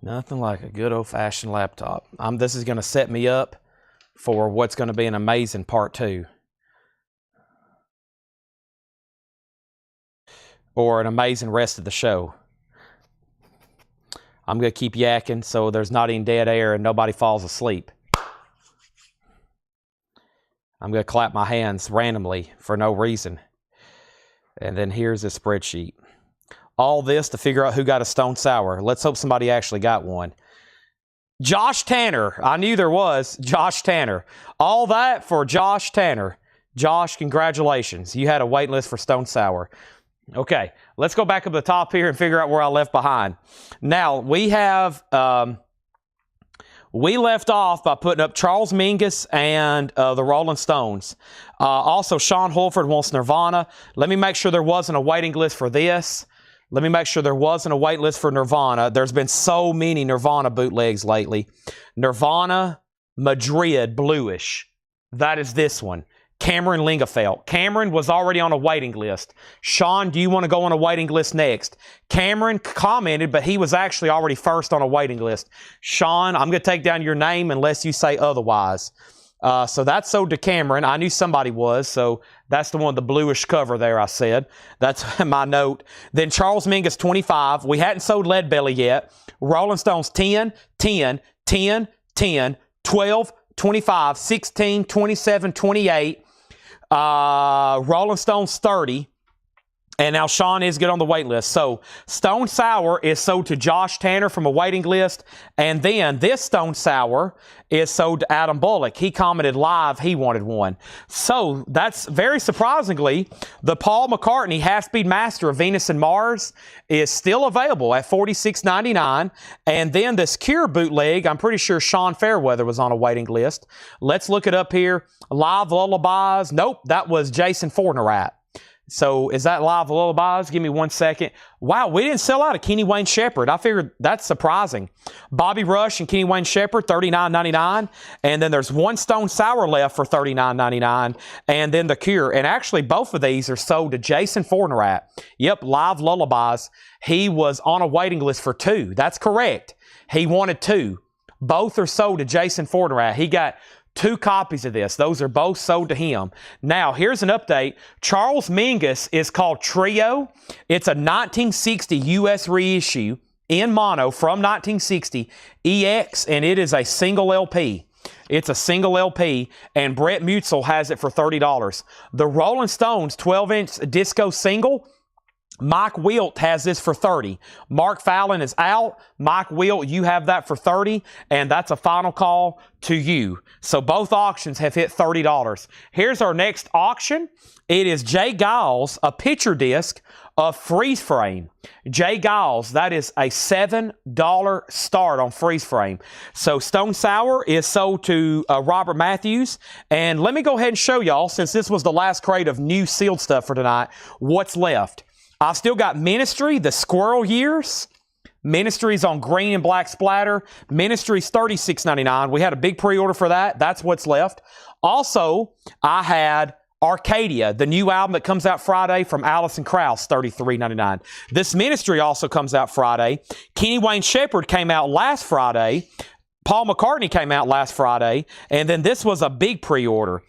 Nothing like a good old-fashioned laptop. This is going to set me up for what's going to be an amazing part 2. Or an amazing rest of the show. I'm going to keep yakking so there's not any dead air and nobody falls asleep. I'm going to clap my hands randomly for no reason. And then here's a spreadsheet. All this to figure out who got a Stone Sour. Let's hope somebody actually got one. Josh Tanner. I knew there was. Josh Tanner. All that for Josh Tanner. Josh, congratulations. You had a wait list for Stone Sour. Okay, let's go back up the top here and figure out where I left behind. Now, we have... we left off by putting up Charles Mingus and the Rolling Stones. Also, Sean Holford wants Nirvana. Let me make sure there wasn't a waiting list for this. Let me make sure there wasn't a wait list for Nirvana. There's been so many Nirvana bootlegs lately. Nirvana Madrid Bluish. That is this one. Cameron Lingefeld. Cameron was already on a waiting list. Sean, do you want to go on a waiting list next? Cameron commented, but he was actually already first on a waiting list. Sean, I'm going to take down your name unless you say otherwise. So that's sold to Cameron. I knew somebody was, so that's the one with the bluish cover there, I said. That's my note. Then Charles Mingus, 25. We hadn't sold Leadbelly yet. Rolling Stones, 10, 10, 10, 10, 12, 25, 16, 27, 28. Rolling Stones 30, and now Sean is good on the wait list. So Stone Sour is sold to Josh Tanner from a waiting list, and then this Stone Sour is sold to Adam Bullock. He commented live he wanted one. So that's very surprisingly, the Paul McCartney Half-Speed Master of Venus and Mars is still available at $46.99, and then this Cure bootleg, I'm pretty sure Sean Fairweather was on a waiting list. Let's look it up here. Live Lullabies. Nope, that was Jason Fornerat. So is that Live Lullabies? Give me 1 second. Wow, we didn't sell out of Kenny Wayne Shepherd. I figured that's surprising. Bobby Rush and Kenny Wayne Shepherd, $39.99. And then there's one Stone Sour left for $39.99. And then the Cure. And actually, both of these are sold to Jason Fornerat. Yep, Live Lullabies. He was on a waiting list for 2. That's correct. He wanted 2. Both are sold to Jason Fornerat. He got 2 copies of this. Those are both sold to him. Now, here's an update. Charles Mingus is called Trio. It's a 1960 U.S. reissue in mono from 1960 EX, and it is a single LP. It's a single LP, and Brett Mutzel has it for $30. The Rolling Stones 12-inch disco single, Mike Wilt has this for $30. Mark Fallon is out. Mike Wilt, you have that for $30, and that's a final call to you. So both auctions have hit $30. Here's our next auction. It is Jay Giles, a picture disc of Freeze Frame. Jay Giles, that is a $7 start on Freeze Frame. So Stone Sour is sold to Robert Matthews. And let me go ahead and show y'all, since this was the last crate of new sealed stuff for tonight, what's left. I've still got Ministry, the Squirrel Years. Ministry's on green and black splatter. Ministry's $36.99. We had a big pre-order for that. That's what's left. Also, I had Arcadia, the new album that comes out Friday from Alison Krauss, $33.99. This Ministry also comes out Friday. Kenny Wayne Shepherd came out last Friday. Paul McCartney came out last Friday. And then this was a big pre-order.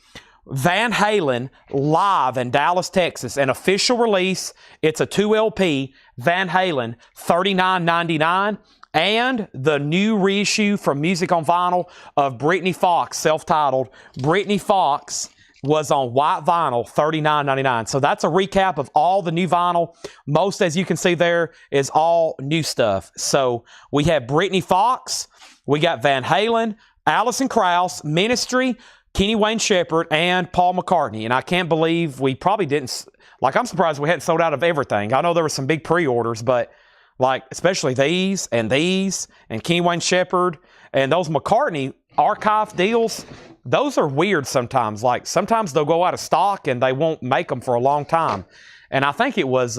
Van Halen live in Dallas, Texas, an official release. It's a 2 LP. Van Halen, $39.99. And the new reissue from Music on Vinyl of Britny Fox, self-titled. Britny Fox was on white vinyl, $39.99. So that's a recap of all the new vinyl. Most, as you can see there, is all new stuff. So we have Britny Fox, we got Van Halen, Alison Krauss, Ministry, Kenny Wayne Shepherd, and Paul McCartney. And I can't believe we probably didn't, like, I'm surprised we hadn't sold out of everything. I know there were some big pre-orders, but like, especially these, and Kenny Wayne Shepherd, and those McCartney archive deals, those are weird sometimes. Like, sometimes they'll go out of stock and they won't make them for a long time. And I think it was,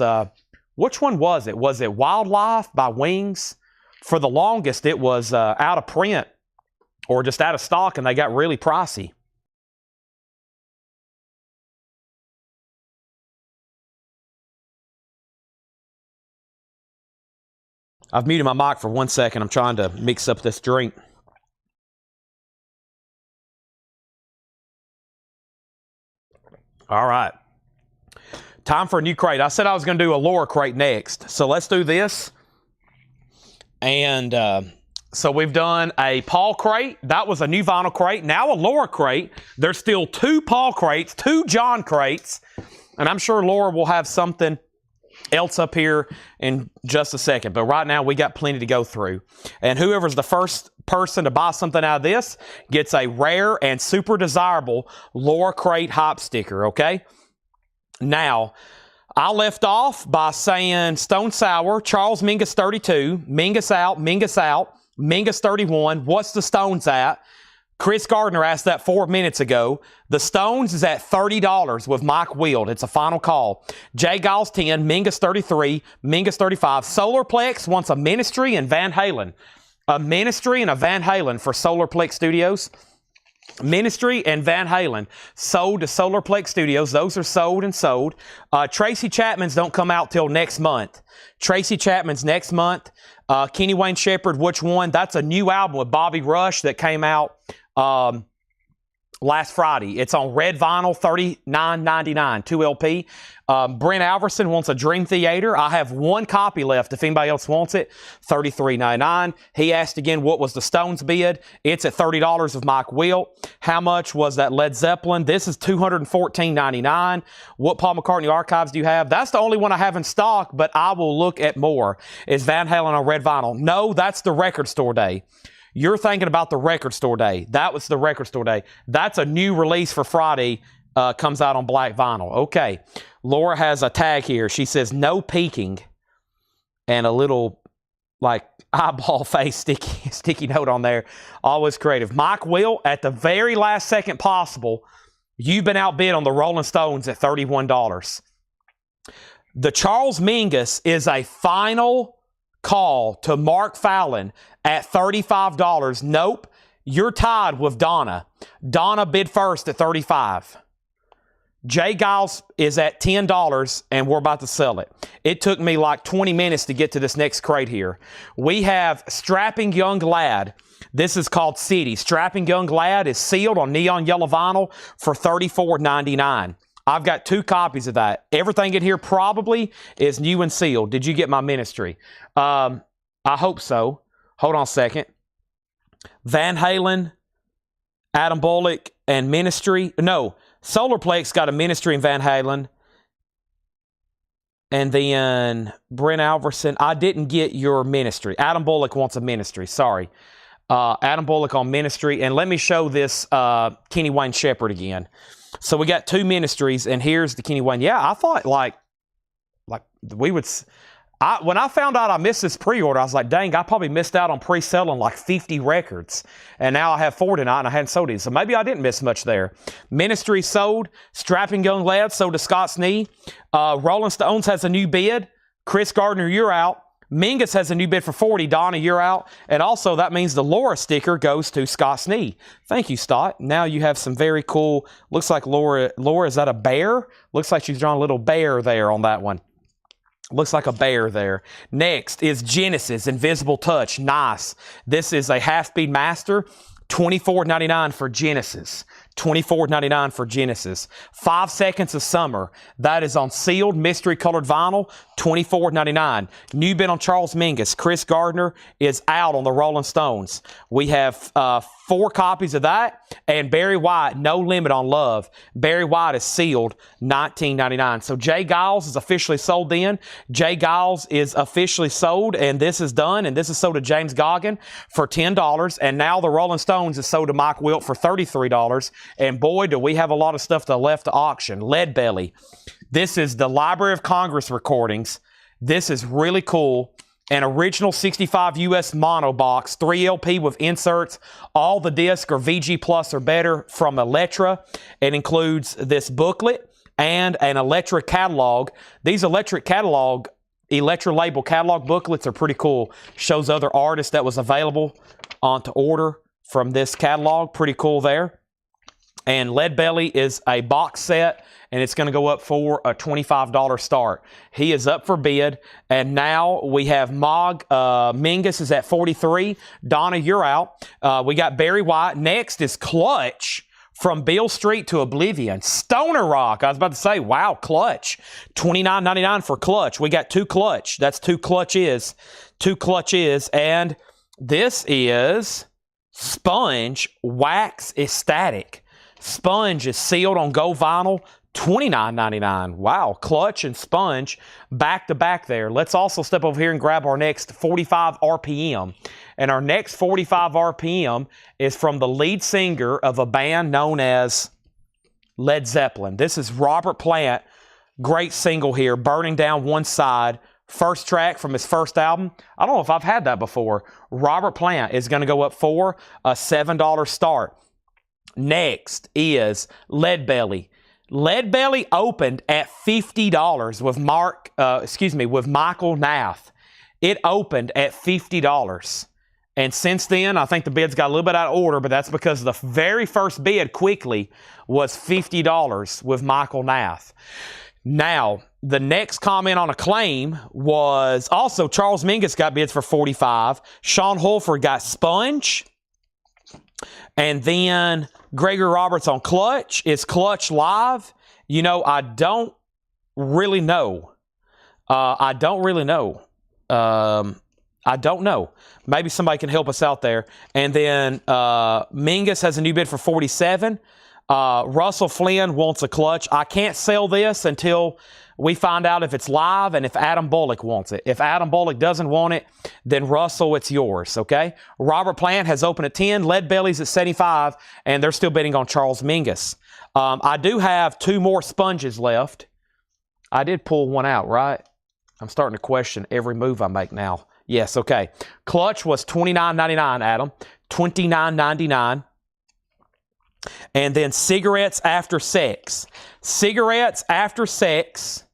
which one was it? Was it Wildlife by Wings? For the longest, it was out of print or just out of stock, and they got really pricey. I've muted my mic for 1 second. I'm trying to mix up this drink. All right. Time for a new crate. I said I was going to do a Laura crate next. So let's do this. And so we've done a Paul crate. That was a new vinyl crate. Now a Laura crate. There's still 2 Paul crates, 2 John crates. And I'm sure Laura will have something else up here in just a second. But right now, we got plenty to go through. And whoever's the first person to buy something out of this gets a rare and super desirable Laura Crate Hop sticker, okay? Now, I left off by saying Stone Sour, Charles Mingus 32, Mingus out, Mingus 31. What's the Stones at? Chris Gardner asked that 4 minutes ago. The Stones is at $30 with Mike Wield. It's a final call. Jay Giles 10, Mingus 33, Mingus 35. Solarplex wants a Ministry and Van Halen. A Ministry and a Van Halen for Solarplex Studios. Ministry and Van Halen sold to Solarplex Studios. Those are sold and sold. Tracy Chapman's don't come out till next month. Tracy Chapman's next month. Kenny Wayne Shepherd, which one? That's a new album with Bobby Rush that came out last Friday. It's on red vinyl, $39.99, 2 LP. Brent Alverson wants a Dream Theater. I have one copy left if anybody else wants it, $33.99. He asked again, what was the Stones bid? It's at $30 of Mike Wilt. How much was that Led Zeppelin? This is $214.99. What Paul McCartney archives do you have? That's the only one I have in stock, but I will look at more. Is Van Halen on red vinyl? No, that's the Record Store Day. You're thinking about the Record Store Day. That was the Record Store Day. That's a new release for Friday. Comes out on black vinyl. Okay. Laura has a tag here. She says, no peeking. And a little, like, eyeball face sticky note on there. Always creative. Mike Will, at the very last second possible, you've been outbid on the Rolling Stones at $31. The Charles Mingus is a final call to Mark Fallon at $35. Nope, you're tied with Donna. Donna bid first at $35. Jay Giles is at $10, and we're about to sell it. It took me like 20 minutes to get to this next crate here. We have Strapping Young Lad. This is called City. Strapping Young Lad is sealed on neon yellow vinyl for $34.99. I've got 2 copies of that. Everything in here probably is new and sealed. Did you get my Ministry? I hope so. Hold on a second. Van Halen, Adam Bullock, and Ministry. No, Solarplex got a Ministry and Van Halen. And then Brent Alverson. I didn't get your Ministry. Adam Bullock wants a Ministry. Sorry. Adam Bullock on Ministry. And let me show this Kenny Wayne Shepherd again. So we got 2 Ministries, and here's the Kenny Wayne. Yeah, I thought like we would. When I found out I missed this pre-order, I was like, dang, I probably missed out on pre-selling like 50 records. And now I have 4 tonight, and I hadn't sold these. So maybe I didn't miss much there. Ministry sold. Strapping Young Lad sold to Scott's Knee. Rolling Stones has a new bid. Chris Gardner, you're out. Mingus has a new bid for $40. Donna, you're out. And also, that means the Laura sticker goes to Scott's Knee. Thank you, Stott. Now you have some very cool, looks like Laura, is that a bear? Looks like she's drawn a little bear there on that one. Looks like a bear there. Next is Genesis, Invisible Touch. Nice. This is a half-speed master. $24.99 for Genesis. $24.99 for Genesis. 5 Seconds of Summer. That is on sealed mystery colored vinyl. $24.99. New bid on Charles Mingus. Chris Gardner is out on the Rolling Stones. We have 4 copies of that. And Barry White, No Limit on Love. Barry White is sealed. $19.99. So Jay Giles is officially sold then. Jay Giles is officially sold, and this is done. And this is sold to James Goggin for $10. And now the Rolling Stones is sold to Mike Wilt for $33. And boy, do we have a lot of stuff left to auction. Lead Belly. This is the Library of Congress recordings. This is really cool. An original 65 US mono box, 3 LP with inserts. All the discs are VG Plus or better from Elektra. It includes this booklet and an Elektra catalog. These Elektra label catalog booklets are pretty cool. Shows other artists that was available to order from this catalog. Pretty cool there. And Lead Belly is a box set, and it's going to go up for a $25 start. He is up for bid, and now we have Mingus is at $43. Donna, you're out. We got Barry White. Next is Clutch, From Beale Street to Oblivion. Stoner Rock. I was about to say, wow, Clutch. $29.99 for Clutch. We got 2 Clutch. That's 2 Clutches. 2 Clutches. And this is Sponge Wax Ecstatic. Sponge is sealed on gold vinyl, $29.99. Wow, Clutch and Sponge back to back there. Let's also step over here and grab our next 45 RPM. And our next 45 RPM is from the lead singer of a band known as Led Zeppelin. This is Robert Plant. Great single here, Burning Down One Side. First track from his first album. I don't know if I've had that before. Robert Plant is going to go up for a $7 start. Next is Lead Belly. Lead Belly opened at $50 with Michael Nath. It opened at $50. And since then, I think the bids got a little bit out of order, but that's because the very first bid quickly was $50 with Michael Nath. Now, the next comment on a claim was also Charles Mingus got bids for $45. Sean Holford got Sponge. And then Gregory Roberts on Clutch. Is Clutch live? You know, I don't really know. I don't know. Maybe somebody can help us out there. And then Mingus has a new bid for $47. Russell Flynn wants a Clutch. I can't sell this until we find out if it's live and if Adam Bullock wants it. If Adam Bullock doesn't want it, then Russell, it's yours, okay? Robert Plant has opened at 10, Lead Belly's at 75, and they're still bidding on Charles Mingus. I do have 2 more Sponges left. I did pull one out, right? I'm starting to question every move I make now. Yes, okay. Clutch was $29.99, Adam. $29.99. And then Cigarettes After Sex. Cigarettes After Sex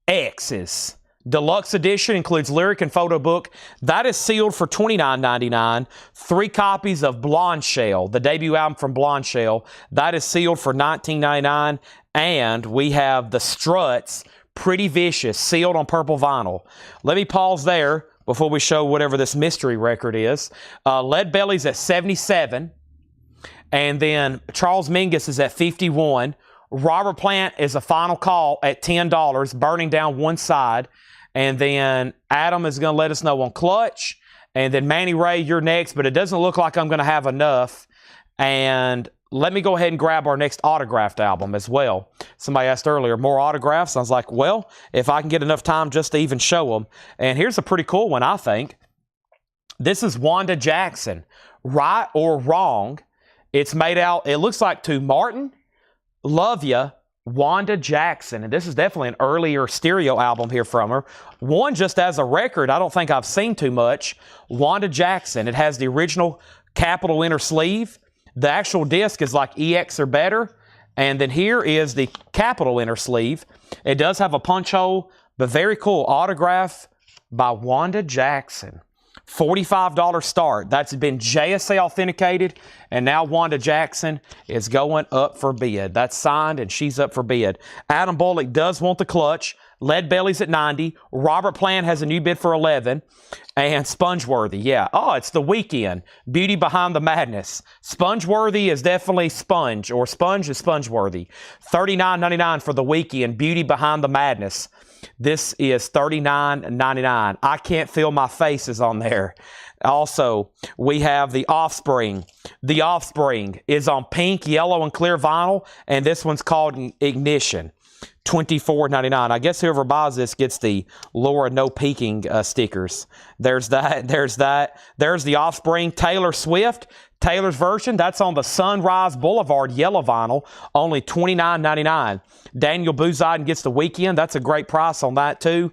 X's. Deluxe edition includes lyric and photo book. That is sealed for $29.99. 3 copies of Blonde Shell, the debut album from Blonde Shell. That is sealed for $19.99. And we have the Struts, Pretty Vicious, sealed on purple vinyl. Let me pause there before we show whatever this mystery record is. Lead Belly's at 77. And then Charles Mingus is at 51. Robert Plant is a final call at $10, Burning Down One Side. And then Adam is going to let us know on Clutch. And then Manny Ray, you're next, but it doesn't look like I'm going to have enough. And let me go ahead and grab our next autographed album as well. Somebody asked earlier, more autographs? I was like, well, if I can get enough time just to even show them. And here's a pretty cool one, I think. This is Wanda Jackson. Right or Wrong. It's made out, it looks like to Martin, Love Ya, Wanda Jackson. And this is definitely an earlier stereo album here from her. One just as a record, I don't think I've seen too much. Wanda Jackson. It has the original Capitol inner sleeve. The actual disc is like EX or better. And then here is the Capitol inner sleeve. It does have a punch hole, but very cool. Autograph by Wanda Jackson. $45 start. That's been JSA authenticated, and now Wanda Jackson is going up for bid. That's signed, and she's up for bid. Adam Bullock does want the Clutch. Lead Belly's at 90. Robert Plant has a new bid for 11. And Spongeworthy, yeah. Oh, it's The Weeknd. Beauty Behind the Madness. Spongeworthy is definitely Sponge, or Sponge is Spongeworthy. $39.99 for The Weeknd. Beauty Behind the Madness. This is $39.99. I can't feel my faces on there. Also, we have The Offspring. The Offspring is on pink, yellow, and clear vinyl, and this one's called Ignition. $24.99. I guess whoever buys this gets the Laura No Peeking stickers. There's that. There's that. There's The Offspring. Taylor Swift. Taylor's version. That's on the Sunrise Boulevard yellow vinyl. Only $29.99. Daniel Bouziden gets The Weeknd. That's a great price on that too.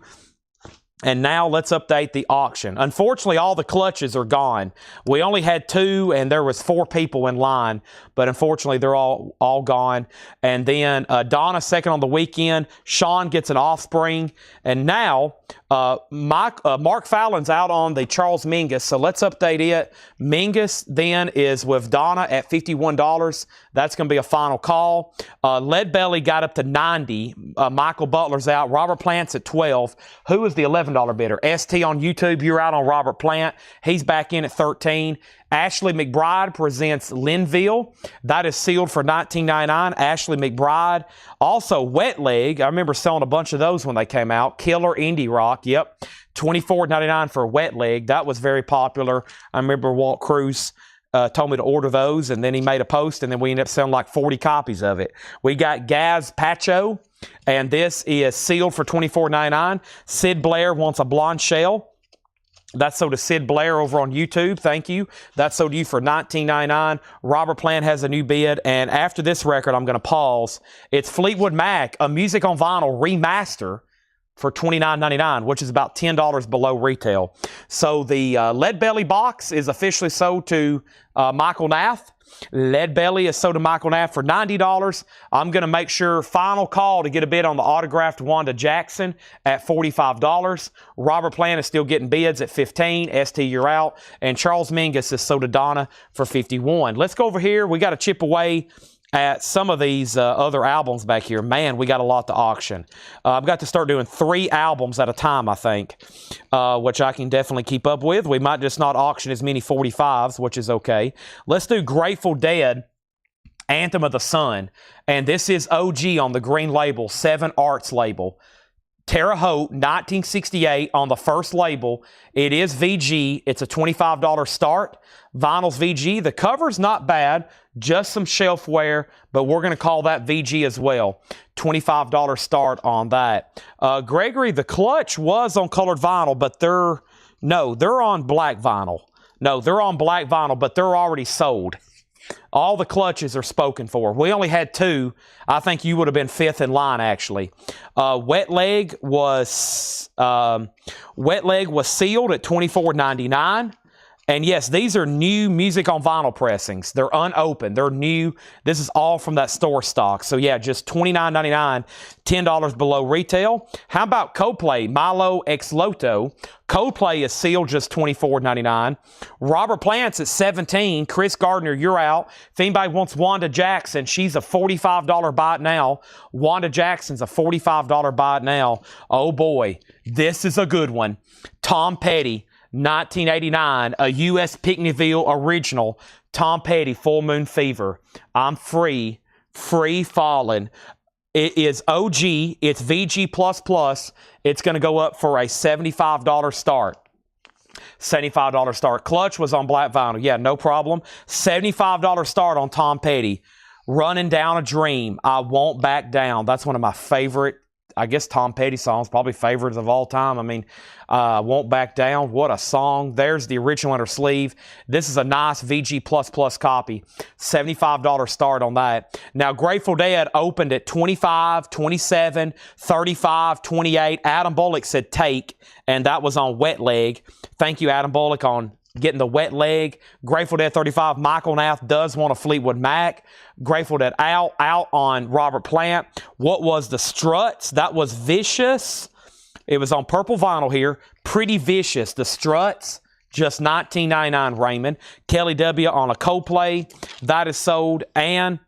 And now let's update the auction. Unfortunately, all the clutches are gone. We only had 2, and there was 4 people in line. But unfortunately, they're all gone. And then Donna second on The Weeknd. Sean gets an Offspring. And now Mark Fallon's out on the Charles Mingus. So let's update it. Mingus then is with Donna at $51. That's going to be a final call. Lead Belly got up to 90. Michael Butler's out. Robert Plant's at 12. Who is the $11 bidder? ST on YouTube. You're out on Robert Plant. He's back in at 13. Ashley McBride presents Linville. That is sealed for $19.99. Ashley McBride. Also, Wet Leg. I remember selling a bunch of those when they came out. Killer Indie Rock. Yep. $24.99 for Wet Leg. That was very popular. I remember Walt Cruz told me to order those, and then he made a post, and then we ended up selling like 40 copies of it. We got Gaz Pacho, and this is sealed for $24.99. Sid Blair wants a blonde shell. That's sold to Sid Blair over on YouTube. Thank you. That's sold to you for $19.99. Robert Plant has a new bid. And after this record, I'm going to pause. It's Fleetwood Mac, a Music on Vinyl remaster for $29.99, which is about $10 below retail. So the Lead Belly box is officially sold to Michael Nath. Lead Belly is sold to Michael Nath for $90. I'm going to make sure, final call to get a bid on the autographed Wanda Jackson at $45. Robert Plant is still getting bids at $15. ST, you're out. And Charles Mingus is sold to Donna for $51. Let's go over here. We got to chip away at some of these other albums back here. Man, we got a lot to auction. I've got to start doing 3 albums at a time, I think, which I can definitely keep up with. We might just not auction as many 45s, which is okay. Let's do Grateful Dead, Anthem of the Sun. And this is OG on the green label, 7 Arts label. Terre Haute, 1968 on the first label. It is VG. It's a $25 start. Vinyl's VG. The cover's not bad, just some shelf wear, but we're going to call that VG as well. $25 start on that. Gregory, the clutch was on colored vinyl, but they're on black vinyl. No, they're on black vinyl, but they're already sold. All the clutches are spoken for. We only had 2. I think you would have been 5th in line, actually. Wet Leg was sealed at $24.99. And yes, these are new Music on Vinyl pressings. They're unopened. They're new. This is all from that store stock. So yeah, just $29.99, $10 below retail. How about Coldplay, Milo Ex Loto? Coldplay is sealed just $24.99. Robert Plant's at $17. Chris Gardner, you're out. If anybody wants Wanda Jackson, she's a $45 buy it now. Wanda Jackson's a $45 buy it now. Oh boy, this is a good one. Tom Petty, 1989, a U.S. Pickneyville original. Tom Petty, Full Moon Fever. I'm free falling. It is OG. It's VG++. It's going to go up for a $75 start. $75 start. Clutch was on black vinyl. Yeah, no problem. $75 start on Tom Petty. Running Down a Dream. I Won't Back Down. That's one of my favorite, I guess, Tom Petty songs, probably favorites of all time. I mean, Won't Back Down, what a song. There's the original under sleeve. This is a nice VG++ copy. $75 start on that. Now, Grateful Dead opened at $25, $27, $35, $28. Adam Bullock said take, and that was on Wet Leg. Thank you, Adam Bullock, on getting the Wet Leg. Grateful Dead 35. Michael Nath does want a Fleetwood Mac. Grateful Dead out on Robert Plant. What was the Struts? That was Vicious. It was on purple vinyl here. Pretty Vicious. The Struts, just $19.99, Raymond. Kelly W. on a Coldplay. That is sold. And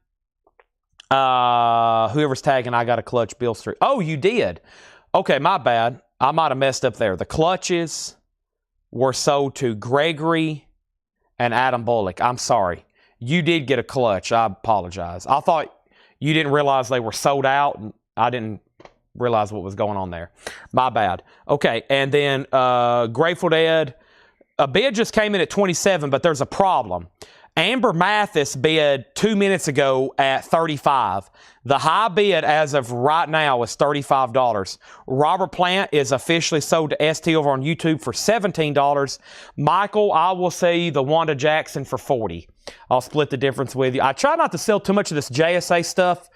whoever's tagging, I got a clutch, Bill Street. Oh, you did. Okay, my bad. I might have messed up there. The clutches were sold to Gregory and Adam Bullock. I'm sorry. You did get a clutch. I apologize. I thought you didn't realize they were sold out, and I didn't realize what was going on there. My bad. Okay, and then Grateful Dead. A bid just came in at 27, but there's a problem. Amber Mathis bid 2 minutes ago at 35. The high bid as of right now is $35. Robert Plant is officially sold to ST over on YouTube for $17. Michael, I will sell you the Wanda Jackson for $40. I'll split the difference with you. I try not to sell too much of this JSA stuff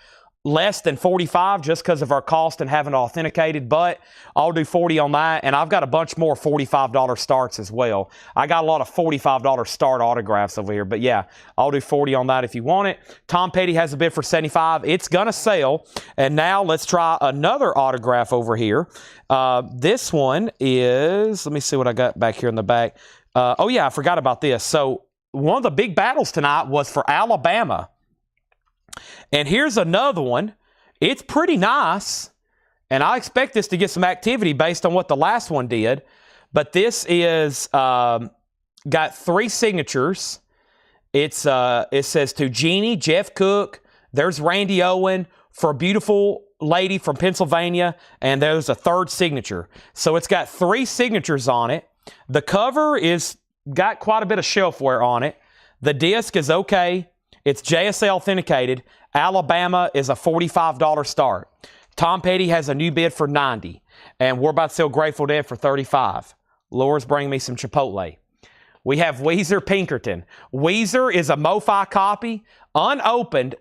less than 45 just because of our cost and having it authenticated, but I'll do 40 on that, and I've got a bunch more $45 starts as well. I got a lot of $45 start autographs over here, but yeah, I'll do 40 on that if you want it. Tom Petty has a bid for 75. It's gonna sell. And now let's try another autograph over here. This one is, let me see what I got back here in the back. Oh yeah, I forgot about this. So one of the big battles tonight was for Alabama. And here's another one. It's pretty nice, and I expect this to get some activity based on what the last one did. But this is got 3 signatures. It says to Jeannie, Jeff Cook. There's Randy Owen, for a beautiful lady from Pennsylvania, and there's a 3rd signature. So it's got 3 signatures on it. The cover is got quite a bit of shelf wear on it. The disc is okay. It's JSA authenticated. Alabama is a $45 start. Tom Petty has a new bid for $90. And we're about to sell Grateful Dead for $35. Laura's bringing me some Chipotle. We have Weezer Pinkerton. Weezer is a MoFi copy, unopened,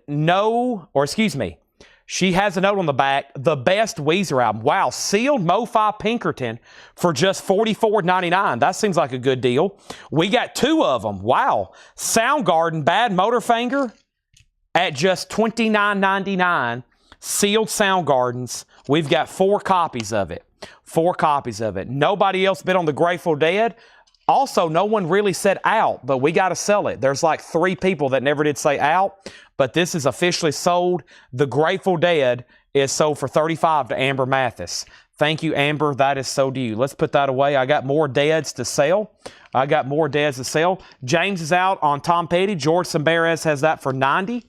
she has a note on the back, the best Weezer album. Wow, sealed MoFi Pinkerton for just $44.99. That seems like a good deal. We got 2 of them. Wow. Soundgarden, Bad Motorfinger at just $29.99. Sealed Soundgardens. We've got 4 copies of it. 4 copies of it. Nobody else bid on the Grateful Dead. Also, no one really said out, but we got to sell it. There's like 3 people that never did say out, but this is officially sold. The Grateful Dead is sold for $35 to Amber Mathis. Thank you, Amber. That is so to you. Let's put that away. I got more Deads to sell. James is out on Tom Petty. George Samberes has that for $90.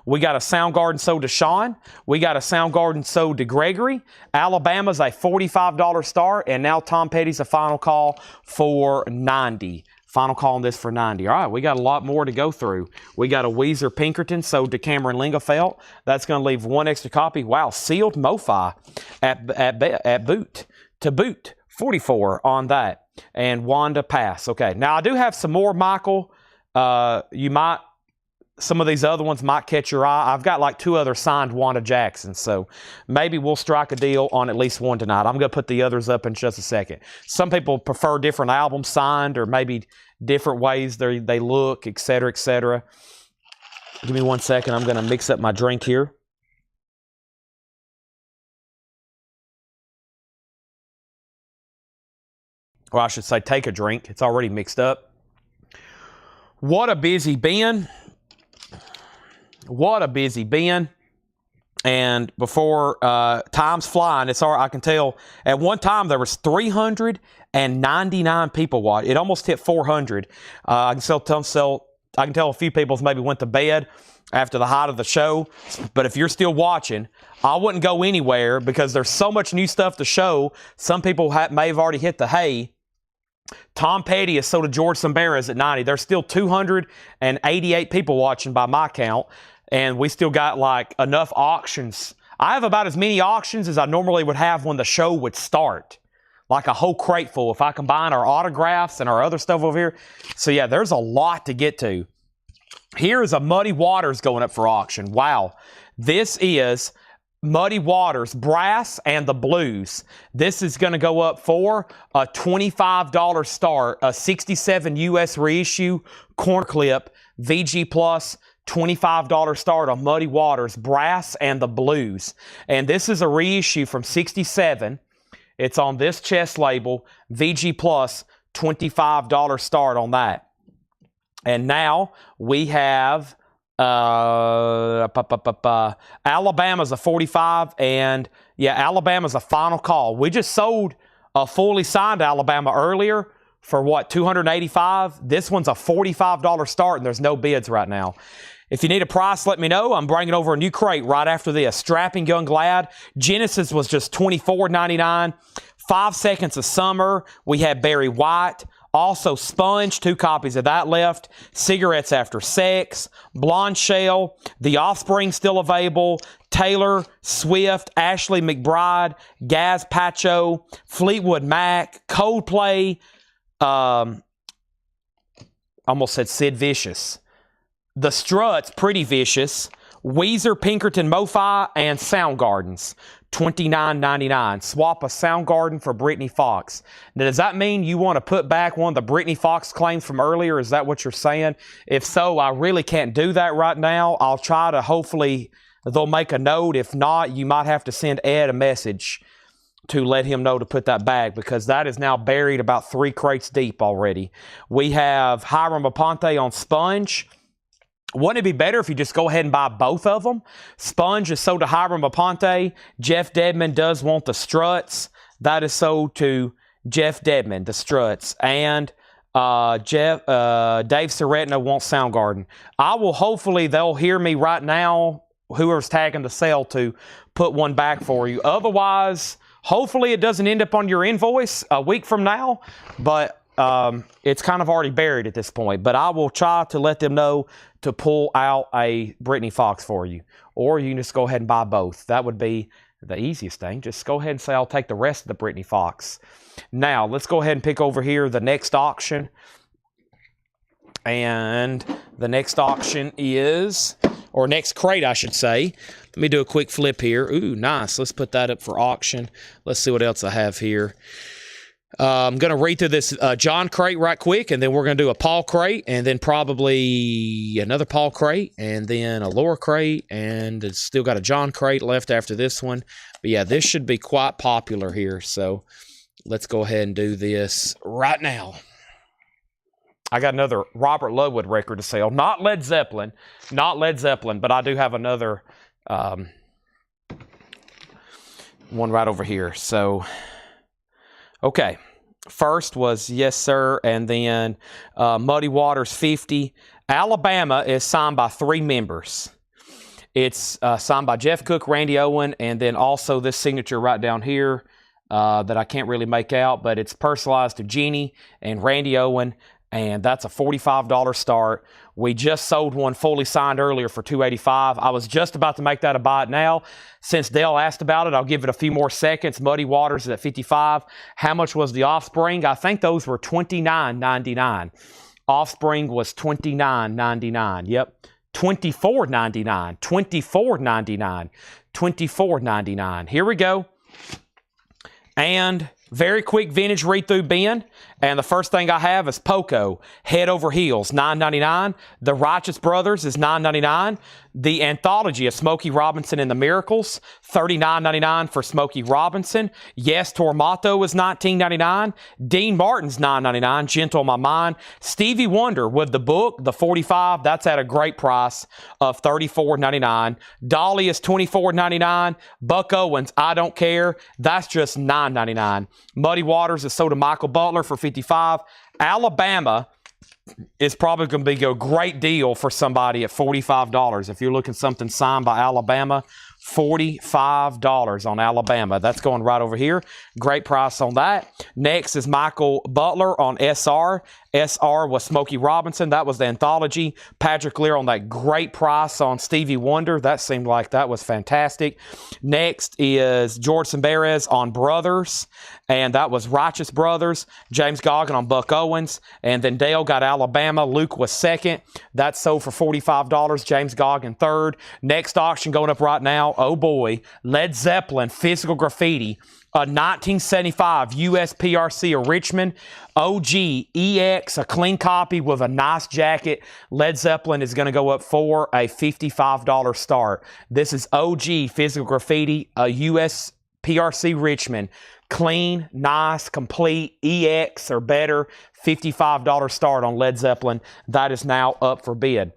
We got a Soundgarden sold to Sean. We got a Soundgarden sold to Gregory. Alabama's a $45 start, and now Tom Petty's a final call for $90. Final call on this for $90. All right, we got a lot more to go through. We got a Weezer Pinkerton sold to Cameron Lingafelt. That's going to leave 1 extra copy. Wow, sealed MoFi at boot. To boot, 44 on that. And Wanda pass. Okay, now I do have some more, Michael. Some of these other ones might catch your eye. I've got like 2 other signed Wanda Jacksons, so maybe we'll strike a deal on at least one tonight. I'm going to put the others up in just a second. Some people prefer different albums signed or maybe different ways they look, etc., etc. Give me 1 second. I'm going to mix up my drink here. Or I should say take a drink. It's already mixed up. What a busy bin. What a busy bin. And before time's flying, it's all I can tell. At one time, there was 399 people watch. It almost hit 400. I can tell a few people maybe went to bed after the height of the show. But if you're still watching, I wouldn't go anywhere because there's so much new stuff to show. Some people may have already hit the hay. Tom Petty is sold to George Samberes at 90. There's still 288 people watching by my count. And we still got like enough auctions. I have about as many auctions as I normally would have when the show would start. Like a whole crate full if I combine our autographs and our other stuff over here. So yeah, there's a lot to get to. Here is a Muddy Waters going up for auction. Wow. This is Muddy Waters, Brass and the Blues. This is going to go up for a $25 start, a 67 US reissue, corner clip, VG Plus, $25 start on Muddy Waters, Brass and the Blues. And this is a reissue from 67. It's on this chest label, VG Plus, $25 start on that. And now we have Alabama's a 45, and yeah, Alabama's a final call. We just sold a fully signed Alabama earlier for what, $285? This one's a $45 start, and there's no bids right now. If you need a price, let me know. I'm bringing over a new crate right after this. Strapping Young Glad. Genesis was just $24.99. 5 Seconds of Summer. We had Barry White. Also Sponge, 2 copies of that left. Cigarettes After Sex. Blonde Shell. The Offspring still available. Taylor Swift. Ashley McBride. Gaz Pacho. Fleetwood Mac. Coldplay. Almost said Sid Vicious. The Struts, Pretty Vicious, Weezer, Pinkerton, MoFi, and Soundgardens, $29.99. Swap a Soundgarden for Britney Fox. Now, does that mean you want to put back one of the Britney Fox claims from earlier? Is that what you're saying? If so, I really can't do that right now. I'll try to, hopefully, they'll make a note. If not, you might have to send Ed a message to let him know to put that back, because that is now buried about 3 crates deep already. We have Hiram Aponte on Sponge. Wouldn't it be better if you just go ahead and buy both of them? Sponge is sold to Hiram Aponte. Jeff Dedman does want the Struts. That is sold to Jeff Dedman, the Struts. And Dave Seretna wants Soundgarden. Hopefully they'll hear me right now, whoever's tagging the sale, to put one back for you. Otherwise, hopefully it doesn't end up on your invoice a week from now. But it's kind of already buried at this point. But I will try to let them know to pull out a Brittany Fox for you. Or you can just go ahead and buy both. That would be the easiest thing. Just go ahead and say, I'll take the rest of the Brittany Fox. Now, let's go ahead and pick over here the next auction. And the next auction is, or next crate, I should say. Let me do a quick flip here. Ooh, nice. Let's put that up for auction. Let's see what else I have here. I'm going to read through this John crate right quick, and then we're going to do a Paul crate, and then probably another Paul crate, and then a Laura crate, and it's still got a John crate left after this one. But yeah, this should be quite popular here, so let's go ahead and do this right now. I got another Robert Ludwood record to sell. Not Led Zeppelin, but I do have another one right over here. So, okay. First was Yes Sir, and then Muddy Waters 50. Alabama is signed by 3 members. It's signed by Jeff Cook, Randy Owen, and then also this signature right down here that I can't really make out, but it's personalized to Jeannie and Randy Owen. And that's a $45 start. We just sold one fully signed earlier for $285. I was just about to make that a buy it now. Since Dale asked about it, I'll give it a few more seconds. Muddy Waters is at $55. How much was the Offspring? I think those were $29.99. Offspring was $29.99. Yep. $24.99. $24.99. $24.99. Here we go. And very quick vintage read-through bin. And the first thing I have is Poco, Head Over Heels, $9.99. The Righteous Brothers is $9.99. The Anthology of Smokey Robinson and the Miracles, $39.99 for Smokey Robinson. Yes, Tormato is $19.99. Dean Martin's $9.99, Gentle on My Mind. Stevie Wonder with the book, the 45, that's at a great price of $34.99. Dolly is $24.99. Buck Owens, I Don't Care, that's just $9.99. Muddy Waters is sold to Michael Butler for $55. Alabama is probably going to be a great deal for somebody at $45. If you're looking something signed by Alabama, $45 on Alabama. That's going right over here. Great price on that. Next is Michael Butler on SR. SR was Smokey Robinson. That was the Anthology. Patrick Lear on that great price on Stevie Wonder. That seemed like that was fantastic. Next is George Samberez on Brothers, and that was Righteous Brothers. James Goggin on Buck Owens, and then Dale got Alabama. Luke was second. That sold for $45. James Goggin third. Next auction going up right now. Oh boy, Led Zeppelin Physical Graffiti. A 1975 USPRC of Richmond, OG EX, a clean copy with a nice jacket. Led Zeppelin is going to go up for a $55 start. This is OG Physical Graffiti, a USPRC Richmond. Clean, nice, complete, EX or better, $55 start on Led Zeppelin. That is now up for bid.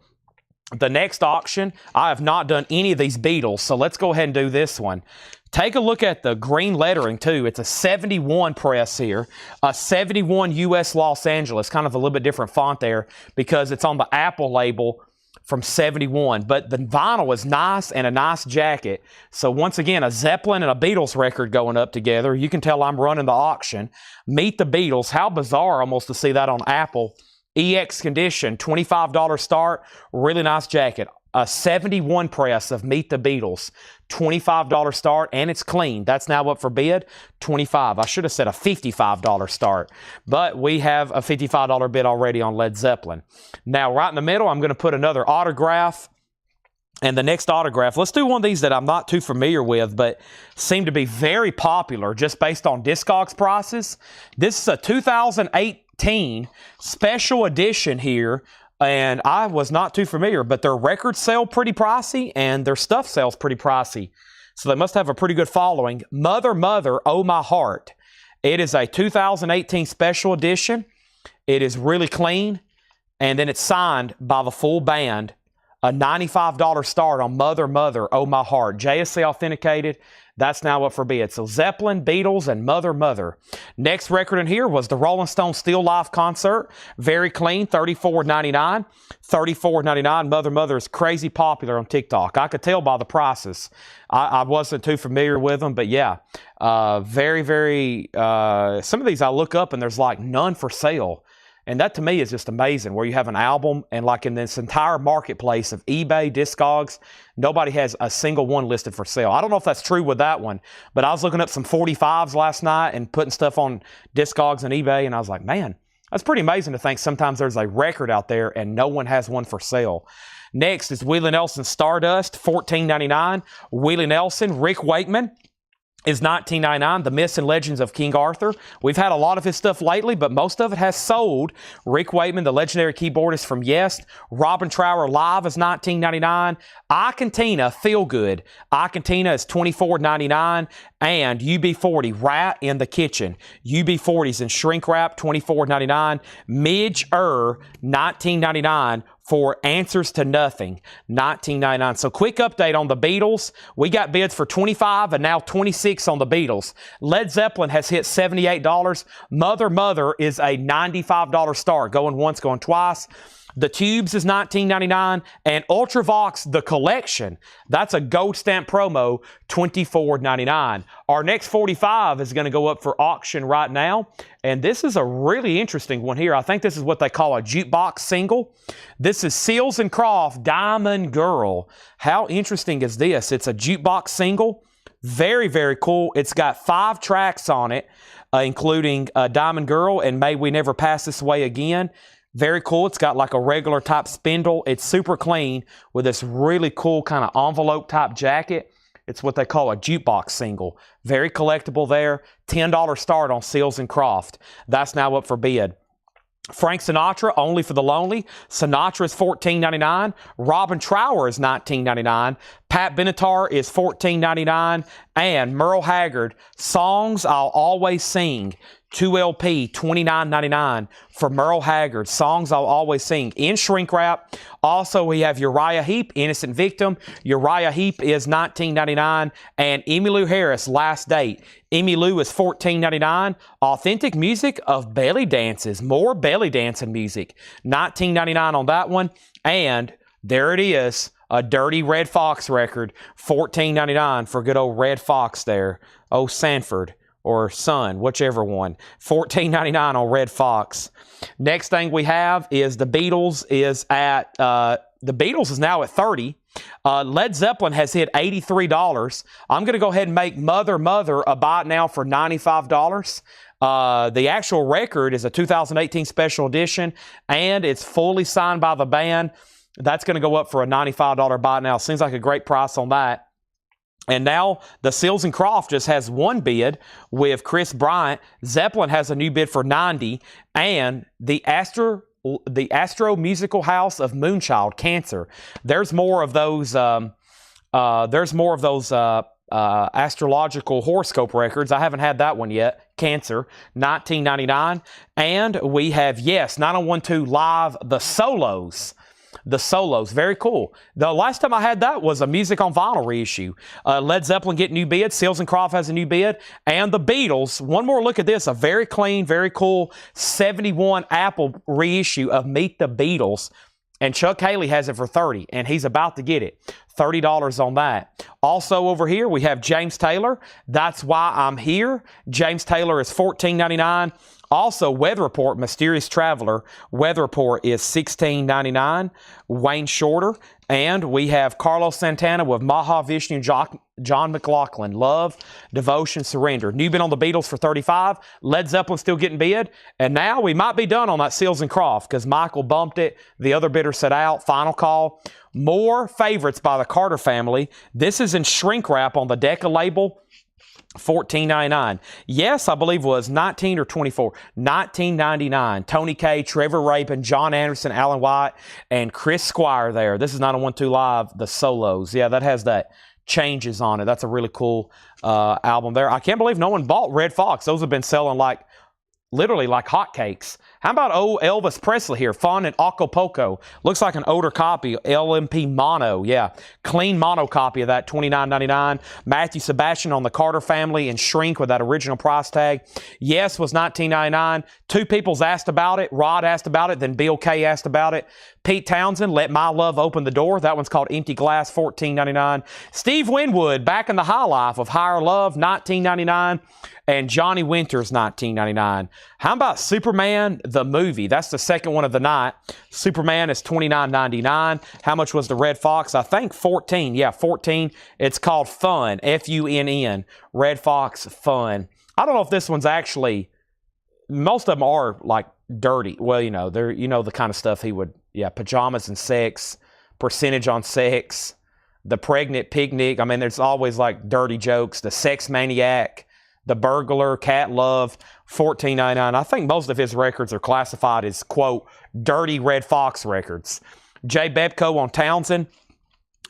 The next auction, I have not done any of these Beatles, so let's go ahead and do this one. Take a look at the green lettering, too. It's a 71 press here. A 71 US Los Angeles. Kind of a little bit different font there because it's on the Apple label from 71. But the vinyl is nice and a nice jacket. So once again, a Zeppelin and a Beatles record going up together. You can tell I'm running the auction. Meet the Beatles. How bizarre almost to see that on Apple. EX condition, $25 start. Really nice jacket. A 71 press of Meet the Beatles, $25 start, and it's clean. That's now up for bid, $25. I should have said a $55 start, but we have a $55 bid already on Led Zeppelin. Now, right in the middle, I'm going to put another autograph, and the next autograph, let's do one of these that I'm not too familiar with, but seem to be very popular just based on Discogs prices. This is a 2018 special edition here. And I was not too familiar, but their records sell pretty pricey and their stuff sells pretty pricey. So they must have a pretty good following. Mother, Mother, Oh My Heart. It is a 2018 special edition. It is really clean. And then it's signed by the full band. A $95 start on Mother, Mother, Oh My Heart. JSA authenticated. That's now up for bid. So Zeppelin, Beatles, and Mother Mother. Next record in here was the Rolling Stones Steel Live concert. Very clean, $34.99. $34.99. Mother Mother is crazy popular on TikTok. I could tell by the prices. I wasn't too familiar with them, but yeah. Very, very, some of these I look up and there's like none for sale. And that to me is just amazing, where you have an album and like in this entire marketplace of eBay, Discogs, nobody has a single one listed for sale. I don't know if that's true with that one, but I was looking up some 45s last night and putting stuff on Discogs and eBay, and I was like, man, that's pretty amazing to think sometimes there's a record out there and no one has one for sale. Next is Willie Nelson Stardust, $14.99. Willie Nelson, Rick Wakeman is $19.99. The Myths and Legends of King Arthur. We've had a lot of his stuff lately, but most of it has sold. Rick Wakeman, the legendary keyboardist from Yes. Robin Trower Live is $19.99. Icontina, Feel Good. Icontina is $24.99. And UB40, Rat in the Kitchen. UB40s in shrink wrap, $24.99. Midge $19.99. For Answers to Nothing, $19.99. So quick update on the Beatles. We got bids for $25 and now $26 on the Beatles. Led Zeppelin has hit $78. Mother Mother is a $95 start. Going once, going twice. The Tubes is $19.99, and Ultravox, the collection, that's a gold stamp promo, $24.99. Our next 45 is going to go up for auction right now, and this is a really interesting one here. I think this is what they call a jukebox single. This is Seals and Croft, Diamond Girl. How interesting is this? It's a jukebox single. Very, very cool. It's got 5 tracks on it, including Diamond Girl and May We Never Pass This Way Again. Very cool. It's got like a regular type spindle. It's super clean with this really cool kind of envelope type jacket. It's what they call a jukebox single. Very collectible there. $10 start on Seals and Croft. That's now up for bid. Frank Sinatra, Only for the Lonely. Sinatra is $14.99. Robin Trower is $19.99. Pat Benatar is $14.99. And Merle Haggard, Songs I'll Always Sing. 2LP, $29.99 for Merle Haggard, Songs I'll Always Sing, in shrink wrap. Also, we have Uriah Heep, Innocent Victim. Uriah Heep is $19.99. And Emmylou Harris, Last Date. Emmylou is $14.99. Authentic music of belly dances, more belly dancing music. $19.99 on that one. And there it is, a Dirty Red Fox record, $14.99 for good old Red Fox there. Oh, Sanford. Or Son, whichever one. $14.99 on Red Fox. Next thing we have is the Beatles is at, the Beatles is now at $30. Led Zeppelin has hit $83. I'm going to go ahead and make Mother Mother a buy now for $95. The actual record is a 2018 special edition, and it's fully signed by the band. That's going to go up for a $95 buy now. Seems like a great price on that. And now the Seals and Croft just has one bid with Chris Bryant. Zeppelin has a new bid for $90, and the Astro Musical House of Moonchild, Cancer. There's more of those. Astrological horoscope records. I haven't had that one yet. Cancer, $19.99, and we have Yes 9012 Live, the Solos. The Solos, very cool. The last time I had that was a Music on Vinyl reissue. Led Zeppelin getting new bid. Seals and Croft has a new bid. And the Beatles, one more look at this, a very clean, very cool 71 Apple reissue of Meet the Beatles. And Chuck Haley has it for $30, and he's about to get it. $30 on that. Also over here, we have James Taylor. That's Why I'm Here. James Taylor is $14.99. Also, Weather Report, Mysterious Traveler. Weather Report is $16.99. Wayne Shorter. And we have Carlos Santana with Mahavishnu, John McLaughlin. Love, Devotion, Surrender. New bid on the Beatles for $35. Led Zeppelin still getting bid. And now we might be done on that Seals and Croft because Michael bumped it. The other bidder said out. Final call. More favorites by the Carter family. This is in shrink wrap on the Decca label. $14.99. Yes, I believe was 19 or 24. $19.99. Tony Kaye, Trevor Rabin, John Anderson, Alan White, and Chris Squire there. This is 9012 Live, the Solos. Yeah, that has that changes on it. That's a really cool album there. I can't believe no one bought Red Fox. Those have been selling like literally like hotcakes. How about old Elvis Presley here? Fun and Acapulco. Looks like an older copy. LMP mono. Yeah. Clean mono copy of that. $29.99. Matthew Sebastian on the Carter Family and Shrink with that original price tag. Yes was $19.99. Two people's asked about it. Rod asked about it. Then Bill K asked about it. Pete Townsend, Let My Love Open the Door. That one's called Empty Glass, $14.99. Steve Winwood, Back in the High Life of Higher Love, $19.99. And Johnny Winters, $19.99. How about Superman, the movie? That's the second one of the night. Superman is $29.99. How much was the Red Fox? I think $14. Yeah, $14. It's called Fun, F-U-N-N. Red Fox Fun. I don't know if this one's actually, most of them are like dirty. Well, you know, they're, you know, the kind of stuff he would, yeah, pajamas and sex, percentage on sex, the pregnant picnic. I mean, there's always like dirty jokes, the sex maniac, the burglar, cat love, $14.99. I think most of his records are classified as, quote, dirty Red Fox records. Jay Bepko on Townsend.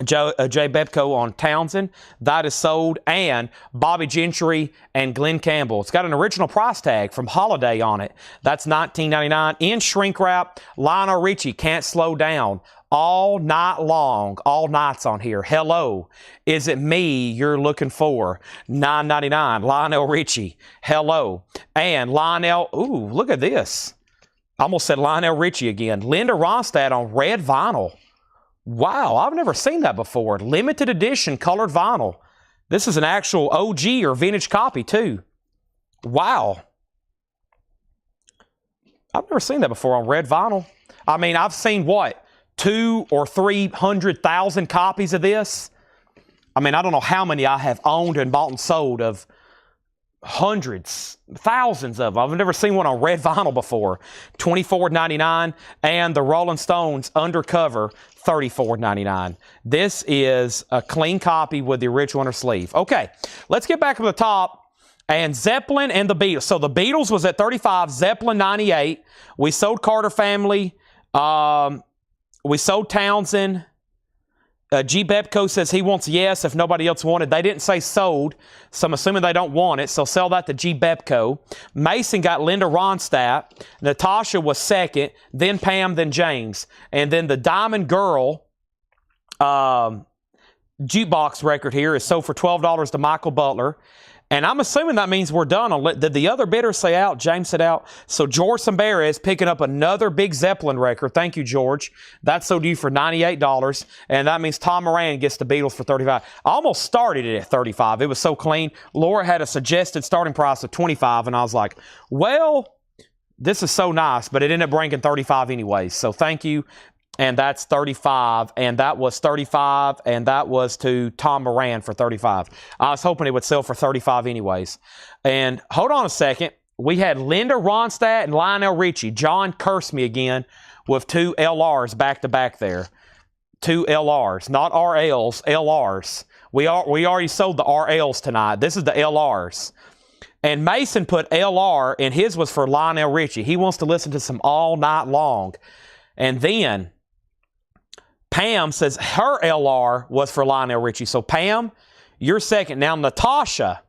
Jay Bepko on Townsend. That is sold. And Bobby Gentry and Glenn Campbell. It's got an original price tag from Holiday on it. That's $19.99. In shrink wrap, Lionel Richie, Can't Slow Down. All night long. All nights on here. Hello. Is it me you're looking for? $9.99. Lionel Richie. Hello. And Lionel, ooh, look at this. I almost said Lionel Richie again. Linda Ronstadt on red vinyl. Wow, I've never seen that before. Limited edition colored vinyl. This is an actual OG or vintage copy too. Wow. I've never seen that before on red vinyl. I mean, I've seen what? 200,000 or 300,000 copies of this. I mean, I don't know how many I have owned and bought and sold of hundreds, thousands of them. I've never seen one on red vinyl before. $24.99. And the Rolling Stones Undercover, $34.99. This is a clean copy with the original inner sleeve. Okay, let's get back to the top. And Zeppelin and the Beatles. So the Beatles was at 35, Zeppelin 98. We sold Carter Family. We sold Townsend. G. Bepko says he wants yes if nobody else wanted. They didn't say sold, so I'm assuming they don't want it, so sell that to G. Bepko. Mason got Linda Ronstadt. Natasha was second, then Pam, then James. And then the Diamond Girl jukebox record here is sold for $12 to Michael Butler. And I'm assuming that means we're done. Did the other bidders say out? James said out. So George Sambera is picking up another big Zeppelin record. Thank you, George. That's sold you for $98. And that means Tom Moran gets the Beatles for $35. I almost started it at $35. It was so clean. Laura had a suggested starting price of $25. And I was like, well, this is so nice. But it ended up bringing $35 anyways. So thank you. And that's $35, and that was $35, and that was to Tom Moran for $35. I was hoping it would sell for $35 anyways. And hold on a second. We had Linda Ronstadt and Lionel Richie. John cursed me again with two LRs back to back there. Two LRs, not RLs, LRs. We already sold the RLs tonight. This is the LRs. And Mason put LR, and his was for Lionel Richie. He wants to listen to some all night long. And then Pam says her LR was for Lionel Richie. So Pam, you're second. Now Natasha,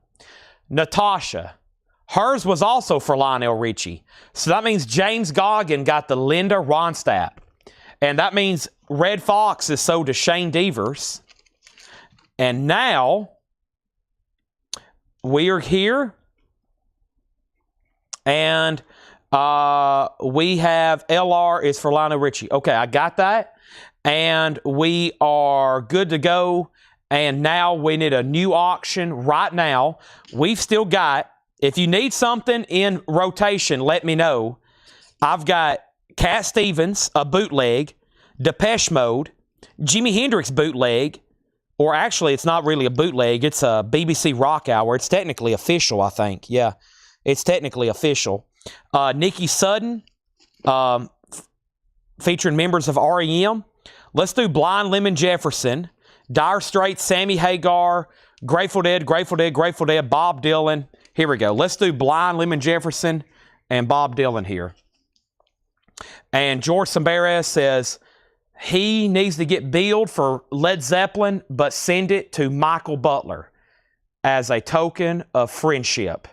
hers was also for Lionel Richie. So that means James Goggin got the Linda Ronstadt. And that means Red Fox is sold to Shane Devers. And now we are here. And we have LR is for Lionel Richie. Okay, I got that. And we are good to go. And now we need a new auction right now. We've still got, if you need something in rotation, let me know. I've got Cat Stevens, a bootleg, Depeche Mode, Jimi Hendrix bootleg, or actually it's not really a bootleg, it's a BBC Rock Hour. It's technically official, I think. Yeah, it's technically official. Nikki Sudden, featuring members of REM. Let's do Blind Lemon Jefferson, Dire Straits, Sammy Hagar, Grateful Dead, Bob Dylan. Here we go. Let's do Blind Lemon Jefferson and Bob Dylan here. And George Samberes says he needs to get billed for Led Zeppelin, but send it to Michael Butler as a token of friendship.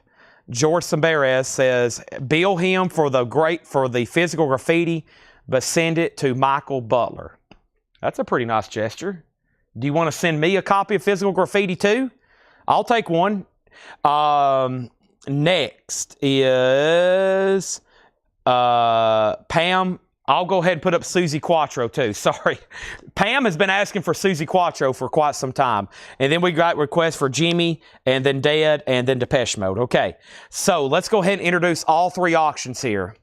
George Samberes says, bill him for the physical graffiti, but send it to Michael Butler. That's a pretty nice gesture. Do you want to send me a copy of physical graffiti too? I'll take one. Next is Pam. I'll go ahead and put up Susie Quattro too. Sorry. Pam has been asking for Susie Quattro for quite some time. And then we got requests for Jimmy, and then Dead, and then Depeche Mode. Okay. So let's go ahead and introduce all three auctions here.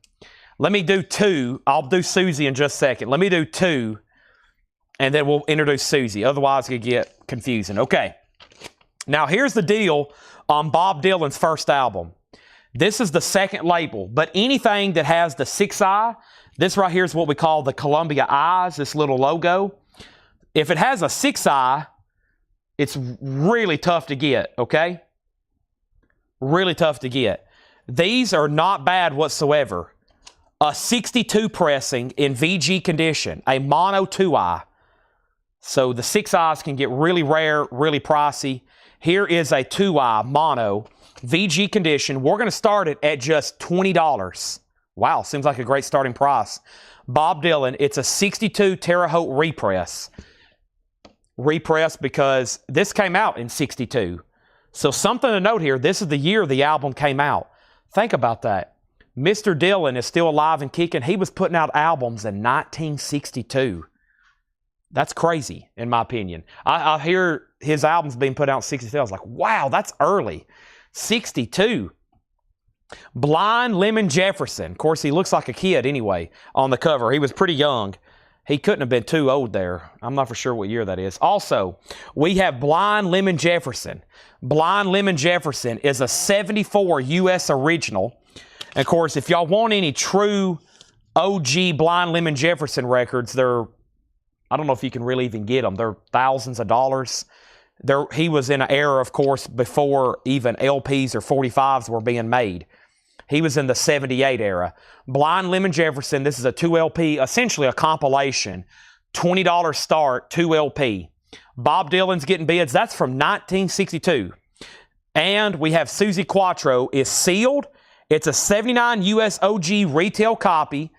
Let me do two. I'll do Susie in just a second. Let me do two, and then we'll introduce Susie. Otherwise, it could get confusing. Okay. Now, here's the deal on Bob Dylan's first album. This is the second label, but anything that has the 6i, this right here is what we call the Columbia Eyes, this little logo. If it has a 6i, it's really tough to get, okay? Really tough to get. These are not bad whatsoever. A 62 pressing in VG condition, a mono 2i. So the 6i's can get really rare, really pricey. Here is a 2i mono, VG condition. We're going to start it at just $20. Wow, seems like a great starting price. Bob Dylan, it's a 62 Terre Haute repress. Repress because this came out in 62. So something to note here, this is the year the album came out. Think about that. Mr. Dylan is still alive and kicking. He was putting out albums in 1962. That's crazy, in my opinion. I hear his albums being put out in 62. I was like, wow, that's early. 62. Blind Lemon Jefferson. Of course, he looks like a kid anyway on the cover. He was pretty young. He couldn't have been too old there. I'm not for sure what year that is. Also, we have Blind Lemon Jefferson. Blind Lemon Jefferson is a 74 U.S. original. And of course, if y'all want any true OG Blind Lemon Jefferson records, I don't know if you can really even get them. They're thousands of dollars. He was in an era, of course, before even LPs or 45s were being made. He was in the 78 era. Blind Lemon Jefferson, this is a 2LP, essentially a compilation. $20 start, 2LP. Bob Dylan's getting bids. That's from 1962. And we have Susie Quattro is sealed. It's a 79 US OG retail copy.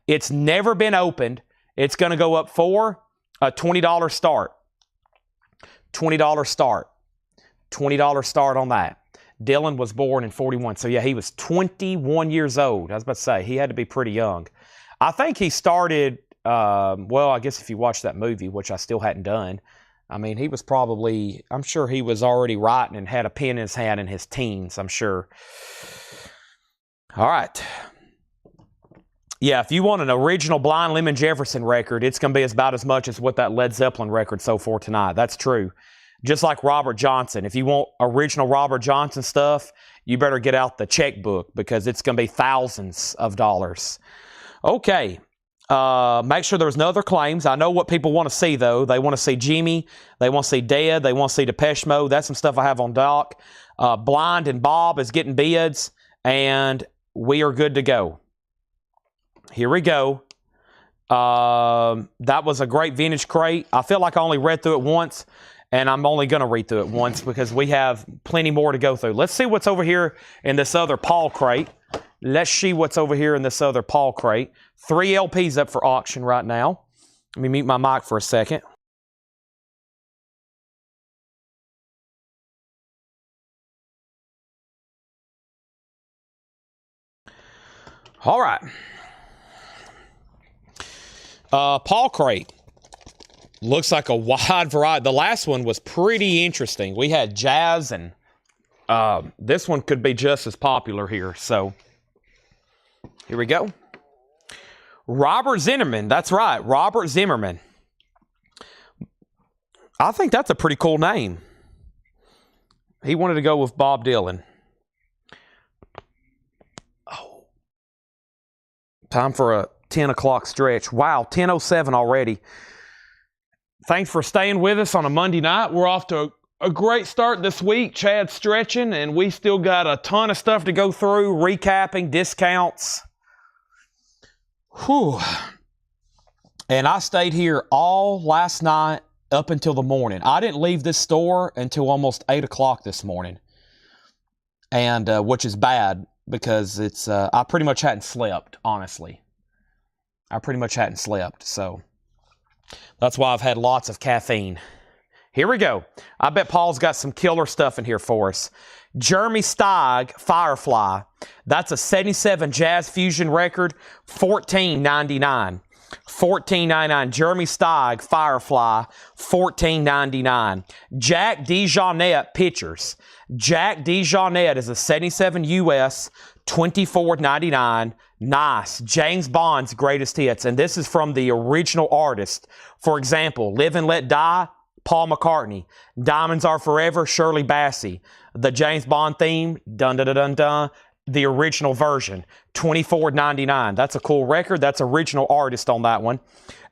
It's never been opened. It's going to go up for a $20 start. $20 start. $20 start on that. Dylan was born in 41. So, yeah, he was 21 years old. I was about to say, he had to be pretty young. I think he started, well, I guess if you watch that movie, which I still hadn't done, I mean, he was probably, I'm sure he was already writing and had a pen in his hand in his teens, I'm sure. All right. Yeah, if you want an original Blind Lemon Jefferson record, it's going to be about as much as what that Led Zeppelin record sold for tonight. That's true. Just like Robert Johnson. If you want original Robert Johnson stuff, you better get out the checkbook because it's going to be thousands of dollars. Okay. Make sure there's no other claims. I know what people want to see, though. They want to see Jimmy. They want to see Dead. They want to see Depeche Mode. That's some stuff I have on dock. Blind and Bob is getting bids, and we are good to go. Here we go. That was a great vintage crate. I feel like I only read through it once, and I'm only going to read through it once because we have plenty more to go through. Let's see what's over here in this other Paul crate. Let's see what's over here in this other Paul crate. 3 LPs up for auction right now. Let me mute my mic for a second. All right. Paul crate. Looks like a wide variety. The last one was pretty interesting. We had jazz, and this one could be just as popular here. So, here we go. Robert Zimmerman. That's right. Robert Zimmerman. I think that's a pretty cool name. He wanted to go with Bob Dylan. Oh. Time for a 10 o'clock stretch. Wow, 10:07 already. Thanks for staying with us on a Monday night. We're off to a great start this week. Chad's stretching, and we still got a ton of stuff to go through, recapping, discounts. Whew. And I stayed here all last night up until the morning. I didn't leave this store until almost 8 o'clock this morning. and which is bad because it's I pretty much hadn't slept, honestly. I pretty much hadn't slept, so that's why I've had lots of caffeine. Here we go. I bet Paul's got some killer stuff in here for us. Jeremy Steig, Firefly. That's a 77 Jazz Fusion record, $14.99. $14.99. Jeremy Steig, Firefly, $14.99. Jack DeJohnette, Pictures. Jack DeJohnette is a 77 US, $24.99. Nice. James Bond's Greatest Hits. And this is from the original artist. For example, Live and Let Die, Paul McCartney. Diamonds Are Forever, Shirley Bassey. The James Bond theme, dun dun dun dun dun. The original version, $24.99. That's a cool record. That's original artist on that one.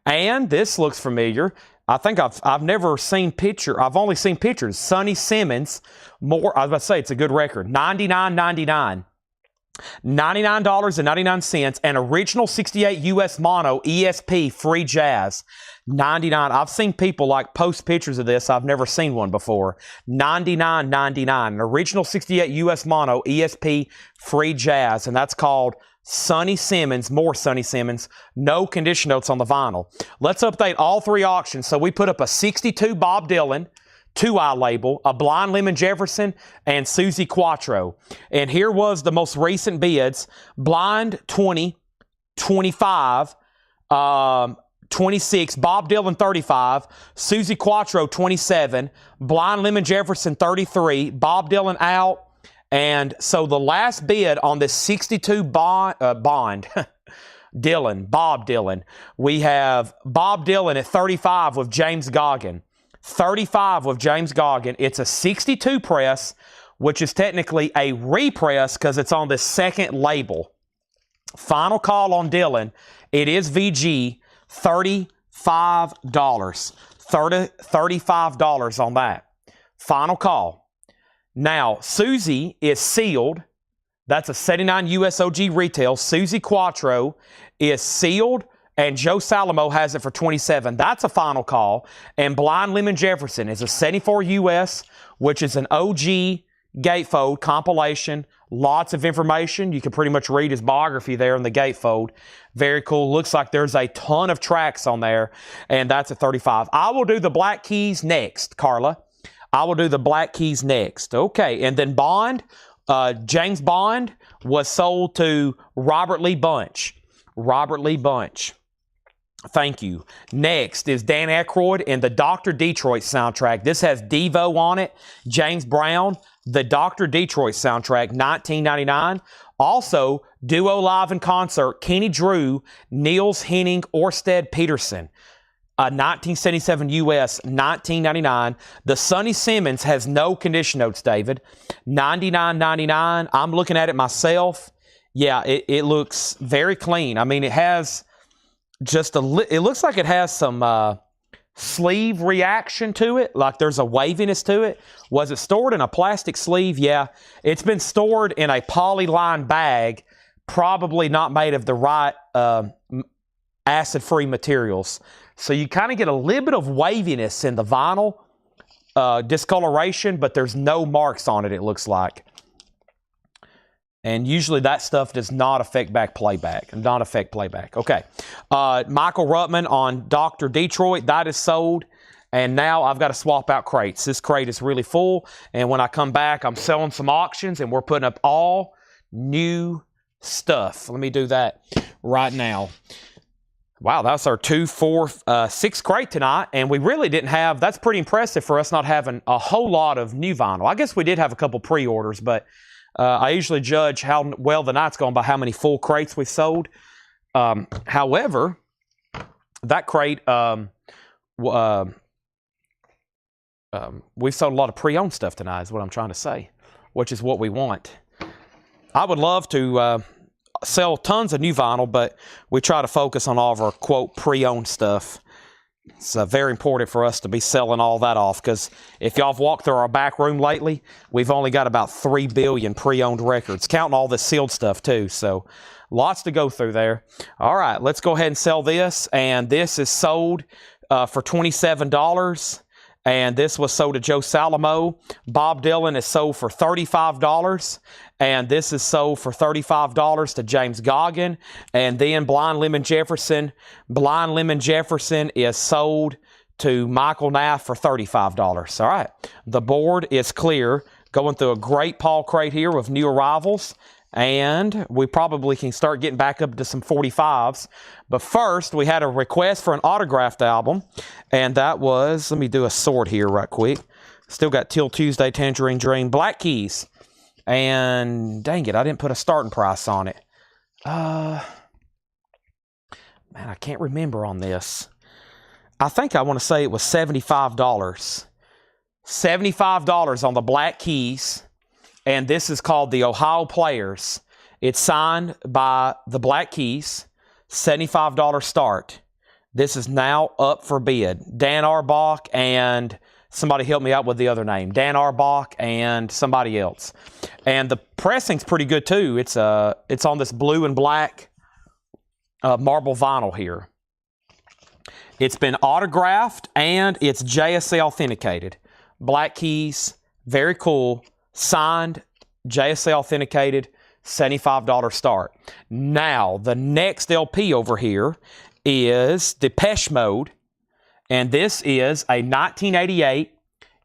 And this looks familiar. I think I've never seen picture. I've only seen pictures. Sonny Simmons. More. I was about to say it's a good record. $99.99. $99.99. An original 68 US mono ESP free jazz. $99. I've seen people like post pictures of this. I've never seen one before. $99.99. An original 68 US mono ESP free jazz, and that's called Sonny Simmons. More Sonny Simmons. No condition notes on the vinyl. Let's update all three auctions. So we put up a 62 Bob Dylan, 2i label, a Blind Lemon Jefferson, and Susie Quattro. And here was the most recent bids. Blind 20, 25, 26, Bob Dylan 35, Susie Quattro 27, Blind Lemon Jefferson 33, Bob Dylan out. And so the last bid on this 62 Bob Dylan, we have Bob Dylan at 35 with James Goggin. 35 with James Goggin. It's a 62 press, which is technically a repress because it's on the second label. Final call on Dylan. It is VG. $35. $35 on that. Final call. Now, Susie is sealed. That's a 79 USOG retail. Susie Quattro is sealed, and Joe Salamo has it for $27. That's a final call. And Blind Lemon Jefferson is a 74 US, which is an OG gatefold compilation. Lots of information. You can pretty much read his biography there in the gatefold. Very cool. Looks like there's a ton of tracks on there, and that's at 35. I will do the Black Keys next, Carla. I will do the Black Keys next. Okay, and then Bond, James Bond was sold to Robert Lee Bunch. Robert Lee Bunch. Thank you. Next is Dan Aykroyd and the Dr. Detroit soundtrack. This has Devo on it. James Brown, the Dr. Detroit soundtrack, $19.99. Also, duo live in concert, Kenny Drew, Niels Henning, Orsted Peterson. 1977 US, $19.99. The Sonny Simmons has no condition notes, David. $99.99. I'm looking at it myself. Yeah, it looks very clean. I mean, it has just it looks like it has some sleeve reaction to it, like there's a waviness to it. Was it stored in a plastic sleeve? Yeah, it's been stored in a polyline bag, probably not made of the right acid-free materials. So you kind of get a little bit of waviness in the vinyl discoloration, but there's no marks on it, it looks like. And usually that stuff does not affect playback. Okay. Michael Ruttman on Dr. Detroit. That is sold. And now I've got to swap out crates. This crate is really full. And when I come back, I'm selling some auctions and we're putting up all new stuff. Let me do that right now. Wow, that's our 2, 4, 6 crate tonight. And we really didn't have, that's pretty impressive for us not having a whole lot of new vinyl. I guess we did have a couple pre-orders, but I usually judge how well the night's gone by how many full crates we sold. However, that crate, we've sold a lot of pre-owned stuff tonight is what I'm trying to say, which is what we want. I would love to sell tons of new vinyl, but we try to focus on all of our, quote, pre-owned stuff. It's very important for us to be selling all that off because if y'all have walked through our back room lately, we've only got about 3 billion pre-owned records, counting all the sealed stuff too. So lots to go through there. All right, let's go ahead and sell this. And this is sold for $27. and this was sold to Joe Salamo. Bob Dylan is sold for $35, and this is sold for $35 to James Goggin. And then Blind Lemon Jefferson is sold to Michael Naff for $35. All right, the board is clear. Going through a great Paul crate here with new arrivals. And we probably can start getting back up to some 45s. But first, we had a request for an autographed album. And that was, let me do a sort here right quick. Still got Till Tuesday, Tangerine Dream, Black Keys. And dang it, I didn't put a starting price on it. Man, I can't remember on this. I think I want to say it was $75. $75 on the Black Keys. And this is called the Ohio Players. It's signed by the Black Keys. $75 start. This is now up for bid. Dan Arbach and somebody help me out with the other name. Dan Arbach and somebody else. And the pressing's pretty good too. It's on this blue and black marble vinyl here. It's been autographed and it's JSA authenticated. Black Keys, very cool. Signed, JSA authenticated, $75 start. Now, the next LP over here is Depeche Mode, and this is a 1988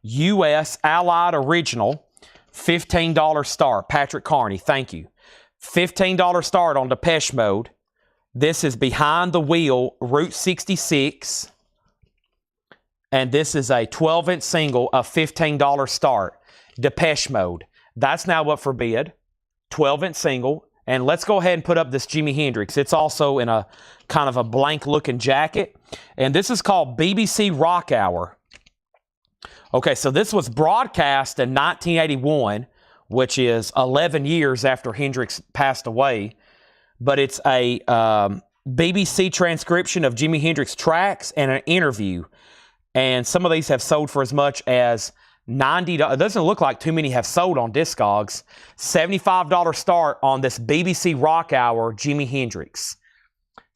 U.S. Allied original, $15 start. Patrick Carney, thank you. $15 start on Depeche Mode. This is Behind the Wheel, Route 66, and this is a 12-inch single, a $15 start. Depeche Mode. That's now up for bid. 12-inch single. And let's go ahead and put up this Jimi Hendrix. It's also in a kind of a blank-looking jacket. And this is called BBC Rock Hour. Okay, so this was broadcast in 1981, which is 11 years after Hendrix passed away. But it's a BBC transcription of Jimi Hendrix tracks and an interview. And some of these have sold for as much as $90. It doesn't look like too many have sold on Discogs. $75 start on this BBC Rock Hour Jimi Hendrix.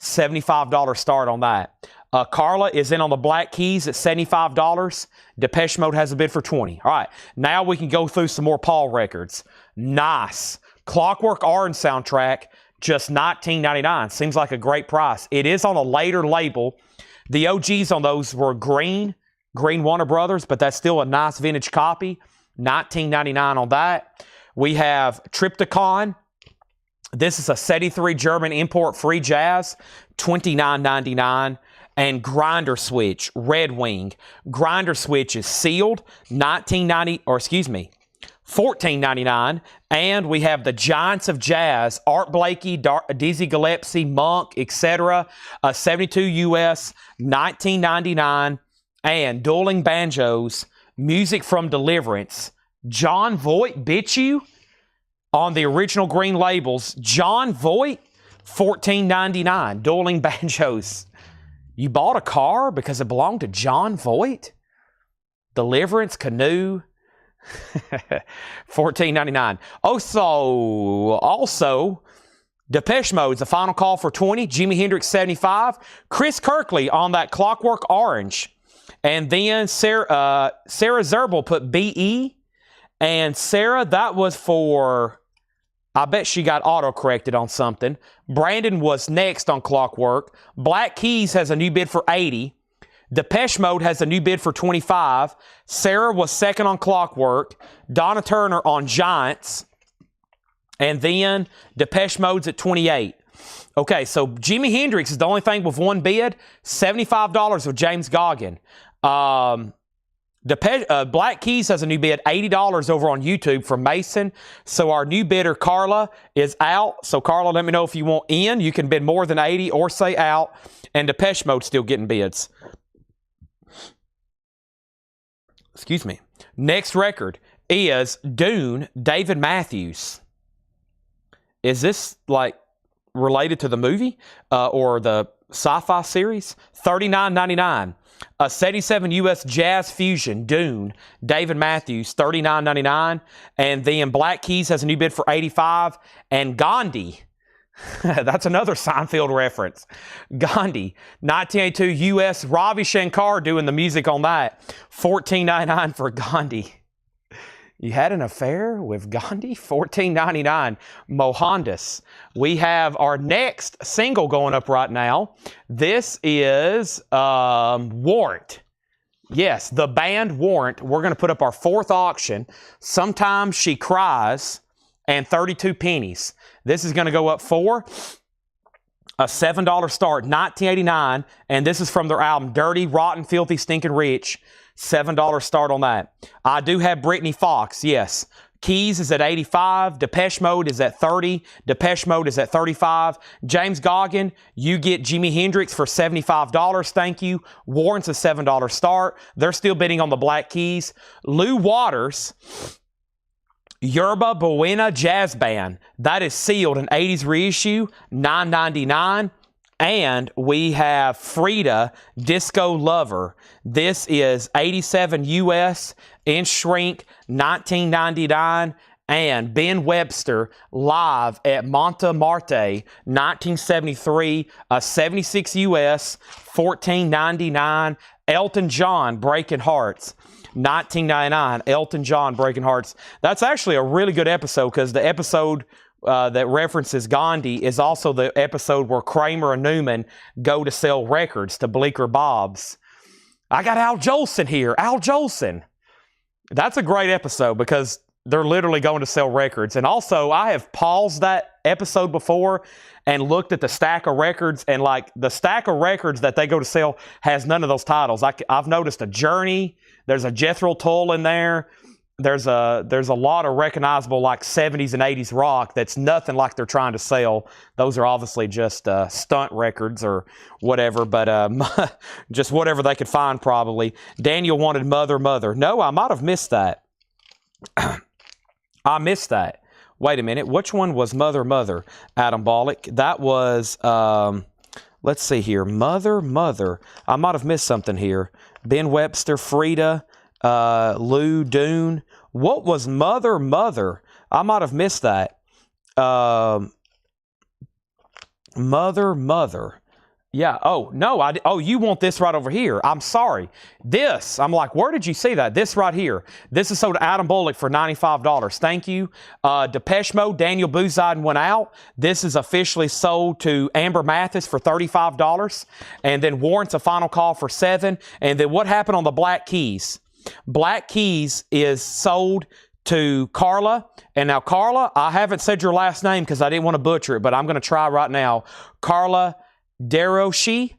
$75 start on that. Carla is in on the Black Keys at $75. Depeche Mode has a bid for $20. All right, now we can go through some more Paul records. Nice. Clockwork Orange soundtrack, just $19.99. Seems like a great price. It is on a later label. The OGs on those were Green Warner Brothers, but that's still a nice vintage copy. $19.99 on that. We have Triptychon. This is a 73 German import free jazz, $29.99. And Grinder Switch, Red Wing. Grinder Switch is sealed, $14.99. And we have the Giants of Jazz, Art Blakey, Dizzy Gillespie, Monk, etc. 72 US, $19.99. And Dueling Banjos, Music from Deliverance. John Voight, Bitch You, on the original green labels. John Voight, $14.99. Dueling Banjos. You bought a car because it belonged to John Voight? Deliverance, Canoe, $14.99. Also, Depeche Mode's a final call for $20. Jimi Hendrix, $75. Chris Kirkley on that Clockwork Orange. And then Sarah Zerbel put BE. And Sarah, that was for, I bet she got auto-corrected on something. Brandon was next on Clockwork. Black Keys has a new bid for $80. Depeche Mode has a new bid for $25. Sarah was second on Clockwork. Donna Turner on Giants. And then Depeche Mode's at $28. Okay, so Jimi Hendrix is the only thing with one bid. $75 with James Goggin. Black Keys has a new bid, $80 over on YouTube from Mason. So our new bidder, Carla, is out. So Carla, let me know if you want in. You can bid more than $80 or say out. And Depeche Mode's still getting bids. Excuse me. Next record is Dune, David Matthews. Is this like related to the movie or the sci-fi series? $39.99. A 77 US Jazz Fusion, Dune, David Matthews, $39.99. And then Black Keys has a new bid for $85. And Gandhi, That's another Seinfeld reference. Gandhi, 1982 U.S. Ravi Shankar doing the music on that. $14.99 for Gandhi. You had an affair with Gandhi? $14.99. Mohandas. We have our next single going up right now. This is Warrant. Yes, the band Warrant. We're going to put up our fourth auction. Sometimes She Cries and 32 pennies. This is going to go up for a $7 start, 1989, and this is from their album Dirty, Rotten, Filthy, Stinking Rich. $7 start on that. I do have Brittany Fox, yes. Keys is at 85. Depeche Mode is at 30. Depeche Mode is at 35. James Goggin, you get Jimi Hendrix for $75. Thank you. Warrant's a $7 start. They're still bidding on the Black Keys. Lou Waters, Yerba Buena Jazz Band. That is sealed, an 80s reissue, $9.99. And we have Frida, Disco Lover. This is 87 US in shrink, $19.99. And Ben Webster, live at Montmartre, 1973, a 76 US, $14.99. Elton John, Breaking Hearts. $19.99. Elton John, Breaking Hearts. That's actually a really good episode because the episode that references Gandhi is also the episode where Kramer and Newman go to sell records to Bleecker Bob's. I got Al Jolson here. Al Jolson. That's a great episode because they're literally going to sell records. And also, I have paused that episode before and looked at the stack of records, and like the stack of records that they go to sell has none of those titles. I've noticed a Journey. There's a Jethro Tull in there. There's a lot of recognizable like 70s and 80s rock that's nothing like they're trying to sell. Those are obviously just stunt records or whatever, but just whatever they could find probably. Daniel wanted Mother, Mother. No, I might have missed that. I missed that. Wait a minute. Which one was Mother, Mother, Adam Bollock? That was, let's see here. Mother, Mother. I might have missed something here. Ben Webster, Frida, Lou Dune. What was Mother, Mother? I might have missed that. Mother, Mother. Yeah. Oh, no. Oh, you want this right over here. I'm sorry. This. I'm like, where did you see that? This right here. This is sold to Adam Bullock for $95. Thank you. Depeche Mode, Daniel Bouzide went out. This is officially sold to Amber Mathis for $35. And then Warrant's a final call for $7. And then what happened on the Black Keys? Black Keys is sold to Carla. And now, Carla, I haven't said your last name because I didn't want to butcher it, but I'm going to try right now. Carla Deroshi,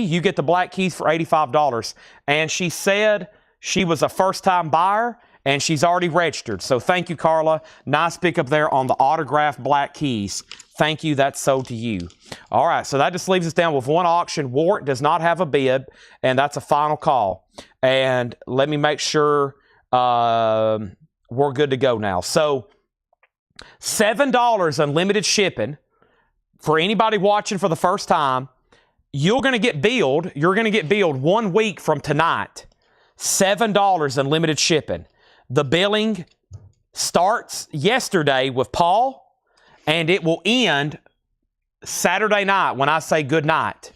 you get the Black Keys for $85. And she said she was a first-time buyer, and she's already registered. So thank you, Carla. Nice pickup there on the autographed Black Keys. Thank you. That's sold to you. All right, so that just leaves us down with one auction. Warrant does not have a bid, and that's a final call. And let me make sure we're good to go now. So $7 unlimited shipping. For anybody watching for the first time, you're going to get billed 1 week from tonight. $7 unlimited shipping. The billing starts yesterday with Paul, and it will end Saturday night when I say good night.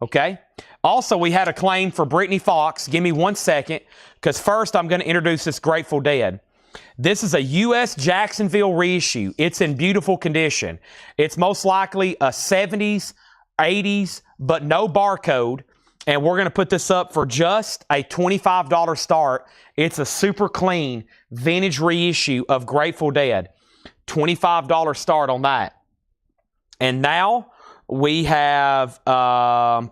Okay? Also, we had a claim for Brittany Fox. Give me 1 second, because first I'm going to introduce this Grateful Dead. This is a U.S. Jacksonville reissue. It's in beautiful condition. It's most likely a 70s, 80s, but no barcode. And we're going to put this up for just a $25 start. It's a super clean vintage reissue of Grateful Dead. $25 start on that. And now we have final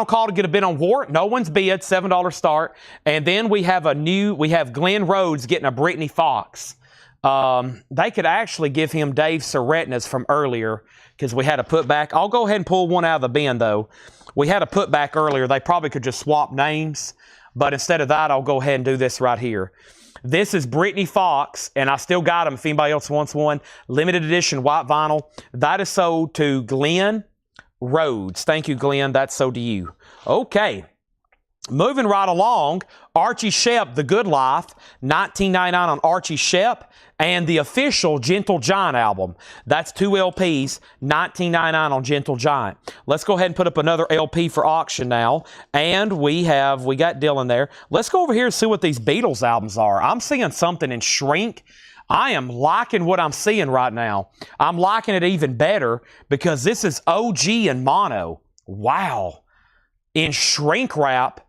call to get a bid on Warrant. No one's bid, $7 start. And then we have Glenn Rhodes getting a Brittany Fox. They could actually give him Dave Seretna's from earlier because we had a putback. I'll go ahead and pull one out of the bin though. We had a putback earlier. They probably could just swap names. But instead of that, I'll go ahead and do this right here. This is Brittany Fox, and I still got them if anybody else wants one. Limited edition white vinyl. That is sold to Glenn Rhodes. Thank you, Glenn. That's sold to you. Okay. Moving right along, Archie Shepp, The Good Life, $19.99 on Archie Shepp, and the official Gentle Giant album. That's 2 LPs, $19.99 on Gentle Giant. Let's go ahead and put up another LP for auction now. And we got Dylan there. Let's go over here and see what these Beatles albums are. I'm seeing something in Shrink. I am liking what I'm seeing right now. I'm liking it even better because this is OG and mono. Wow. In shrink wrap,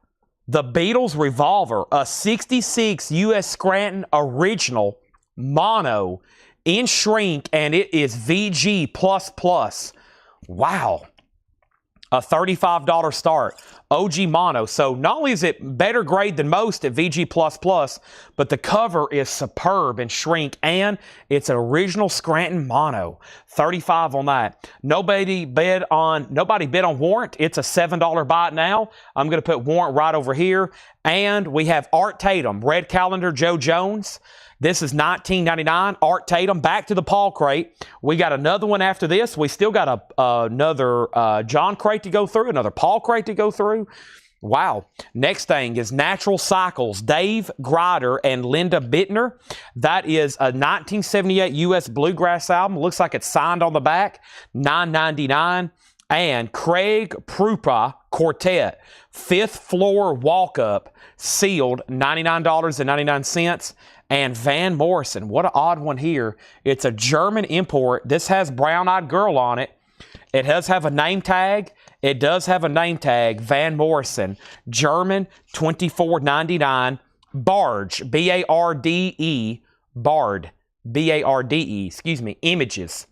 the Beatles Revolver, a 66 U.S. Scranton original mono in shrink, and it is VG++. Wow. A $35 start. OG mono. So not only is it better grade than most at VG++, but the cover is superb in shrink, and it's an original Scranton mono. $35 on that. Nobody bid on Warrant. It's a $7 buy it now. I'm going to put Warrant right over here. And we have Art Tatum, Red Calendar, Joe Jones. This is $19.99. Art Tatum, back to the Paul crate. We got another one after this. We still got another John crate to go through, another Paul crate to go through. Wow. Next thing is Natural Cycles, Dave Grider and Linda Bittner. That is a 1978 U.S. Bluegrass album. Looks like it's signed on the back. $9.99. And Craig Prupa Quartet, Fifth Floor Walk-Up, sealed, $99.99. And Van Morrison, what an odd one here. It's a German import. This has Brown Eyed Girl on it. It does have a name tag. Van Morrison, German, $24.99. Barge, B-A-R-D-E, Bard, B-A-R-D-E, excuse me, Images.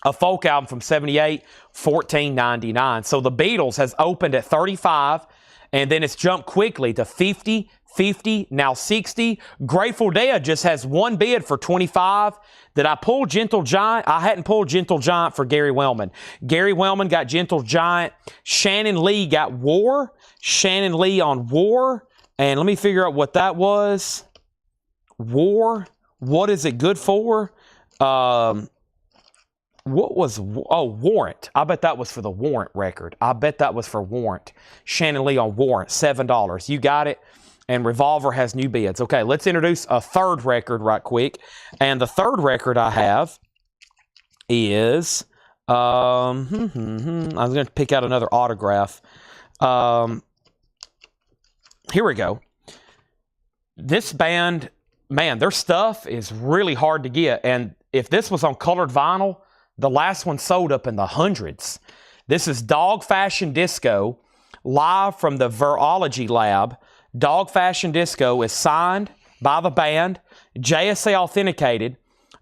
A folk album from 78, $14.99. So the Beatles has opened at 35, and then it's jumped quickly to 50, 50, now 60. Grateful Dead just has one bid for 25. Did I pull Gentle Giant? I hadn't pulled Gentle Giant for Gary Wellman. Gary Wellman got Gentle Giant. Shannon Lee got War. Shannon Lee on War. And let me figure out what that was. War. What is it good for? What was, Warrant. I bet that was for the Warrant record. I bet that was for Warrant. Shannon Lee on Warrant, $7. You got it. And Revolver has new bids. Okay, let's introduce a third record right quick. And the third record I have is, I was going to pick out another autograph. Here we go. This band, man, their stuff is really hard to get. And if this was on colored vinyl, the last one sold up in the hundreds. This is Dog Fashion Disco, live from the Virology Lab. Dog Fashion Disco is signed by the band, JSA authenticated.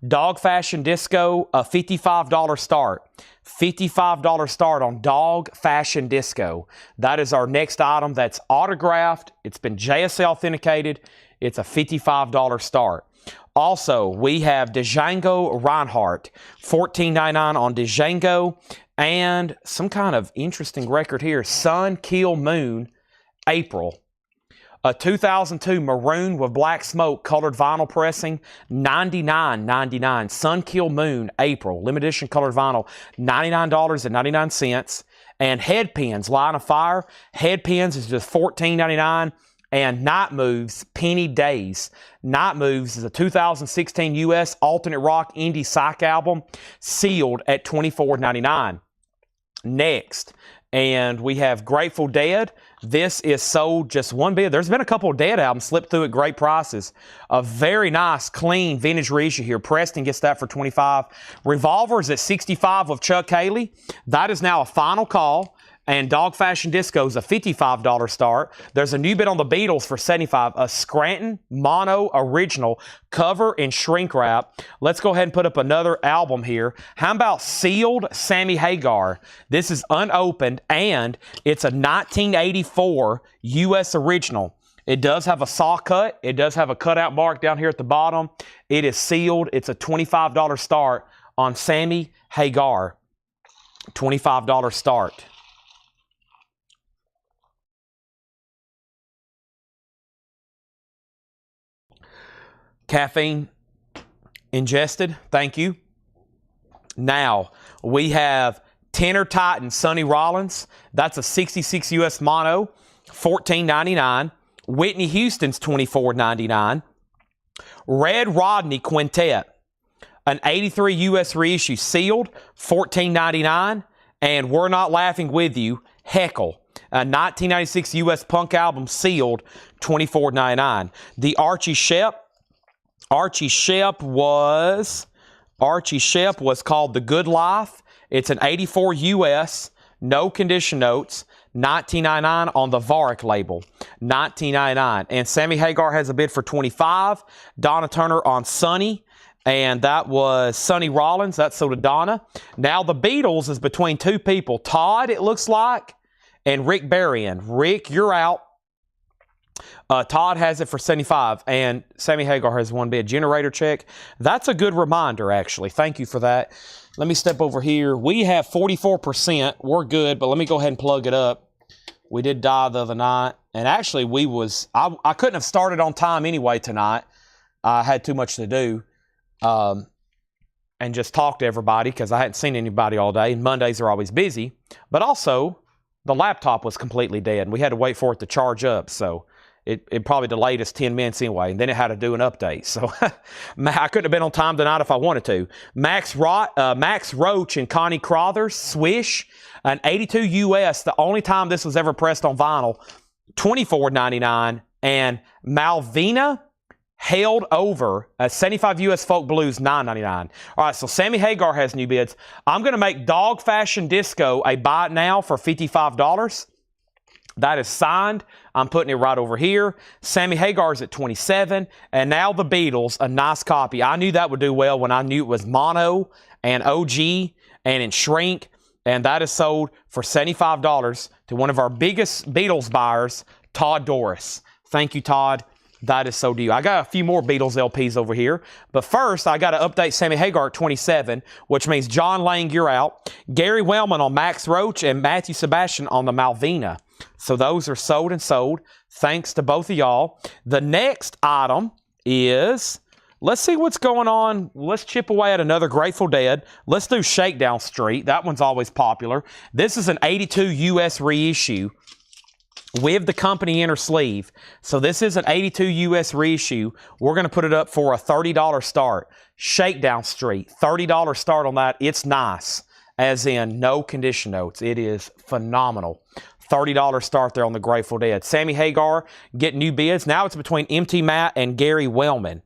Dog Fashion Disco, a $55 start. $55 start on Dog Fashion Disco. That is our next item that's autographed. It's been JSA authenticated. It's a $55 start. Also, we have Django Reinhardt, $14.99 on Django, and some kind of interesting record here, Sun Kill Moon, April. A 2002 maroon with black smoke colored vinyl pressing, $99.99. Sun Kill Moon, April, limited edition colored vinyl, $99.99. And Headpins, Line of Fire. Headpins is just $14.99. And Night Moves, Penny Days. Night Moves is a 2016 U.S. alternate rock indie psych album, sealed at $24.99. Next, and we have Grateful Dead. This is sold just one bid. There's been a couple of Dead albums slipped through at great prices. A very nice, clean vintage reissue here. Preston gets that for $25. Revolver's at $65 of Chuck Haley. That is now a final call. And Dog Fashion Disco is a $55 start. There's a new bid on the Beatles for $75. A Scranton Mono Original cover and shrink wrap. Let's go ahead and put up another album here. How about Sealed Sammy Hagar? This is unopened, and it's a 1984 U.S. original. It does have a saw cut. It does have a cutout mark down here at the bottom. It is sealed. It's a $25 start on Sammy Hagar. $25 start. Caffeine ingested. Thank you. Now, we have Tenor Titan Sonny Rollins. That's a 66 U.S. mono. $14.99. Whitney Houston's $24.99. Red Rodney Quintet, an 83 U.S. reissue sealed, $14.99. And We're Not Laughing With You, Heckle, a 1996 U.S. punk album sealed, $24.99. The Archie Shepp was called The Good Life. It's an 84 U.S., no condition notes, $19.99 on the Varick label, $19.99. And Sammy Hagar has a bid for $25. Donna Turner on Sonny, and that was Sonny Rollins. That's sold to Donna. Now the Beatles is between two people, Todd, it looks like, and Rick Berrien. Rick, you're out. Todd has it for $75, and Sammy Hagar has one bid. Generator check. That's a good reminder, actually. Thank you for that. Let me step over here. We have 44%. We're good, but let me go ahead and plug it up. We did die the other night, and actually I couldn't have started on time anyway tonight. I had too much to do and just talk to everybody because I hadn't seen anybody all day, and Mondays are always busy. But also, the laptop was completely dead, and we had to wait for it to charge up, so it probably delayed us 10 minutes anyway, and then it had to do an update. So I couldn't have been on time tonight if I wanted to. Max Roach and Connie Crothers, Swish, an 82 US, the only time this was ever pressed on vinyl, $24.99. And Malvina Held Over, a 75 US Folk Blues, $9.99. All right, so Sammy Hagar has new bids. I'm going to make Dog Fashion Disco a buy it now for $55. That is signed. I'm putting it right over here. Sammy Hagar's at $27. And now the Beatles, a nice copy. I knew that would do well when I knew it was mono and OG and in shrink. And that is sold for $75 to one of our biggest Beatles buyers, Todd Doris. Thank you, Todd. That is so due. I got a few more Beatles LPs over here. But first, I got to update Sammy Hagar at 27, which means John Lang, you're out. Gary Wellman on Max Roach and Matthew Sebastian on the Malvina. So those are sold and sold. Thanks to both of y'all. The next item is, let's see what's going on. Let's chip away at another Grateful Dead. Let's do Shakedown Street. That one's always popular. This is an 82 US reissue with the company inner sleeve. So this is an 82 US reissue. We're going to put it up for a $30 start. Shakedown Street, $30 start on that. It's nice, as in no condition notes. It is phenomenal. $30 start there on the Grateful Dead. Sammy Hagar getting new bids. Now it's between MT Matt and Gary Wellman.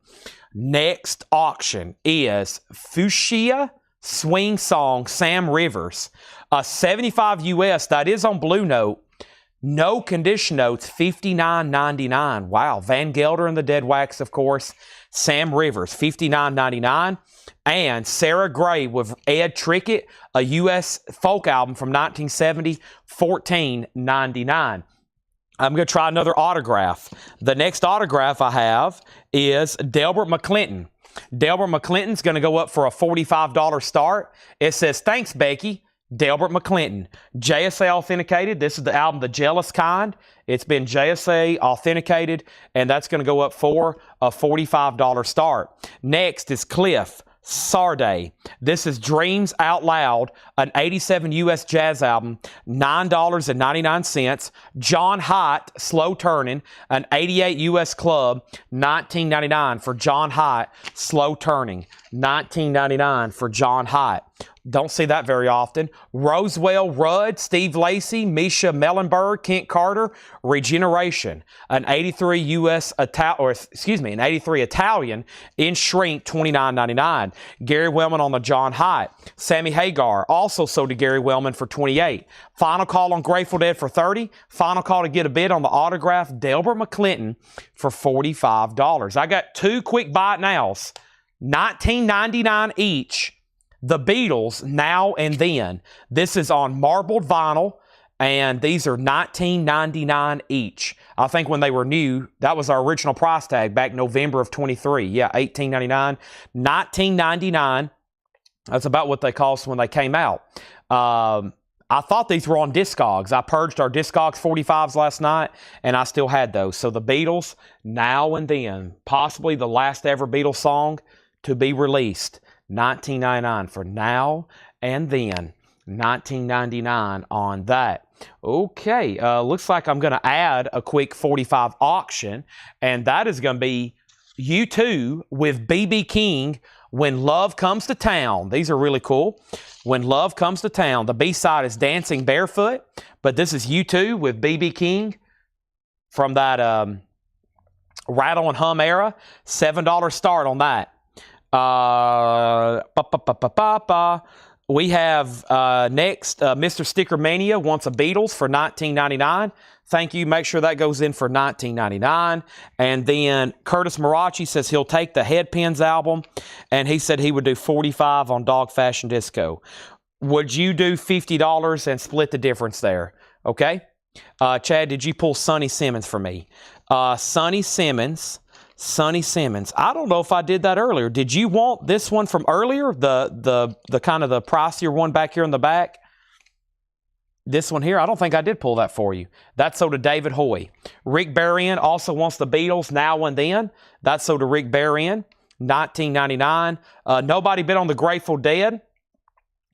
Next auction is Fuchsia Swing Song Sam Rivers. A 75 US, that is on Blue Note. No condition notes, $59.99. Wow. Van Gelder and the Dead Wax, of course. Sam Rivers, $59.99. And Sarah Gray with Ed Trickett, a U.S. folk album from 1970, $14.99. I'm going to try another autograph. The next autograph I have is Delbert McClinton. Delbert McClinton's going to go up for a $45 start. It says, thanks, Becky. Delbert McClinton. JSA authenticated. This is the album The Jealous Kind. It's been JSA authenticated, and that's going to go up for a $45 start. Next is Cliff Sarday. This is Dreams Out Loud, an 87 U.S. jazz album, $9.99. John Haidt, Slow Turning, an 88 U.S. club, $19.99 for John Haidt, Slow Turning, $19.99 for John Haidt. Don't see that very often. Roswell Rudd, Steve Lacy, Misha Mellenberg, Kent Carter, Regeneration, an 83 an 83 Italian in shrink, $29.99. Gary Wellman on the John Haidt. Sammy Hagar, also sold to Gary Wellman for $28. Final call on Grateful Dead for $30. Final call to get a bid on the autograph Delbert McClinton for $45. I got two quick buy it nows, $19.99 each. The Beatles, Now and Then. This is on marbled vinyl, and these are $19.99 each. I think when they were new, that was our original price tag back November of 23. Yeah, $18.99. $19.99. That's about what they cost when they came out. I thought these were on Discogs. I purged our Discogs 45s last night, and I still had those. So the Beatles, Now and Then. Possibly the last ever Beatles song to be released. $19.99 for Now and Then. $19.99 on that. Okay, looks like I'm going to add a quick 45 auction, and that is going to be U2 with BB King, When Love Comes to Town. These are really cool. When Love Comes to Town. The B-side is Dancing Barefoot, but this is U2 with BB King from that Rattle and Hum era. $7 start on that. We have next, Mr. Sticker Mania wants a Beatles for $19.99. Thank you. Make sure that goes in for $19.99. And then Curtis Marachi says he'll take the Headpins album, and he said he would do $45 on Dog Fashion Disco. Would you do $50 and split the difference there? Okay. Chad, did you pull Sonny Simmons for me? Sonny Simmons. I don't know if I did that earlier. Did you want this one from earlier? The kind of the pricier one back here in the back? This one here? I don't think I did pull that for you. That's so to David Hoy. Rick Barron also wants the Beatles Now and Then. That's so to Rick Barron. $19.99. Nobody bid on the Grateful Dead.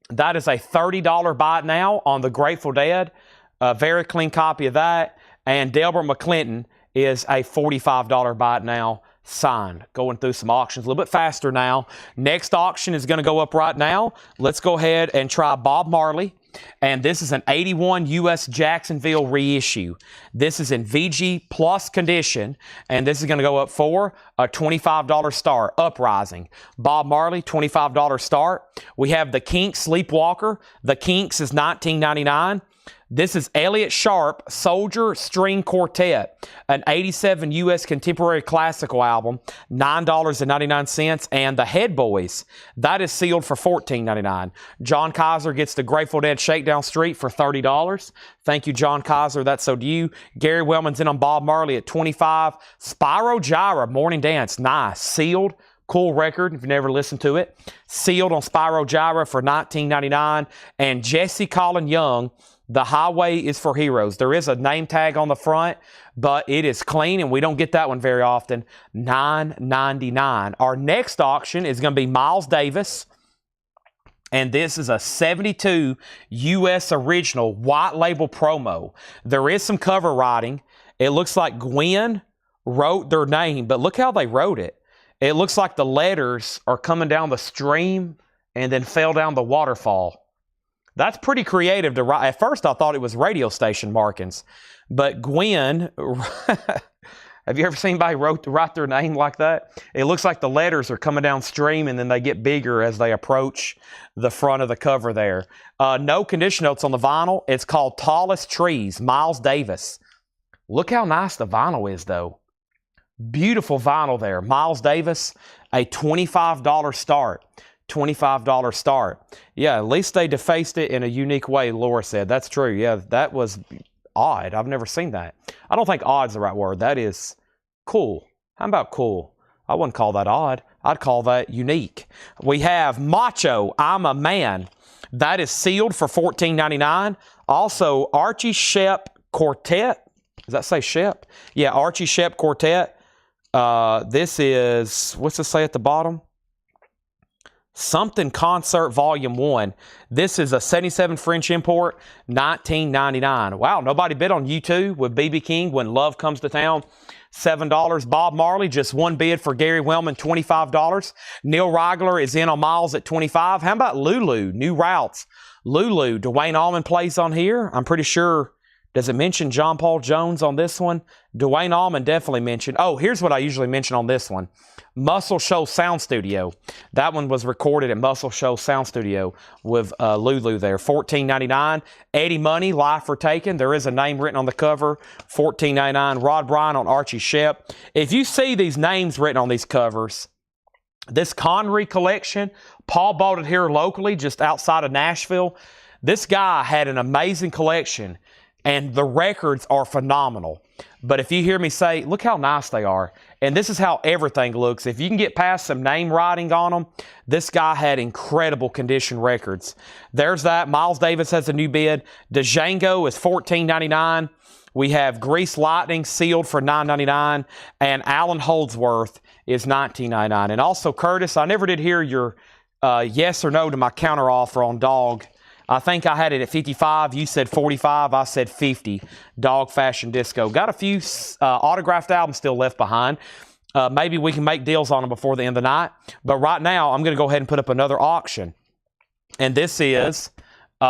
That is a $30 buy now on the Grateful Dead. A very clean copy of that. And Delbert McClinton is a $45 buy now, signed. Going through some auctions a little bit faster now. Next auction is going to go up right now. Let's go ahead and try Bob Marley. And this is an 81 U.S. Jacksonville reissue. This is in VG Plus condition, and this is going to go up for a $25 start, Uprising. Bob Marley, $25 start. We have the Kinks Sleepwalker. The Kinks is $19.99. This is Elliott Sharp, Soldier String Quartet, an 87 U.S. contemporary classical album, $9.99, and the Head Boys, that is sealed for $14.99. John Kaiser gets the Grateful Dead Shakedown Street for $30. Thank you, John Kaiser. That's so to you. Gary Wellman's in on Bob Marley at $25. Spyro Gyra, Morning Dance, nice, sealed. Cool record if you've never listened to it. Sealed on Spyro Gyra for $19.99. And Jesse Colin Young, The Highway is for Heroes. There is a name tag on the front, but it is clean, and we don't get that one very often. $9.99. Our next auction is going to be Miles Davis, and this is a 72 U.S. original white label promo. There is some cover writing. It looks like Gwen wrote their name, but look how they wrote it. It looks like the letters are coming down the stream and then fell down the waterfall. That's pretty creative to write. At first, I thought it was radio station markings. But Gwen, have you ever seen anybody write their name like that? It looks like the letters are coming downstream and then they get bigger as they approach the front of the cover there. No condition notes on the vinyl. It's called Tallest Trees, Miles Davis. Look how nice the vinyl is, though. Beautiful vinyl there. Miles Davis, a $25 start. $25 start. Yeah, at least they defaced it in a unique way, Laura said. That's true. Yeah, that was odd. I've never seen that. I don't think odd's the right word. That is cool. How about cool? I wouldn't call that odd. I'd call that unique. We have Macho, I'm a Man. That is sealed for $14.99. Also, Archie Shepp Quartet. Does that say Shepp? Yeah, Archie Shepp Quartet. This is, what's it say at the bottom? Something Concert Volume 1. This is a 77 French import, $19.99. Wow, nobody bid on U2 with BB King, When Love Comes to Town. $7. Bob Marley, just one bid for Gary Wellman, $25. Neil Reigler is in on Miles at $25. How about Lulu, New Routes? Lulu, Dwayne Allman plays on here. I'm pretty sure, does it mention John Paul Jones on this one? Dwayne Allman definitely mentioned. Oh, here's what I usually mention on this one. Muscle Show Sound Studio. That one was recorded at Muscle Show Sound Studio with Lulu there. $14.99. Eddie Money, Life for Taken. There is a name written on the cover. $14.99. Rod Bryan on Archie Shepp. If you see these names written on these covers, this Connery collection, Paul bought it here locally just outside of Nashville. This guy had an amazing collection, and the records are phenomenal. But if you hear me say, look how nice they are. And this is how everything looks. If you can get past some name writing on them, this guy had incredible condition records. There's that. Miles Davis has a new bid. Django is $14.99. We have Grease Lightning sealed for $9.99. And Alan Holdsworth is $19.99. And also, Curtis, I never did hear your yes or no to my counteroffer on Dog. I think I had it at 55. You said 45. I said 50. Dog Fashion Disco. Got a few autographed albums still left behind. Maybe we can make deals on them before the end of the night. But right now, I'm going to go ahead and put up another auction. And this is, okay.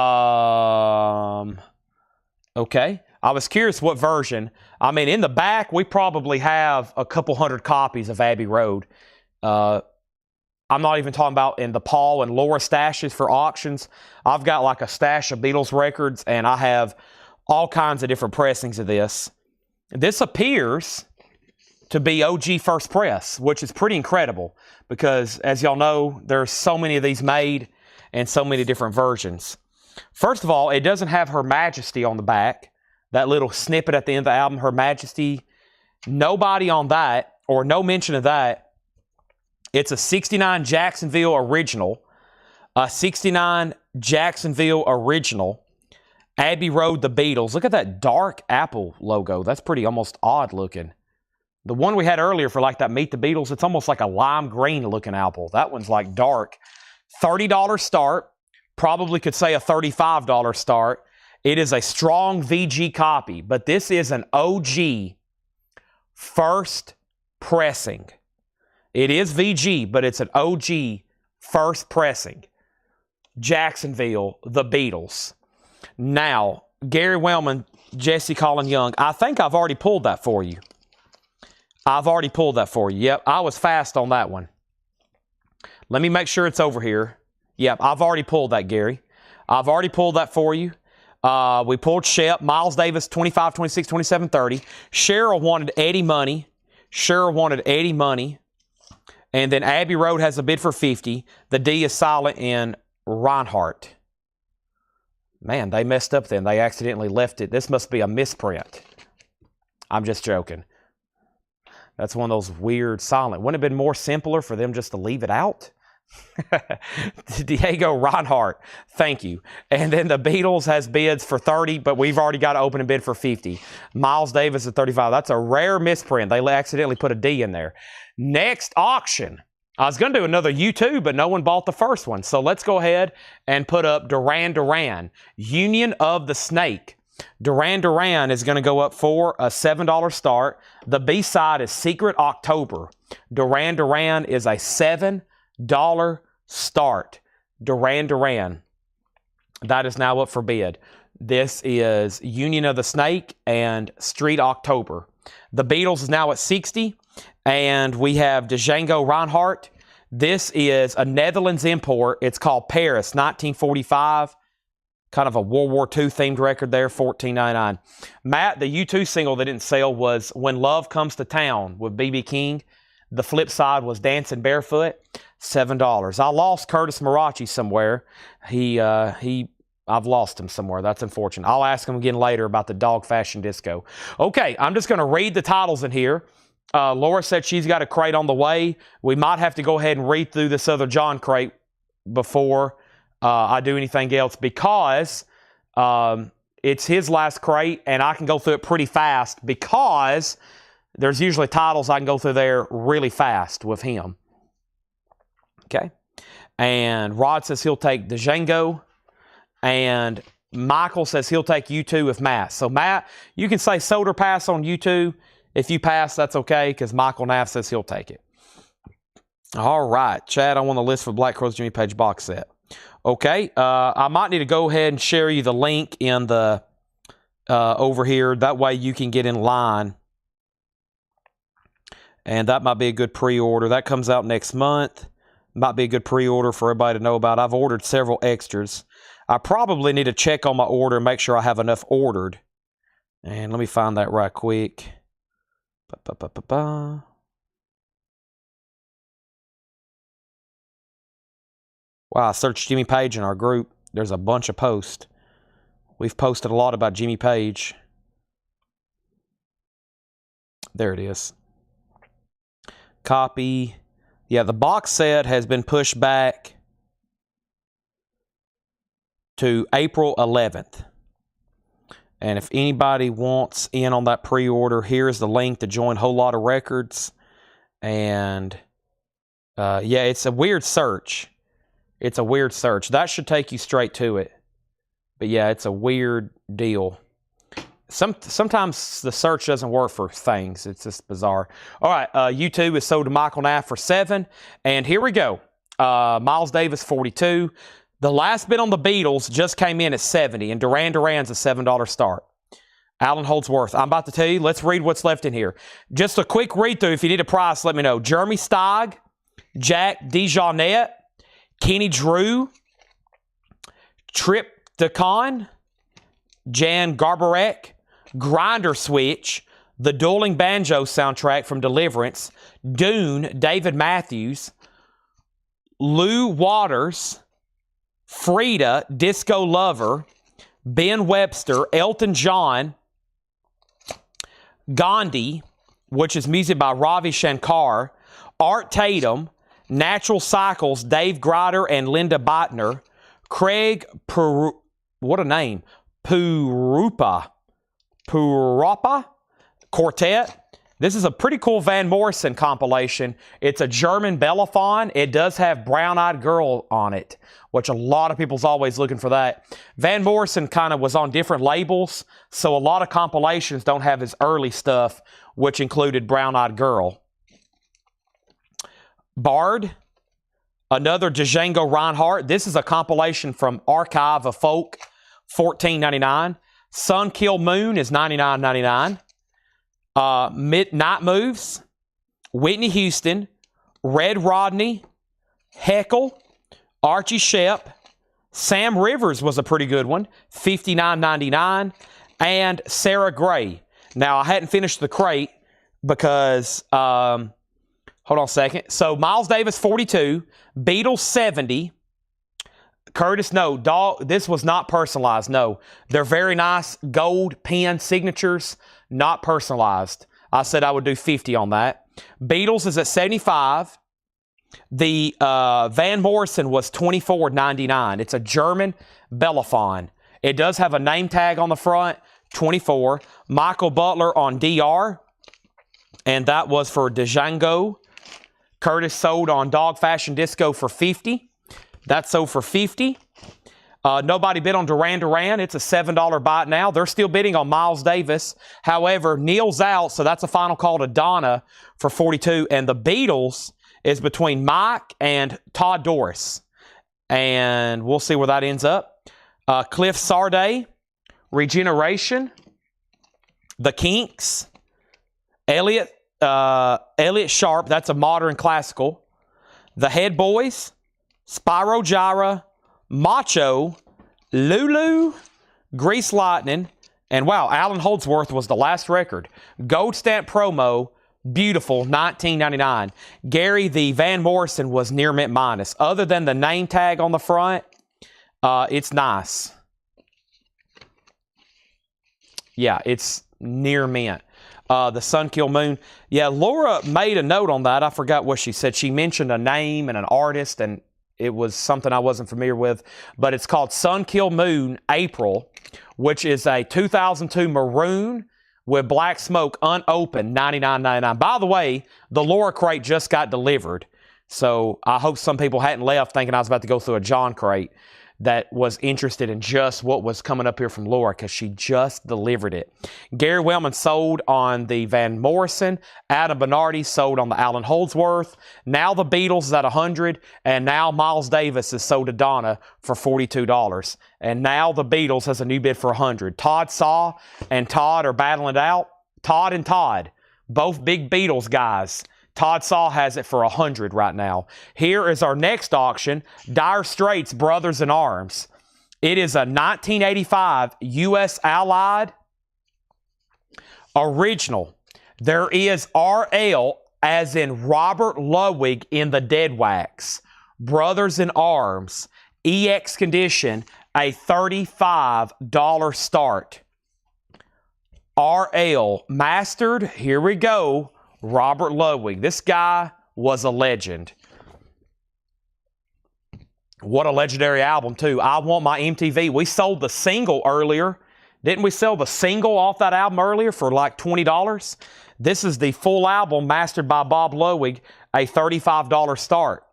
I was curious what version. I mean, in the back, we probably have a couple hundred copies of Abbey Road. I'm not even talking about in the Paul and Laura stashes for auctions. I've got like a stash of Beatles records, and I have all kinds of different pressings of this. This appears to be OG first press, which is pretty incredible because, as y'all know, there's so many of these made and so many different versions. First of all, it doesn't have Her Majesty on the back. That little snippet at the end of the album, Her Majesty. Nobody on that, or no mention of that. It's a 69 Jacksonville original. A 69 Jacksonville original. Abbey Road, The Beatles. Look at that dark Apple logo. That's pretty almost odd looking. The one we had earlier for like that Meet the Beatles, it's almost like a lime green looking apple. That one's like dark. $30 start. Probably could say a $35 start. It is a strong VG copy, but this is an OG first pressing. It is VG, but it's an OG first pressing. Jacksonville, The Beatles. Now, Gary Wellman, Jesse Colin Young, I think I've already pulled that for you. Yep, I was fast on that one. Let me make sure it's over here. Yep, I've already pulled that, Gary. I've already pulled that for you. We pulled Shep, Miles Davis, 25, 26, 27, 30. Cheryl wanted Eddie Money. And then Abbey Road has a bid for 50. The D is silent in Reinhardt. Man, they messed up then. They accidentally left it. This must be a misprint. I'm just joking. That's one of those weird silent. Wouldn't it have been more simpler for them just to leave it out? Diego Reinhardt, thank you. And then the Beatles has bids for 30, but we've already got to open a bid for 50. Miles Davis at 35. That's a rare misprint. They accidentally put a D in there. Next auction. I was going to do another U2, but no one bought the first one. So let's go ahead and put up Duran Duran, Union of the Snake. Duran Duran is going to go up for a $7 start. The B-side is Secret October. Duran Duran is a $7 start. Duran Duran. That is now up for bid. This is Union of the Snake and Street October. The Beatles is now at 60. And we have Django Reinhardt. This is a Netherlands import. It's called Paris, 1945. Kind of a World War II themed record there, $14.99. Matt, the U2 single that didn't sell was When Love Comes to Town with B.B. King. The flip side was Dancing Barefoot, $7. I lost Curtis Marachi somewhere. I've lost him somewhere. That's unfortunate. I'll ask him again later about the Dog Fashion Disco. Okay, I'm just going to read the titles in here. Laura said she's got a crate on the way. We might have to go ahead and read through this other John crate before I do anything else because it's his last crate and I can go through it pretty fast because there's usually titles I can go through there really fast with him. Okay. And Rod says he'll take Django. And Michael says he'll take U2 with Matt. So Matt, you can say sold or pass on U2. If you pass, that's okay, because Michael Naff says he'll take it. All right, Chad, I want the list for Black Crowes Jimmy Page box set. Okay, I might need to go ahead and share you the link in the over here. That way you can get in line. And that might be a good pre-order. That comes out next month. Might be a good pre-order for everybody to know about. I've ordered several extras. I probably need to check on my order and make sure I have enough ordered. And let me find that right quick. Wow, I searched Jimmy Page in our group. There's a bunch of posts. We've posted a lot about Jimmy Page. There it is. Copy. Yeah, the box set has been pushed back to April 11th. And if anybody wants in on that pre-order, here's the link to join Whole Lotta Records. And yeah, it's a weird search. It's a weird search. That should take you straight to it. But yeah, it's a weird deal. Sometimes the search doesn't work for things. It's just bizarre. All right, U2 is sold to Michael Knapp for $7. And here we go. Miles Davis, 42. The last bid on the Beatles just came in at 70, and Duran Duran's a $7 start. Alan Holdsworth, I'm about to tell you, let's read what's left in here. Just a quick read-through. If you need a price, let me know. Jeremy Steig, Jack DeJohnette, Kenny Drew, Trip DeCon, Jan Garbarek, Grinder Switch, the Dueling Banjo soundtrack from Deliverance, Dune, David Matthews, Lou Waters, Frida, Disco Lover, Ben Webster, Elton John, Gandhi, which is music by Ravi Shankar, Art Tatum, Natural Cycles, Dave Grider and Linda Botner, Craig what a name, Purupa Quartet. This is a pretty cool Van Morrison compilation. It's a German Bellaphon. It does have Brown Eyed Girl on it, which a lot of people's always looking for that. Van Morrison kind of was on different labels, so a lot of compilations don't have his early stuff, which included Brown Eyed Girl. Bard, another Django Reinhardt. This is a compilation from Archive of Folk, $14.99. Sun Kill Moon is $99.99. Midnight Moves, Whitney Houston, Red Rodney, Heckle, Archie Shepp, Sam Rivers was a pretty good one, $59.99, and Sarah Gray. Now, I hadn't finished the crate because, hold on a second. So, Miles Davis, 42, Beatles, 70, Curtis, no, this was not personalized, no. They're very nice gold pen signatures, not personalized. I said I would do 50 on that. Beatles is at 75. The Van Morrison was $24.99. It's a German Bellaphon. It does have a name tag on the front, 24. Michael Butler on DR, and that was for Django. Curtis sold on Dog Fashion Disco for 50. That's sold for 50. Nobody bid on Duran Duran. It's a $7 buy now. They're still bidding on Miles Davis. However, Neil's out, so that's a final call to Donna for 42. And the Beatles is between Mike and Todd Doris. And we'll see where that ends up. Cliff Sarday, Regeneration, The Kinks, Elliot Sharp, that's a modern classical, The Head Boys, Spyro Gyra, Macho, Lulu, Grease Lightning, and wow, Alan Holdsworth was the last record. Gold Stamp Promo, beautiful, $19.99. Gary, the Van Morrison was near mint minus. Other than the name tag on the front, it's nice. Yeah, it's near mint. The Sun Kill Moon. Yeah, Laura made a note on that. I forgot what she said. She mentioned a name and an artist, and it was something I wasn't familiar with. But it's called Sun Kill Moon April, which is a 2002 maroon with black smoke unopened, $99.99. By the way, the Laura crate just got delivered. So I hope some people hadn't left thinking I was about to go through a John crate that was interested in just what was coming up here from Laura, because she just delivered it. Gary Wellman sold on the Van Morrison. Adam Bernardi sold on the Alan Holdsworth. Now the Beatles is at 100, and now Miles Davis is sold to Donna for $42. And now the Beatles has a new bid for 100. Todd Saw and Todd are battling it out. Todd and Todd, both big Beatles guys. Todd Saw has it for 100 right now. Here is our next auction, Dire Straits Brothers in Arms. It is a 1985 U.S. Allied original. There is RL, as in Robert Ludwig in the Dead Wax. Brothers in Arms, EX condition, a $35 start. RL, mastered, here we go, Robert Ludwig. This guy was a legend. What a legendary album, too. I Want My MTV. We sold the single earlier. Didn't we sell the single off that album earlier for like $20? This is the full album mastered by Bob Ludwig, a $35 start.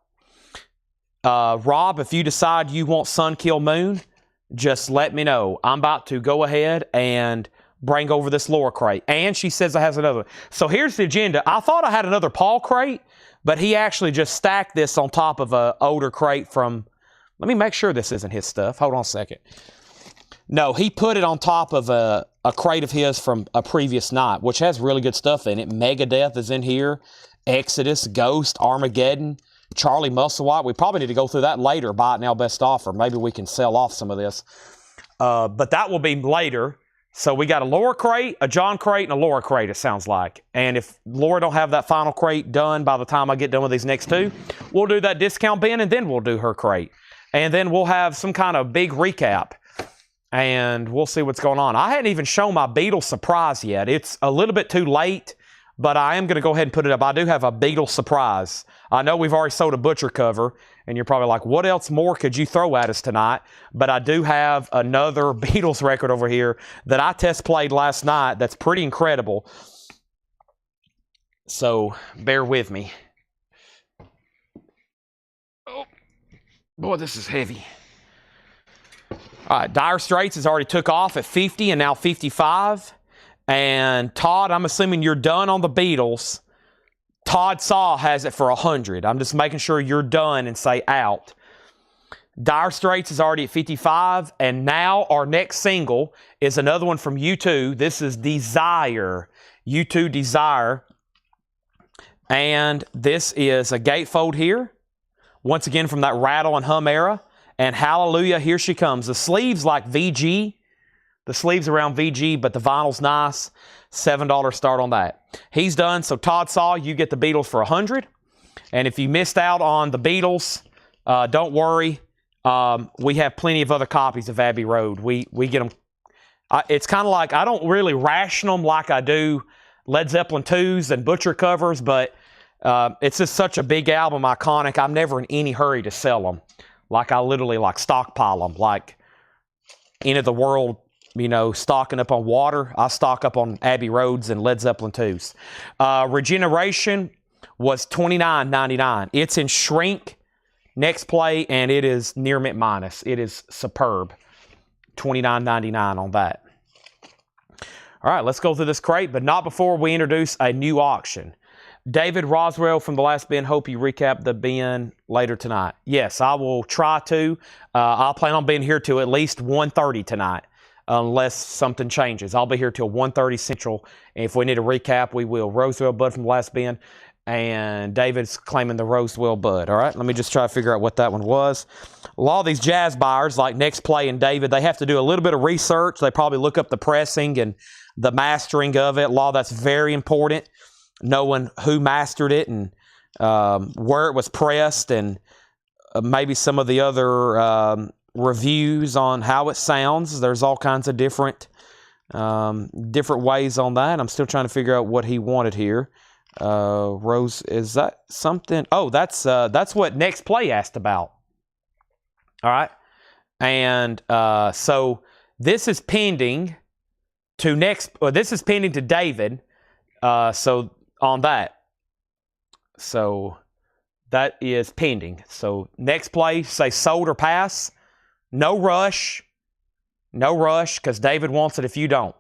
Rob, if you decide you want Sun Kill Moon, just let me know. I'm about to go ahead and bring over this lower crate. And she says I has another one. So here's the agenda. I thought I had another Paul crate, but he actually just stacked this on top of an older crate from, let me make sure this isn't his stuff. Hold on a second. No, he put it on top of a crate of his from a previous night, which has really good stuff in it. Megadeth is in here. Exodus, Ghost, Armageddon, Charlie Musselwhite. We probably need to go through that later, buy it now best offer. Maybe we can sell off some of this. But that will be later. So we got a lower crate, a John crate, and a Laura crate, it sounds like. And if Laura don't have that final crate done by the time I get done with these next two, we'll do that discount bin, and then we'll do her crate. And then we'll have some kind of big recap. And we'll see what's going on. I hadn't even shown my Beatles surprise yet. It's a little bit too late, but I am going to go ahead and put it up. I do have a Beatles surprise. I know we've already sold a Butcher cover, and you're probably like, what else more could you throw at us tonight? But I do have another Beatles record over here that I test played last night that's pretty incredible. So bear with me. Oh, boy, this is heavy. All right, Dire Straits has already took off at 50 and now 55. And Todd, I'm assuming you're done on the Beatles. Todd Saw has it for 100. I'm just making sure you're done and say out. Dire Straits is already at 55. And now our next single is another one from U2. This is Desire. U2 Desire. And this is a gatefold here. Once again from that Rattle and Hum era. And Hallelujah, here she comes. The sleeve's like VG. The sleeve's around VG, but the vinyl's nice. $7 start on that. He's done. So Todd Saw, you get the Beatles for 100. And if you missed out on the Beatles, don't worry. We have plenty of other copies of Abbey Road. We get them. It's kind of like, I don't really ration them like I do Led Zeppelin 2s and Butcher covers, but it's just such a big album, iconic. I'm never in any hurry to sell them. Like I literally like stockpile them, like End of the World, you know, stocking up on water. I stock up on Abbey Roads and Led Zeppelin 2s. Regeneration was $29.99. It's in shrink, next play, and it is near mint minus. It is superb. $29.99 on that. All right, let's go through this crate, but not before we introduce a new auction. David Roswell from the last bin, hope you recap the bin later tonight. Yes, I will try to. I'll plan on being here till at least 1:30 tonight, unless something changes. I'll be here till 1:30 Central, and if we need a recap, we will. Roswell Bud from the last bin, and David's claiming the Roswell Bud. All right, let me just try to figure out what that one was. A lot of these jazz buyers, like Next Play and David, they have to do a little bit of research. They probably look up the pressing and the mastering of it. A lot of that's very important. Knowing who mastered it and where it was pressed, and maybe some of the other reviews on how it sounds. There's all kinds of different ways on that. I'm still trying to figure out what he wanted here. Rose, is that something? Oh, that's what Next Play asked about. All right, and so this is pending to this is pending to David. So on that. So that is pending. So Next Play, say sold or pass. No rush. No rush, because David wants it if you don't.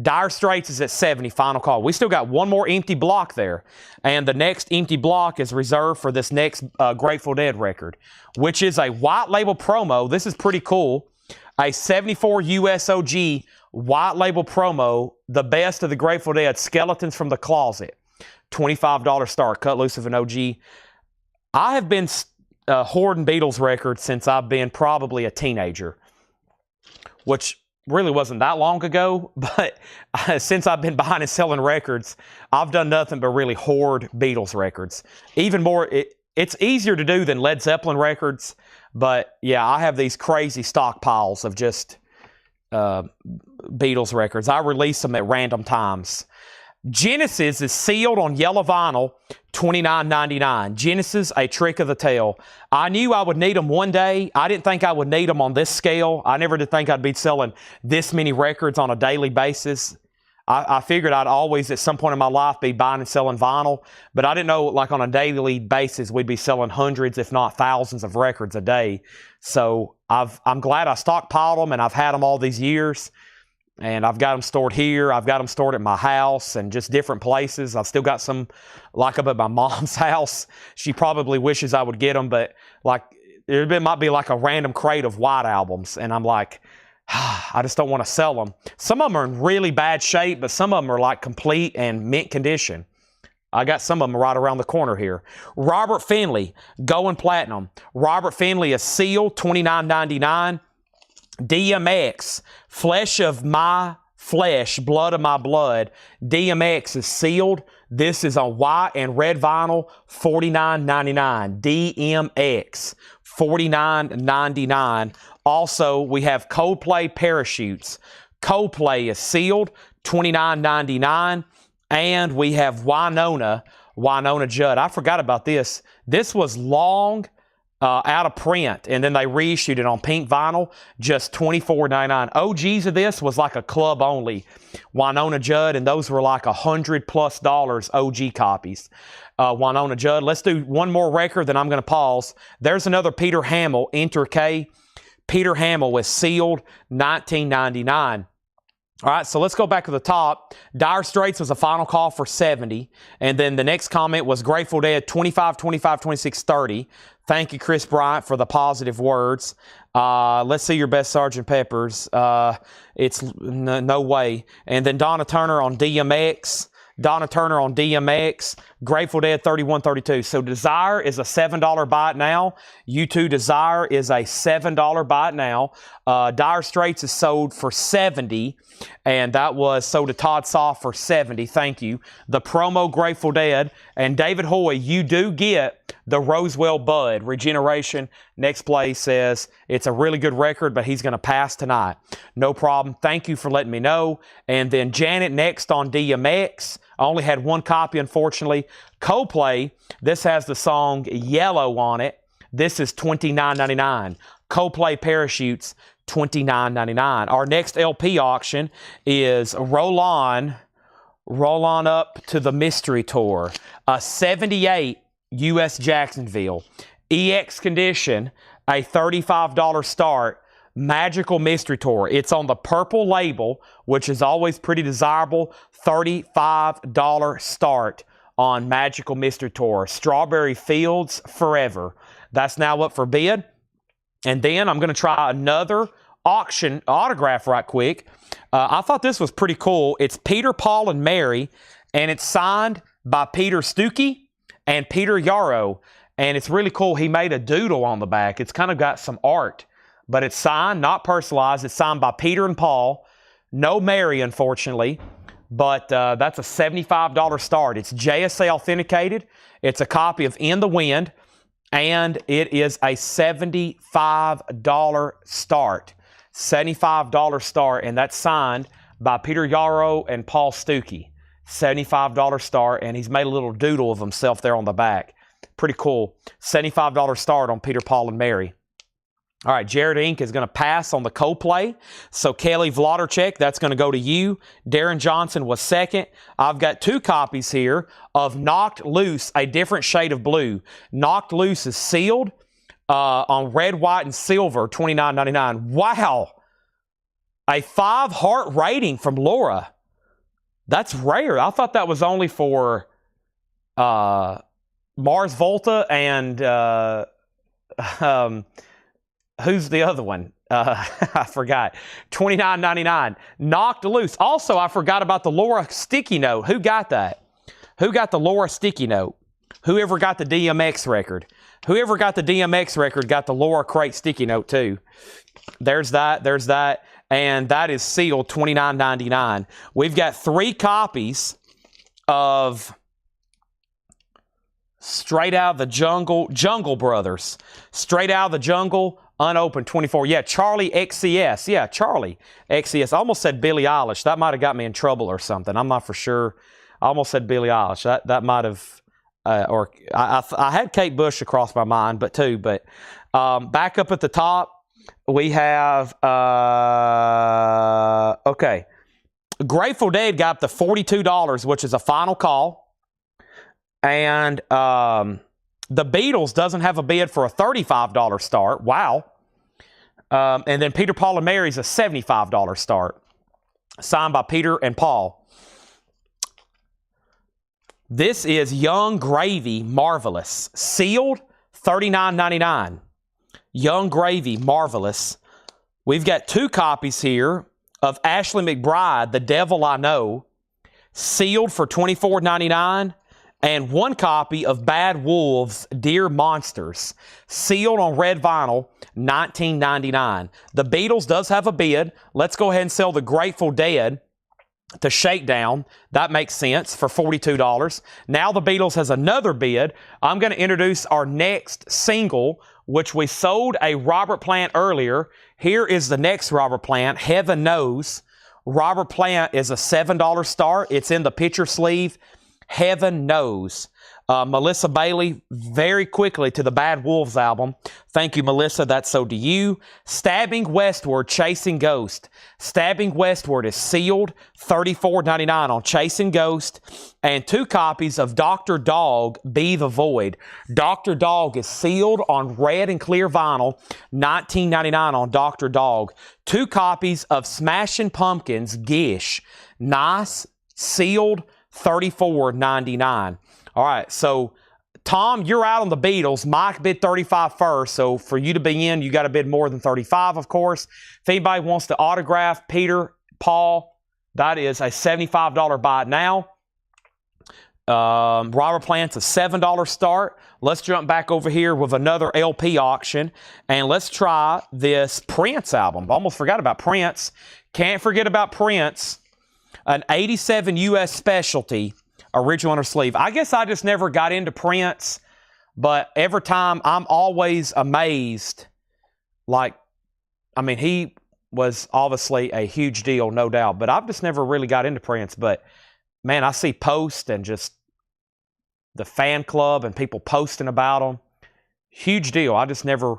Dire Straits is at 70, final call. We still got one more empty block there. And the next empty block is reserved for this next Grateful Dead record, which is a white label promo. This is pretty cool. A 74 USOG white label promo, the best of the Grateful Dead, Skeletons from the Closet. $25 start, cut loose of an OG. I have been hoarding Beatles records since I've been probably a teenager, which really wasn't that long ago, but since I've been buying and selling records, I've done nothing but really hoard Beatles records. Even more, it's easier to do than Led Zeppelin records, but yeah, I have these crazy stockpiles of just Beatles records. I release them at random times. Genesis is sealed on yellow vinyl, $29.99. Genesis, A Trick of the Tail. I knew I would need them one day. I didn't think I would need them on this scale. I never did think I'd be selling this many records on a daily basis. I figured I'd always at some point in my life be buying and selling vinyl, but I didn't know like on a daily basis we'd be selling hundreds, if not thousands of records a day. So I'm glad I stockpiled them, and I've had them all these years. And I've got them stored here. I've got them stored at my house and just different places. I've still got some like up at my mom's house. She probably wishes I would get them, but like there might be like a random crate of White albums. And I'm like, I just don't want to sell them. Some of them are in really bad shape, but some of them are like complete and mint condition. I got some of them right around the corner here. Robert Finley, going platinum. Robert Finley is sealed, $29.99. DMX, flesh of my flesh, blood of my blood. DMX is sealed. This is on white and red vinyl, $49.99. DMX, $49.99. Also, we have Coldplay Parachutes. Coldplay is sealed, $29.99. And we have Winona Judd. I forgot about this. This was long out of print, and then they reissued it on pink vinyl, just $24.99. OGs of this was like a club only Winona Judd, and those were like $100+ OG copies. Winona Judd. Let's do one more record, then I'm going to pause. There's another Peter Hamill, Enter K. Peter Hamill was sealed, $19.99. All right, so let's go back to the top. Dire Straits was a final call for 70. And then the next comment was Grateful Dead, 25, 25, 26, 30. Thank you, Chris Bryant, for the positive words. Let's see your best Sgt. Pepper's. It's no way. And then Donna Turner on DMX. Grateful Dead 3132. So Desire is a $7 buy it now. U2 Desire is a $7 buy it now. Dire Straits is sold for 70, and that was sold to Todd Soft for 70. Thank you. The promo Grateful Dead and David Hoy, you do get the Roswell Bud Regeneration. Next place says it's a really good record, but he's going to pass tonight. No problem. Thank you for letting me know. And then Janet next on DMX. I only had one copy, unfortunately. Coldplay, this has the song Yellow on it. This is $29.99. Coldplay Parachutes, $29.99. Our next LP auction is Roll On Up to the Mystery Tour. A 78 U.S. Jacksonville. EX condition, a $35 start. Magical Mystery Tour. It's on the purple label, which is always pretty desirable. $35 start on Magical Mystery Tour. Strawberry Fields Forever. That's now up for bid. And then I'm going to try another auction autograph right quick. I thought this was pretty cool. It's Peter, Paul, and Mary, and it's signed by Peter Stuckey and Peter Yarrow. And it's really cool. He made a doodle on the back. It's kind of got some art, but it's signed, not personalized. It's signed by Peter and Paul. No Mary, unfortunately, but that's a $75 start. It's JSA authenticated. It's a copy of In the Wind, and it is a $75 start. $75 start, and that's signed by Peter Yarrow and Paul Stuckey. $75 start, and he's made a little doodle of himself there on the back. Pretty cool. $75 start on Peter, Paul, and Mary. All right, Jared Inc. is going to pass on the Coldplay. So Kelly Vlodarchek, that's going to go to you. Darren Johnson was second. I've got two copies here of Knocked Loose, a different shade of blue. Knocked Loose is sealed on red, white, and silver, $29.99. Wow. A 5-heart rating from Laura. That's rare. I thought that was only for Mars Volta and who's the other one? I forgot. $29.99. Knocked Loose. Also, I forgot about the Laura sticky note. Who got that? Who got the Laura sticky note? Whoever got the DMX record? Whoever got the DMX record got the Laura crate sticky note too. There's that. There's that. And that is sealed, $29.99. We've got 3 copies of Straight Out of the Jungle Brothers. Straight Out of the Jungle, unopened, 24. Yeah, Charlie XCS. Yeah, Charlie XCS. I almost said Billie Eilish. That might have got me in trouble or something. I'm not for sure. I almost said Billie Eilish. That might have, or I had Kate Bush across my mind, but back up at the top, we have, okay. Grateful Dead got up to $42, which is a final call. And the Beatles doesn't have a bid for a $35 start. Wow. And then Peter, Paul, and Mary's a $75 start. Signed by Peter and Paul. This is Young Gravy Marvelous. Sealed, $39.99. Young Gravy Marvelous. We've got 2 copies here of Ashley McBryde, The Devil I Know, sealed for $24.99, and 1 copy of Bad Wolves, Dear Monsters, sealed on red vinyl, $19.99. The Beatles does have a bid. Let's go ahead and sell the Grateful Dead to Shakedown. That makes sense for $42. Now the Beatles has another bid. I'm going to introduce our next single, which we sold a Robert Plant earlier. Here is the next Robert Plant, Heaven Knows. Robert Plant is a $7 start. It's in the picture sleeve. Heaven Knows. Melissa Bailey, very quickly to the Bad Wolves album. Thank you, Melissa. That's so to you. Stabbing Westward, Chasing Ghost. Stabbing Westward is sealed, $34.99 on Chasing Ghost. And 2 copies of Dr. Dog, Be the Void. Dr. Dog is sealed on red and clear vinyl, $19.99 on Dr. Dog. 2 copies of Smashing Pumpkins, Gish. Nice, sealed, $34.99. All right, so Tom, you're out on the Beatles. Mike bid 35 first, so for you to be in, you got to bid more than 35, of course. If anybody wants to autograph Peter, Paul, that is a $75 buy now. Robert Plant's a $7 start. Let's jump back over here with another LP auction, and let's try this Prince album. Almost forgot about Prince. Can't forget about Prince. An 87 U.S. specialty. Original under sleeve. I guess I just never got into Prince, but every time I'm always amazed. Like, I mean, he was obviously a huge deal, no doubt, but I've just never really got into Prince. But man, I see posts and just the fan club and people posting about him. Huge deal. I just never,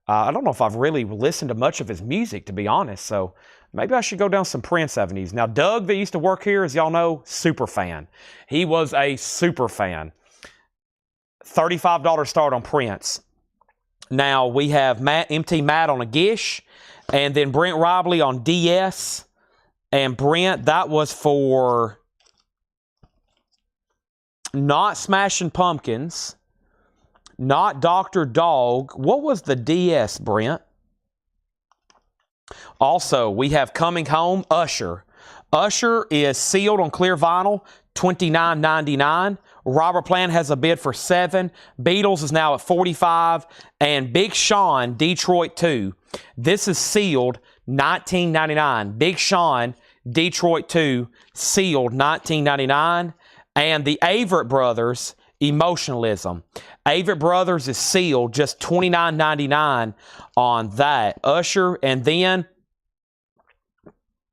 I don't know if I've really listened to much of his music, to be honest. So maybe I should go down some Prince avenues. Now, Doug, that used to work here, as y'all know, super fan. He was a super fan. $35 start on Prince. Now, we have MT Matt on a Gish, and then Brent Robley on DS. And Brent, that was for not Smashing Pumpkins, not Dr. Dog. What was the DS, Brent? Also, we have Coming Home, Usher. Usher is sealed on clear vinyl, $29.99. Robert Plant has a bid for $7. Beatles is now at $45. And Big Sean, Detroit 2. This is sealed, $19.99. Big Sean, Detroit 2, sealed, $19.99. And the Avett Brothers, Emotionalism. Avett Brothers is sealed, just $29.99 on that. Usher, and then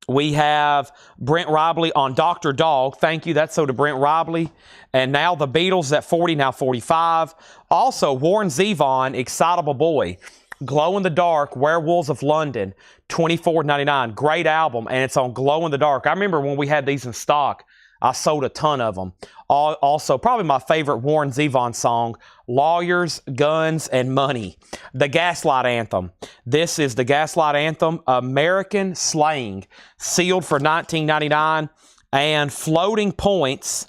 we have Brent Robley on Dr. Dog. Thank you. That's so to Brent Robley. And now the Beatles at 40, now 45. Also, Warren Zevon, Excitable Boy. Glow in the Dark, Werewolves of London, $24.99. Great album, and it's on Glow in the Dark. I remember when we had these in stock, I sold a ton of them. Also, probably my favorite Warren Zevon song, Lawyers, Guns, and Money. The Gaslight Anthem. This is the Gaslight Anthem, American Slang, sealed for $19.99. And Floating Points,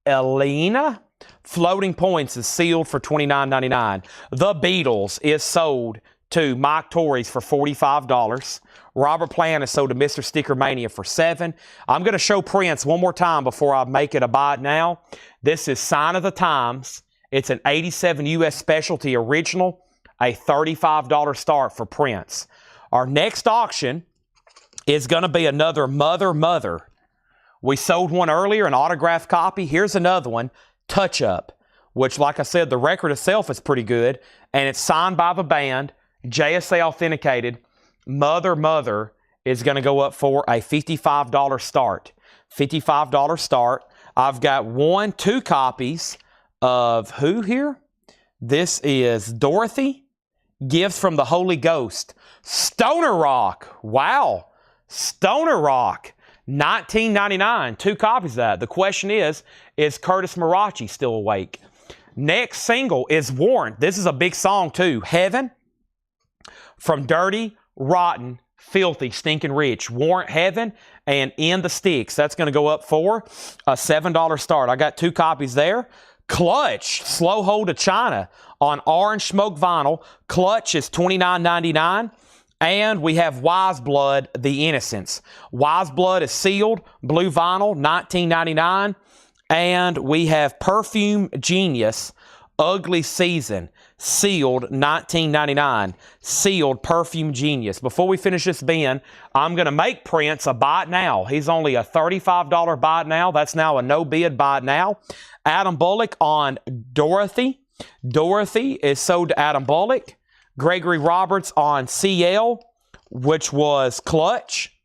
Elena. Floating Points is sealed for $29.99. The Beatles is sold to Mike Torres for $45. Robert Plant is sold to Mr. Sticker Mania for $7. I'm going to show Prince one more time before I make it a buy now. This is Sign of the Times. It's an 87 U.S. specialty original, a $35 start for Prince. Our next auction is going to be another Mother. We sold one earlier, an autographed copy. Here's another one, Touch Up, which, like I said, the record itself is pretty good, and it's signed by the band, JSA authenticated. Mother is going to go up for a $55 start. $55 start. I've got 2 copies of who here? This is Dorothy, Gifts from the Holy Ghost. Stoner Rock. Wow. Stoner Rock. $19.99, 2 copies of that. The question is Curtis Marachi still awake? Next single is Warrant. This is a big song too. Heaven from Dirty, Rotten, Filthy, Stinking Rich. Warrant, Heaven, and In the Sticks. That's going to go up for a $7 start. I got 2 copies there. Clutch, Slow Hold of China on Orange Smoke Vinyl. Clutch is $29.99. And we have Wise Blood, The Innocents. Wise Blood is sealed, blue vinyl, $19.99. And we have Perfume Genius, Ugly Season, sealed, $19.99. Sealed Perfume Genius. Before we finish this bin, I'm going to make Prince a buy it now. He's only a $35 buy it now. That's now a no bid buy it now. Adam Bullock on Dorothy. Dorothy is sold to Adam Bullock. Gregory Roberts on CL, which was Clutch.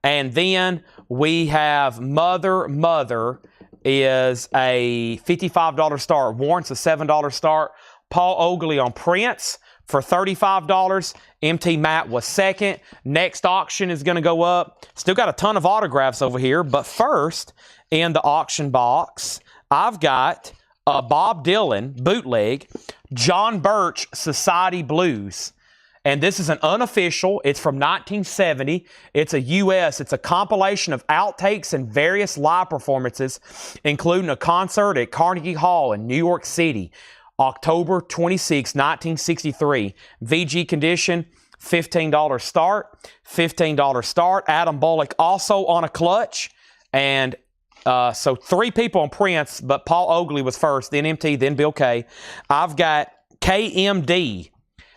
And then we have Mother is a $55 start. Warrant's a $7 start. Paul Oakley on Prince for $35. MT Matt was second. Next auction is going to go up. Still got a ton of autographs over here. But first, in the auction box, I've got a Bob Dylan bootleg, John Birch Society Blues. And this is an unofficial. It's from 1970. It's a compilation of outtakes and various live performances, including a concert at Carnegie Hall in New York City, October 26, 1963. VG condition, $15 start. $15 start. Adam Bullock also on a Clutch. And so 3 people on Prince, but Paul Oakley was first, then MT, then Bill K. I've got KMD.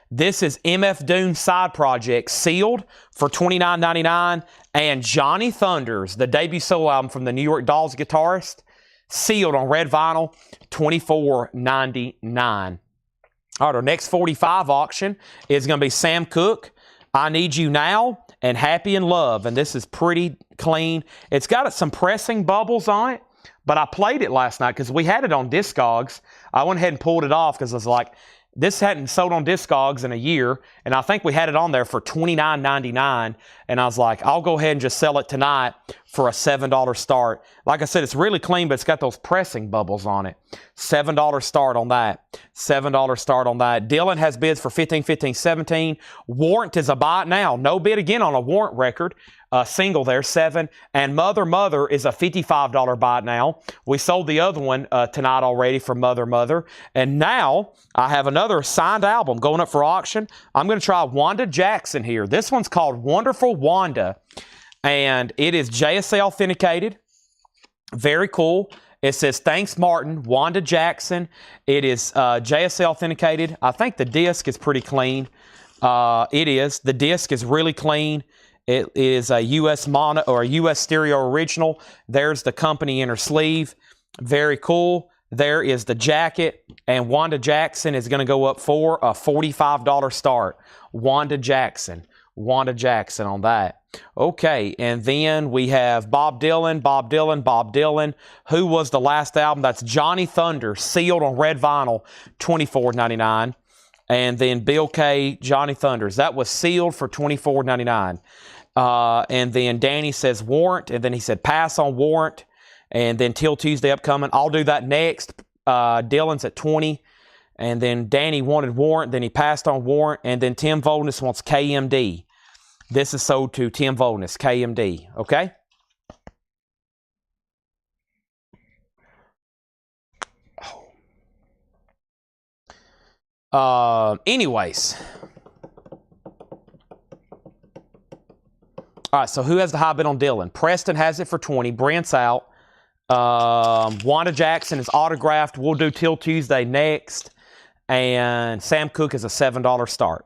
This is MF Doom's side project, sealed for $29.99. And Johnny Thunders, the debut solo album from the New York Dolls guitarist, sealed on red vinyl, $24.99. All right, our next 45 auction is going to be Sam Cooke, I Need You Now, and Happy in Love. And this is pretty clean. It's got some pressing bubbles on it, but I played it last night because we had it on Discogs. I went ahead and pulled it off because I was like, this hadn't sold on Discogs in a year, and I think we had it on there for $29.99, and I was like, I'll go ahead and just sell it tonight for a $7 start. Like I said, it's really clean, but it's got those pressing bubbles on it. $7 start on that. $7 start on that. Dylan has bids for $15, $15, $17. Warrant is a buy it now. No bid again on a Warrant record. Single there, 7. And Mother is a $55 buy it now. We sold the other one tonight already for Mother. And now I have another signed album going up for auction. I'm going to try Wanda Jackson here. This one's called Wonderful Wanda. And it is JSA authenticated. Very cool. It says, thanks, Martin, Wanda Jackson. It is JSA authenticated. I think the disc is pretty clean. It is. The disc is really clean. It is a US mono or a US stereo original. There's the company inner sleeve. Very cool. There is the jacket. And Wanda Jackson is going to go up for a $45 start. Wanda Jackson on that. Okay, and then we have Bob Dylan. Who was the last album? That's Johnny Thunder, sealed on red vinyl, $24.99. And then Bill K, Johnny Thunders. That was sealed for $24.99. And then Danny says Warrant, and then he said pass on Warrant, and then Till Tuesday upcoming. I'll do that next. Dylan's at 20, and then Danny wanted Warrant, then he passed on Warrant, and then Tim Voldness wants KMD. This is sold to Tim Voldness, KMD, okay? Anyways. All right, so who has the high bid on Dylan? Preston has it for 20. Brent's out. Wanda Jackson is autographed. We'll do Till Tuesday next. And Sam Cooke is a $7 start.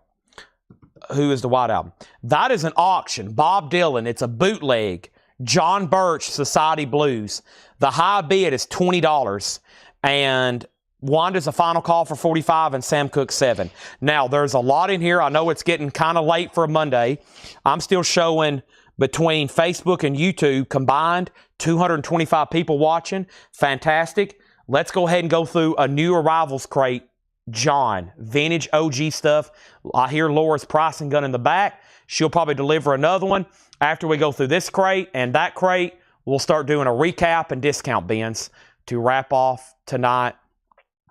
Who is the white album? That is an auction. Bob Dylan. It's a bootleg. John Birch, Society Blues. The high bid is $20. And Wanda's a final call for $45 and Sam Cooke $7. Now, there's a lot in here. I know it's getting kind of late for a Monday. I'm still showing between Facebook and YouTube combined 225 people watching. Fantastic. Let's go ahead and go through a new arrivals crate. John, vintage OG stuff. I hear Laura's pricing gun in the back. She'll probably deliver another one. After we go through this crate and that crate, we'll start doing a recap and discount bins to wrap off tonight.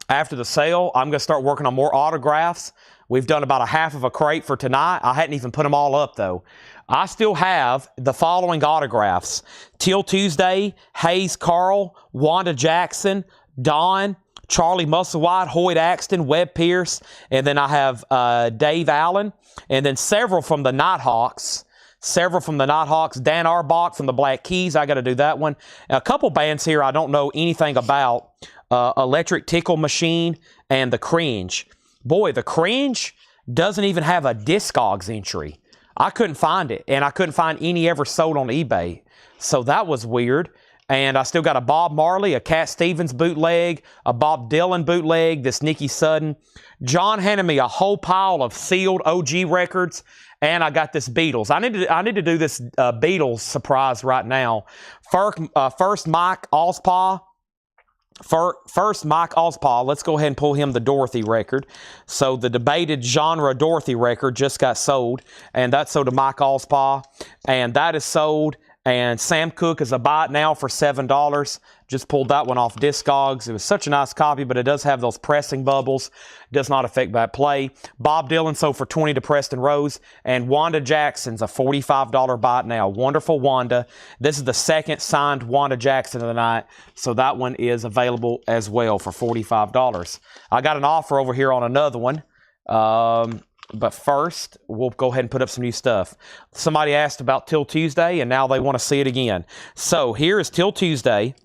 After the sale, I'm going to start working on more autographs. We've done about a half of a crate for tonight. I hadn't even put them all up, though. I still have the following autographs. Till Tuesday, Hayes Carl, Wanda Jackson, Don, Charlie Musselwhite, Hoyt Axton, Webb Pierce, and then I have Dave Allen, and then several from the Nighthawks. Dan Arbach from the Black Keys. I got to do that one. A couple bands here I don't know anything about. Electric Tickle Machine and The Cringe. Boy, The Cringe doesn't even have a Discogs entry. I couldn't find it, and I couldn't find any ever sold on eBay. So that was weird. And I still got a Bob Marley, a Cat Stevens bootleg, a Bob Dylan bootleg, this Nicky Sudden. John handed me a whole pile of sealed OG records, and I got this Beatles. I need to do this Beatles surprise right now. First Mike Allspaw. First, Mike Allspaw. Let's go ahead and pull him the Dorothy record. So the debated genre Dorothy record just got sold, and that's sold to Mike Allspaw, and that is sold. And Sam Cooke is a buy it now for $7. Just pulled that one off Discogs. It was such a nice copy, but it does have those pressing bubbles. Does not affect bad play. Bob Dylan sold for $20 to Preston Rose. And Wanda Jackson's a $45 buy it now. Wonderful Wanda. This is the second signed Wanda Jackson of the night. So that one is available as well for $45. I got an offer over here on another one. But first, we'll go ahead and put up some new stuff. Somebody asked about Till Tuesday, and now they want to see it again. So here is Till Tuesday.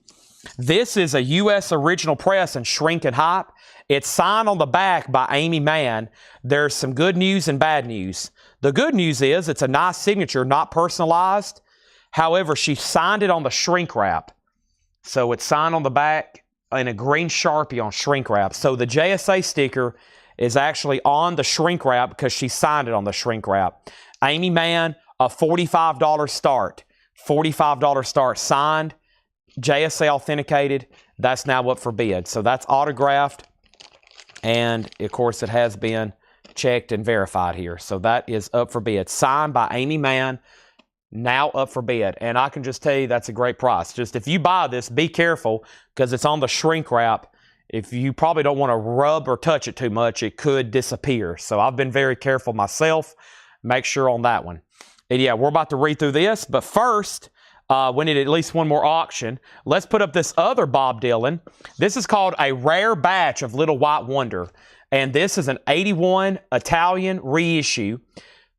This is a U.S. original press and shrink and hype. It's signed on the back by Amy Mann. There's some good news and bad news. The good news is it's a nice signature, not personalized. However, she signed it on the shrink wrap. So it's signed on the back in a green Sharpie on shrink wrap. So the JSA sticker is actually on the shrink wrap because she signed it on the shrink wrap. Amy Mann, a $45 start. $45 start signed, JSA authenticated. That's now up for bid. So that's autographed. And, of course, it has been checked and verified here. So that is up for bid. Signed by Amy Mann, now up for bid. And I can just tell you that's a great price. Just if you buy this, be careful because it's on the shrink wrap. If you probably don't want to rub or touch it too much, it could disappear. So I've been very careful myself. Make sure on that one. And yeah, we're about to read through this. But first, we need at least one more auction. Let's put up this other Bob Dylan. This is called A Rare Batch of Little White Wonder. And this is an 81 Italian reissue.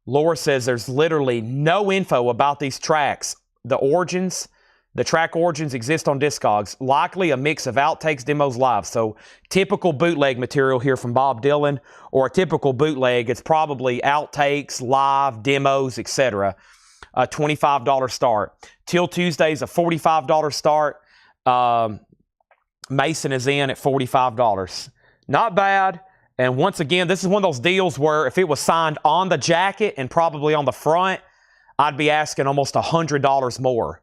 Laura says there's literally no info about these tracks. The track origins exist on Discogs, likely a mix of outtakes, demos, live. So typical bootleg material here from Bob Dylan, or a typical bootleg, it's probably outtakes, live, demos, etc. A $25 start. Till Tuesday's a $45 start. Mason is in at $45. Not bad. And once again, this is one of those deals where if it was signed on the jacket and probably on the front, I'd be asking almost $100 more.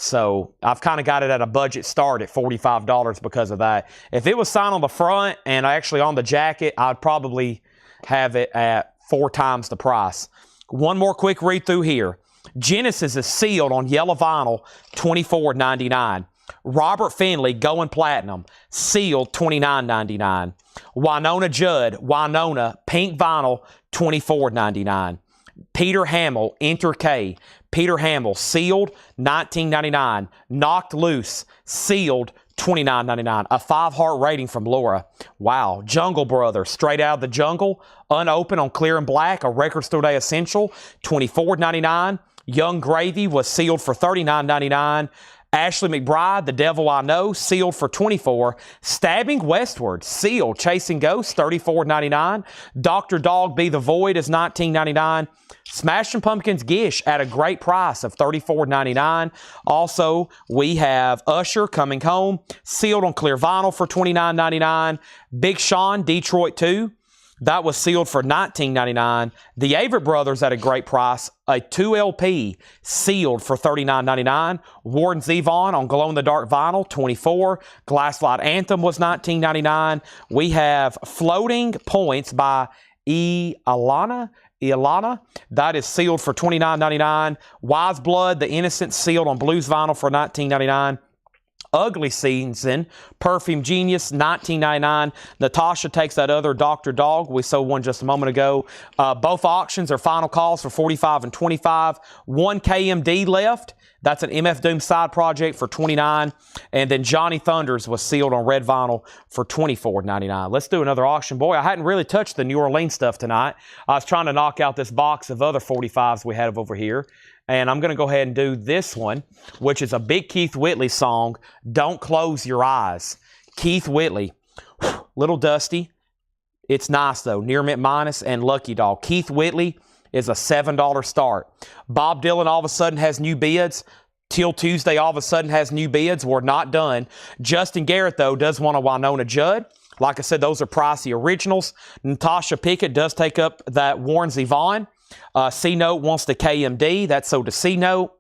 So I've kind of got it at a budget start at $45 because of that. If it was signed on the front and actually on the jacket, I'd probably have it at 4 times the price. One more quick read through here. Genesis is sealed on yellow vinyl, $24.99. Robert Finley, Going Platinum, sealed, $29.99. Winona Judd, Winona, pink vinyl, $24.99. Peter Hamill, Enter K. Peter Hamill, sealed, $19.99. Knocked Loose, sealed, $29.99. A 5-heart rating from Laura. Wow. Jungle Brothers, Straight Out of the Jungle, unopened on clear and black, a Record Store Day essential, $24.99. Young Gravy was sealed for $39.99. Ashley McBride, The Devil I Know, sealed for $24. Stabbing Westward, sealed. Chasing Ghosts, $34.99. Dr. Dog Be the Void is $19.99. Smashing Pumpkins Gish at a great price of $34.99. Also, we have Usher, Coming Home, sealed on clear vinyl for $29.99. Big Sean, Detroit 2. That was sealed for $19.99. The Avett Brothers at a great price, a 2LP sealed for $39.99. Warren Zevon on glow-in-the-dark vinyl, $24. Glasslight Anthem was $19.99. We have Floating Points by Alana Ilana. That is sealed for $29.99. Wise Blood, The Innocent, sealed on blues vinyl for $19.99. Ugly Season, Perfume Genius, $19.99. Natasha Takes That Other, Dr. Dog. We sold one just a moment ago. Both auctions are final calls for $45 and $25. One KMD left. That's an MF Doom side project for $29. And then Johnny Thunders was sealed on red vinyl for $24.99. Let's do another auction. Boy, I hadn't really touched the New Orleans stuff tonight. I was trying to knock out this box of other 45s we have over here. And I'm going to go ahead and do this one, which is a big Keith Whitley song, Don't Close Your Eyes. Keith Whitley, little dusty. It's nice, though. Near Mint Minus and Lucky Dog. Keith Whitley is a $7 start. Bob Dylan all of a sudden has new bids. Till Tuesday all of a sudden has new bids. We're not done. Justin Garrett, though, does want a Winona Judd. Like I said, those are pricey originals. Natasha Pickett does take up that Warren Zevon. C-Note wants the KMD. That's sold to C-Note.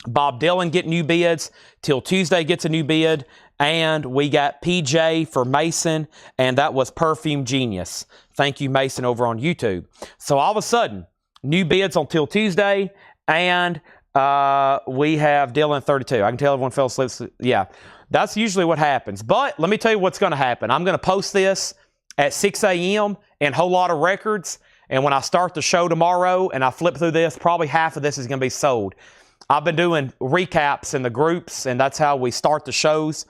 Bob Dylan get new bids. Till Tuesday gets a new bid. And we got PJ for Mason, and that was Perfume Genius. Thank you, Mason, over on YouTube. So all of a sudden, new bids on Till Tuesday, and we have Dylan 32. I can tell everyone fell asleep. Yeah, that's usually what happens. But let me tell you what's going to happen. I'm going to post this at 6 a.m. in Whole Lot of Records. And when I start the show tomorrow and I flip through this, probably half of this is going to be sold. I've been doing recaps in the groups, and that's how we start the shows.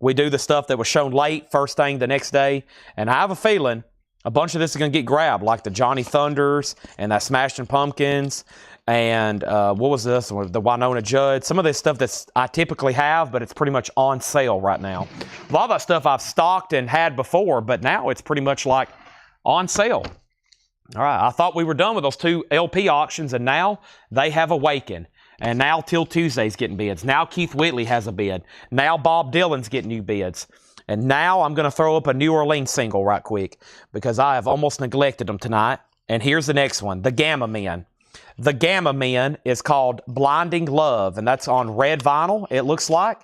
We do the stuff that was shown late, first thing the next day. And I have a feeling a bunch of this is going to get grabbed, like the Johnny Thunders and that Smashing Pumpkins. And what was this one? The Winona Judd. Some of this stuff that I typically have, but it's pretty much on sale right now. A lot of that stuff I've stocked and had before, but now it's pretty much like on sale. All right, I thought we were done with those two LP auctions, and now they have awakened. And now Till Tuesday's getting bids. Now Keith Whitley has a bid. Now Bob Dylan's getting new bids. And now I'm going to throw up a New Orleans single right quick because I have almost neglected them tonight. And here's the next one, The Gamma Men. The Gamma Men is called Blinding Love, and that's on red vinyl, it looks like.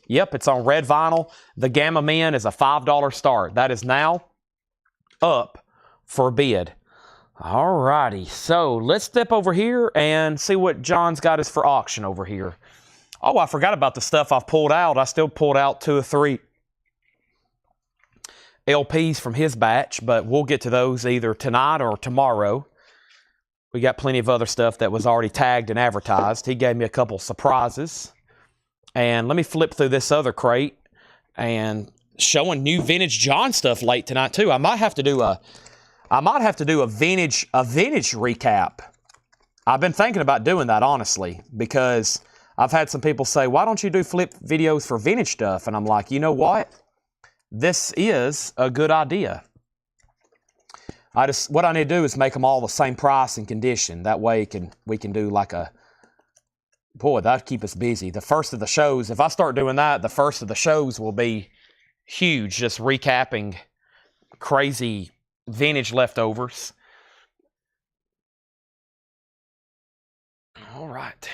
Yep, it's on red vinyl. The Gamma Men is a $5 start. That is now up for bid. All righty, so let's step over here and see what John's got us for auction over here. Oh, I forgot about the stuff I've pulled out. I still pulled out 2 or 3 LPs from his batch, but we'll get to those either tonight or tomorrow. We got plenty of other stuff that was already tagged and advertised. He gave me a couple surprises. And let me flip through this other crate and showing new vintage John stuff late tonight too. I might have to do a vintage recap. I've been thinking about doing that, honestly, because I've had some people say, why don't you do flip videos for vintage stuff? And I'm like, you know what? This is a good idea. What I need to do is make them all the same price and condition. That way we can do like a, boy, that'd keep us busy. The first of the shows, if I start doing that, the first of the shows will be huge, just recapping crazy vintage leftovers. All right.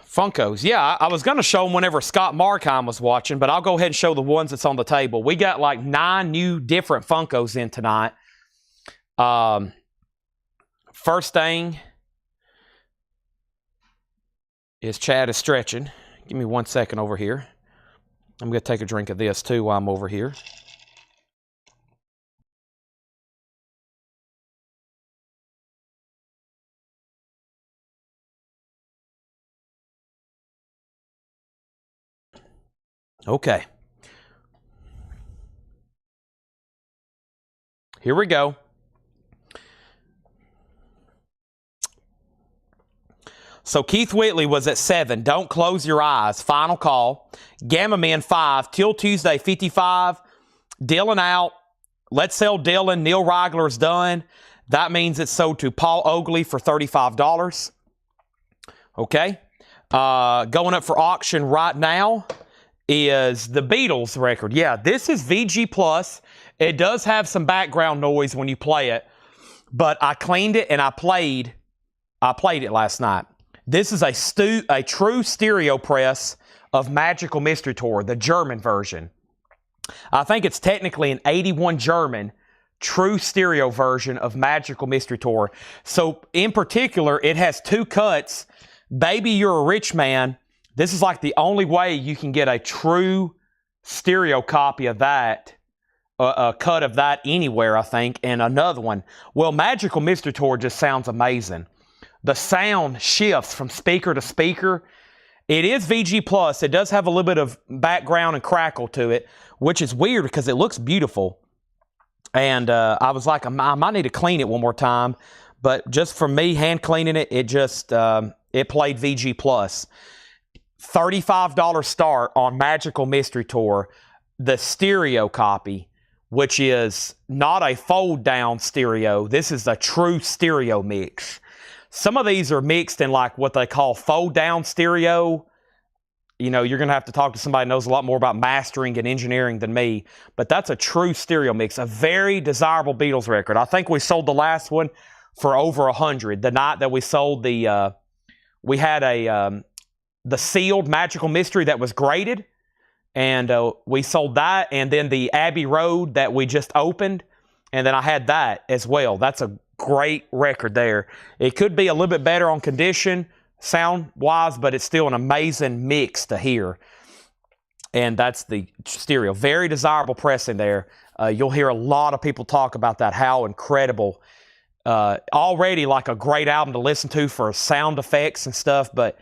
Funkos. Yeah, I was going to show them whenever Scott Markheim was watching, but I'll go ahead and show the ones that's on the table. We got like 9 new different Funkos in tonight. First thing is Chad is stretching. Give me 1 second over here. I'm going to take a drink of this too while I'm over here. Okay. Here we go. So Keith Whitley was at 7. Don't Close Your Eyes. Final call. Gamma Men 5. Till Tuesday 55. Dylan out. Let's Sell Dylan. Neil Reigler's done. That means it's sold to Paul Oakley for $35. Okay. Going up for auction right now is the Beatles record. Yeah, this is VG+. It does have some background noise when you play it, but I cleaned it and I played it last night. This is a true stereo press of Magical Mystery Tour, the German version. I think it's technically an 81 German, true stereo version of Magical Mystery Tour. So in particular, it has 2 cuts. Baby, You're a Rich Man. This is like the only way you can get a true stereo copy of that, a cut of that anywhere, I think, and another one. Well, Magical Mystery Tour just sounds amazing. The sound shifts from speaker to speaker. It is VG+. It does have a little bit of background and crackle to it, which is weird because it looks beautiful. And I was like, I might need to clean it one more time. But just for me, hand cleaning it, it just, it played VG+. $35 start on Magical Mystery Tour, the stereo copy, which is not a fold-down stereo. This is a true stereo mix. Some of these are mixed in like what they call fold-down stereo. You know, you're going to have to talk to somebody who knows a lot more about mastering and engineering than me. But that's a true stereo mix, a very desirable Beatles record. I think we sold the last one for over 100. The night that we sold the, we had the sealed Magical Mystery that was graded. And we sold that. And then the Abbey Road that we just opened. And then I had that as well. That's a great record there. It could be a little bit better on condition, sound-wise, but it's still an amazing mix to hear. And that's the stereo. Very desirable pressing there. You'll hear a lot of people talk about that, how incredible. Already like a great album to listen to for sound effects and stuff, but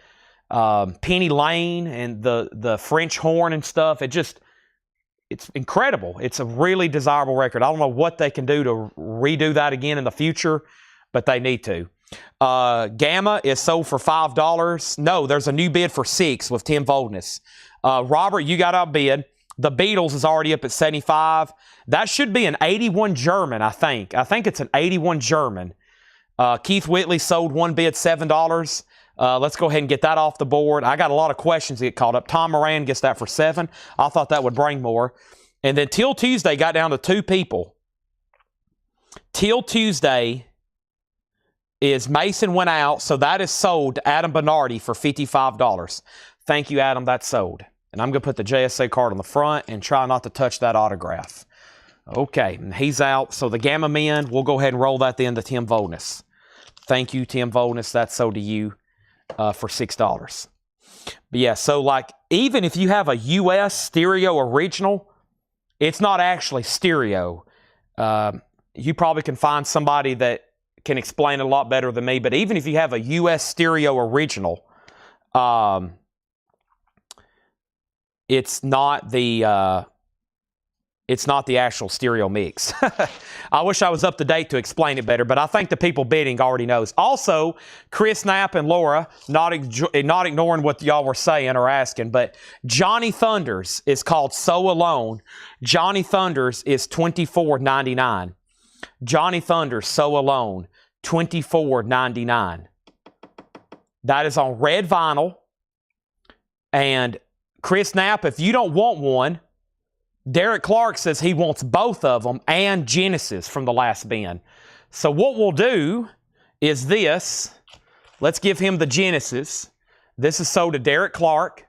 Penny Lane and the French horn and stuff, it's incredible. It's a really desirable record. I don't know what they can do to redo that again in the future, but they need to. Gamma is sold for $5. No, there's a new bid for $6 with Tim Voldness. Robert, you got outbid. The Beatles is already up at $75. That should be an 81 German, I think. I think it's an 81 German. Keith Whitley sold one bid, $7. Let's go ahead and get that off the board. I got a lot of questions to get caught up. Tom Moran gets that for $7. I thought that would bring more. And then Till Tuesday got down to 2 people. Till Tuesday is Mason went out, so that is sold to Adam Bernardi for $55. Thank you, Adam. That's sold. And I'm going to put the JSA card on the front and try not to touch that autograph. Okay, and he's out. So the Gamma Men, we'll go ahead and roll that then to Tim Voldness. Thank you, Tim Voldness. That's sold to you for $6. But yeah, so like even if you have a US stereo original, it's not actually stereo. You probably can find somebody that can explain it a lot better than me. But even if you have a US stereo original, it's not the actual stereo mix. I wish I was up to date to explain it better, but I think the people bidding already knows. Also, Chris Knapp and Laura, not ignoring what y'all were saying or asking, but Johnny Thunders is called So Alone. Johnny Thunders is $24.99. Johnny Thunders, So Alone, $24.99. That is on red vinyl. And Chris Knapp, if you don't want one, Derek Clark says he wants both of them and Genesis from the last bin. So what we'll do is this. Let's give him the Genesis. This is sold to Derek Clark.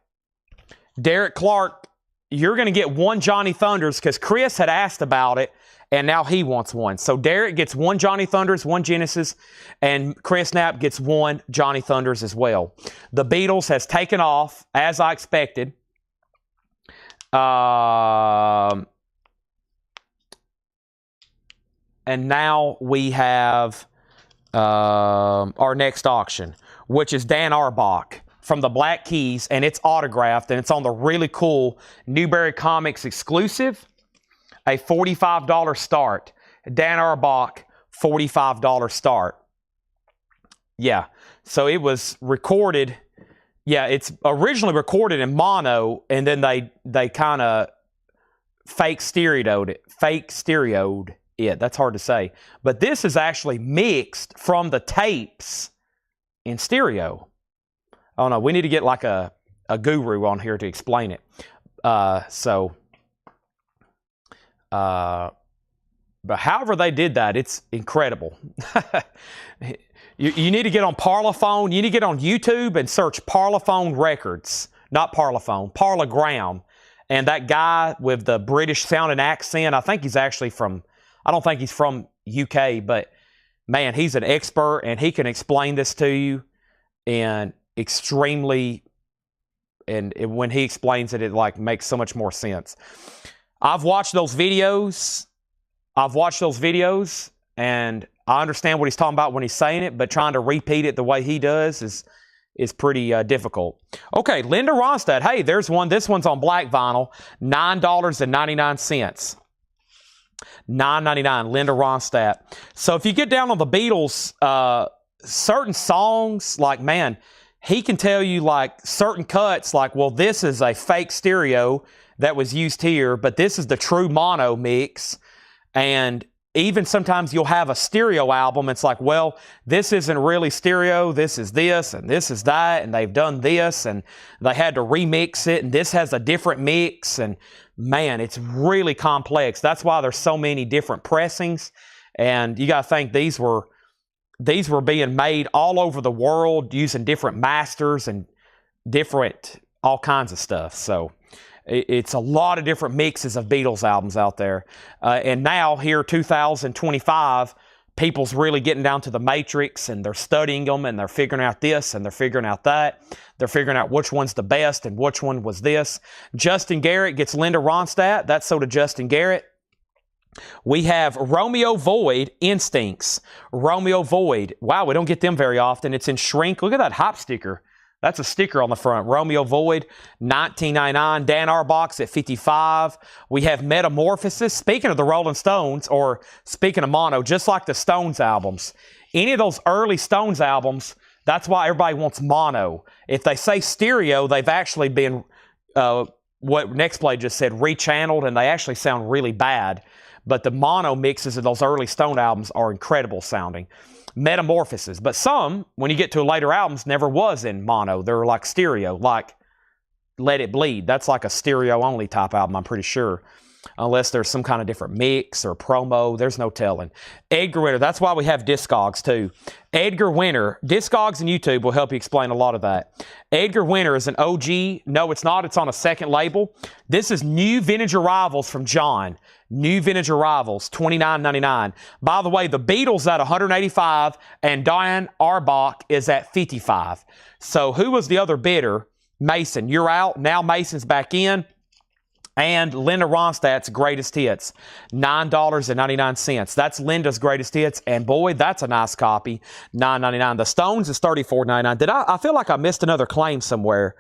Derek Clark, you're going to get one Johnny Thunders because Chris had asked about it, and now he wants one. So Derek gets one Johnny Thunders, one Genesis, and Chris Knapp gets one Johnny Thunders as well. The Beatles has taken off, as I expected. And now we have our next auction, which is Dan Arbach from the Black Keys, and it's autographed, and it's on the really cool Newberry Comics exclusive, a $45 start. Dan Arbach, $45 start. Yeah, so it was recorded. Yeah, it's originally recorded in mono, and then they kind of fake stereoed it. That's hard to say. But this is actually mixed from the tapes in stereo. Oh, no, we need to get like a guru on here to explain it. But however they did that, it's incredible. You need to get on Parlophone. You need to get on YouTube and search Parlophone Records. Not Parlophone, Parlogram. And that guy with the British sounding accent, I think he's actually from I don't think he's from UK, but man, he's an expert and he can explain this to you and extremely, and when he explains it, it like makes so much more sense. I've watched those videos and I understand what he's talking about when he's saying it, but trying to repeat it the way he does is pretty difficult. Okay, Linda Ronstadt. Hey, there's one. This one's on black vinyl, $9.99. $9.99, Linda Ronstadt. So if you get down on the Beatles, certain songs, like, man, he can tell you, like, certain cuts, like, well, this is a fake stereo that was used here, but this is the true mono mix. And even sometimes you'll have a stereo album. It's like, well, this isn't really stereo. This is this and this is that. And they've done this and they had to remix it. And this has a different mix. And man, it's really complex. That's why there's so many different pressings. And you got to think these were being made all over the world using different masters and different all kinds of stuff. So it's a lot of different mixes of Beatles albums out there. And now, here, 2025, people's really getting down to the matrix and they're studying them and they're figuring out this and they're figuring out that. They're figuring out which one's the best and which one was this. Justin Garrett gets Linda Ronstadt. That's so to Justin Garrett. We have Romeo Void, Instincts. Romeo Void. Wow, we don't get them very often. It's in shrink. Look at that hop sticker. That's a sticker on the front. Romeo Void, $19.99. Dan Auerbach's at $55. We have Metamorphosis. Speaking of the Rolling Stones, or speaking of mono, just like the Stones albums, any of those early Stones albums, that's why everybody wants mono. If they say stereo, they've actually been, what Nextplay just said, rechanneled, and they actually sound really bad. But the mono mixes of those early Stone albums are incredible sounding. Metamorphosis. But some, when you get to later albums, never was in mono. They're like stereo, like Let It Bleed. That's like a stereo-only type album, I'm pretty sure. Unless there's some kind of different mix or promo. There's no telling. Edgar Winter. That's why we have Discogs, too. Edgar Winter. Discogs and YouTube will help you explain a lot of that. Edgar Winter is an OG. No, it's not. It's on a second label. This is New Vintage Arrivals from John. New Vintage Arrivals, $29.99. By the way, the Beatles at $185 and Dan Auerbach is at $55. So who was the other bidder? Mason. You're out. Now Mason's back in. And Linda Ronstadt's Greatest Hits, $9.99. That's Linda's Greatest Hits, and boy, that's a nice copy, $9.99. The Stones is $34.99. I feel like I missed another claim somewhere.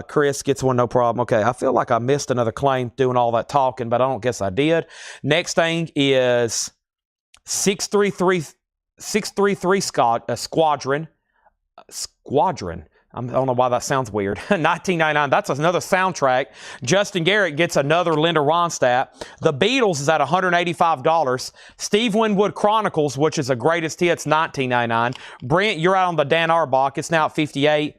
Chris gets one, no problem. Okay, I feel like I missed another claim doing all that talking, but I don't guess I did. Next thing is 633 Squadron. I don't know why that sounds weird. $19.99. That's another soundtrack. Justin Garrett gets another Linda Ronstadt. The Beatles is at $185. Steve Winwood Chronicles, which is a Greatest Hits, $19.99. Brent, you're out on the Dan Auerbach. It's now at $58.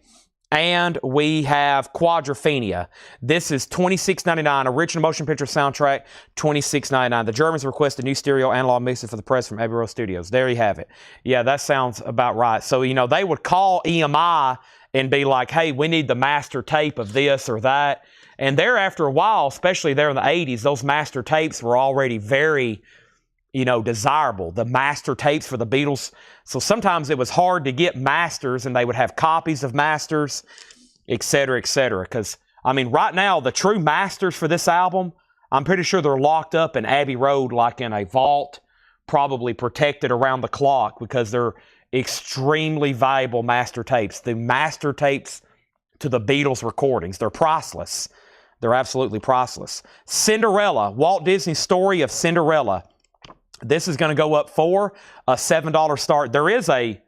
And we have Quadrophenia. This is $26.99. Original motion picture soundtrack, $26.99. The Germans request a new stereo analog mixer for the press from Abbey Road Studios. There you have it. Yeah, that sounds about right. So, you know, they would call EMI and be like, hey, we need the master tape of this or that. And there, after a while, especially there in the 80s, those master tapes were already very, you know, desirable. The master tapes for the Beatles. So sometimes it was hard to get masters, and they would have copies of masters, et cetera, et cetera. Because, I mean, right now, the true masters for this album, I'm pretty sure they're locked up in Abbey Road, like in a vault, probably protected around the clock, because they're extremely valuable master tapes. The master tapes to the Beatles recordings, they're priceless. They're absolutely priceless. Cinderella, Walt Disney's Story of Cinderella. This is going to go up for a $7 start. There is a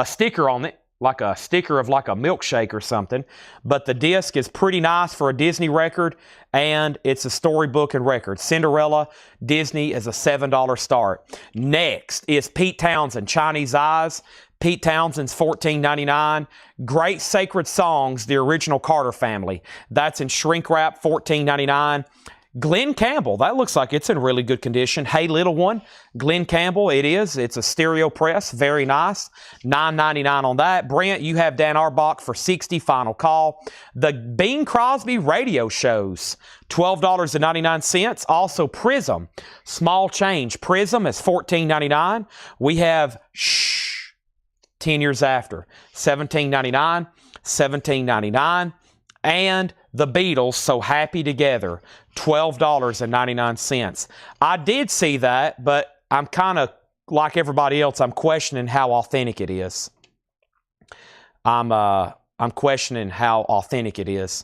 sticker on it, like a sticker of like a milkshake or something. But the disc is pretty nice for a Disney record, and it's a storybook and record. Cinderella, Disney is a $7 start. Next is Pete Townsend, Chinese Eyes. Pete Townsend's $14.99. Great Sacred Songs, the original Carter Family. That's in shrink wrap, $14.99. Glenn Campbell, that looks like it's in really good condition. Hey, little one, Glenn Campbell, it is. It's a stereo press, very nice. $9.99 on that. Brent, you have Dan Arbach for $60, final call. The Bing Crosby radio shows, $12.99. Also Prism, small change. Prism is $14.99. We have 10 years after, $17.99, $17.99. And the Beatles, So Happy Together, $12.99. I did see that, but I'm kind of like everybody else. I'm questioning how authentic it is. I'm questioning how authentic it is.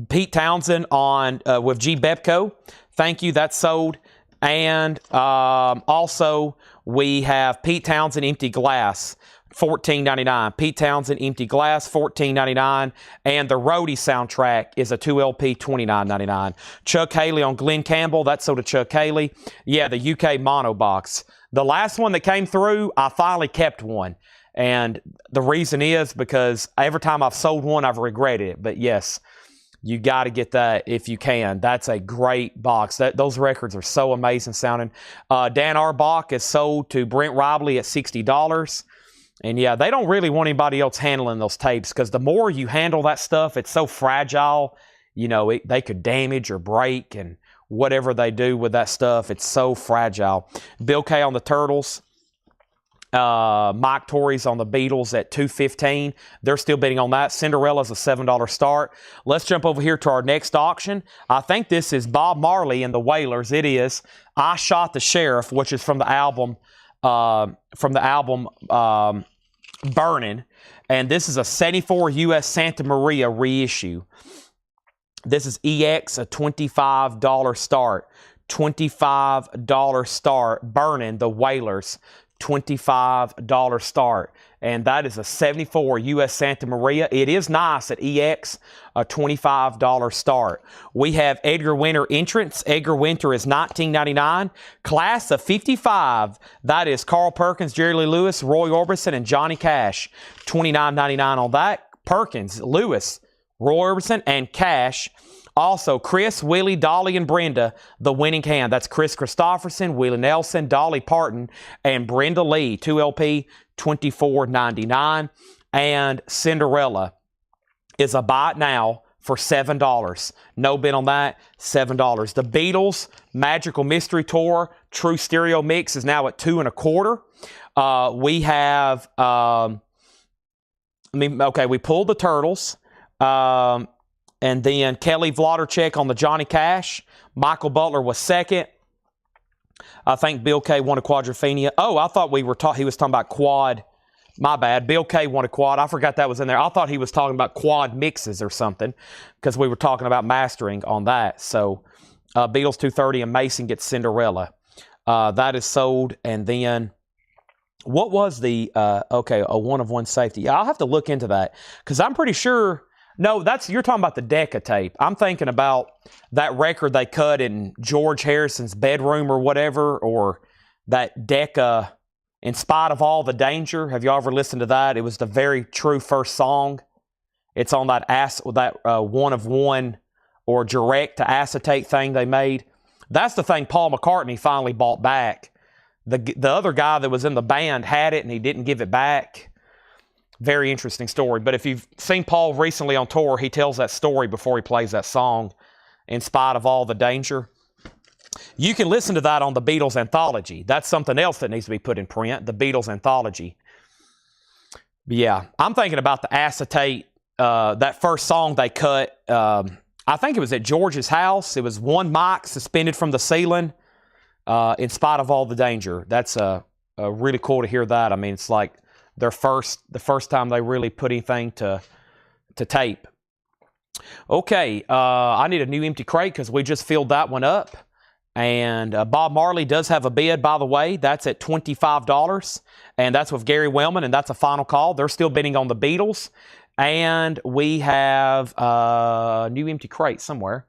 Pete Townsend on with G Bepco. Thank you. That's sold. And also we have Pete Townsend Empty Glass. $14.99. Pete Townsend Empty Glass, $14.99. And the Roadie soundtrack is a 2LP, $29.99. Chuck Haley on Glenn Campbell, that's sold to Chuck Haley. Yeah, the UK mono box. The last one that came through, I finally kept one. And the reason is because every time I've sold one, I've regretted it. But yes, you got to get that if you can. That's a great box. Those records are so amazing sounding. Dan Arbach is sold to Brent Robley at $60. And yeah, they don't really want anybody else handling those tapes because the more you handle that stuff, it's so fragile. You know, they could damage or break and whatever they do with that stuff, it's so fragile. Bill K on the Turtles. Mike Torrey's on the Beatles at $2.15. They're still bidding on that. Cinderella's a $7 start. Let's jump over here to our next auction. I think this is Bob Marley and the Wailers. It is I Shot the Sheriff, which is from the album Burning, and this is a 74 U.S. Santa Maria reissue. This is EX, a $25 start. $25 start. Burning, the Wailers, $25 start. And that is a 74 U.S. Santa Maria. It is nice at EX, a $25 start. We have Edgar Winter entrance. Edgar Winter is $19.99. Class of 55. That is Carl Perkins, Jerry Lee Lewis, Roy Orbison, and Johnny Cash. $29.99 on that. Perkins, Lewis, Roy Orbison, and Cash. Also, Chris, Willie, Dolly, and Brenda, the winning hand. That's Chris Christopherson, Willie Nelson, Dolly Parton, and Brenda Lee. 2LP, $24.99. And Cinderella is a buy it now for $7. No bid on that, $7. The Beatles Magical Mystery Tour True Stereo Mix is now at $2.25. We have, we pulled the Turtles. And then Kelly Vlodarchek on the Johnny Cash. Michael Butler was second. I think Bill K won a Quadrophenia. Oh, I thought he was talking about quad. My bad. Bill K won a quad. I forgot that was in there. I thought he was talking about quad mixes or something because we were talking about mastering on that. So Beatles 230 and Mason gets Cinderella. That is sold. And then what was the, a 1-of-1 safety? I'll have to look into that because I'm pretty sure. No, you're talking about the Decca tape. I'm thinking about that record they cut in George Harrison's bedroom or whatever, or that Decca, In Spite of All the Danger. Have you ever listened to that? It was the very true first song. It's on that 1-of-1 or direct to acetate thing they made. That's the thing Paul McCartney finally bought back. The other guy that was in the band had it and he didn't give it back. Very interesting story. But if you've seen Paul recently on tour, he tells that story before he plays that song, In Spite of All the Danger. You can listen to that on the Beatles Anthology. That's something else that needs to be put in print, the Beatles Anthology. Yeah, I'm thinking about the acetate, that first song they cut. I think it was at George's house. It was one mic suspended from the ceiling, In Spite of All the Danger. That's really cool to hear that. I mean, it's like the first time they really put anything to tape. Okay, I need a new empty crate because we just filled that one up. And Bob Marley does have a bid, by the way. That's at $25. And that's with Gary Wellman, and that's a final call. They're still bidding on the Beatles. And we have a new empty crate somewhere.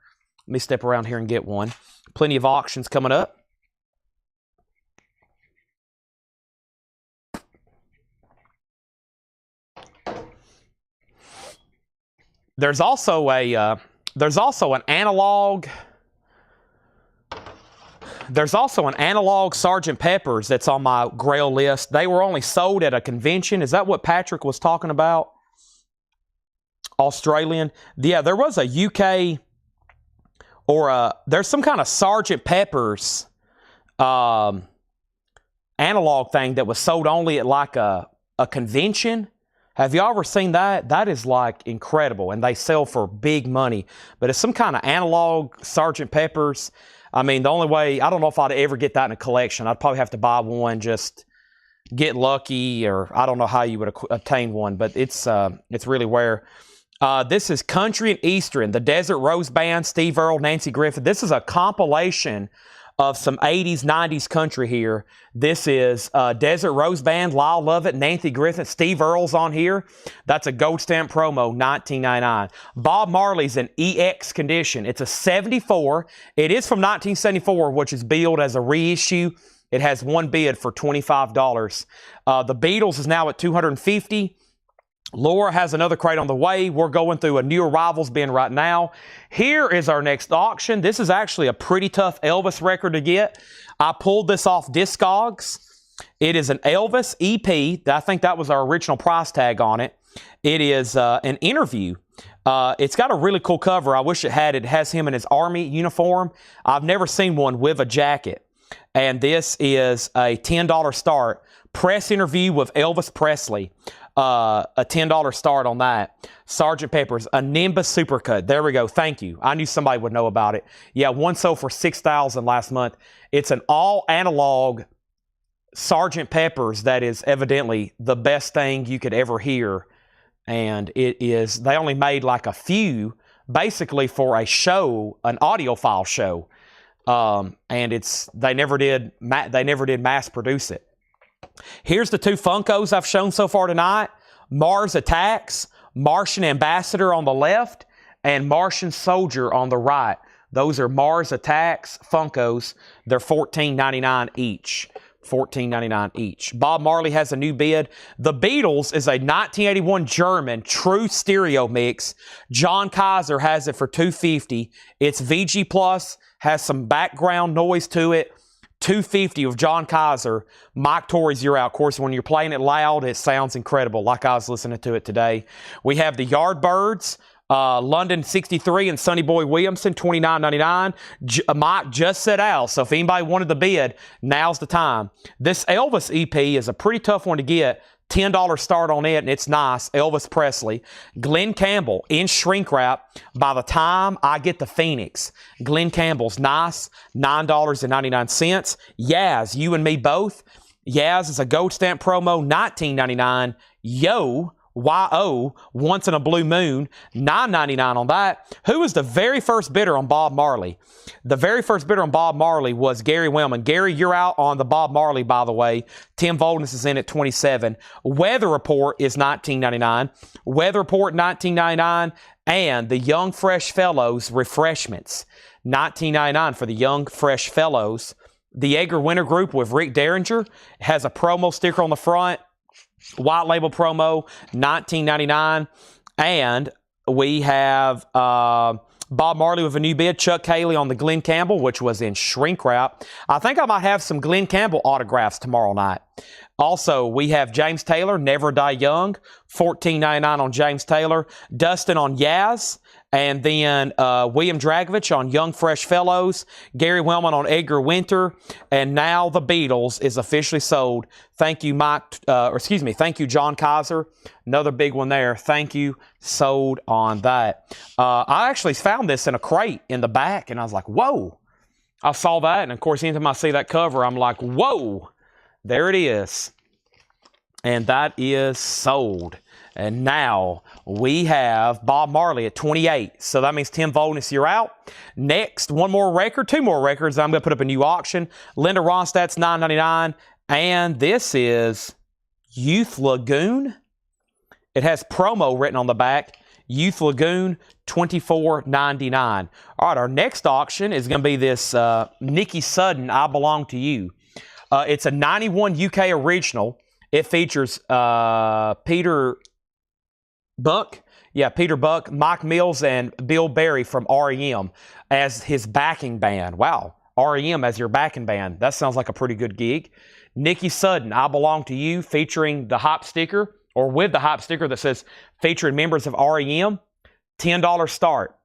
Let me step around here and get one. Plenty of auctions coming up. There's also a There's also an analog. There's also an analog Sgt. Pepper's that's on my Grail list. They were only sold at a convention. Is that what Patrick was talking about? Australian. Yeah, there was a UK or there's some kind of Sgt. Pepper's analog thing that was sold only at like a convention. Have you ever seen that? That is like incredible, and they sell for big money. But it's some kind of analog Sgt. Pepper's. I mean, the only way, I don't know if I'd ever get that in a collection. I'd probably have to buy one, just get lucky, or I don't know how you would obtain one, but it's really rare. This is Country and Eastern, the Desert Rose Band, Steve Earle, Nancy Griffith. This is a compilation of some 80s, 90s country here. This is Desert Rose Band, Lyle Lovett, Nancy Griffith, Steve Earle's on here. That's a gold stamp promo, $19.99. Bob Marley's in EX condition. It's a 74. It is from 1974, which is billed as a reissue. It has one bid for $25. The Beatles is now at $250. Laura has another crate on the way. We're going through a new arrivals bin right now. Here is our next auction. This is actually a pretty tough Elvis record to get. I pulled this off Discogs. It is an Elvis EP. I think that was our original price tag on it. It is an interview. It's got a really cool cover. I wish it had. It has him in his army uniform. I've never seen one with a jacket. And this is a $10 start. Press interview with Elvis Presley. A $10 start on that. Sgt. Pepper's, a Nimbus Supercut. There we go. Thank you. I knew somebody would know about it. Yeah, one sold for $6,000 last month. It's an all analog Sgt. Pepper's that is evidently the best thing you could ever hear. And it is, they only made like a few basically for a show, an audiophile show. And it's, they never did mass produce it. Here's the two Funkos I've shown so far tonight. Mars Attacks, Martian Ambassador on the left, and Martian Soldier on the right. Those are Mars Attacks Funkos. They're $14.99 each. $14.99 each. Bob Marley has a new bid. The Beatles is a 1981 German true stereo mix. John Kaiser has it for $250. It's VG Plus, has some background noise to it. $250 of John Kaiser. Mike Torrey's You're Out. Of course, when you're playing it loud, it sounds incredible, like I was listening to it today. We have the Yardbirds, London 63 and Sonny Boy Williamson, $29.99. Mike just said Al, so if anybody wanted the bid, now's the time. This Elvis EP is a pretty tough one to get. $10 start on it, and it's nice. Elvis Presley. Glenn Campbell in shrink wrap. By the time I get the Phoenix, Glenn Campbell's nice. $9.99. Yaz, You and Me Both. Yaz is a gold stamp promo, $19.99. Yo, Y-O, Once in a Blue Moon, $9.99 on that. Who was the very first bidder on Bob Marley? The very first bidder on Bob Marley was Gary Wellman. Gary, you're out on the Bob Marley, by the way. Tim Voldness is in at $27. Weather Report is $19.99. Weather Report, $19.99. And the Young Fresh Fellows Refreshments, $19.99 for the Young Fresh Fellows. The Edgar Winter Group with Rick Derringer has a promo sticker on the front. White label promo, $19.99. And we have Bob Marley with a new bid. Chuck Haley on the Glenn Campbell, which was in shrink wrap. I think I might have some Glenn Campbell autographs tomorrow night. Also, we have James Taylor, Never Die Young, $14.99 on James Taylor. Dustin on Yaz. And then William Dragovich on Young Fresh Fellows. Gary Wellman on Edgar Winter. And now the Beatles is officially sold. Thank you, thank you, John Kaiser. Another big one there. Thank you. Sold on that. I actually found this in a crate in the back, and I was like, whoa. I saw that, and of course, anytime I see that cover, I'm like, whoa. There it is. And that is sold. And now we have Bob Marley at 28. So that means Tim Voldness, you're out. Next, one more record, two more records. I'm going to put up a new auction. Linda Ronstadt's $9.99. And this is Youth Lagoon. It has promo written on the back. Youth Lagoon, $24.99. All right, our next auction is going to be this Nikki Sudden, I Belong to You. It's a 91 UK original. It features Peter Buck? Yeah, Peter Buck, Mike Mills, and Bill Berry from REM as his backing band. Wow, REM as your backing band. That sounds like a pretty good gig. Nikki Sudden, I Belong to You, featuring the hop sticker, or with the hop sticker that says featuring members of REM. $10 start.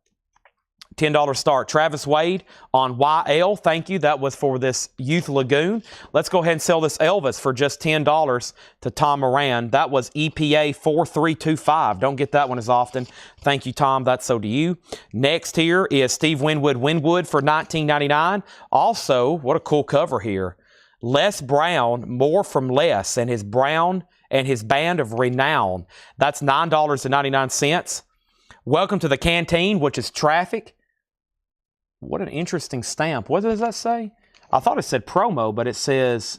$10 start. Travis Wade on YL. Thank you. That was for this Youth Lagoon. Let's go ahead and sell this Elvis for just $10 to Tom Moran. That was EPA 4325. Don't get that one as often. Thank you, Tom. That's so to you. Next here is Steve Winwood for $19.99. Also, what a cool cover here. Les Brown, More from Les, and his Brown and his Band of Renown. That's $9.99. Welcome to the Canteen, which is Traffic. What an interesting stamp. What does that say? I thought it said promo, but it says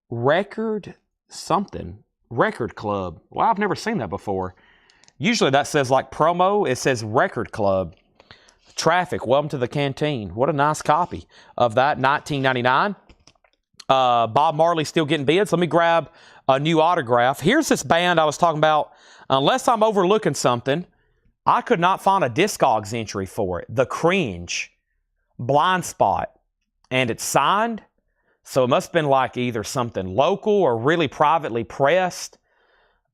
record something. Record Club. Well, I've never seen that before. Usually that says like promo. It says Record Club. Traffic. Welcome to the Canteen. What a nice copy of that. $19.99. Bob Marley still getting bids. Let me grab a new autograph. Here's this band I was talking about. Unless I'm overlooking something, I could not find a Discogs entry for it. The Cringe, Blind Spot, and it's signed. So it must have been like either something local or really privately pressed.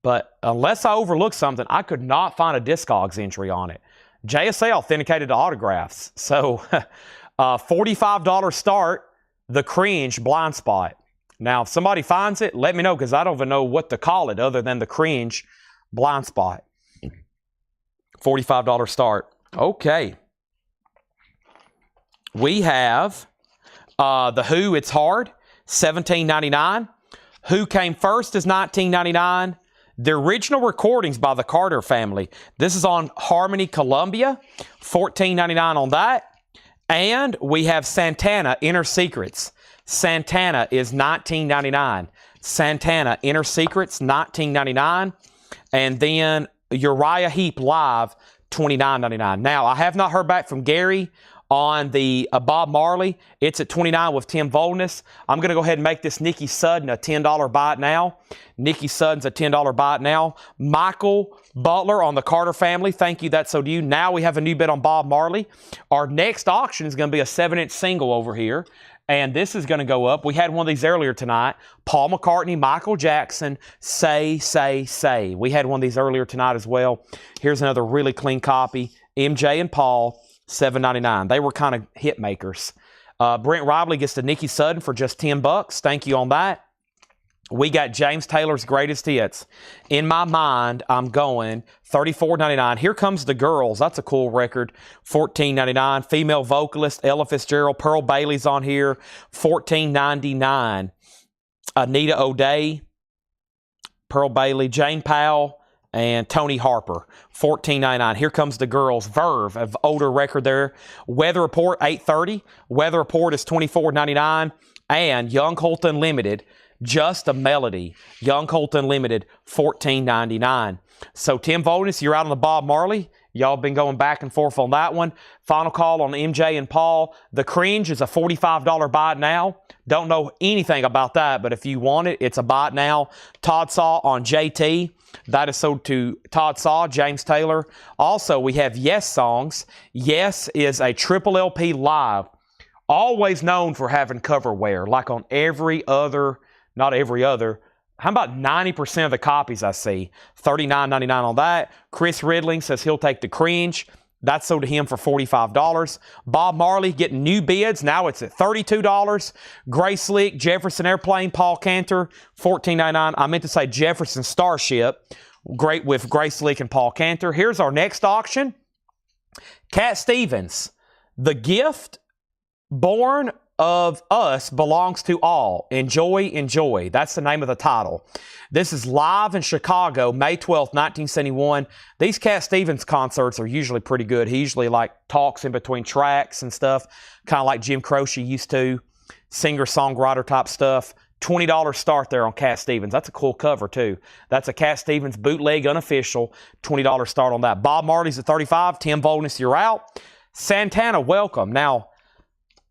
But unless I overlooked something, I could not find a Discogs entry on it. JSA authenticated the autographs. So $45 start, The Cringe, Blind Spot. Now, if somebody finds it, let me know, because I don't even know what to call it other than The Cringe, Blind Spot. $45 start. Okay. We have The Who, It's Hard, $17.99. Who Came First is $19.99. The original recordings by the Carter family. This is on Harmony Columbia, $14.99 on that. And we have Santana, Inner Secrets. Santana is $19.99. Santana, Inner Secrets, $19.99. And then Uriah Heep Live, $29.99. Now, I have not heard back from Gary on the Bob Marley. It's at $29 with Tim Voldness. I'm going to go ahead and make this Nikki Sudden a $10 buy it now. Nikki Sudden's a $10 buy it now. Michael Butler on the Carter family. Thank you. That's so to you. Now we have a new bid on Bob Marley. Our next auction is going to be a 7-inch single over here. And this is going to go up. We had one of these earlier tonight. Paul McCartney, Michael Jackson, Say, Say, Say. We had one of these earlier tonight as well. Here's another really clean copy. MJ and Paul, $7.99. They were kind of hit makers. Brent Ribley gets to Nikki Sudden for just $10. Thank you on that. We got James Taylor's Greatest Hits. In My Mind, I'm going $34.99. Here Comes the Girls. That's a cool record. $14.99. Female vocalist Ella Fitzgerald. Pearl Bailey's on here. $14.99. Anita O'Day, Pearl Bailey, Jane Powell, and Tony Harper. $14.99. Here Comes the Girls. Verve, an older record there. Weather Report, $8.30. Weather Report is $24.99. And Young Colt Unlimited, Just a Melody. Young Colt Unlimited, $14.99. So Tim Voldness, you're out on the Bob Marley. Y'all been going back and forth on that one. Final call on MJ and Paul. The Cringe is a $45 buy it now. Don't know anything about that, but if you want it, it's a buy it now. Todd Saw on JT. That is sold to Todd Saw, James Taylor. Also, we have Yes Songs. Yes is a triple LP live. Always known for having cover wear, like on every other, not every other, how about 90% of the copies I see? $39.99 on that. Chris Ridling says he'll take the Cringe. That's sold to him for $45. Bob Marley getting new bids. Now it's at $32. Gray Slick, Jefferson Airplane, Paul Cantor, $14.99. I meant to say Jefferson Starship. Great with Gray Slick and Paul Cantor. Here's our next auction. Cat Stevens, The Gift Born of Us Belongs to All. Enjoy, enjoy. That's the name of the title. This is live in Chicago, May 12th, 1971. These Cat Stevens concerts are usually pretty good. He usually like talks in between tracks and stuff, kind of like Jim Croce used to, singer-songwriter type stuff. $20 start there on Cat Stevens. That's a cool cover too. That's a Cat Stevens bootleg unofficial. $20 start on that. Bob Marley's at $35. Tim Voldness, you're out. Santana, Welcome. Now,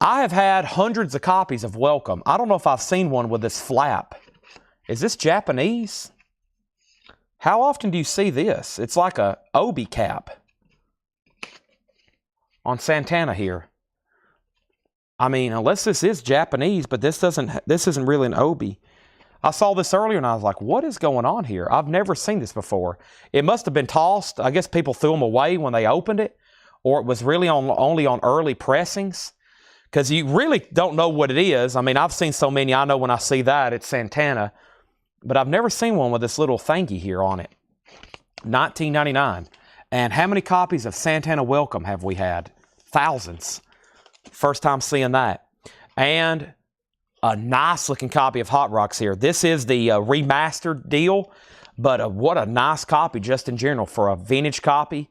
I have had hundreds of copies of Welcome. I don't know if I've seen one with this flap. Is this Japanese? How often do you see this? It's like a Obi cap on Santana here. I mean, unless this is Japanese, but this isn't really an Obi. I saw this earlier and I was like, what is going on here? I've never seen this before. It must have been tossed. I guess people threw them away when they opened it, or it was really only on early pressings, because you really don't know what it is. I mean, I've seen so many. I know when I see that, it's Santana, but I've never seen one with this little thingy here on it. $19.99. And how many copies of Santana Welcome have we had? Thousands. First time seeing that. And a nice looking copy of Hot Rocks here. This is the remastered deal, but what a nice copy just in general for a vintage copy.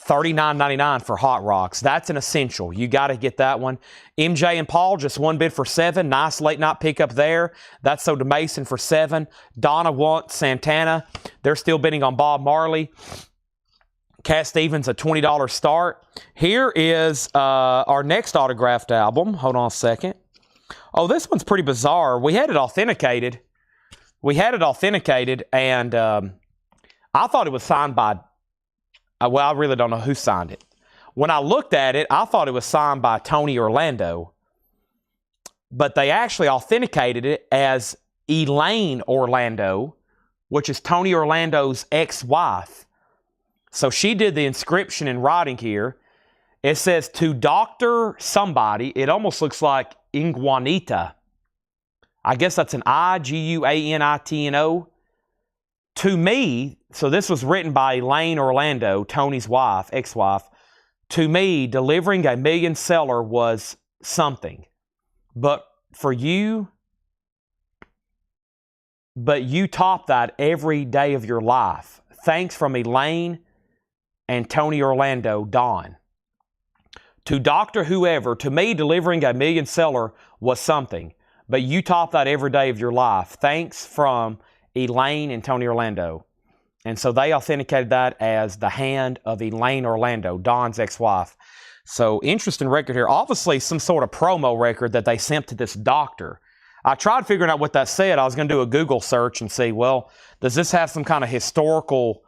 $39.99 for Hot Rocks. That's an essential. You got to get that one. MJ and Paul, just one bid for $7. Nice late night pickup there. That's sold to Mason for $7. Donna wants Santana. They're still bidding on Bob Marley. Cat Stevens, a $20 start. Here is our next autographed album. Hold on a second. Oh, this one's pretty bizarre. We had it authenticated. And I thought it was signed by, well, I really don't know who signed it. When I looked at it, I thought it was signed by Tony Orlando. But they actually authenticated it as Elaine Orlando, which is Tony Orlando's ex-wife. So she did the inscription in writing here. It says, to Dr. somebody. It almost looks like Iguanita. I guess that's an Iguanitno. To me, so this was written by Elaine Orlando, Tony's wife, ex-wife. To me, delivering a million seller was something. But you top that every day of your life. Thanks from Elaine and Tony Orlando, Don. To Dr. Whoever, to me, delivering a million seller was something. But you top that every day of your life. Thanks from Elaine and Tony Orlando. And so they authenticated that as the hand of Elaine Orlando, Don's ex-wife. So interesting record here. Obviously some sort of promo record that they sent to this doctor. I tried figuring out what that said. I was going to do a Google search and see, well, does this have some kind of historical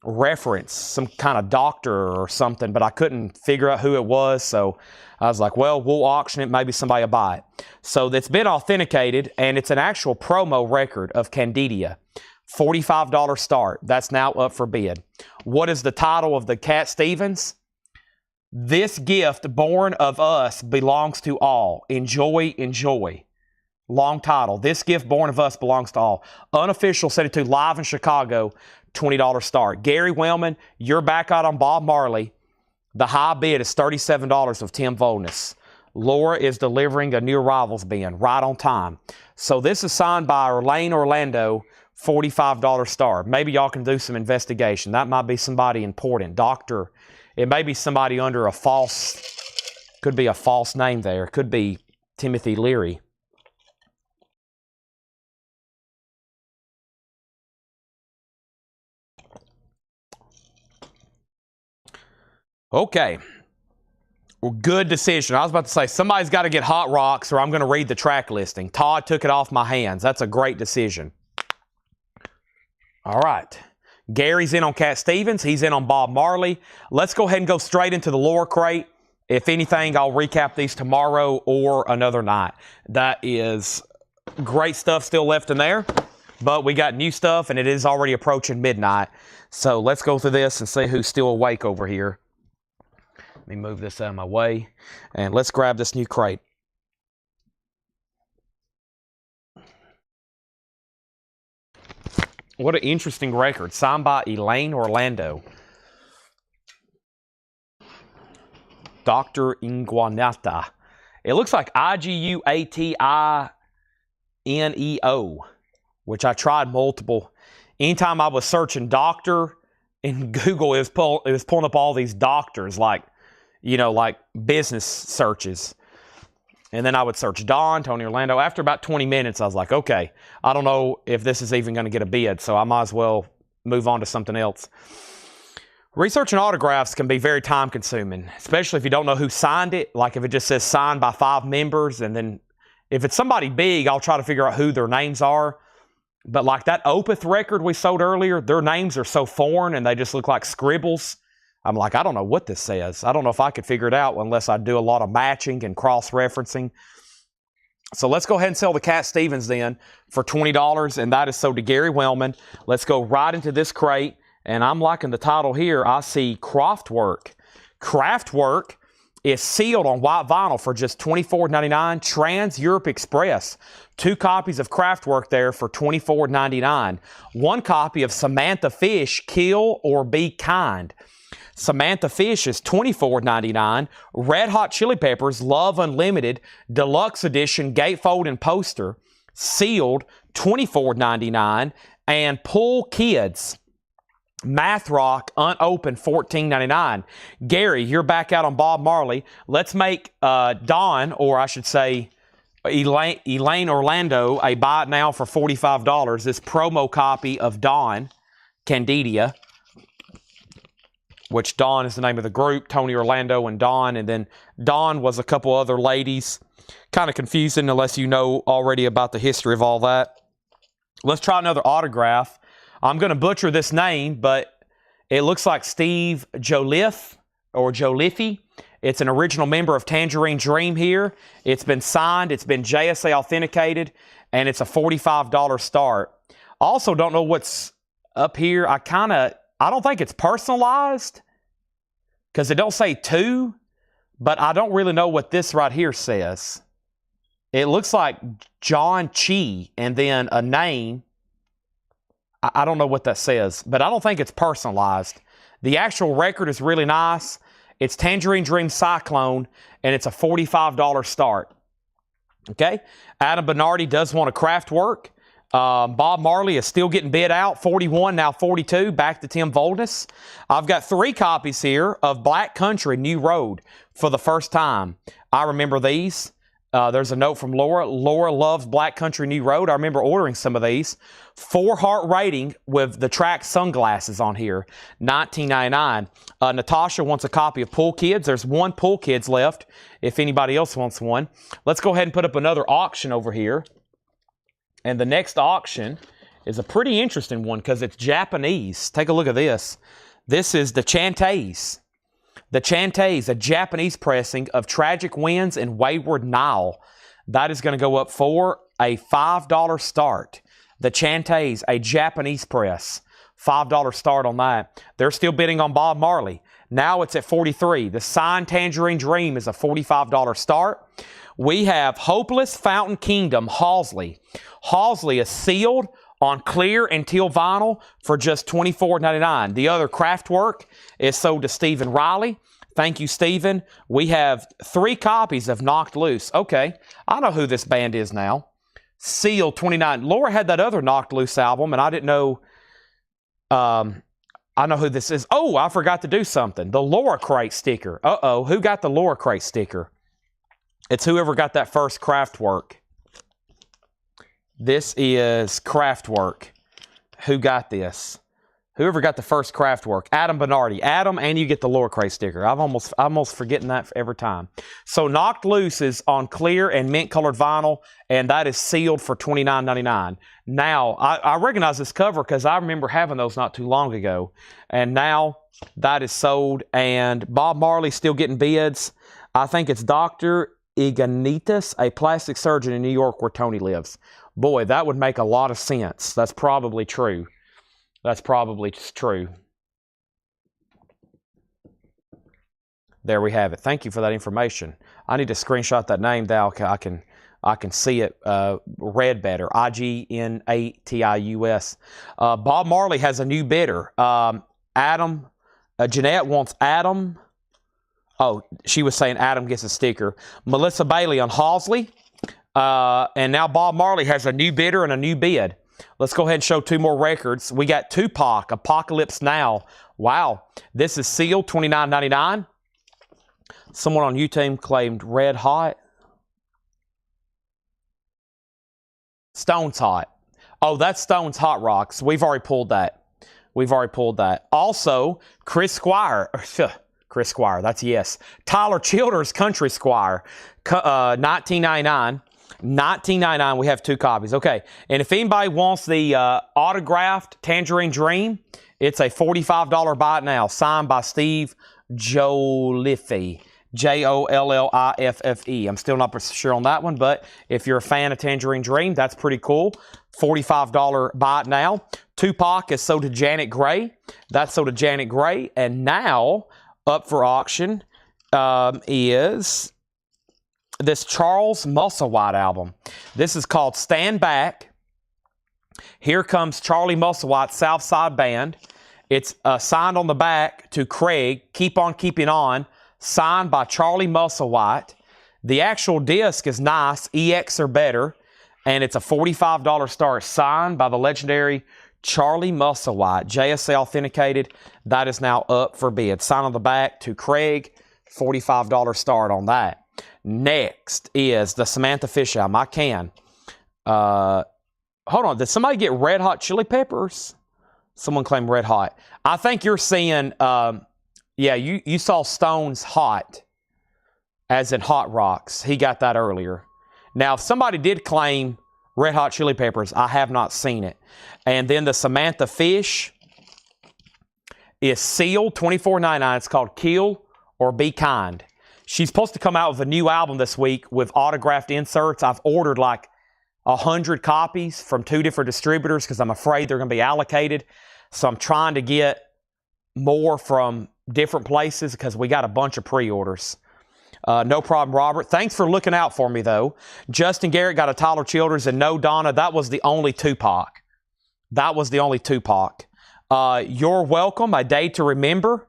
reference, some kind of doctor or something, but I couldn't figure out who it was, so I was like, well, we'll auction it, maybe somebody will buy it. So it's been authenticated, and it's an actual promo record of Candidia. $45 start. That's now up for bid. What is the title of the Cat Stevens? This gift born of us belongs to all. Enjoy, enjoy. Long title. This gift born of us belongs to all. Unofficial, set it to live in Chicago. $20 start. Gary Wellman, you're back out on Bob Marley. The high bid is $37 of Tim Volness. Laura is delivering a new arrivals bin right on time. So this is signed by Elaine Orlando, $45 start. Maybe y'all can do some investigation. That might be somebody important. Doctor. It may be somebody under a false, could be a false name there. Could be Timothy Leary. Okay. Well, good decision. I was about to say, somebody's got to get Hot Rocks or I'm going to read the track listing. Todd took it off my hands. That's a great decision. All right. Gary's in on Cat Stevens. He's in on Bob Marley. Let's go ahead and go straight into the lower crate. If anything, I'll recap these tomorrow or another night. That is great stuff still left in there. But we got new stuff, and it is already approaching midnight. So let's go through this and see who's still awake over here. Let me move this out of my way, and let's grab this new crate. What an interesting record. Signed by Elaine Orlando. Dr. Iguaneta. It looks like Iguatineo, which I tried multiple. Anytime I was searching doctor in Google, it was pulling up all these doctors, like, you know, like business searches. And then I would search Don, Tony Orlando. After about 20 minutes, I was like, okay, I don't know if this is even going to get a bid, so I might as well move on to something else. Researching autographs can be very time-consuming, especially if you don't know who signed it. Like if it just says signed by 5 members, and then if it's somebody big, I'll try to figure out who their names are. But like that Opeth record we sold earlier, their names are so foreign and they just look like scribbles. I'm like, I don't know what this says. I don't know if I could figure it out unless I do a lot of matching and cross-referencing. So let's go ahead and sell the Cat Stevens then for $20, and that is sold to Gary Wellman. Let's go right into this crate, and I'm liking the title here. I see Kraftwerk. Kraftwerk is sealed on white vinyl for just $24.99. Trans-Europe Express. 2 copies of Kraftwerk there for $24.99. 1 copy of Samantha Fish, Kill or Be Kind. Samantha Fish is $24.99. Red Hot Chili Peppers, Love Unlimited, Deluxe Edition, Gatefold and Poster, sealed, $24.99. And Pull Kids, Math Rock, unopened, $14.99. Gary, you're back out on Bob Marley. Let's make Dawn, or I should say Elaine Orlando, a buy it now for $45. This promo copy of Dawn, Candidia, which Dawn is the name of the group, Tony Orlando and Dawn, and then Dawn was a couple other ladies. Kind of confusing unless you know already about the history of all that. Let's try another autograph. I'm going to butcher this name, but it looks like Steve Joliffe or Joliffe. It's an original member of Tangerine Dream here. It's been signed, it's been JSA authenticated, and it's a $45 start. Also don't know what's up here. I don't think it's personalized because it don't say to, but I don't really know what this right here says. It looks like John Chi and then a name. I don't know what that says, but I don't think it's personalized. The actual record is really nice. It's Tangerine Dream Cyclone, and it's a $45 start. Okay? Adam Bernardi does want a Kraftwerk. Bob Marley is still getting bid out, 41, now 42, back to Tim Voldness. I've got 3 copies here of Black Country, New Road for the first time. I remember these. There's a note from Laura. Laura loves Black Country, New Road. I remember ordering some of these. 4-heart rating with the track Sunglasses on here, $19.99. Natasha wants a copy of Pool Kids. There's 1 Pool Kids left if anybody else wants one. Let's go ahead and put up another auction over here. And the next auction is a pretty interesting one because it's Japanese. Take a look at this. This is the Chantays. The Chantays, a Japanese pressing of Tragic Winds and Wayward Nile. That is going to go up for a $5 start. The Chantays, a Japanese press. $5 start on that. They're still bidding on Bob Marley. Now it's at $43. The signed Tangerine Dream is a $45 start. We have Hopeless Fountain Kingdom, Halsley. Halsley is sealed on clear and teal vinyl for just $24.99. The other Kraftwerk is sold to Stephen Riley. Thank you, Stephen. We have 3 copies of Knocked Loose. Okay, I know who this band is now. Sealed, $29. Laura had that other Knocked Loose album, and I didn't know. I know who this is. Oh, I forgot to do something. The Laura Crate sticker. Uh-oh, who got the Laura Crate sticker? It's whoever got that first Kraftwerk. This is Kraftwerk. Who got this? Whoever got the first Kraftwerk. Adam Bernardi. Adam, and you get the Laura Crate sticker. I'm almost forgetting that every time. So Knocked Loose is on clear and mint colored vinyl, and that is sealed for $29.99. Now, I recognize this cover because I remember having those not too long ago. And now that is sold, and Bob Marley's still getting bids. I think it's Dr. Ignitus, a plastic surgeon in New York where Tony lives. Boy, that would make a lot of sense. That's probably true. That's probably true. There we have it. Thank you for that information. I need to screenshot that name now. I can see it read better. Ignatius. Bob Marley has a new bidder. Jeanette wants Adam. Oh, she was saying Adam gets a sticker. Melissa Bailey on Halsley. And now Bob Marley has a new bidder and a new bid. Let's go ahead and show 2 more records. We got Tupac, Apocalypse Now. Wow. This is sealed, $29.99. Someone on YouTube claimed Red Hot. Stone's Hot. Oh, that's Stone's Hot Rocks. We've already pulled that. Also, Chris Squire. Chris Squire, that's yes. Tyler Childers, Country Squire, $19.99. $19.99. We have 2 copies. Okay. And if anybody wants the autographed Tangerine Dream, it's a $45 buy it now, signed by Steve Joliffe. Jolliffe. I'm still not sure on that one, but if you're a fan of Tangerine Dream, that's pretty cool. $45 buy it now. Tupac is sold to Janet Gray. That's sold to Janet Gray. And now up for auction is this Charles Musselwhite album. This is called Stand Back. Here comes Charlie Musselwhite, Southside Band. It's signed on the back to Craig, Keep On Keeping On, signed by Charlie Musselwhite. The actual disc is nice, EX or better, and it's a $45 start, signed by the legendary Charlie Musselwhite, JSA authenticated. That is now up for bid. Sign on the back to Craig, $45 start on that. Next is the Samantha Fish album. I can. Hold on, did somebody get Red Hot Chili Peppers? Someone claimed Red Hot. I think you're seeing, yeah, you saw Stone's Hot, as in Hot Rocks. He got that earlier. Now, if somebody did claim Red Hot Chili Peppers, I have not seen it. And then the Samantha Fish is sealed, $24.99. It's called Kill or Be Kind. She's supposed to come out with a new album this week with autographed inserts. I've ordered like 100 copies from 2 different distributors because I'm afraid they're going to be allocated. So I'm trying to get more from different places because we got a bunch of pre-orders. No problem, Robert. Thanks for looking out for me, though. Justin Garrett got a Tyler Childers, and no, Donna, that was the only Tupac. That was the only Tupac. You're welcome, A Day to Remember.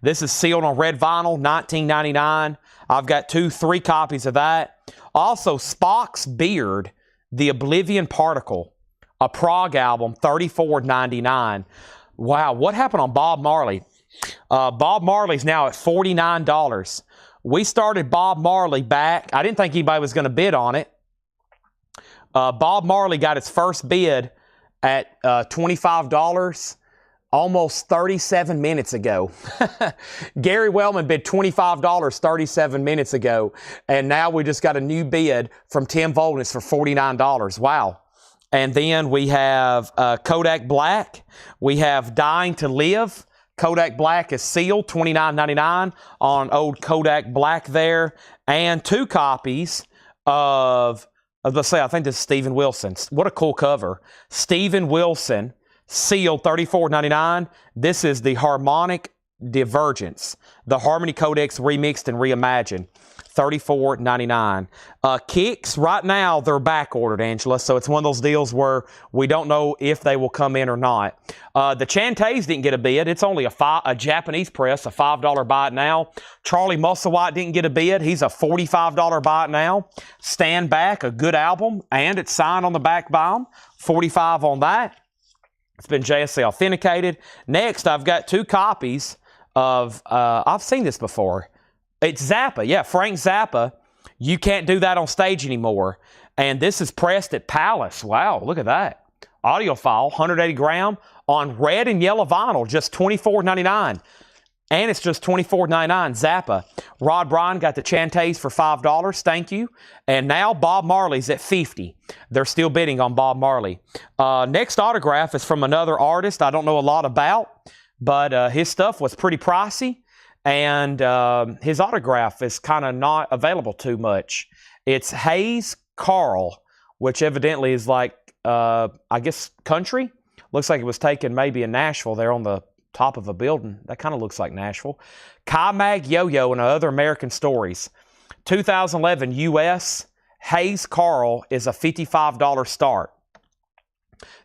This is sealed on red vinyl, $19.99. I've got 3 copies of that. Also, Spock's Beard, The Oblivion Particle, a prog album, $34.99. Wow, what happened on Bob Marley? Bob Marley's now at $49. We started Bob Marley back. I didn't think anybody was going to bid on it. Bob Marley got its first bid at $25 almost 37 minutes ago. Gary Wellman bid $25 37 minutes ago, and now we just got a new bid from Tim Voldness for $49. Wow. And then we have Kodak Black. We have Dying to Live. Kodak Black is sealed, $29.99 on old Kodak Black there. And 2 copies of, let's say, I think this is Steven Wilson. What a cool cover. Steven Wilson, sealed, $34.99. This is the Harmonic Divergence, the Harmony Codex remixed and reimagined. $34.99. Kicks, right now, they're back ordered, Angela. So it's one of those deals where we don't know if they will come in or not. The Chantays didn't get a bid. It's only a Japanese press, a $5 buy it now. Charlie Musselwhite didn't get a bid. He's a $45 buy it now. Stand Back, a good album, and it's signed on the back by him. $45 on that. It's been JSA authenticated. Next, I've got 2 copies of, I've seen this before. It's Zappa. Yeah, Frank Zappa. You can't do that on stage anymore. And this is pressed at Palace. Wow, look at that. Audiophile, 180 gram on red and yellow vinyl, just $24.99. And it's just $24.99, Zappa. Rod Bryan got the Chantays for $5. Thank you. And now Bob Marley's at $50. They're still bidding on Bob Marley. Next autograph is from another artist I don't know a lot about, but his stuff was pretty pricey. And his autograph is kind of not available too much. It's Hayes Carl, which evidently is like, I guess, country. Looks like it was taken maybe in Nashville there on the top of a building. That kind of looks like Nashville. Kai Mag Yo-Yo and Other American Stories. 2011 U.S. Hayes Carl is a $55 start.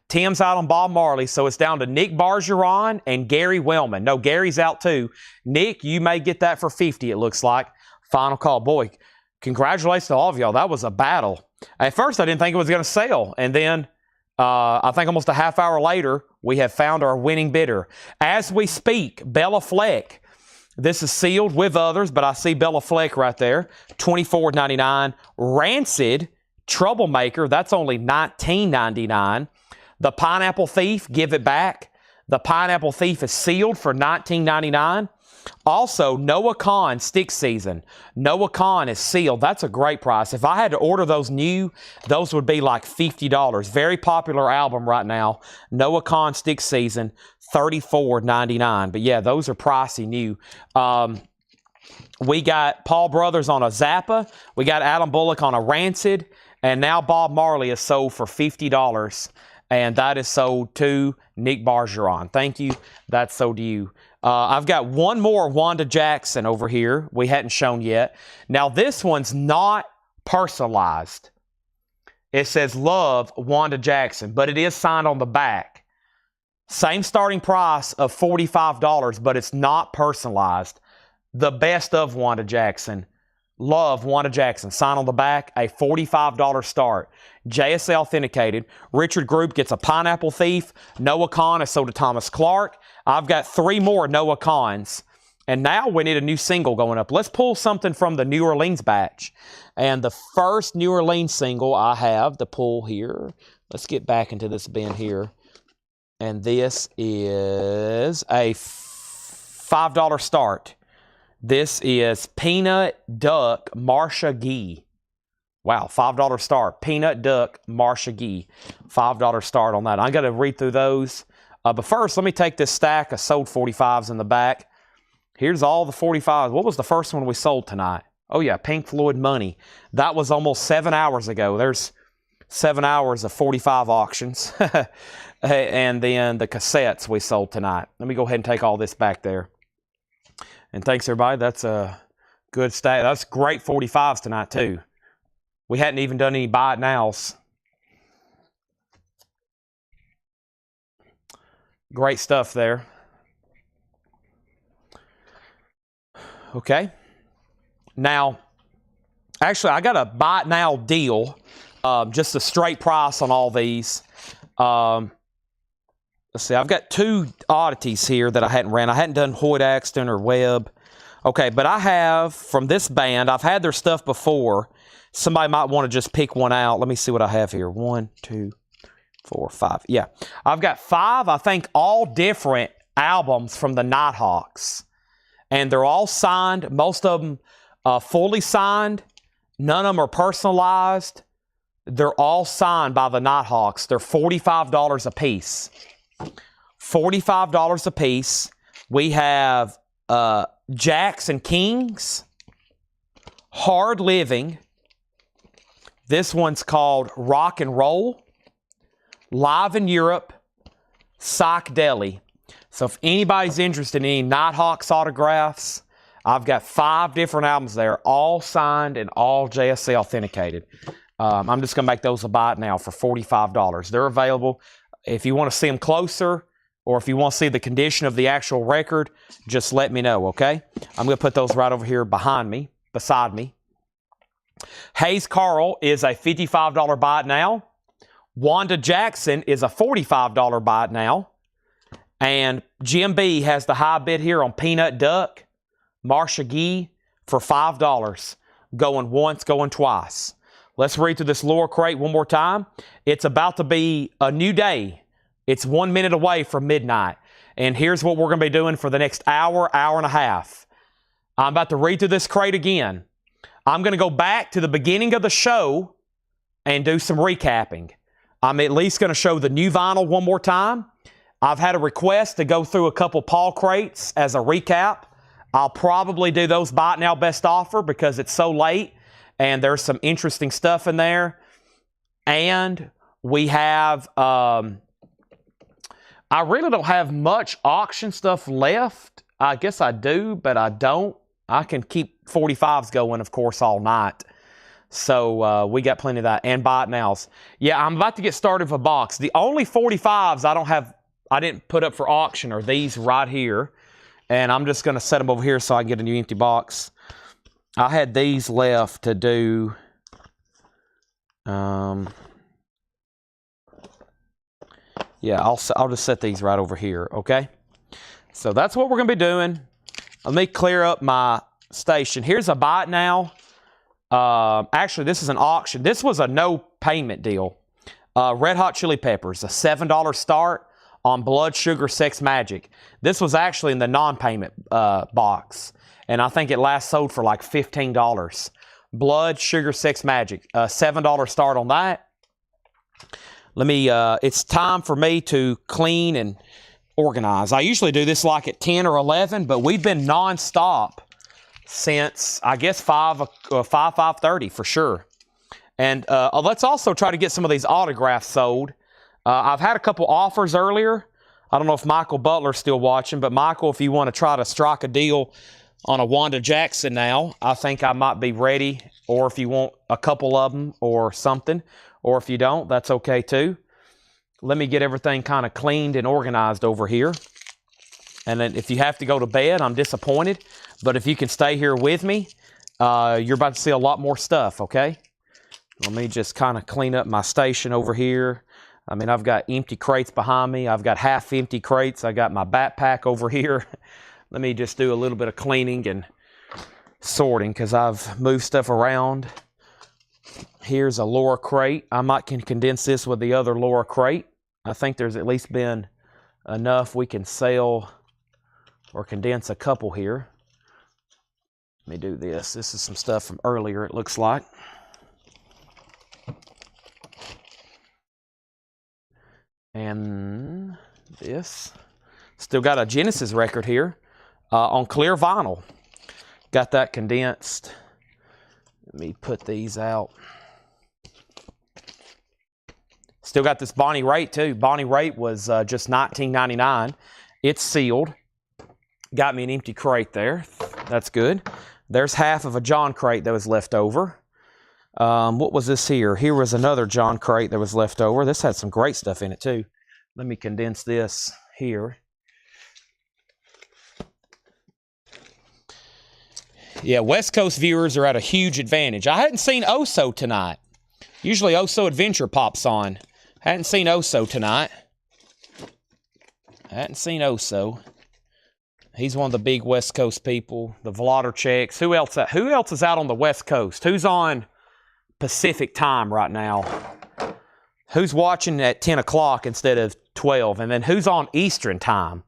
Tim's out on Bob Marley, so it's down to Nick Bargeron and Gary Wellman. No, Gary's out too. Nick, you may get that for $50, it looks like. Final call. Boy, congratulations to all of y'all. That was a battle. At first, I didn't think it was going to sell. And then, I think almost a half hour later, we have found our winning bidder. As we speak, Bella Fleck. This is sealed with others, but I see Bella Fleck right there. $24.99. Rancid, Troublemaker. That's only $19.99. The Pineapple Thief, Give It Back. The Pineapple Thief is sealed for $19.99. Also, Noah Kahan Stick Season. Noah Kahan is sealed. That's a great price. If I had to order those new, those would be like $50. Very popular album right now. Noah Kahan Stick Season, $34.99. But yeah, those are pricey new. We got Paul Brothers on a Zappa. We got Adam Bullock on a Rancid. And now Bob Marley is sold for $50. And that is sold to Nick Bargeron. Thank you. That's sold to you. I've got one more Wanda Jackson over here we hadn't shown yet. Now, this one's not personalized. It says Love Wanda Jackson, but it is signed on the back. Same starting price of $45, but it's not personalized. The best of Wanda Jackson. Love Wanda Jackson. Sign on the back, a $45 start. JSA authenticated. Richard Group gets a Pineapple Thief. Noah Kahan is sold to Thomas Clark. I've got 3 more Noah Kahans. And now we need a new single going up. Let's pull something from the New Orleans batch. And the first New Orleans single I have to pull here. Let's get back into this bin here. And this is a $5 start. This is Peanut Duck Marsha Gee. Wow, $5 start. Peanut Duck Marsha Gee. $5 start on that. I got to read through those. But first, let me take this stack of sold 45s in the back. Here's all the 45s. What was the first one we sold tonight? Oh, yeah, Pink Floyd Money. That was almost 7 hours ago. There's 7 hours of 45 auctions. And then the cassettes we sold tonight. Let me go ahead and take all this back there. And thanks, everybody. That's a good stack. That's great 45s tonight, too. We hadn't even done any buy it nows. Great stuff there. Okay. Now, actually, I got a buy it now deal. Just a straight price on all these. Let's see. I've got 2 oddities here that I hadn't ran. I hadn't done Hoyt Axton or Webb. Okay, but I have, from this band, I've had their stuff before. Somebody might want to just pick one out. Let me see what I have here. 1, 2, 4, 5. Yeah. I've got 5, I think, all different albums from the Nighthawks. And they're all signed. Most of them fully signed. None of them are personalized. They're all signed by the Nighthawks. They're $45 a piece. $45 a piece. We have Jacks and Kings. Hard Living. This one's called Rock and Roll. Live in Europe. Psychedelic. So if anybody's interested in any Nighthawks autographs, I've got 5 different albums there, all signed and all JSA authenticated. I'm just going to make those a buy it now for $45. They're available. If you want to see them closer, or if you want to see the condition of the actual record, just let me know, okay? I'm going to put those right over here behind me, beside me. Hayes Carl is a $55 buy it now. Wanda Jackson is a $45 buy it now. And Jim B has the high bid here on Peanut Duck, Marsha Gee for $5. Going once, going twice. Let's read through this lower crate one more time. It's about to be a new day. It's 1 minute away from midnight. And here's what we're going to be doing for the next hour, hour and a half. I'm about to read through this crate again. I'm going to go back to the beginning of the show and do some recapping. I'm at least going to show the new vinyl one more time. I've had a request to go through a couple Paul crates as a recap. I'll probably do those buy it now best offer because it's so late and there's some interesting stuff in there. And we have, I really don't have much auction stuff left. I guess I do, but I don't. I can keep 45s going, of course, all night. So we got plenty of that. And buy it nows. Yeah, I'm about to get started with a box. The only 45s I didn't put up for auction are these right here. And I'm just going to set them over here so I can get a new empty box. I had these left to do. Yeah, I'll just set these right over here, okay? So that's what we're going to be doing. Let me clear up my station. Here's a buy it now. Actually, this is an auction. This was a no payment deal. Red Hot Chili Peppers, a $7 start. on Blood Sugar Sex Magic. This was actually in the non-payment box, and I think it last sold for like $15. Blood Sugar Sex Magic, $7 start on that. Let me, it's time for me to clean and organize. I usually do this like at 10 or 11, but we've been non-stop since, I guess, 5:30 for sure. And let's also try to get some of these autographs sold. I've had a couple offers earlier. I don't know if Michael Butler's still watching, but Michael, if you want to try to strike a deal on a Wanda Jackson now, I think I might be ready. Or if you want a couple of them or something, or if you don't, that's okay too. Let me get everything kind of cleaned and organized over here. And then if you have to go to bed, I'm disappointed. But if you can stay here with me, you're about to see a lot more stuff, okay? Let me just kind of clean up my station over here. I mean, I've got empty crates behind me. I've got half empty crates. I got my backpack over here. Let me just do a little bit of cleaning and sorting because I've moved stuff around. Here's a Laura crate. I might can condense this with the other Laura crate. I think there's at least been enough we can sell or condense a couple here. Let me do this. This is some stuff from earlier, it looks like. And this. Still got a Genesis record here on clear vinyl. Got that condensed. Let me put these out. Still got this Bonnie Raitt too. Bonnie Raitt was just $19.99. It's sealed. Got me an empty crate there. That's good. There's half of a John crate that was left over. What was this here? Here was another John crate that was left over. This had some great stuff in it too. Let me condense this here. Yeah, West Coast viewers are at a huge advantage. I hadn't seen Oso tonight. Usually Oso Adventure pops on. Hadn't seen Oso tonight. Hadn't seen Oso. He's one of the big West Coast people. The Vloderchecks. Who else is out on the West Coast? Who's on Pacific time right now? Who's watching at 10 o'clock instead of 12? And then who's on Eastern time?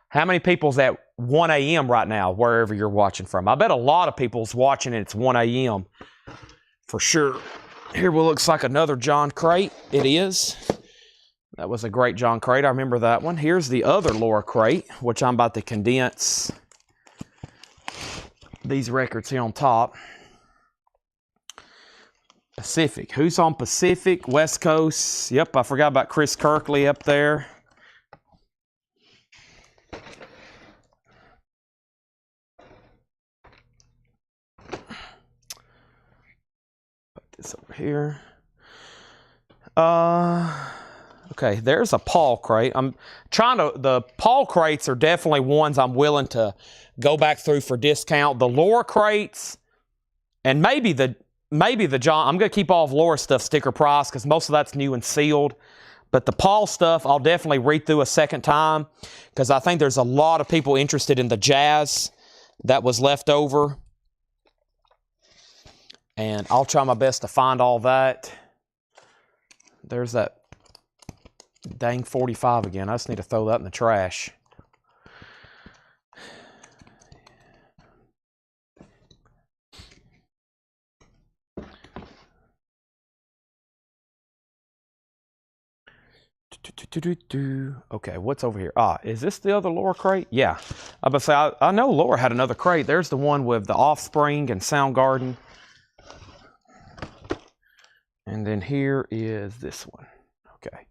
How many people's at 1 a.m. right now, wherever you're watching from? I bet a lot of people's watching it's 1 a.m. for sure. Here looks like another John crate. It is. That was a great John crate. I remember that one. Here's the other Laura crate, which I'm about to condense these records here on top. Pacific. Who's on Pacific? West Coast. Yep, I forgot about Chris Kirkley up there. Put this over here. Okay, there's a Paul crate. The Paul crates are definitely ones I'm willing to go back through for discount. The Laura crates, and maybe the John, I'm going to keep all of Laura stuff sticker price because most of that's new and sealed. But the Paul stuff, I'll definitely read through a second time because I think there's a lot of people interested in the jazz that was left over. And I'll try my best to find all that. There's that dang 45 again. I just need to throw that in the trash. Okay, what's over here? Is this the other Laura crate? Yeah. I was about to say, I know Laura had another crate. There's the one with the Offspring and Soundgarden. And then here is this one. Okay.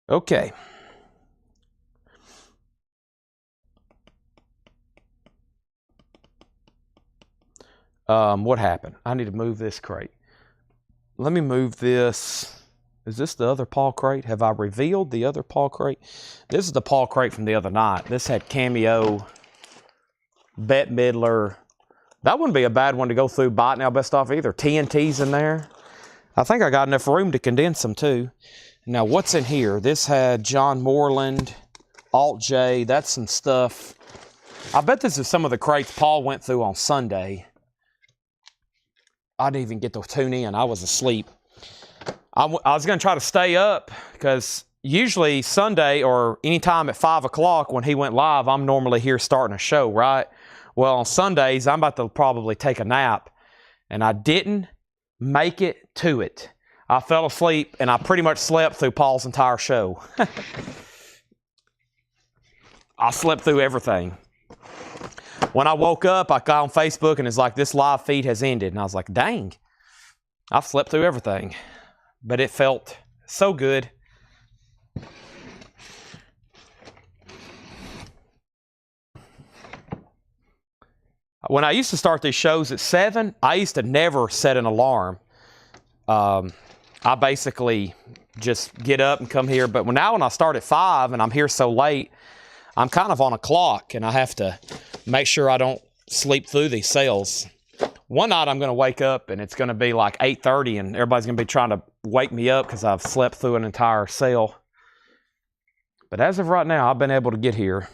Okay. What happened? I need to move this crate. Let me move this. Is this the other Paul crate? Have I revealed the other Paul crate? This is the Paul crate from the other night. This had Cameo, Bette Midler. That wouldn't be a bad one to go through Bite Now Best Off either. TNT's in there. I think I got enough room to condense them too. Now what's in here? This had John Moreland, Alt J. That's some stuff. I bet this is some of the crates Paul went through on Sunday. I didn't even get to tune in. I was asleep. I was going to try to stay up because usually Sunday or anytime at 5 o'clock when he went live, I'm normally here starting a show, right? Well, on Sundays, I'm about to probably take a nap, and I didn't make it to it. I fell asleep, and I pretty much slept through Paul's entire show. I slept through everything. When I woke up, I got on Facebook, and it's like, this live feed has ended. And I was like, dang, I've slept through everything. But it felt so good. When I used to start these shows at 7, I used to never set an alarm. I basically just get up and come here. But now when I start at 5 and I'm here so late, I'm kind of on a clock, and I have to make sure I don't sleep through these sales. One night I'm going to wake up, and it's going to be like 8:30, and everybody's going to be trying to wake me up because I've slept through an entire sale. But as of right now, I've been able to get here.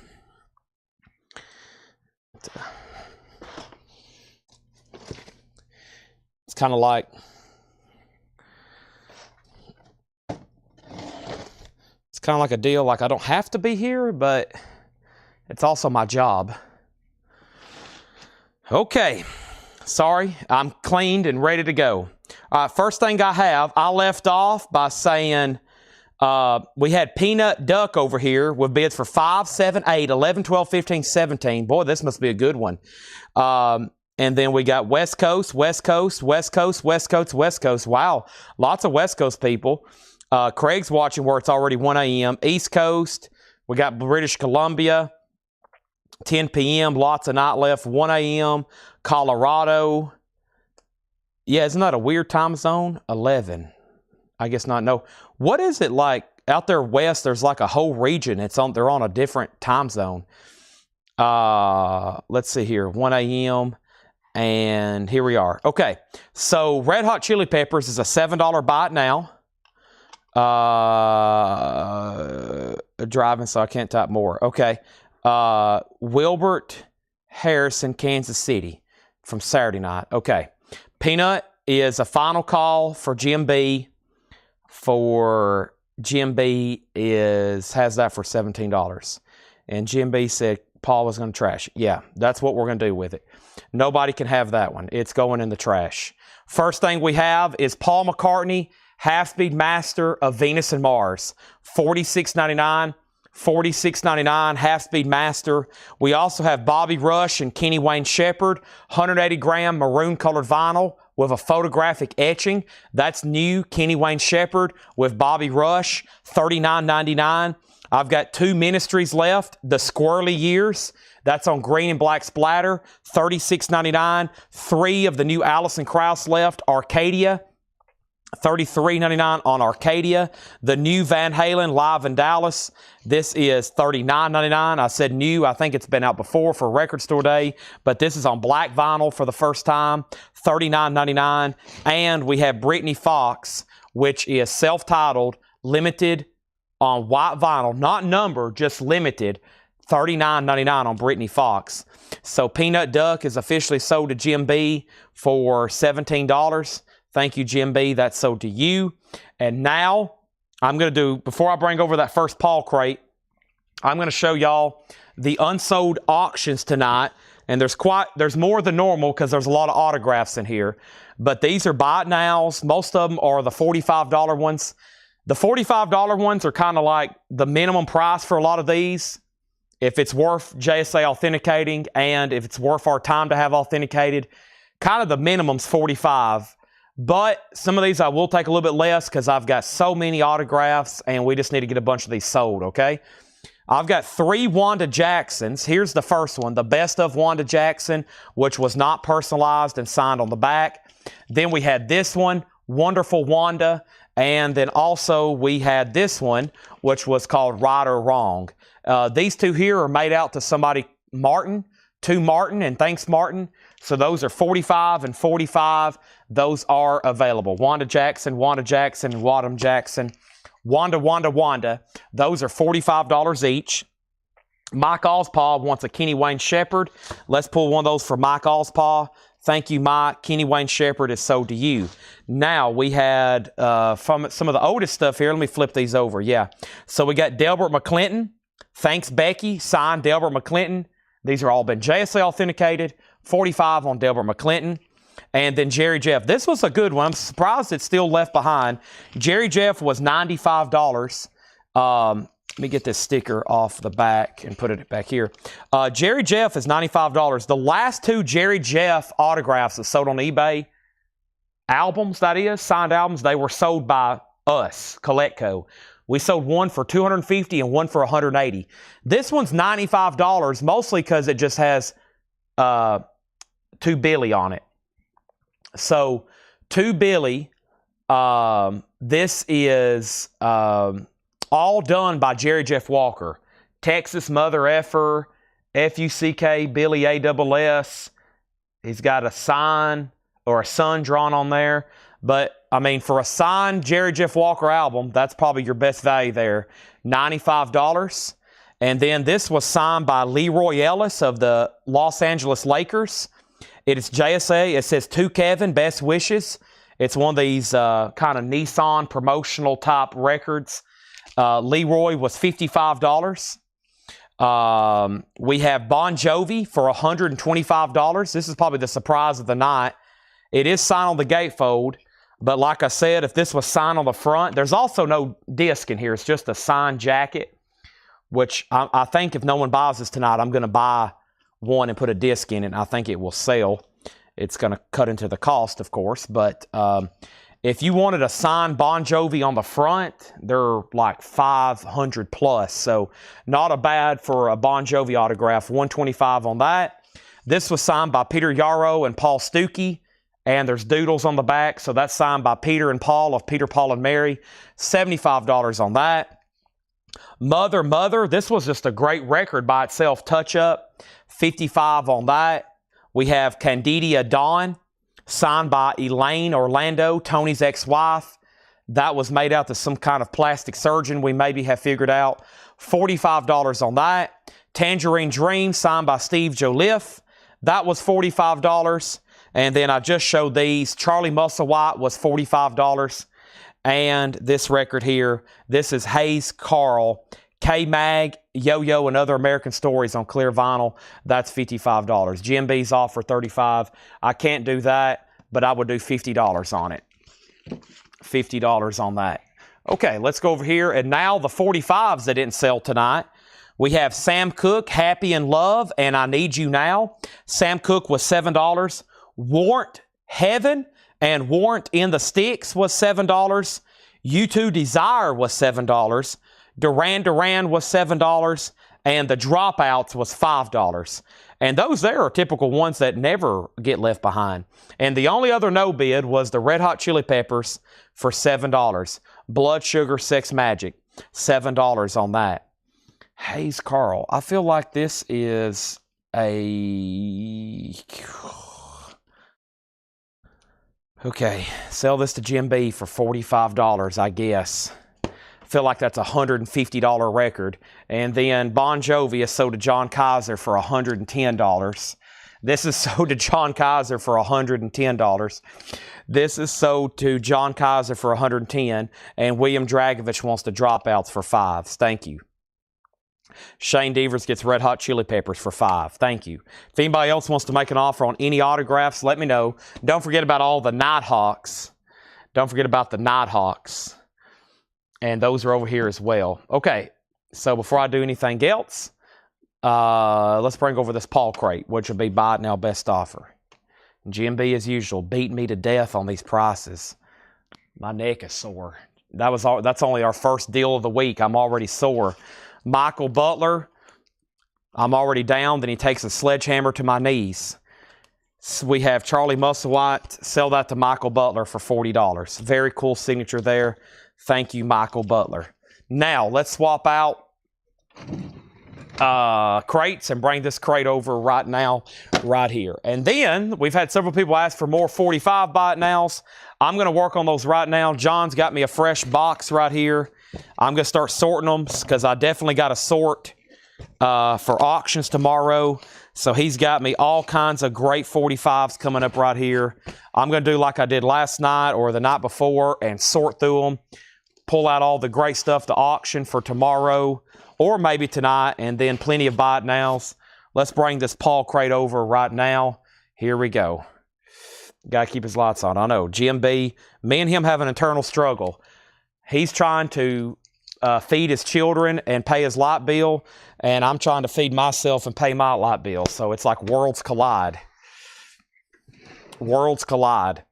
It's kind of like a deal, like I don't have to be here, but it's also my job. Okay. Sorry, I'm cleaned and ready to go. All right, first thing I left off by saying we had Peanut Duck over here with bids for 5, 7, 8, 11, 12, 15, 17. Boy, this must be a good one. And then we got West Coast, West Coast, West Coast, West Coast, West Coast. Wow, lots of West Coast people. Craig's watching where it's already 1 a.m. East Coast, we got British Columbia, 10 p.m., lots of night left, 1 a.m., Colorado. Yeah, isn't that a weird time zone? 11. I guess not. No. What is it like out there west? There's like a whole region. They're on a different time zone. Let's see here. 1 a.m. And here we are. Okay. So Red Hot Chili Peppers is a $7 buy now. Driving, so I can't type more. Okay. Wilbert Harrison, Kansas City from Saturday night. Okay. Peanut is a final call for Jim B. Jim B has that for $17. And Jim B said Paul was going to trash it. Yeah, that's what we're going to do with it. Nobody can have that one. It's going in the trash. First thing we have is Paul McCartney, Half-Speed Master of Venus and Mars. $46.99. $46.99, Half-Speed Master. We also have Bobby Rush and Kenny Wayne Shepherd, 180-gram maroon-colored vinyl with a photographic etching. That's new, Kenny Wayne Shepherd with Bobby Rush, $39.99. I've got 2 ministries left, The Squirrely Years. That's on green and black splatter, $36.99. 3 of the new Alison Krauss left, Arcadia, $33.99 on Arcadia. The new Van Halen live in Dallas. This is $39.99. I said new. I think it's been out before for Record Store Day, but this is on black vinyl for the first time. $39.99. And we have Brittany Fox, which is self-titled, limited on white vinyl, not numbered, just limited. $39.99 on Brittany Fox. So Peanut Duck is officially sold to Jim B for $17. Thank you, Jim B. That's sold to you. And now I'm going to do, before I bring over that first Paul crate, I'm going to show y'all the unsold auctions tonight. And there's more than normal because there's a lot of autographs in here. But these are buy it nows. Most of them are the $45 ones. The $45 ones are kind of like the minimum price for a lot of these. If it's worth JSA authenticating and if it's worth our time to have authenticated, kind of the minimum's $45. But some of these I will take a little bit less because I've got so many autographs and we just need to get a bunch of these sold, okay? I've got 3 Wanda Jacksons. Here's the first one, the best of Wanda Jackson, which was not personalized and signed on the back. Then we had this one, Wonderful Wanda. And then also we had this one, which was called Right or Wrong. These 2 here are made out to somebody, Martin, to Martin, and thanks Martin. So those are $45 and $45. Those are available. Wanda Jackson, and Wadham Jackson. Wanda. Those are $45 each. Mike Ospaw wants a Kenny Wayne Shepherd. Let's pull one of those for Mike Ospaw. Thank you, Mike. Kenny Wayne Shepherd is sold to you. Now, we had from some of the oldest stuff here. Let me flip these over. Yeah. So we got Delbert McClinton. Thanks, Becky. Signed Delbert McClinton. These are all been JSA authenticated. 45 on Delbert McClinton. And then Jerry Jeff. This was a good one. I'm surprised it's still left behind. Jerry Jeff was $95. Let me get this sticker off the back and put it back here. Jerry Jeff is $95. The last two Jerry Jeff autographs that sold on eBay, albums, that is, signed albums, they were sold by us, Collectco. We sold one for $250 and one for $180. This one's $95, mostly because it just has To Billy on it. So, To Billy, this is all done by Jerry Jeff Walker. Texas Mother Effer, F-U-C-K, Billy A-double-S. He's got a sign or a sun drawn on there. But, I mean, for a signed Jerry Jeff Walker album, that's probably your best value there. $95. And then this was signed by Leroy Ellis of the Los Angeles Lakers. It is JSA. It says, to Kevin, best wishes. It's one of these kind of Nissan promotional type records. Leroy was $55. We have Bon Jovi for $125. This is probably the surprise of the night. It is signed on the gatefold, but like I said, if this was signed on the front, there's also no disc in here. It's just a signed jacket, which I think if no one buys this tonight, I'm going to buy one and put a disc in it. I think it will sell. It's going to cut into the cost, of course, but if you wanted a signed Bon Jovi on the front, they're like 500 plus. So not a bad for a Bon Jovi autograph. $125 on that. This was signed by Peter Yarrow and Paul Stuckey. And there's doodles on the back. So that's signed by Peter and Paul of Peter, Paul, and Mary. $75 on that. Mother, Mother. This was just a great record by itself. Touch Up. $55 on that. We have Candidia Dawn, signed by Elaine Orlando, Tony's ex-wife. That was made out to some kind of plastic surgeon we maybe have figured out. $45 on that. Tangerine Dream, signed by Steve Joliffe. That was $45. And then I just showed these. Charlie Musselwhite was $45. And this record here, this is Hayes Carl, K-Mag, Yo-Yo, and Other American Stories on clear vinyl. That's $55. Jim B's off for $35. I can't do that, but I would do $50 on it. $50 on that. Okay, let's go over here. And now the 45s that didn't sell tonight. We have Sam Cooke, Happy in Love, and I Need You Now. Sam Cooke was $7. Warrant Heaven and Warrant in the Sticks was $7. U2 Desire was $7. Duran Duran was $7. And the Dropouts was $5. And those there are typical ones that never get left behind. And the only other no bid was the Red Hot Chili Peppers for $7. Blood Sugar Sex Magic, $7 on that. Hayes Carl, I feel like this is a... Okay, sell this to Jim B for $45, I guess. Feel like that's a $150 record. And then Bon Jovi is sold to John Kaiser for $110. This is sold to John Kaiser for $110. This is sold to John Kaiser for $110. And William Dragovich wants the Dropouts for $5. Thank you. Shane Devers gets Red Hot Chili Peppers for $5. Thank you. If anybody else wants to make an offer on any autographs, let me know. Don't forget about all the Nighthawks. Don't forget about the Nighthawks. And those are over here as well. Okay, so before I do anything else, let's bring over this Paul crate, which will be buy it now best offer. Jim B, as usual, beat me to death on these prices. My neck is sore. That's only our first deal of the week. I'm already sore. Michael Butler, I'm already down. Then he takes a sledgehammer to my knees. So we have Charlie Musselwhite. Sell that to Michael Butler for $40. Very cool signature there. Thank you, Michael Butler. Now, let's swap out crates and bring this crate over right now, right here. And then, we've had several people ask for more 45 buy it nows. I'm going to work on those right now. John's got me a fresh box right here. I'm going to start sorting them because I definitely got to sort for auctions tomorrow. So he's got me all kinds of great 45s coming up right here. I'm going to do like I did last night or the night before and sort through them, pull out all the great stuff to auction for tomorrow or maybe tonight, and then plenty of buy it nows. Let's bring this Paul crate over right now. Here we go. Got to keep his lights on. I know. Jim B, me and him have an internal struggle. He's trying to feed his children and pay his light bill, and I'm trying to feed myself and pay my light bill. So it's like worlds collide. Worlds collide.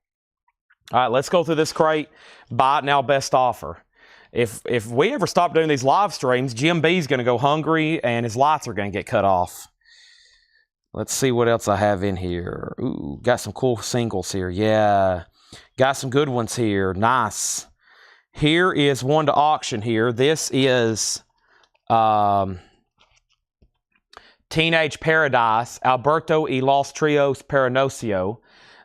All right, let's go through this crate. Buy it now, best offer. If we ever stop doing these live streams, Jim B's going to go hungry and his lights are going to get cut off. Let's see what else I have in here. Ooh, got some cool singles here. Yeah, got some good ones here. Nice. Here is one to auction here. This is Teenage Paradise, Alberto y los Trios Paranocio.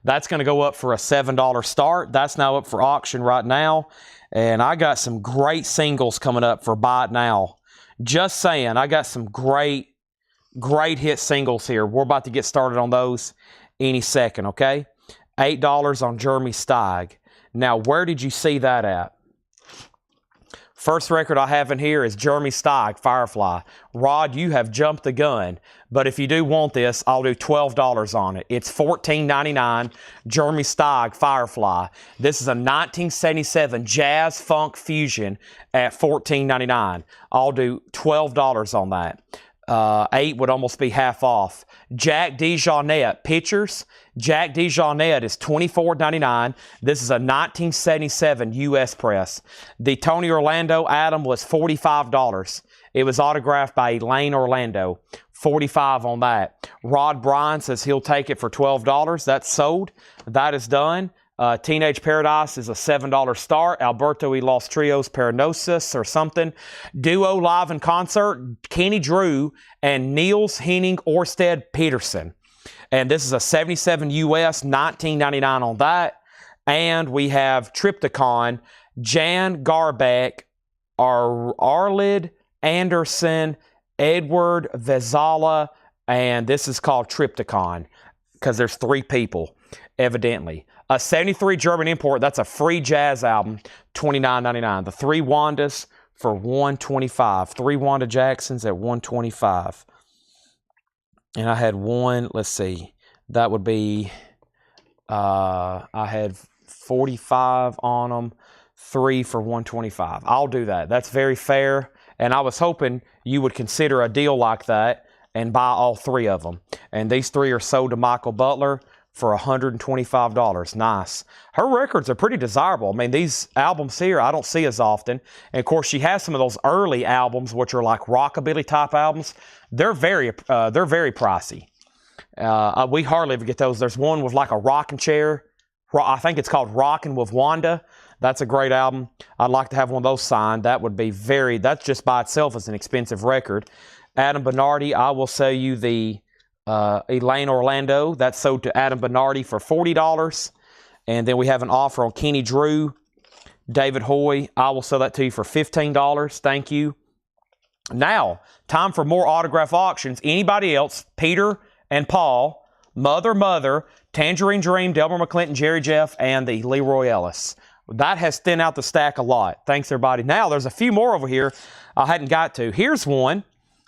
That's going to go up for a $7 start. That's now up for auction right now. And I got some great singles coming up for buy it now. Just saying, I got some great hit singles here. We're about to get started on those any second, okay? $8 on Jeremy Steig. Now, where did you see that at? First record I have in here is Jeremy Steig, Firefly. Rod, you have jumped the gun. But if you do want this, I'll do $12 on it. It's $14.99, Jeremy Steig, Firefly. This is a 1977 jazz funk fusion at $14.99. I'll do $12 on that. 8 would almost be half off. Jack DeJohnette, Pictures. Jack DeJohnette is $24.99. This is a 1977 U.S. press. The Tony Orlando Adam was $45. It was autographed by Elaine Orlando. $45 on that. Rod Bryan says he'll take it for $12. That's sold. That is done. Teenage Paradise is a $7 start. Alberto y los Trios Paranosis or something. Duo live in concert, Kenny Drew and Niels Henning Orsted Peterson. And this is a 77 US, $19.99 on that. And we have Triptychon, Jan Garbeck, Arlid Anderson, Edward Vezala, and this is called Triptychon because there's 3 people, evidently. A 73 German import, that's a free jazz album, $29.99. The 3 Wandas for $125. 3 Wanda Jacksons at $125. And I had one, let's see, that would be, I had 45 on them, 3 for $125. I'll do that. That's very fair. And I was hoping you would consider a deal like that and buy all 3 of them. And these 3 are sold to Michael Butler for $125. Nice. Her records are pretty desirable. I mean, these albums here I don't see as often. And of course, she has some of those early albums, which are like rockabilly type albums. They're very pricey. We hardly ever get those. There's one with like a rocking chair. I think it's called Rockin' with Wanda. That's a great album. I'd like to have one of those signed. That would be that's just by itself is an expensive record. Adam Bernardi, I will sell you the Elaine Orlando. That's sold to Adam Bernardi for $40. And then we have an offer on Kenny Drew, David Hoy. I will sell that to you for $15. Thank you. Now, time for more autograph auctions. Anybody else, Peter and Paul, Mother, Tangerine Dream, Delmer McClinton, Jerry Jeff, and the Leroy Ellis. That has thinned out the stack a lot. Thanks, everybody. Now, there's a few more over here I hadn't got to. Here's one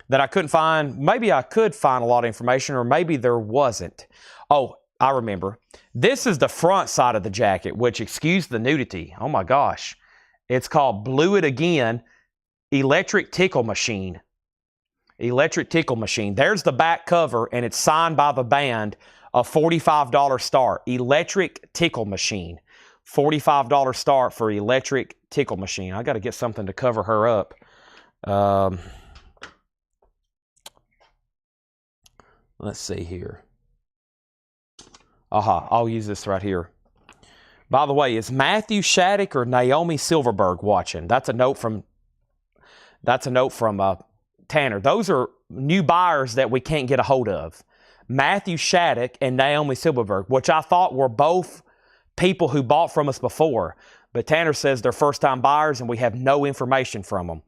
that I couldn't find. Maybe I could find a lot of information, or maybe there wasn't. Oh, I remember. This is the front side of the jacket, which, excuse the nudity. Oh, my gosh. It's called Blew It Again, Electric Tickle Machine. Electric Tickle Machine. There's the back cover, and it's signed by the band, a $45 start. Electric Tickle Machine. $45 start for Electric Tickle Machine. I got to get something to cover her up. Let's see here. I'll use this right here. By the way, is Matthew Shattuck or Naomi Silverberg watching? That's a note from Tanner. Those are new buyers that we can't get a hold of. Matthew Shattuck and Naomi Silverberg, which I thought were both people who bought from us before. But Tanner says they're first-time buyers and we have no information from them.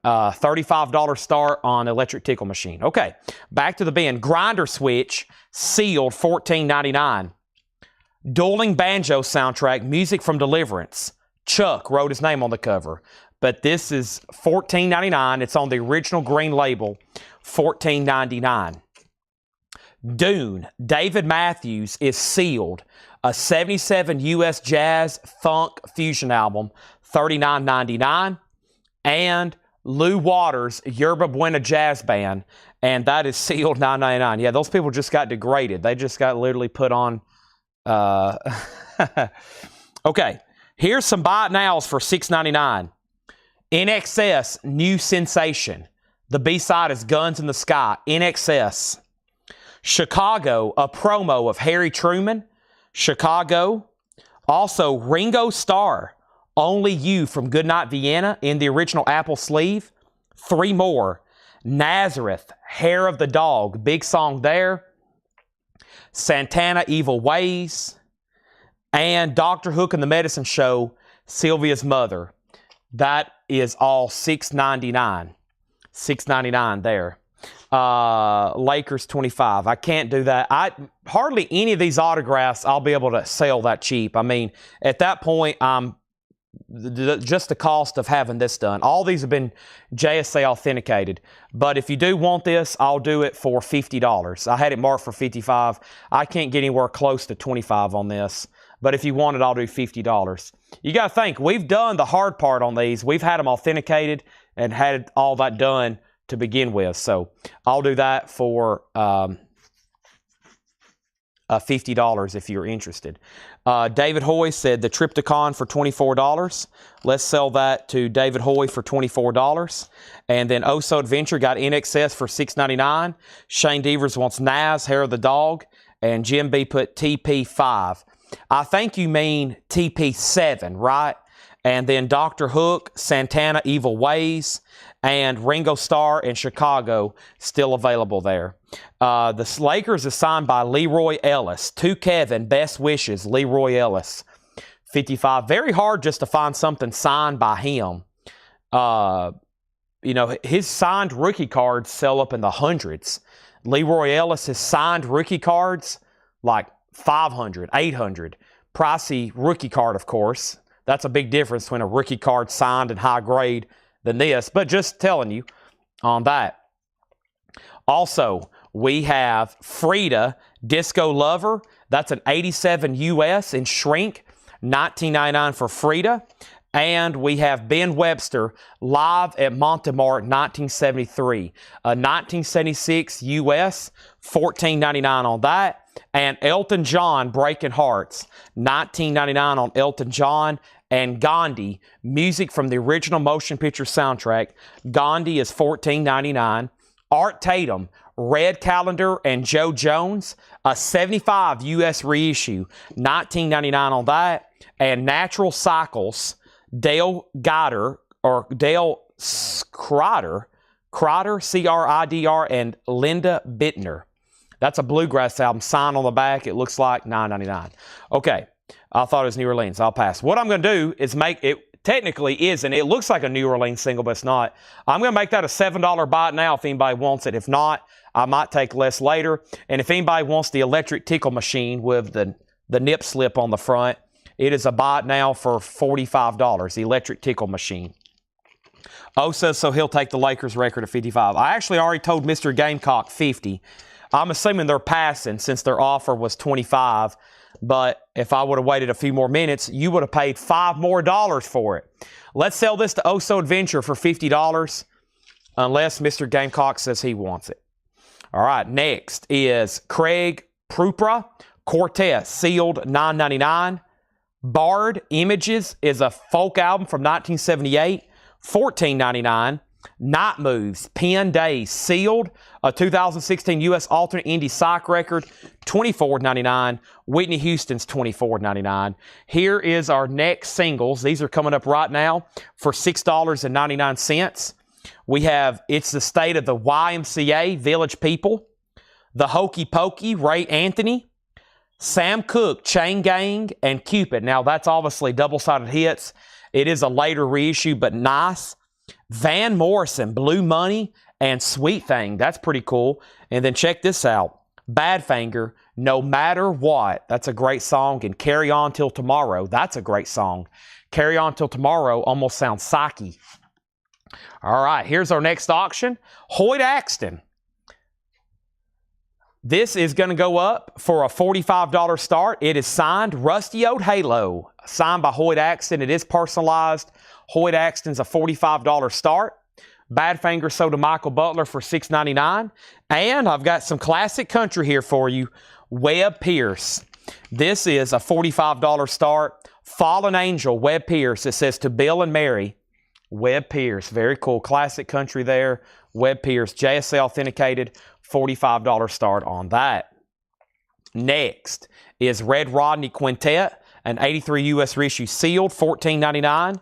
$35 start on Electric Tickle Machine. Okay, back to the bin. Grinder Switch, sealed, $14.99. Dueling Banjo soundtrack, music from Deliverance. Chuck wrote his name on the cover. But this is $14.99. It's on the original green label, $14.99. Dune, David Matthews is sealed. A 77 US jazz funk fusion album, $39.99. And Lou Waters, Yerba Buena Jazz Band, and that is sealed $9.99. Yeah, those people just got degraded. They just got literally put on. Okay, here's some buy it nows for $6.99. In Excess, New Sensation. The B-side is Guns in the Sky. In Excess. Chicago, a promo of Harry Truman. Chicago. Also, Ringo Starr, Only You from Goodnight Vienna in the original Apple sleeve. 3 more. Nazareth, Hair of the Dog, big song there. Santana, Evil Ways. And Dr. Hook and the Medicine Show, Sylvia's Mother. That is all $6.99. $6.99 there. Lakers 25. I can't do that. Hardly any of these autographs I'll be able to sell that cheap. I mean, at that point, just the cost of having this done. All these have been JSA authenticated. But if you do want this, I'll do it for $50. I had it marked for $55. I can't get anywhere close to $25 on this. But if you want it, I'll do $50. You got to think, we've done the hard part on these. We've had them authenticated and had all that done to begin with. So I'll do that for $50 if you're interested. David Hoy said the Triptychon for $24. Let's sell that to David Hoy for $24. And then Oso Adventure got In Excess for $6.99. Shane Devers wants Naz, Hair of the Dog. And Jim B put TP5. I think you mean TP7, right? And then Dr. Hook, Santana, Evil Ways, and Ringo Starr in Chicago still available there. The Lakers is signed by Leroy Ellis. To Kevin, best wishes, Leroy Ellis. 55. Very hard just to find something signed by him. You know, his signed rookie cards sell up in the hundreds. Leroy Ellis has signed rookie cards like 500, 800. Pricey rookie card, of course. That's a big difference between a rookie card signed and high grade than this, but just telling you on that. Also, we have Frida, Disco Lover. That's an 87 US in shrink, $19.99 for Frida. And we have Ben Webster, Live at Montemart, 1973. A 1976 US, $14.99 on that. And Elton John, Breaking Hearts, $19.99 on Elton John. And Gandhi, music from the original motion picture soundtrack. Gandhi is $14.99. Art Tatum, Red Calendar and Joe Jones, a 75 US reissue, $19.99 on that. And Natural Cycles, Dale Crider, C-R-I-D-R, and Linda Bittner. That's a bluegrass album. Sign on the back. It looks like $9.99. Okay. I thought it was New Orleans. I'll pass. What I'm going to do is make it, technically isn't. It looks like a New Orleans single, but it's not. I'm going to make that a $7 buy it now if anybody wants it. If not, I might take less later. And if anybody wants the Electric Tickle Machine with the nip slip on the front, it is a buy it now for $45, the Electric Tickle Machine. O says so he'll take the Lakers record of 55. I actually already told Mr. Gamecock 50. I'm assuming they're passing since their offer was 25. But if I would have waited a few more minutes, you would have paid $5 more for it. Let's sell this to Oso Adventure for $50, unless Mr. Gamecock says he wants it. All right, next is Craig Prupra, Quartet, sealed, $9.99. Bard Images is a folk album from 1978, $14.99. Night Moves, Pen Days, sealed, a 2016 U.S. alternate indie psych record, $24.99. Whitney Houston's $24.99. Here is our next singles. These are coming up right now for $6.99. We have It's the State of the YMCA, Village People. The Hokey Pokey, Ray Anthony. Sam Cooke, Chain Gang, and Cupid. Now, that's obviously double-sided hits. It is a later reissue, but nice. Van Morrison, Blue Money, and Sweet Thing. That's pretty cool. And then check this out. Badfinger, No Matter What. That's a great song. And Carry On Till Tomorrow. That's a great song. Carry On Till Tomorrow almost sounds psyche. All right, here's our next auction. Hoyt Axton. This is going to go up for a $45 start. It is signed Rusty Old Halo. Signed by Hoyt Axton. It is personalized. Hoyt Axton's a $45 start. Badfinger sold to Michael Butler for $6.99. And I've got some classic country here for you. Webb Pierce. This is a $45 start. Fallen Angel, Webb Pierce. It says To Bill and Mary. Webb Pierce. Very cool. Classic country there. Webb Pierce. JSA authenticated. $45 start on that. Next is Red Rodney Quintet. An 83 U.S. reissue sealed. $14.99.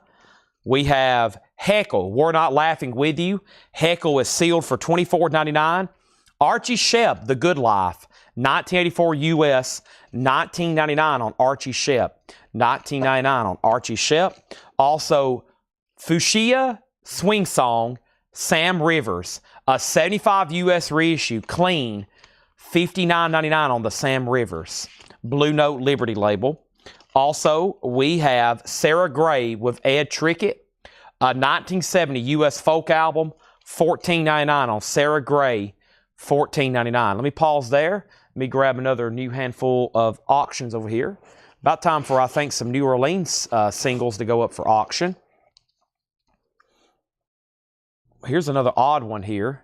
We have Heckle, We're Not Laughing With You. Heckle is sealed for $24.99. Archie Shep, The Good Life. 1984 U.S. $19.99 on Archie Shep. $19.99 on Archie Shep. Also, Fuchsia Swing Song, Sam Rivers. A 75 U.S. reissue, clean. $59.99 on the Sam Rivers. Blue Note Liberty label. Also, we have Sarah Gray with Ed Trickett. A 1970 U.S. folk album, $14.99 on Sarah Gray, $14.99. Let me pause there. Let me grab another new handful of auctions over here. About time for, I think, some New Orleans singles to go up for auction. Here's another odd one here.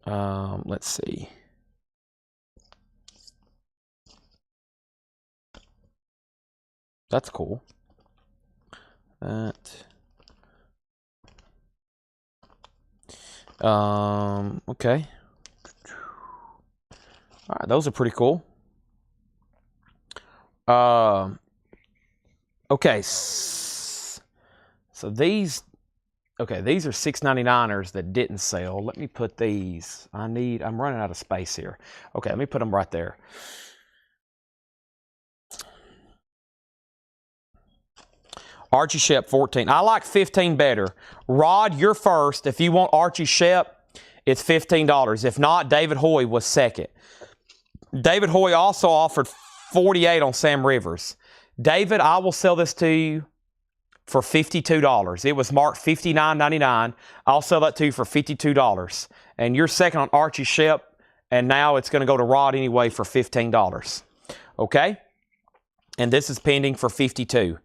Let's see. That's cool. Okay. All right, those are pretty cool. Okay. So these are $6.99ers that didn't sell. Let me put these. I'm running out of space here. Okay, let me put them right there. Archie Shep, 14. I like 15 better. Rod, you're first. If you want Archie Shep, it's $15. If not, David Hoy was second. David Hoy also offered 48 on Sam Rivers. David, I will sell this to you for $52. It was marked $59.99. I'll sell that to you for $52. And you're second on Archie Shep, and now it's going to go to Rod anyway for $15. Okay? And this is pending for $52.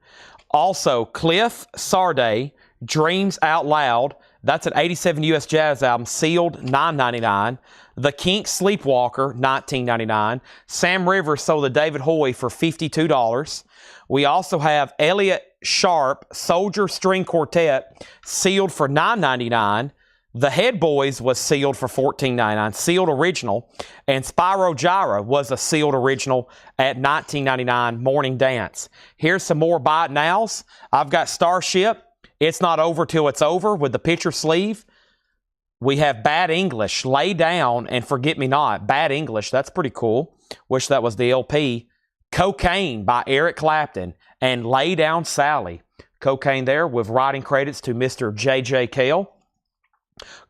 Also, Cliff Sarday, Dreams Out Loud. That's an 87 U.S. Jazz album, sealed, $9.99. The Kinks Sleepwalker, $19.99. Sam Rivers sold to David Hoy for $52. We also have Elliott Sharp, Soldier String Quartet, sealed for $9.99. The Head Boys was sealed for $14.99, sealed original. And Spyro Gyra was a sealed original at $19.99, Morning Dance. Here's some more buy it nows. I've got Starship, It's Not Over Till It's Over with the picture sleeve. We have Bad English, Lay Down and Forget Me Not. Bad English, that's pretty cool. Wish that was the LP. Cocaine by Eric Clapton and Lay Down Sally. Cocaine there with writing credits to Mr. J.J. Cale.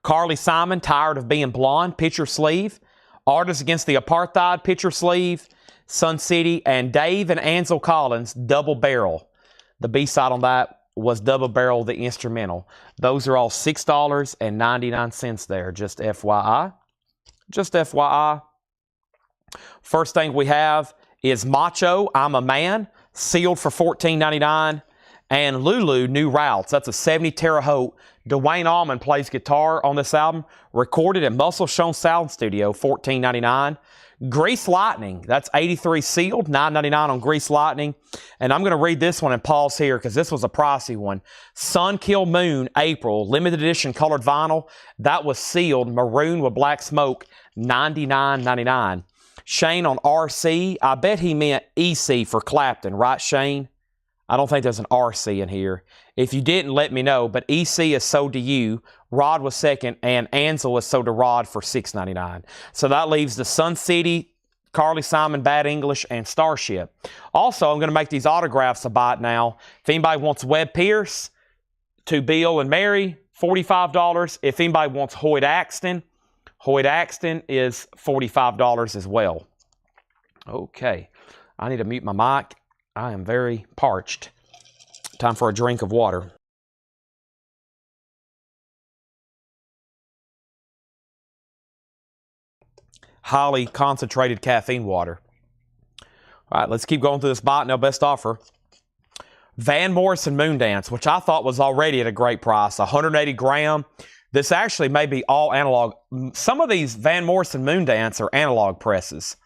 Carly Simon, Tired of Being Blonde, picture sleeve. Artists Against the Apartheid, picture sleeve. Sun City, and Dave and Ansel Collins, Double Barrel. The B-side on that was Double Barrel, the instrumental. Those are all $6.99 there, just FYI. Just FYI. First thing we have is Macho, I'm a Man, sealed for $14.99. And Lulu, New Routes. That's a 70 Terre Haute. Dwayne Allman plays guitar on this album. Recorded at Muscle Shown Sound Studio, $14.99. Grease Lightning. That's 83 sealed, $9.99 on Grease Lightning. And I'm going to read this one and pause here because this was a pricey one. Sun Kill Moon, April. Limited edition colored vinyl. That was sealed, maroon with black smoke, $99.99. Shane on RC. I bet he meant EC for Clapton, right, Shane? I don't think there's an RC in here. If you didn't, let me know. But EC is sold to you. Rod was second. And Ansel is sold to Rod for $6.99. So that leaves the Sun City, Carly Simon, Bad English, and Starship. Also, I'm going to make these autographs a buy it now. If anybody wants Webb Pierce, to Bill and Mary, $45. If anybody wants Hoyt Axton is $45 as well. Okay, I need to mute my mic. I am very parched. Time for a drink of water. Highly concentrated caffeine water. All right, let's keep going through this Buy It Now Best Offer. Van Morrison Moondance, which I thought was already at a great price, 180 gram. This actually may be all analog. Some of these Van Morrison Moondance are analog presses.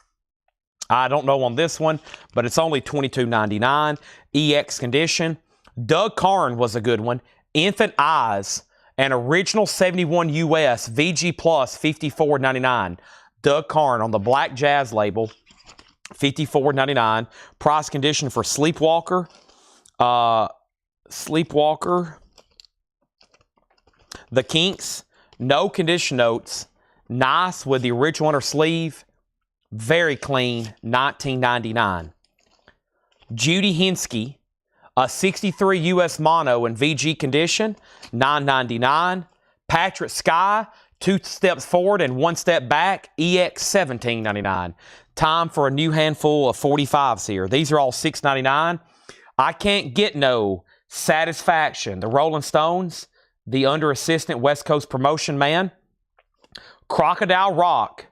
I don't know on this one, but it's only $22.99. EX condition. Doug Karn was a good one. Infant Eyes, an original 71 US VG Plus, $54.99. Doug Karn on the Black Jazz label, $54.99. Price condition for Sleepwalker. Sleepwalker. The Kinks. No condition notes. Nice with the original inner sleeve. Very clean, $19.99. Judy Henske, a 63 US mono in VG condition, $9.99. Patrick Sky, 2 steps forward and 1 step back, EX, $17.99. Time for a new handful of 45s here. These are all $6.99. I Can't Get No Satisfaction. The Rolling Stones, the Under Assistant West Coast Promotion Man. Crocodile Rock.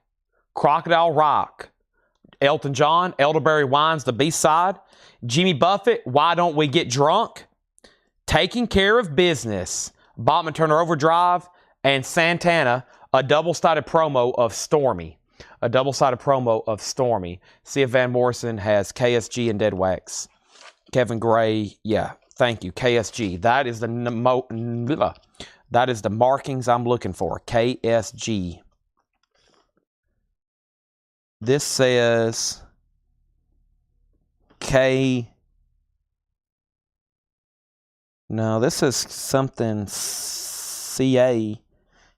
Elton John, Elderberry Wine's the B-side. Jimmy Buffett, Why Don't We Get Drunk? Taking Care of Business, Bachman Turner Overdrive, and Santana, a double-sided promo of Stormy. See if Van Morrison has KSG and Dead Wax. Kevin Gray, yeah, thank you, KSG. That is the markings I'm looking for, KSG. This says K. No, this is something CA.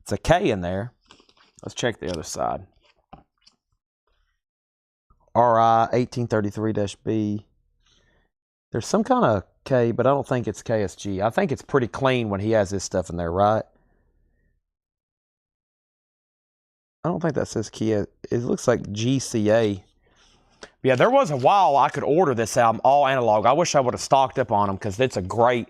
It's a K in there. Let's check the other side. RI 1833-B. There's some kind of K, but I don't think it's KSG. I think it's pretty clean when he has this stuff in there, right? I don't think that says Kia. It looks like GCA. Yeah, there was a while I could order this album all analog. I wish I would have stocked up on them because it's a great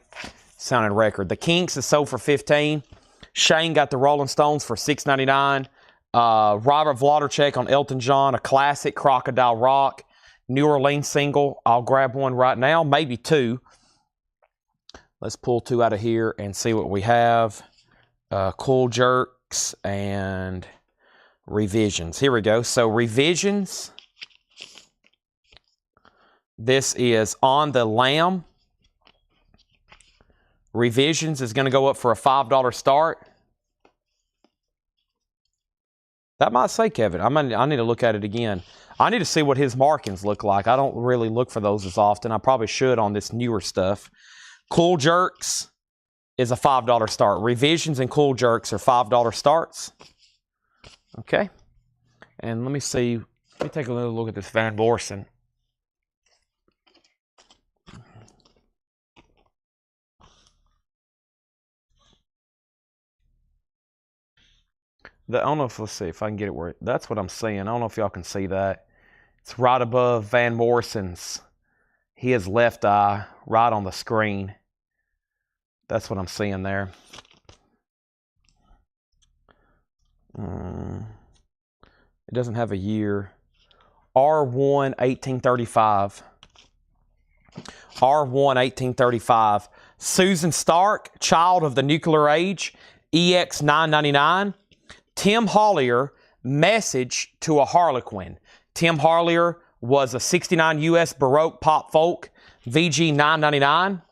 sounding record. The Kinks is sold for $15. Shane got the Rolling Stones for $6.99. Robert Vlodarchek on Elton John, a classic, Crocodile Rock. New Orleans single. I'll grab one right now, maybe 2. Let's pull 2 out of here and see what we have. Cool Jerks and Revisions. Here we go. So Revisions. This is On the Lamb. Revisions is going to go up for a $5 start. That might say Kevin. I need to look at it again. I need to see what his markings look like. I don't really look for those as often. I probably should on this newer stuff. Cool Jerks is a $5 start. Revisions and Cool Jerks are $5 starts. Okay. And let me see. Let me take a little look at this Van Morrison. I don't know if, let's see if I can get it where, that's what I'm seeing. I don't know if y'all can see that. It's right above Van Morrison's, his left eye, right on the screen. That's what I'm seeing there. It doesn't have a year. R1 1835. R1 1835. Susan Stark, Child of the Nuclear Age, EX 999. Tim Hollier, Message to a Harlequin. Tim Hollier was a 69 US Baroque pop folk, VG 999.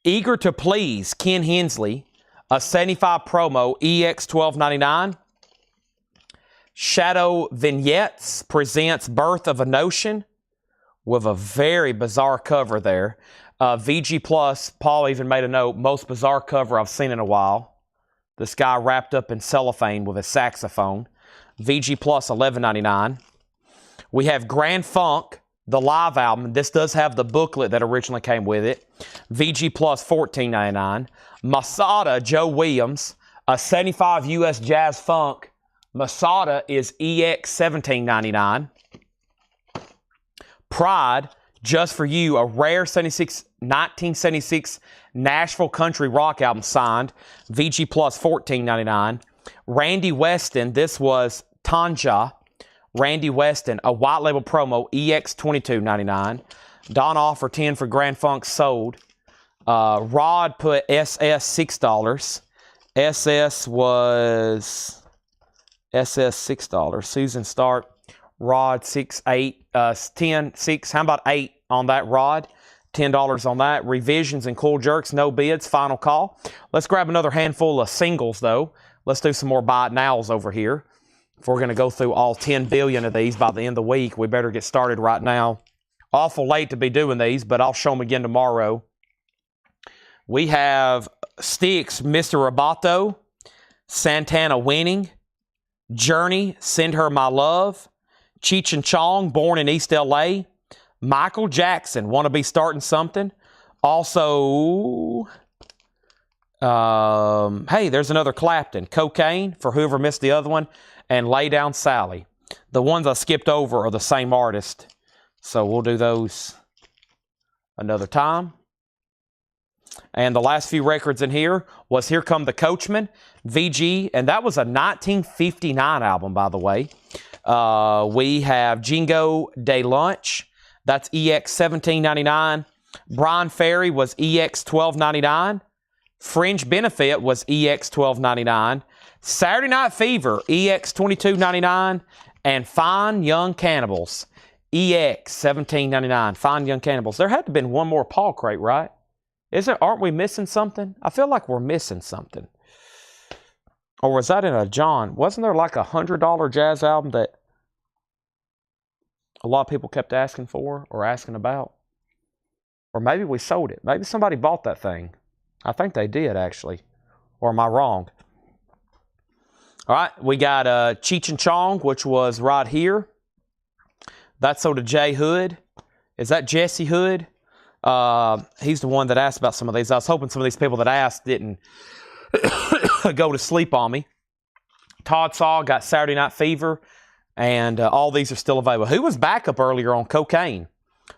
Eager to Please, Ken Hensley, a 75 promo, EX 1299. Shadow Vignettes presents Birth of a Notion with a very bizarre cover there. VG Plus, Paul even made a note, most bizarre cover I've seen in a while. This guy wrapped up in cellophane with a saxophone. VG Plus $11.99. We have Grand Funk, the live album. This does have the booklet that originally came with it. VG Plus $14.99. Masada, Joe Williams, a 75 US Jazz Funk. Masada is EX $17.99. Pride, Just For You, a rare 1976 Nashville country rock album signed. VG Plus $14.99. Randy Weston, this was Tanja. Randy Weston, a white label promo, EX $22.99. Don Offer 10 for Grand Funk Sold. Rod put SS $6. SS was $6. Susan Stark, Rod 6, 8, 10, 6. How about 8 on that Rod? $10 on that. Revisions and Cool Jerks, no bids, final call. Let's grab another handful of singles, though. Let's do some more buy it nows over here. If we're going to go through all 10 billion of these by the end of the week, we better get started right now. Awful late to be doing these, but I'll show them again tomorrow. We have Styx, Mr. Roboto, Santana Winning, Journey, Send Her My Love, Cheech and Chong, Born in East LA, Michael Jackson, Want to Be Starting Something. Also, hey, there's another Clapton, Cocaine, for whoever missed the other one, and Lay Down Sally. The ones I skipped over are the same artist, so we'll do those another time. And the last few records in here was Here Come the Coachman, VG, and that was a 1959 album, by the way. We have Jingo de Lunch, that's EX $17.99. Brian Ferry was EX $12.99. Fringe Benefit was EX $12.99. Saturday Night Fever, EX $22.99. And Fine Young Cannibals, EX $17.99. Fine Young Cannibals. There had to have been one more Paul crate, right? Aren't we missing something? I feel like we're missing something. Or was that in a John? Wasn't there like a $100 jazz album that a lot of people kept asking for or asking about? Or maybe we sold it. Maybe somebody bought that thing. I think they did, actually. Or am I wrong? All right, we got Cheech and Chong, which was right here. That's sold to Jay Hood. Is that Jesse Hood? He's the one that asked about some of these. I was hoping some of these people that asked didn't go to sleep on me. Todd Saw got Saturday Night Fever, and all these are still available. Who was backup earlier on Cocaine?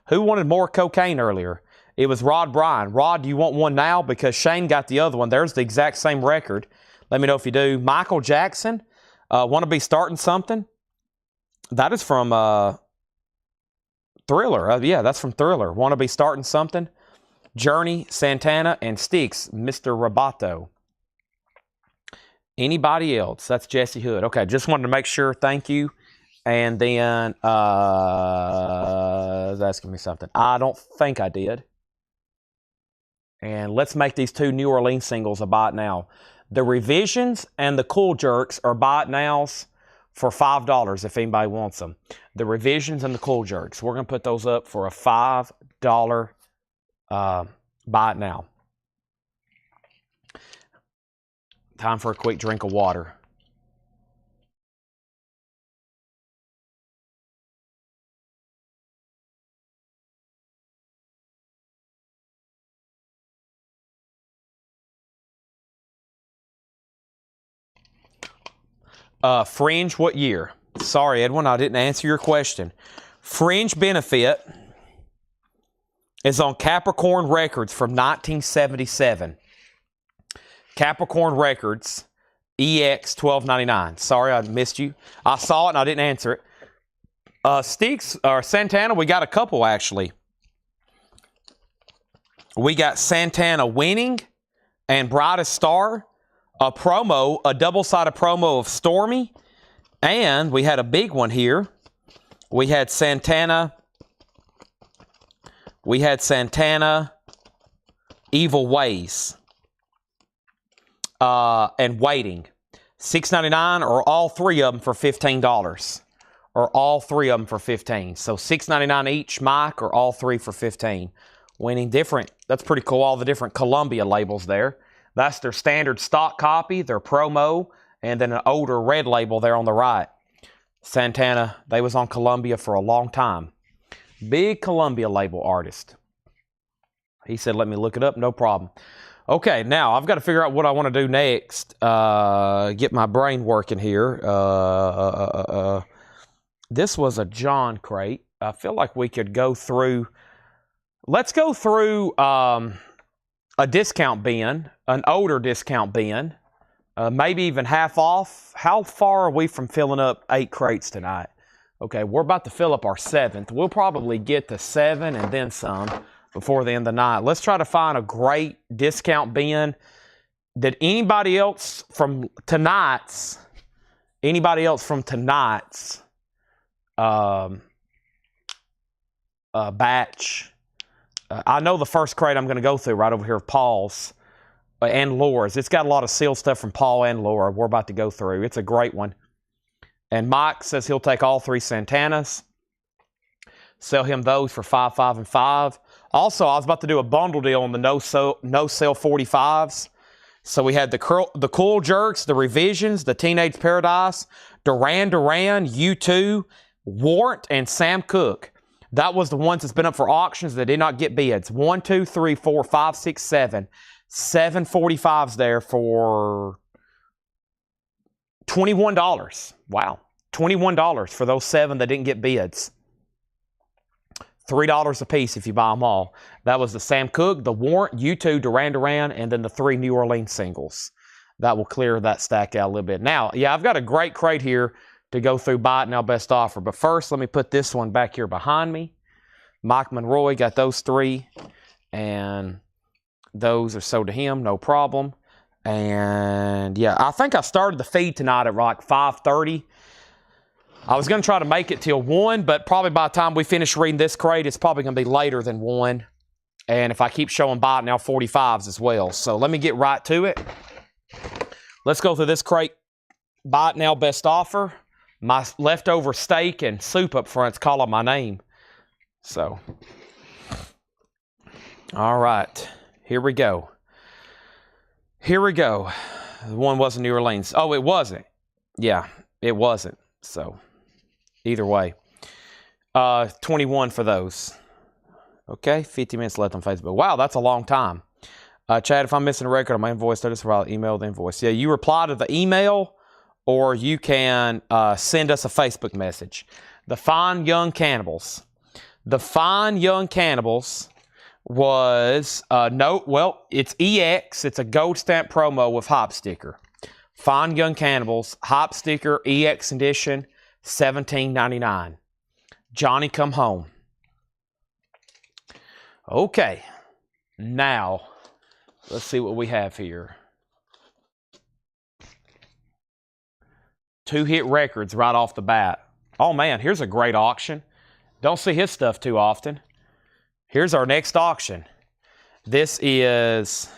Who wanted more Cocaine earlier? It was Rod Bryan. Rod, do you want one now? Because Shane got the other one. There's the exact same record. Let me know if you do. Michael Jackson, Want to Be Starting Something? That is from Thriller. Yeah, that's from Thriller. Want to Be Starting Something? Journey, Santana, and Styx, Mr. Roboto. Anybody else? That's Jesse Hood. Okay, just wanted to make sure. Thank you. And then, was asking me something. I don't think I did. And let's make these two New Orleans singles a buy it now. The Revisions and the Cool Jerks are buy it nows for $5 if anybody wants them. The Revisions and the Cool Jerks. We're going to put those up for a $5 buy it now. Time for a quick drink of water. Fringe, what year? Sorry, Edwin, I didn't answer your question. Fringe Benefit is on Capricorn Records from 1977. Capricorn Records, EX $12.99. Sorry, I missed you. I saw it and I didn't answer it. Styx or Santana, we got a couple actually. We got Santana Winning and Brightest Star. A promo, a double-sided promo of Stormy. And we had a big one here. We had Santana. Evil Ways. And Waiting. $6.99 or all three of them for $15. Or all three of them for $15. So $6.99 each, Mike, or all three for $15. Winning different. That's pretty cool. All the different Columbia labels there. That's their standard stock copy, their promo, and then an older red label there on the right. Santana, they was on Columbia for a long time. Big Columbia label artist. He said, let me look it up. No problem. Okay, now I've got to figure out what I want to do next. Get my brain working here. This was a John crate. I feel like we could go through. Let's go through a discount bin, an older discount bin, maybe even half off. How far are we from filling up 8 crates tonight? Okay, we're about to fill up our 7th. We'll probably get to 7 and then some before the end of the night. Let's try to find a great discount bin that anybody else from tonight's batch. I know the first crate I'm going to go through right over here of Paul's and Laura's. It's got a lot of sealed stuff from Paul and Laura we're about to go through. It's a great one. And Mike says he'll take all 3 Santanas. Sell him those for $5, $5, and $5. Also, I was about to do a bundle deal on the no sale 45s. So we had the Cool Jerks, the Revisions, the Teenage Paradise, Duran Duran, U2, Warrant, and Sam Cooke. That was the ones that's been up for auctions that did not get bids. 1, 2, 3, 4, 5, 6, 7. 7 45s there for $21. Wow. $21 for those 7 that didn't get bids. $3 a piece if you buy them all. That was the Sam Cooke, the Warrant, U2, Duran Duran, and then the 3 New Orleans singles. That will clear that stack out a little bit. Now, yeah, I've got a great crate here to go through Buy It Now Best Offer. But first, let me put this one back here behind me. Mike Monroy got those 3, and those are sold to him, no problem. And yeah, I think I started the feed tonight at like 5:30. I was going to try to make it till 1, but probably by the time we finish reading this crate, it's probably going to be later than 1. And if I keep showing Buy It Now 45s as well. So let me get right to it. Let's go through this crate. Buy It Now Best Offer. My leftover steak and soup up front's calling my name. So, all right. Here we go. Here we go. The one wasn't New Orleans. Oh, it wasn't. Yeah, it wasn't. So, either way. 21 for those. Okay, 50 minutes left on Facebook. Wow, that's a long time. Chad, if I'm missing a record on my invoice, notice where I'll email the invoice. Yeah, you reply to the email, or you can send us a Facebook message. The Fine Young Cannibals. The Fine Young Cannibals was, it's EX. It's a gold stamp promo with Hop Sticker. Fine Young Cannibals, Hop Sticker, EX edition, $17.99. Johnny Come Home. Okay, now, let's see what we have here. 2 hit records right off the bat. Oh man, here's a great auction. Don't see his stuff too often. Here's our next auction. This is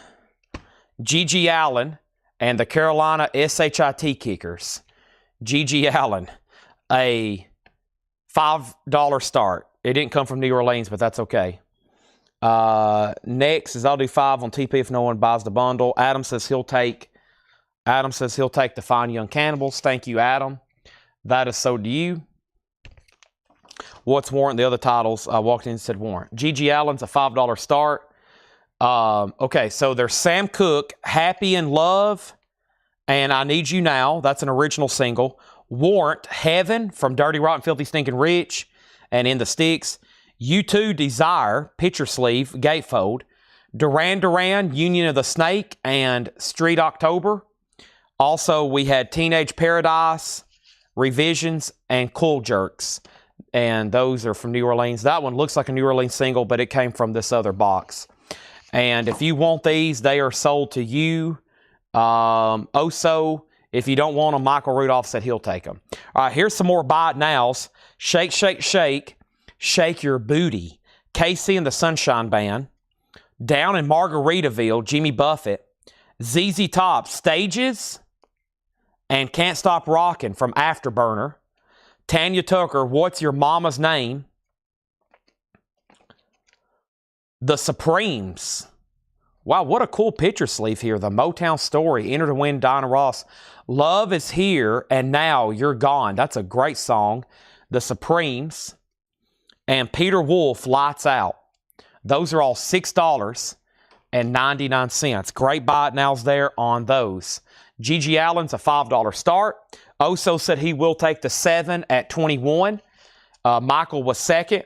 G.G. Allen and the Carolina SHIT Kickers. G.G. Allen, a $5 start. It didn't come from New Orleans, but that's okay. Next is I'll do 5 on TP if no one buys the bundle. Adam says he'll take the Fine Young Cannibals. Thank you, Adam. That is so to you. What's Warrant? The other titles. I walked in and said Warrant. G.G. Allen's a $5 start. Okay, so there's Sam Cooke, Happy in Love, and I Need You Now. That's an original single. Warrant, Heaven from Dirty Rotten Filthy Stinking Rich and In the Sticks. U2, Desire, Picture Sleeve, Gatefold. Duran Duran, Union of the Snake, and Street October. Also, we had Teenage Paradise, Revisions, and Cool Jerks. And those are from New Orleans. That one looks like a New Orleans single, but it came from this other box. And if you want these, they are sold to you. Also, if you don't want them, Michael Rudolph said he'll take them. All right, here's some more Buy It Nows. Shake, Shake, Shake, Shake Your Booty. Casey and the Sunshine Band. Down in Margaritaville, Jimmy Buffett. ZZ Top, Stages, and Can't Stop Rockin' from Afterburner. Tanya Tucker, What's Your Mama's Name? The Supremes. Wow, what a cool picture sleeve here. The Motown Story, Enter to Win, Diana Ross. Love is Here and Now You're Gone. That's a great song. The Supremes. and Peter Wolf Lights Out. Those are all $6.99. Great buy nows there on those. G.G. Allen's a $5 start. Oso said he will take the 7 at 21. Michael was second.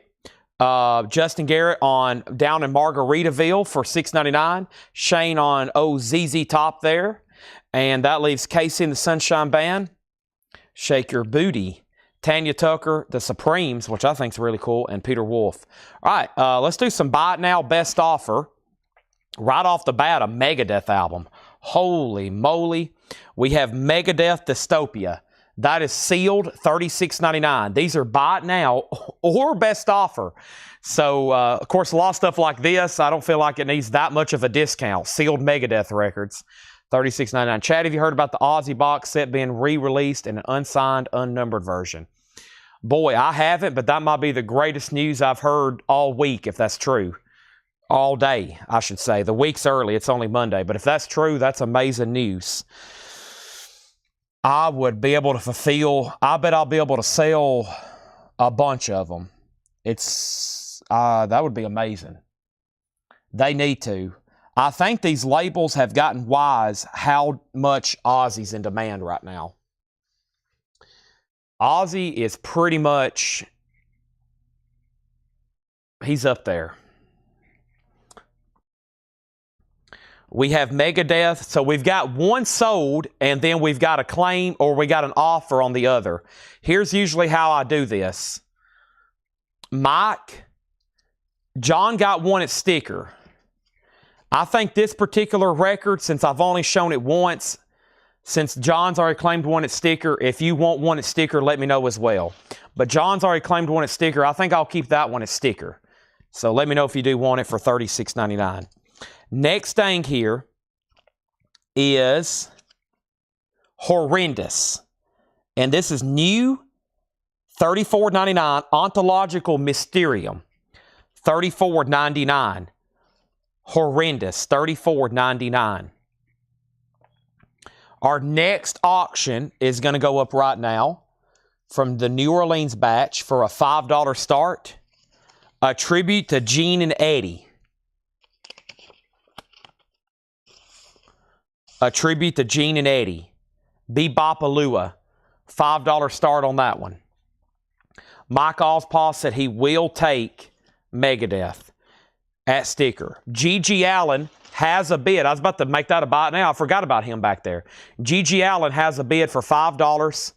Justin Garrett on down in Margaritaville for $6.99. Shane on ZZ Top there. And that leaves Casey and the Sunshine Band. Shake Your Booty. Tanya Tucker, the Supremes, which I think is really cool, and Peter Wolf. All right, let's do some buy it now best offer. Right off the bat, a Megadeth album. Holy moly. We have Megadeth Dystopia. That is sealed, $36.99. These are buy it now or best offer. So, of course, a lot of stuff like this, I don't feel like it needs that much of a discount. Sealed Megadeth records, $36.99. Chad, have you heard about the Ozzy box set being re-released in an unsigned, unnumbered version? Boy, I haven't, but that might be the greatest news I've heard all week, if that's true. All day, I should say. The week's early. It's only Monday. But if that's true, that's amazing news. I would be able to fulfill, I bet I'll be able to sell a bunch of them. That would be amazing. They need to. I think these labels have gotten wise how much Ozzy's in demand right now. Ozzy is pretty much, he's up there. We have Megadeth, so we've got one sold, and then we've got a claim, or we got an offer on the other. Here's usually how I do this. John got one at sticker. I think this particular record, since I've only shown it once, since John's already claimed one at sticker, if you want one at sticker, let me know as well. But John's already claimed one at sticker. I think I'll keep that one at sticker. So let me know if you do want it for $36.99. Next thing here is Horrendous. And this is new, $34.99, Ontological Mysterium, $34.99. Horrendous, $34.99. Our next auction is going to go up right now from the New Orleans batch for a $5 start. A tribute to Gene and Eddie. A tribute to Gene and Eddie. Bebopalua. $5 start on that one. Mike Ospaw said he will take Megadeth at sticker. G.G. Allen has a bid. I was about to make that a buy now. I forgot about him back there. G.G. Allen has a bid for $5.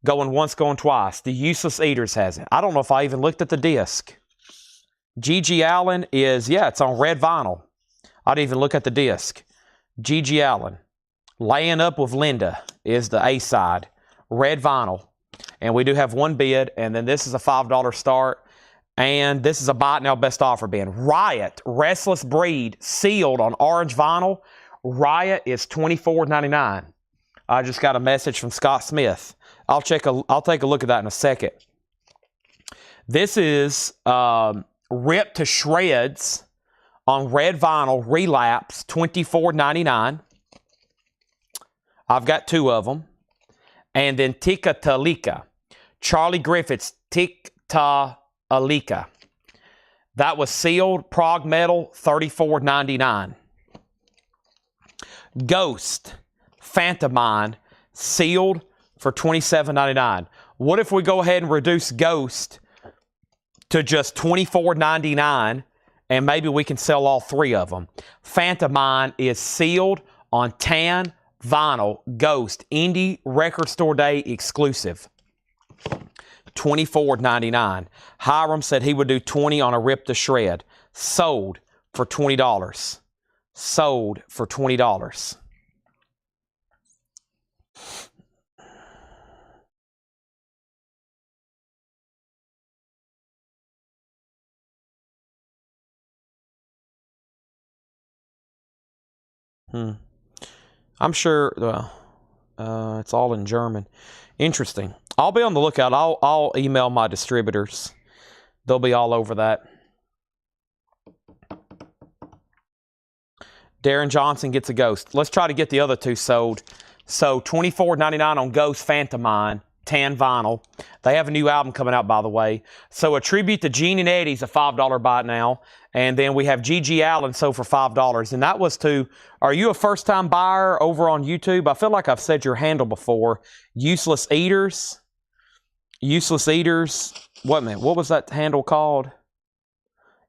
Going once, going twice. The Useless Eaters has it. I don't know if I even looked at the disc. G.G. Allen is, yeah, it's on red vinyl. I didn't even look at the disc. G.G. Allen, Laying Up with Linda is the A-side. Red vinyl. And we do have one bid, and then this is a $5 start. And this is a buy it now best offer bin. Riot, Restless Breed, sealed on orange vinyl. Riot is $24.99. I just got a message from Scott Smith. I'll take a look at that in a second. This is Ripped to Shreds on red vinyl, Relapse, $24.99. I've got two of them. And then Tika Talika. Charlie Griffith's Tika Alika. That was sealed, prog metal, $34.99. Ghost, Phantomine, sealed for $27.99. What if we go ahead and reduce Ghost to just $24.99 and maybe we can sell all three of them? Phantomine is sealed on tan vinyl, Ghost, Indie Record Store Day exclusive. $24.99. Hiram said he would do 20 on a Rip to Shred. Sold for $20. Sold for $20. I'm sure it's all in German. Interesting. I'll be on the lookout. I'll email my distributors. They'll be all over that. Darren Johnson gets a Ghost. Let's try to get the other two sold. So $24.99 on Ghost Phantomine, tan vinyl. They have a new album coming out, by the way. So a tribute to Gene and Eddie's a $5 buy it now. And then we have G.G. Allen sold for $5. And that was to, are you a first-time buyer over on YouTube? I feel like I've said your handle before. Useless Eaters. Useless Eaters. What was that handle called?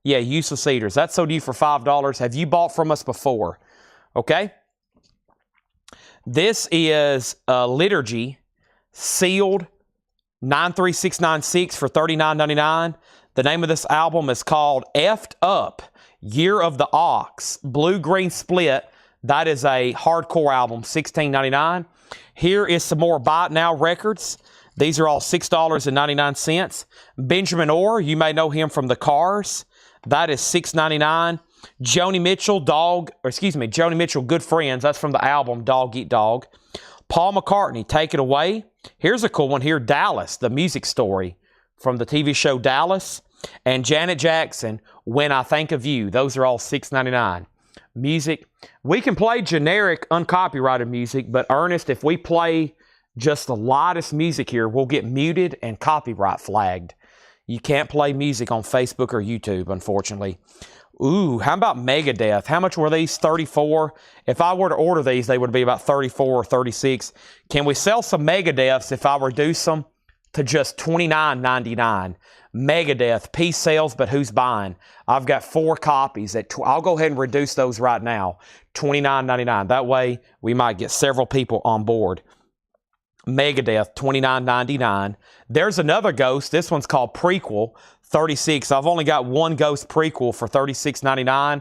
Yeah, Useless Eaters. That sold you for $5. Have you bought from us before? Okay. This is a Liturgy sealed 93696 for $39.99. The name of this album is called Effed Up, Year of the Ox, Blue-Green Split. That is a hardcore album, $16.99. Here is some more Buy It Now records. These are all $6.99. Benjamin Orr, you may know him from The Cars. That is $6.99. Joni Mitchell, Joni Mitchell, Good Friends. That's from the album Dog Eat Dog. Paul McCartney, Take It Away. Here's a cool one here, Dallas, The Music Story from the TV show Dallas. And Janet Jackson, When I Think of You. Those are all $6.99. Music. We can play generic, uncopyrighted music, but Ernest, if we play just the lightest music here, we'll get muted and copyright flagged. You can't play music on Facebook or YouTube, unfortunately. Ooh, how about Megadeth? How much were these? $34. If I were to order these, they would be about $34 or $36. Can we sell some Megadeths if I reduce them to just $29.99? Megadeth, piece sales, but who's buying? I've got 4 copies. I'll go ahead and reduce those right now. $29.99. That way, we might get several people on board. Megadeth, $29.99. There's another Ghost. This one's called Prequel, $36. I've only got one Ghost Prequel for $36.99.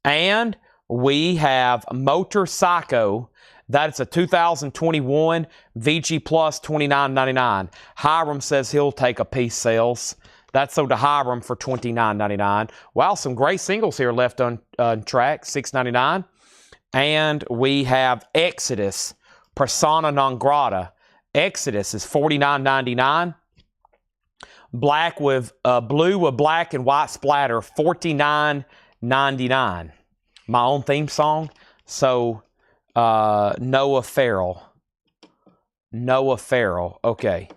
And we have Motor Psycho. That's a 2021 VG Plus, $29.99. Hiram says he'll take a piece sales. That's sold to Hiram for $29.99. Wow, some great singles here left on track, $6.99. And we have Exodus, Persona Non Grata. Exodus is $49.99. Black with blue with black and white splatter, $49.99. My own theme song. So Noah Farrell. Noah Farrell. Okay.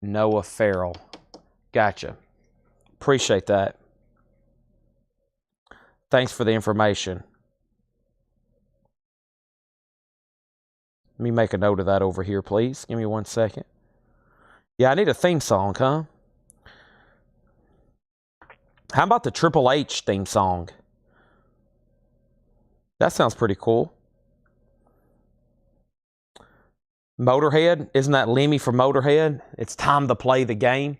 Noah Farrell. Gotcha. Appreciate that. Thanks for the information. Let me make a note of that over here, please. Give me 1 second. Yeah, I need a theme song, huh? How about the Triple H theme song? That sounds pretty cool. Motorhead. Isn't that Lemmy from Motorhead? It's time to play the game.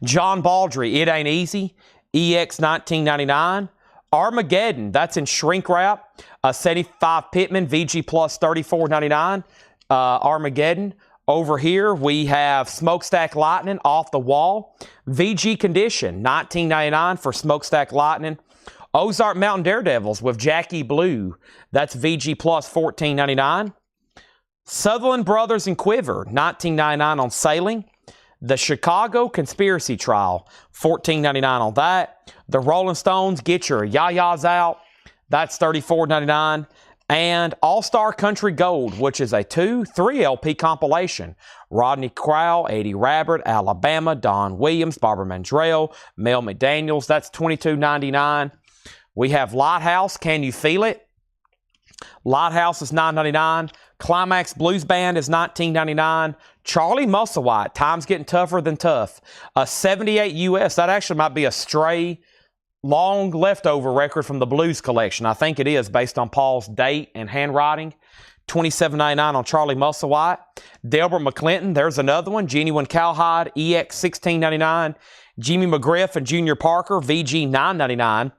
John Baldry, It Ain't Easy. EX 1999. Armageddon. That's in shrink wrap. 75 Pittman. VG Plus $34.99. Armageddon. Over here, we have Smokestack Lightning, Off the Wall. VG Condition, $19.99 for Smokestack Lightning. Ozark Mountain Daredevils with Jackie Blue. That's VG Plus $14.99. Sutherland Brothers and Quiver, $19.99 on Sailing. The Chicago Conspiracy Trial, $14.99 on that. The Rolling Stones, Get Your Yayas Out. That's $34.99. And All-Star Country Gold, which is a 2-3 LP compilation. Rodney Crowell, Eddie Rabbit, Alabama, Don Williams, Barbara Mandrell, Mel McDaniels. That's $22.99. We have Lighthouse, Can You Feel It? Lighthouse is $9.99. Climax Blues Band is $19.99. Charlie Musselwhite, Time's Getting Tougher Than Tough. 78 US. That actually might be a stray long leftover record from the Blues collection. I think it is based on Paul's date and handwriting. $27.99 on Charlie Musselwhite. Delbert McClinton, there's another one. Genuine Cowhide, EX $16.99. Jimmy McGriff and Junior Parker, VG $9.99.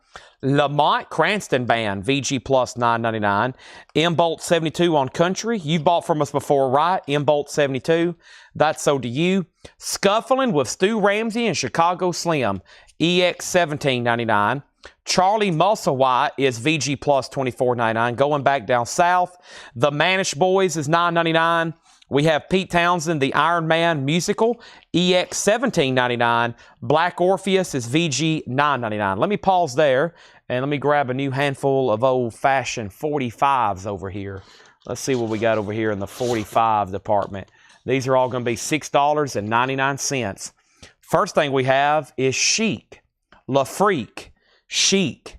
Lamont Cranston Band, VG Plus $9.99. M-Bolt 72 on Country. You've bought from us before, right? M-Bolt 72. That's sold to you. Scuffling with Stu Ramsey and Chicago Slim, EX $17.99. Charlie Musselwhite is VG Plus $24.99. Going back down south, the Manish Boys is $9.99. We have Pete Townsend, the Iron Man musical, EX $17.99. Black Orpheus is VG $9.99. Let me pause there and let me grab a new handful of old-fashioned 45s over here. Let's see what we got over here in the 45 department. These are all going to be $6.99. First thing we have is Chic. La Freak. Chic.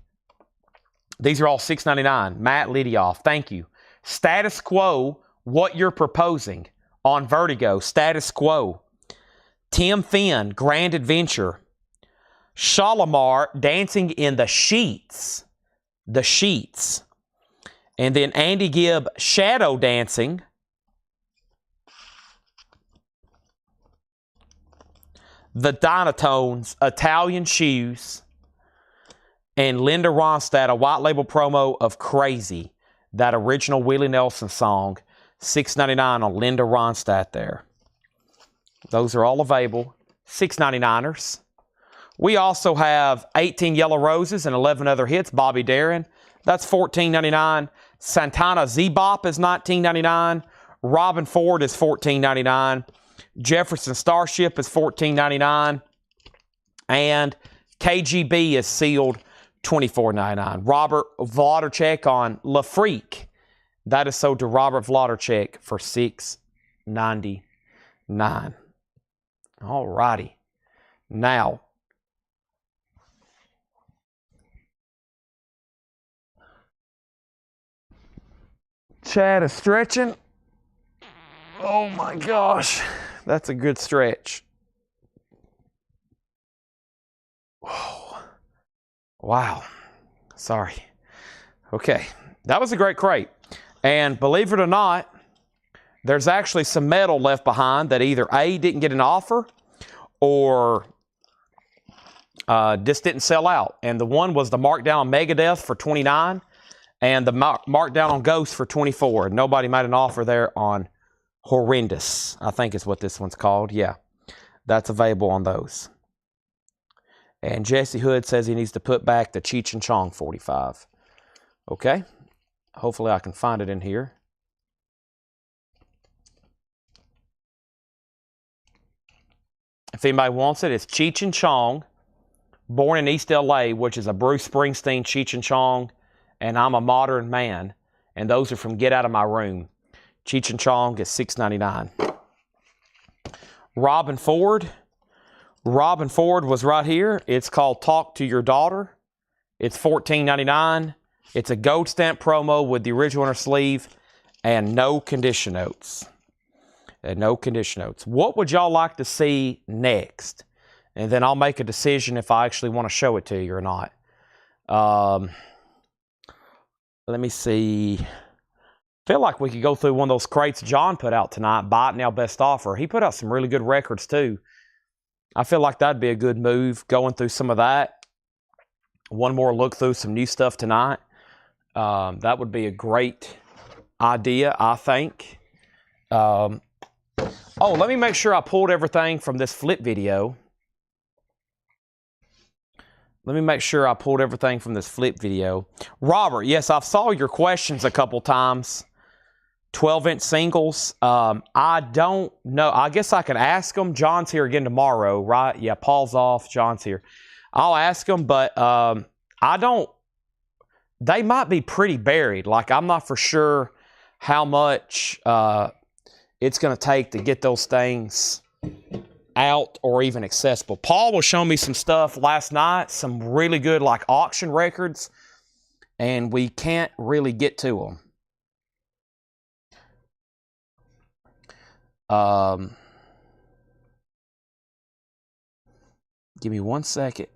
These are all $6.99. Matt Lidioff, thank you. Status Quo, What You're Proposing on Vertigo. Status Quo. Tim Finn, Grand Adventure. Shalimar, Dancing in the Sheets. The Sheets. And then Andy Gibb, Shadow Dancing. The Dynatones, Italian Shoes. And Linda Ronstadt, a white label promo of Crazy. That original Willie Nelson song. $6.99 on Linda Ronstadt there. Those are all available. $6.99ers. We also have 18 Yellow Roses and 11 other hits. Bobby Darin. That's $14.99. Santana Z-Bop is $19.99. Robin Ford is $14.99. Jefferson Starship is $14.99. And KGB is sealed $24.99. Robert Vladicek on La Freak. That is sold to Robert Vladicek for $6.99. All righty. Now, Chad is stretching. Oh my gosh. That's a good stretch. Oh, wow. Sorry. Okay. That was a great crate. And believe it or not, there's actually some metal left behind that either A, didn't get an offer, or just didn't sell out. And the one was the markdown on Megadeth for $29, and the markdown on Ghost for $24. Nobody made an offer there on Horrendous, I think is what this one's called. Yeah, that's available on those. And Jesse Hood says he needs to put back the Cheech and Chong 45. Okay. Hopefully I can find it in here. If anybody wants it, it's Cheech and Chong, Born in East LA, which is a Bruce Springsteen, Cheech and Chong, and I'm a Modern Man. And those are from Get Out of My Room. Cheech and Chong is $6.99. Robin Ford. Robin Ford was right here. It's called Talk to Your Daughter. It's $14.99. It's a gold stamp promo with the original inner sleeve and no condition notes. What would y'all like to see next? And then I'll make a decision if I actually want to show it to you or not. Let me see. Feel like we could go through one of those crates John put out tonight. Buy it now, best offer. He put out some really good records too. I feel like that'd be a good move, going through some of that. One more look through some new stuff tonight. That would be a great idea, I think. Oh, let me make sure I pulled everything from this flip video. Robert, yes, I've saw your questions a couple times. 12-inch singles. I don't know. I guess I can ask them. John's here again tomorrow, right? Yeah, Paul's off. John's here. I'll ask them, but I don't. They might be pretty buried. Like, I'm not for sure how much it's going to take to get those things out or even accessible. Paul was showing me some stuff last night, some really good like auction records, and we can't really get to them. Give me 1 second.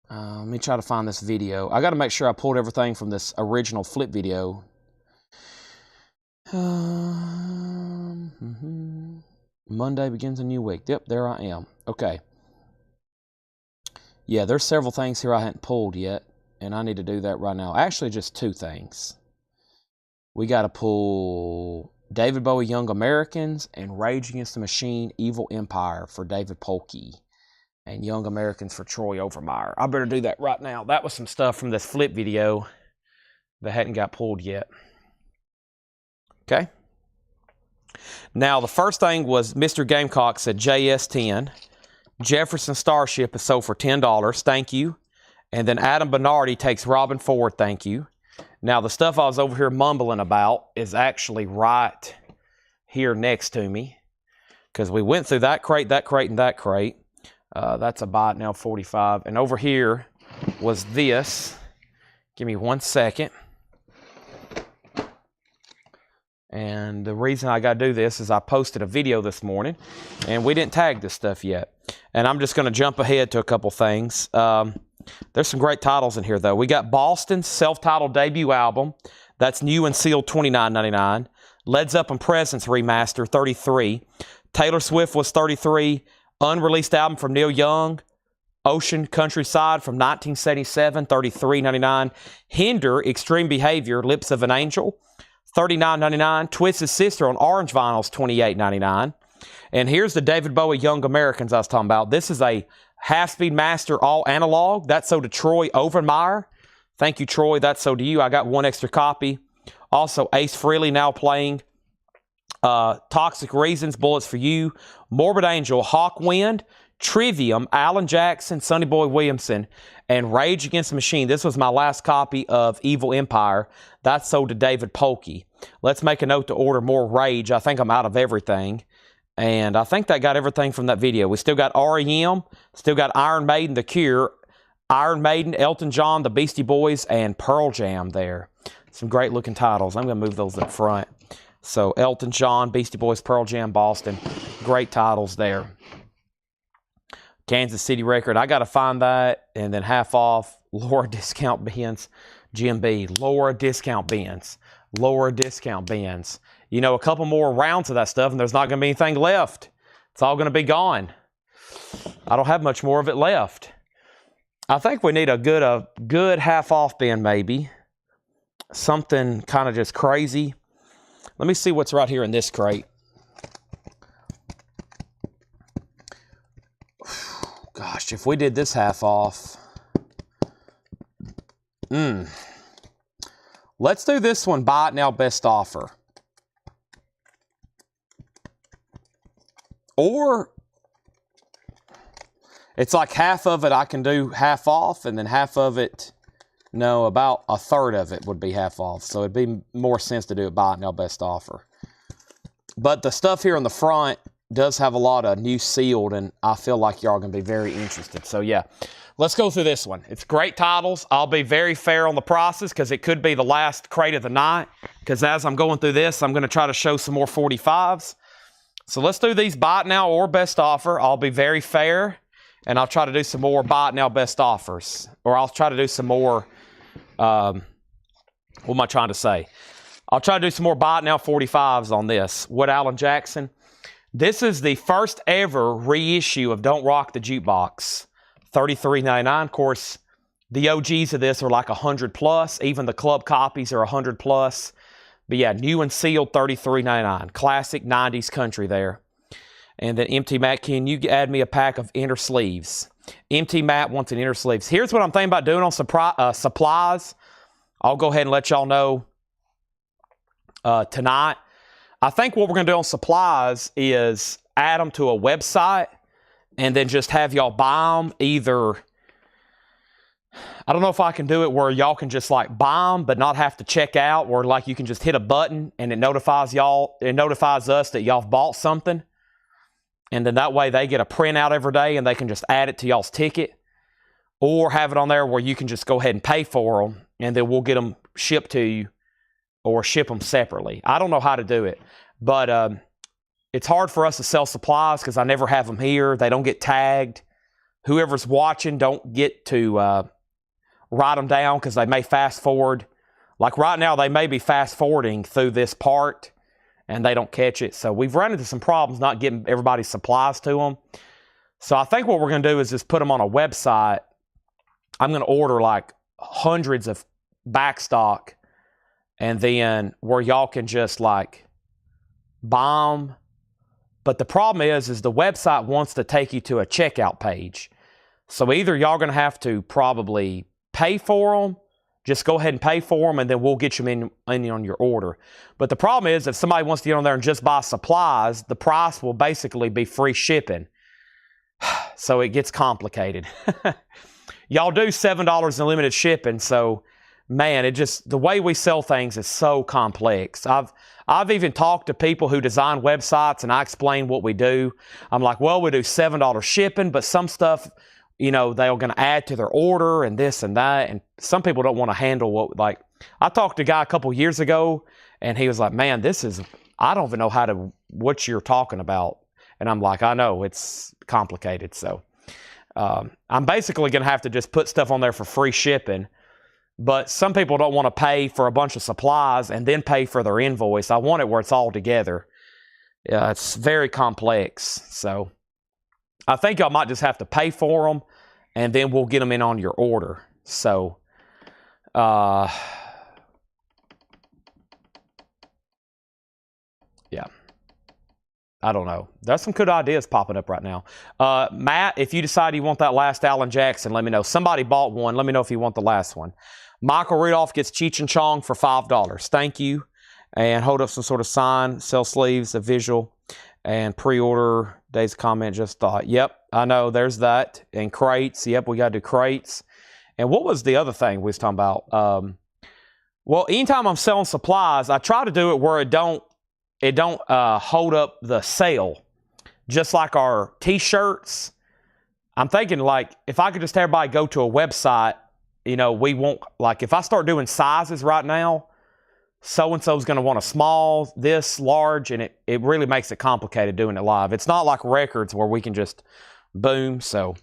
Let me try to find this video. I got to make sure I pulled everything from this original flip video. Monday begins a new week. Yep, there I am. Okay. Yeah, there's several things here I hadn't pulled yet, and I need to do that right now. Actually, just two things. We got to pull David Bowie, Young Americans, and Rage Against the Machine, Evil Empire for David Polkey, and Young Americans for Troy Overmeyer. I better do that right now. That was some stuff from this flip video that hadn't got pulled yet. Okay. Now, the first thing was Mr. Gamecock said JS10. Jefferson Starship is sold for $10. Thank you. And then Adam Bernardi takes Robin Ford. Thank you. Now, the stuff I was over here mumbling about is actually right here next to me, because we went through that crate, and that crate. That's a Buy It Now 45. And over here was this. Give me 1 second. And the reason I got to do this is I posted a video this morning, and we didn't tag this stuff yet. And I'm just going to jump ahead to a couple things. There's some great titles in here, though. We got Boston's self-titled debut album. That's new and sealed, $29.99. Led Zeppelin Presence remaster, $33. Taylor Swift was $33. Unreleased album from Neil Young, Ocean Countryside from 1977, $33.99. Hinder, Extreme Behavior, Lips of an Angel, $39.99. Twisted Sister on orange vinyls, $28.99. And here's the David Bowie Young Americans I was talking about. This is a half-speed master, all analog. That's sold to Troy Overmeyer. Thank you, Troy. That's sold to you. I got one extra copy. Also, Ace Frehley now playing Toxic Reasons, Bullets for You, Morbid Angel, Hawkwind, Trivium, Alan Jackson, Sonny Boy Williamson, and Rage Against the Machine. This was my last copy of Evil Empire. That's sold to David Polkey. Let's make a note to order more Rage. I think I'm out of everything. And I think that got everything from that video. We still got R.E.M., still got Iron Maiden, The Cure, Iron Maiden, Elton John, The Beastie Boys, and Pearl Jam there. Some great looking titles. I'm going to move those up front. So Elton John, Beastie Boys, Pearl Jam, Boston. Great titles there. Kansas City record. I got to find that. And then half off, Laura Discount Bins, GMB. Laura Discount Bins. Laura Discount Bins. You know, a couple more rounds of that stuff, and there's not going to be anything left. It's all going to be gone. I don't have much more of it left. I think we need a good half-off bin, maybe. Something kind of just crazy. Let me see what's right here in this crate. Gosh, if we did this half-off. Let's do this one, Buy It Now Best Offer. Or it's like half of it I can do half off, and then half of it, no, about a third of it would be half off. So it'd be more sense to do it Buy It Now Best Offer. But the stuff here on the front does have a lot of new sealed, and I feel like y'all are going to be very interested. So yeah, let's go through this one. It's great titles. I'll be very fair on the prices because it could be the last crate of the night. Because as I'm going through this, I'm going to try to show some more 45s. So let's do these Buy It Now or Best Offer. I'll be very fair, and I'll try to do some more Buy It Now Best Offers. Or I'll try to do some more, what am I trying to say? I'll try to do some more Buy It Now 45s on this. What Alan Jackson? This is the first ever reissue of Don't Rock the Jukebox. $33.99. Of course, the OGs of this are like 100 plus. Even the club copies are 100 plus. But yeah, new and sealed, $33.99. Classic 90s country there. And then Empty Matt, can you add me a pack of inner sleeves? Empty Matt wants an inner sleeves. Here's what I'm thinking about doing on supplies. I'll go ahead and let y'all know tonight. I think what we're going to do on supplies is add them to a website and then just have y'all buy them either. I don't know if I can do it where y'all can just like buy them but not have to check out, or like you can just hit a button and it notifies y'all, it notifies us that y'all have bought something. And then that way they get a printout every day and they can just add it to y'all's ticket. Or have it on there where you can just go ahead and pay for them and then we'll get them shipped to you or ship them separately. I don't know how to do it, but it's hard for us to sell supplies because I never have them here. They don't get tagged. Whoever's watching don't get to write them down because they may fast forward. Like right now, they may be fast forwarding through this part and they don't catch it. So we've run into some problems not getting everybody's supplies to them. So I think what we're going to do is just put them on a website. I'm going to order like hundreds of backstock, and then where y'all can just like buy them. But the problem is the website wants to take you to a checkout page. So either y'all going to have to probably pay for them, just go ahead and pay for them, and then we'll get you in on your order. But the problem is if somebody wants to get on there and just buy supplies, the price will basically be free shipping. So it gets complicated. Y'all do $7 in limited shipping, so man, it just, the way we sell things is so complex. I've even talked to people who design websites, and I explain what we do. I'm like, well, we do $7 shipping, but some stuff, you know, they're going to add to their order and this and that. And some people don't want to handle what, like, I talked to a guy a couple years ago, and he was like, man, I don't even know what you're talking about. And I'm like, I know, it's complicated. So I'm basically going to have to just put stuff on there for free shipping. But some people don't want to pay for a bunch of supplies and then pay for their invoice. I want it where it's all together. It's very complex. So I think y'all might just have to pay for them, and then we'll get them in on your order. So, yeah. I don't know. There's some good ideas popping up right now. Matt, if you decide you want that last Alan Jackson, let me know. Somebody bought one. Let me know if you want the last one. Michael Rudolph gets Cheech and Chong for $5. Thank you. And hold up some sort of sign, sell sleeves, a visual, and pre-order. Dave's comment, just thought. Yep, I know. There's that. And crates. Yep, we got to do crates. And what was the other thing we was talking about? Well, anytime I'm selling supplies, I try to do it where it don't hold up the sale. Just like our t-shirts. I'm thinking, like, if I could just have everybody go to a website, you know, we won't, like, if I start doing sizes right now, so-and-so's going to want a small, this, large, and it really makes it complicated doing it live. It's not like records where we can just boom. So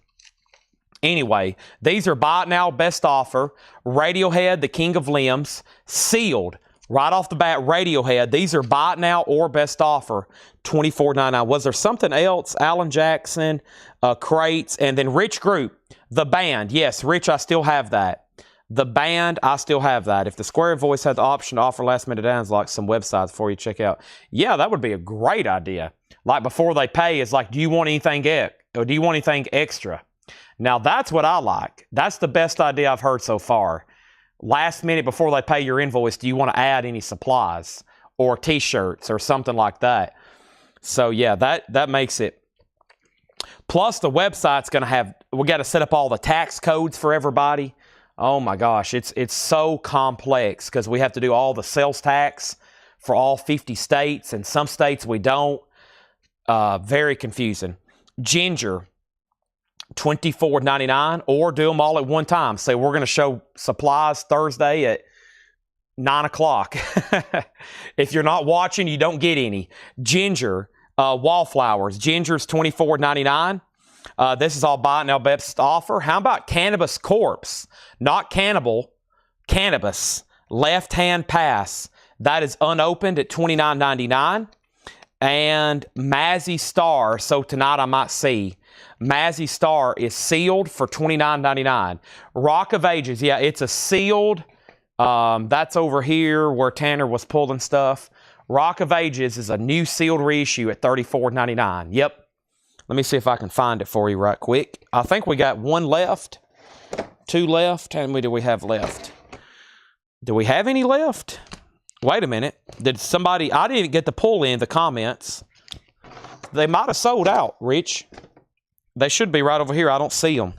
anyway, these are buy it now, best offer. Radiohead, the King of Limbs, sealed. Right off the bat, Radiohead. These are buy it now or best offer, $24.99. Was there something else? Alan Jackson, crates, and then Rich Group, the band. Yes, Rich, I still have that. The band, I still have that. If the Square Voice had the option to offer last-minute add-ons like some websites before you check out, yeah, that would be a great idea. Like before they pay, it's like, do you want anything or do you want anything extra? Now, that's what I like. That's the best idea I've heard so far. Last minute before they pay your invoice, do you want to add any supplies or t-shirts or something like that? So yeah, that makes it. Plus the website's going to have, we got to set up all the tax codes for everybody. Oh my gosh, it's so complex because we have to do all the sales tax for all 50 states, and some states we don't. Very confusing. Ginger, $24.99, or do them all at one time. Say we're going to show supplies Thursday at 9 o'clock. If you're not watching, you don't get any. Ginger, wallflowers. Ginger's $24.99. This is all buy it now, best offer. How about Cannabis Corpse? Not cannibal, cannabis. Left hand pass. That is unopened at $29.99. And Mazzy Star. So tonight I might see. Mazzy Star is sealed for $29.99. Rock of Ages, yeah, it's a sealed. That's over here where Tanner was pulling stuff. Rock of Ages is a new sealed reissue at $34.99. Yep. Let me see if I can find it for you right quick. I think we got one left, two left. How many do we have left? Do we have any left? Wait a minute. Did somebody, I didn't get to pull in the comments. They might have sold out, Rich. They should be right over here. I don't see them.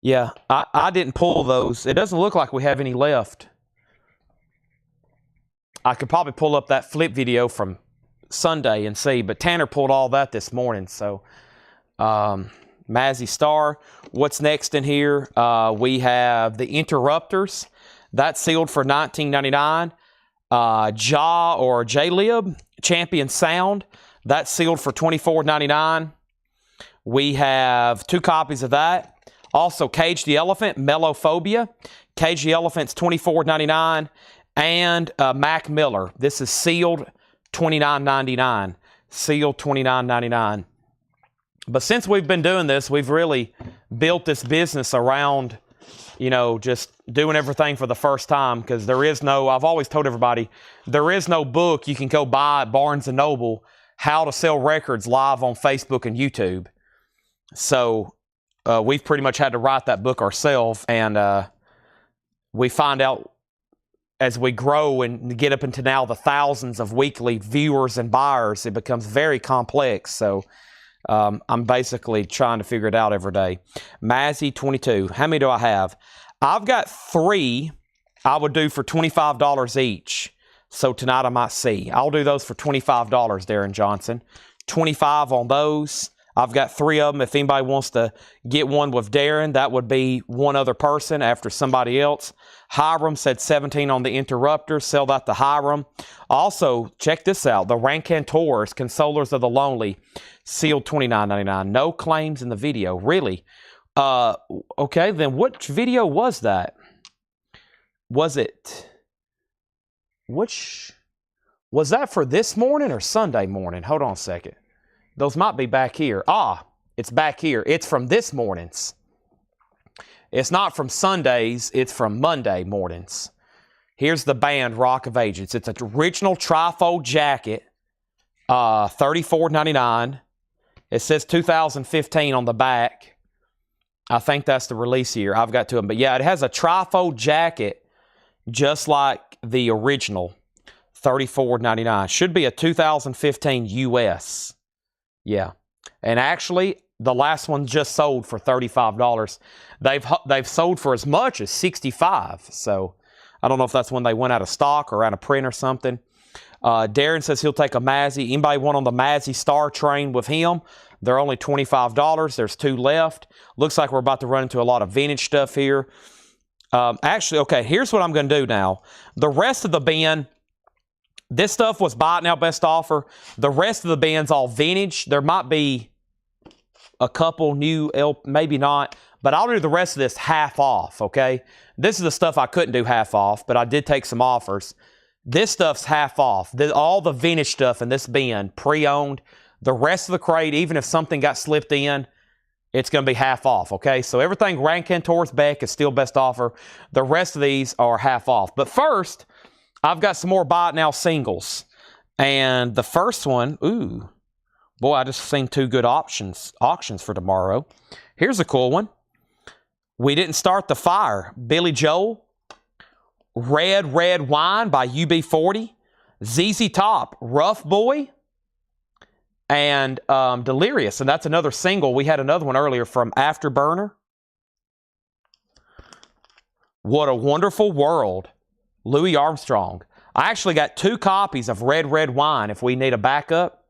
Yeah, I didn't pull those. It doesn't look like we have any left. I could probably pull up that flip video from Sunday and see, but Tanner pulled all that this morning. So, Mazzy Star. What's next in here? We have the Interrupters. That's sealed for $19.99. Ja or J-Lib, Champion Sound. That's sealed for $24.99. We have 2 copies of that. Also, Cage the Elephant, Mellophobia. Cage the Elephant's $24.99. And Mac Miller. This is sealed $29.99. Sealed $29.99. But since we've been doing this, we've really built this business around, you know, just doing everything for the first time, because there is no, I've always told everybody, there is no book you can go buy at Barnes & Noble, how to sell records live on Facebook and YouTube. So we've pretty much had to write that book ourselves, and we find out as we grow and get up into now the thousands of weekly viewers and buyers, it becomes very complex. So I'm basically trying to figure it out every day. Mazzy 22. How many do I have? I've got 3 I would do for $25 each. So tonight I might see. I'll do those for $25, Darren Johnson. 25 on those. I've got 3 of them. If anybody wants to get one with Darren, that would be one other person after somebody else. Hiram said 17 on the Interrupter. Sell that to Hiram. Also, check this out. The Rancantors, Consolers of the Lonely, sealed $29.99. No claims in the video. Really? Okay, then which video was that? Was it... Which... Was that for this morning or Sunday morning? Hold on a second. Those might be back here. Ah, it's back here. It's from this morning's. It's not from Sundays. It's from Monday mornings. Here's the band Rock of Ages. It's an original trifold jacket, $34.99. It says 2015 on the back. I think that's the release year. I've got to them. But yeah, it has a trifold jacket just like the original, $34.99. Should be a 2015 US. Yeah. And actually, the last one just sold for $35. They've sold for as much as $65. So I don't know if that's when they went out of stock or out of print or something. Darren says he'll take a Mazzy. Anybody want on the Mazzy Star train with him? They're only $25. There's 2 left. Looks like we're about to run into a lot of vintage stuff here. Actually, okay, here's what I'm going to do now. The rest of the bin... This stuff was buy it now best offer. The rest of the bin's all vintage. There might be a couple new, maybe not. But I'll do the rest of this half off, okay? This is the stuff I couldn't do half off, but I did take some offers. This stuff's half off. All the vintage stuff in this bin, pre-owned. The rest of the crate, even if something got slipped in, it's going to be half off, okay? So everything Rancantors Beck is still best offer. The rest of these are half off. But first... I've got some more buy it now singles. And the first one, ooh, boy, I just seen 2 good auctions for tomorrow. Here's a cool one. We Didn't Start the Fire. Billy Joel. Red Wine by UB40. ZZ Top. Rough Boy. And Delirious. And that's another single. We had another one earlier from Afterburner. What a Wonderful World. Louis Armstrong. I actually got 2 copies of Red Wine if we need a backup.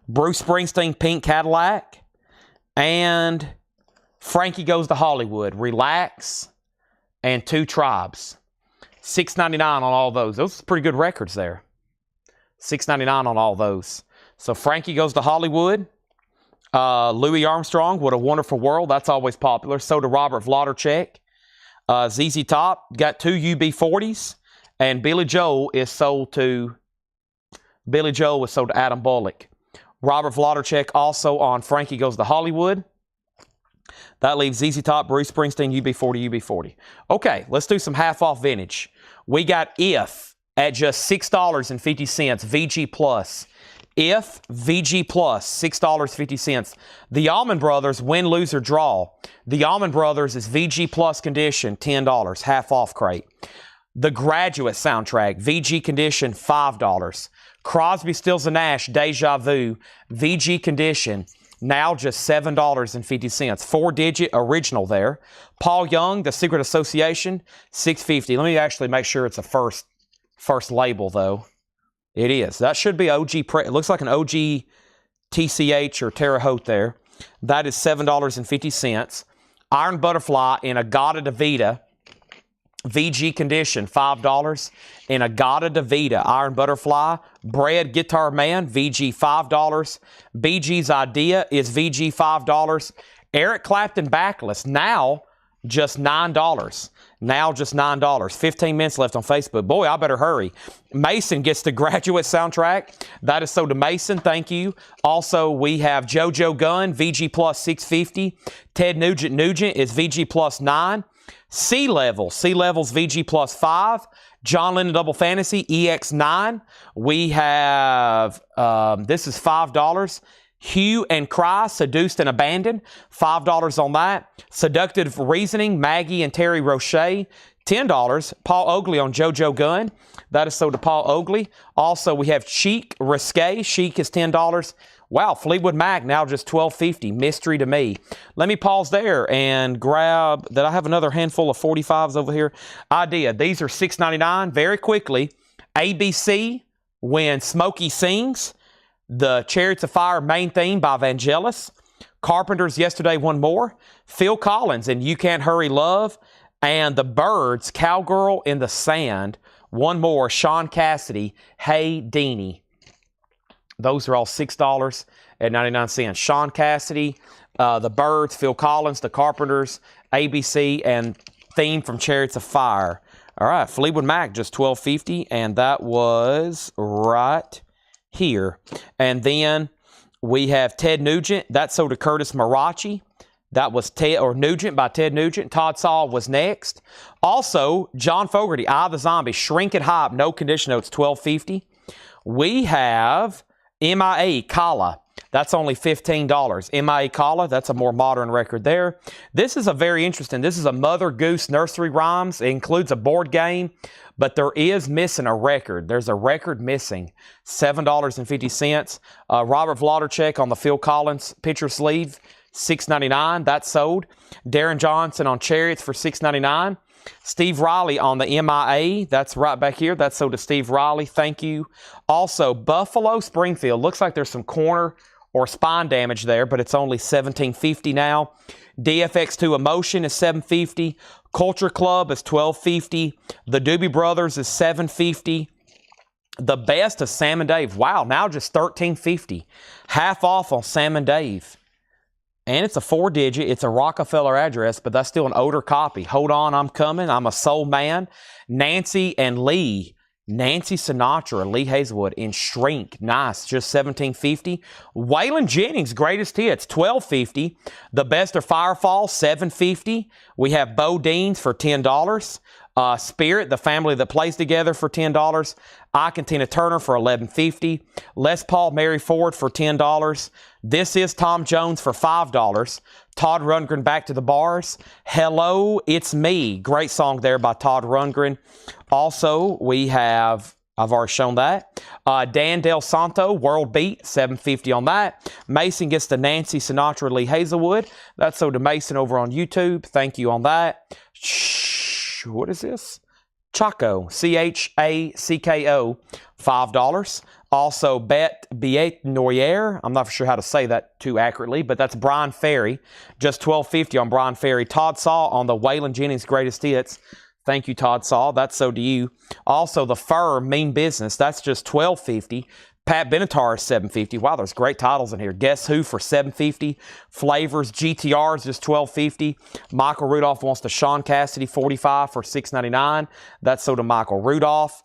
Bruce Springsteen, Pink Cadillac. And Frankie Goes to Hollywood, Relax, and 2 Tribes. $6.99 on all those. Those are pretty good records there. $6.99 on all those. So Frankie Goes to Hollywood. Louis Armstrong, What a Wonderful World. That's always popular. So to Robert Vlodarchek. ZZ Top got 2 UB40s, and Billy Joel is sold to Adam Bullock. Robert Vlodarchek also on Frankie Goes to Hollywood. That leaves ZZ Top, Bruce Springsteen, UB40. Okay, let's do some half off vintage. We got If at just $6.50, VG Plus. If VG Plus, $6.50. The Allman Brothers, Win, Lose, or Draw. The Allman Brothers is VG Plus condition, $10, half off crate. The Graduate soundtrack, VG condition, $5. Crosby, Stills, and Nash, Deja Vu, VG condition, now just $7.50. 4-digit original there. Paul Young, The Secret Association, $6.50. Let me actually make sure it's a first label, though. It is. That should be OG. It looks like an OG TCH or Terre Haute there. That is $7.50. Iron Butterfly in Agata Davida. VG condition, $5. In Agata Davida, Iron Butterfly. Bread Guitar Man, VG, $5. BG's Idea is VG, $5. Eric Clapton Backless, now just $9. Now just $9. 15 minutes left on Facebook. Boy, I better hurry. Mason gets the Graduate soundtrack. That is so to Mason. Thank you. Also, we have JoJo Gunn, VG Plus $6.50. Ted Nugent is VG Plus $9. Sea Level's VG Plus $5. John Lennon Double Fantasy, EX9. We have, this is $5. Hue and Cry, Seduced and Abandoned, $5 on that. Seductive Reasoning, Maggie and Terry Roche, $10. Paul Oakley on JoJo Gunn. That is sold to Paul Oakley. Also, we have Chic, Risque. Chic is $10. Wow, Fleetwood Mac now just $12.50. Mystery to me. Let me pause there and grab, did I have another handful of 45s over here? Idea. These are $6.99. Very quickly, ABC, When Smokey Sings, the Chariots of Fire main theme by Vangelis. Carpenters, Yesterday One More. Phil Collins and You Can't Hurry Love. And the Byrds, Cowgirl in the Sand. One more, Sean Cassidy, Hey Deanie. Those are all $6.99. Sean Cassidy, the Byrds, Phil Collins, the Carpenters, ABC, and theme from Chariots of Fire. All right, Fleetwood Mac just $12.50, and that was right here. And then we have Ted Nugent. That sold to Curtis Marachi. That was Nugent by Ted Nugent. Todd Saw was next. Also, John Fogerty, Eye of the Zombie, Shrink It Hop, no condition notes, $12.50. We have MIA Kala. That's only $15. MIA Kala, that's a more modern record there. This is a very interesting. This is a Mother Goose Nursery Rhymes. It includes a board game, but there is missing a record. There's a record missing. $7.50. Robert Vlodarchek on the Phil Collins picture sleeve. $6.99. That sold. Darren Johnson on Chariots for $6.99. Steve Riley on the MIA. That's right back here. That's sold to Steve Riley. Thank you. Also, Buffalo Springfield. Looks like there's some corner or spine damage there, but it's only $17.50 now. DFX2 Emotion is $7.50. Culture Club is $12.50. The Doobie Brothers is $7.50. The Best of Sam and Dave. Wow, now just $13.50. Half off on Sam and Dave. And it's a 4-digit. It's a Rockefeller address, but that's still an older copy. Hold on, I'm coming. I'm a soul man. Nancy and Lee. Nancy Sinatra, Lee Hazelwood in Shrink. Nice, just $17.50. Waylon Jennings, Greatest Hits, $12.50. The Best of Firefall, $7.50. We have Bo Deans for $10. Spirit, The Family That Plays Together for $10. Ike and Tina Turner for $11.50. Les Paul, Mary Ford for $10. This Is Tom Jones for $5. Todd Rundgren, Back to the Bars. Hello, It's Me. Great song there by Todd Rundgren. Also, we have, I've already shown that. Dan Del Santo, World Beat, $7.50 on that. Mason gets the Nancy Sinatra, Lee Hazelwood. That's sold to Mason over on YouTube. Thank you on that. What is this? Chaco, Chacko, $5. Also, Biet Noyer, I'm not sure how to say that too accurately, but that's Brian Ferry, just $12.50 on Brian Ferry. Todd Saw on the Waylon Jennings Greatest Hits. Thank you, Todd Saw. That's so to you. Also, The Fur, Mean Business, that's just $12.50. Pat Benatar is $7.50. Wow, there's great titles in here. Guess Who for $7.50. Flavors, GTR is just $12.50. Michael Rudolph wants to Sean Cassidy, $45 for $6.99. That's so to Michael Rudolph.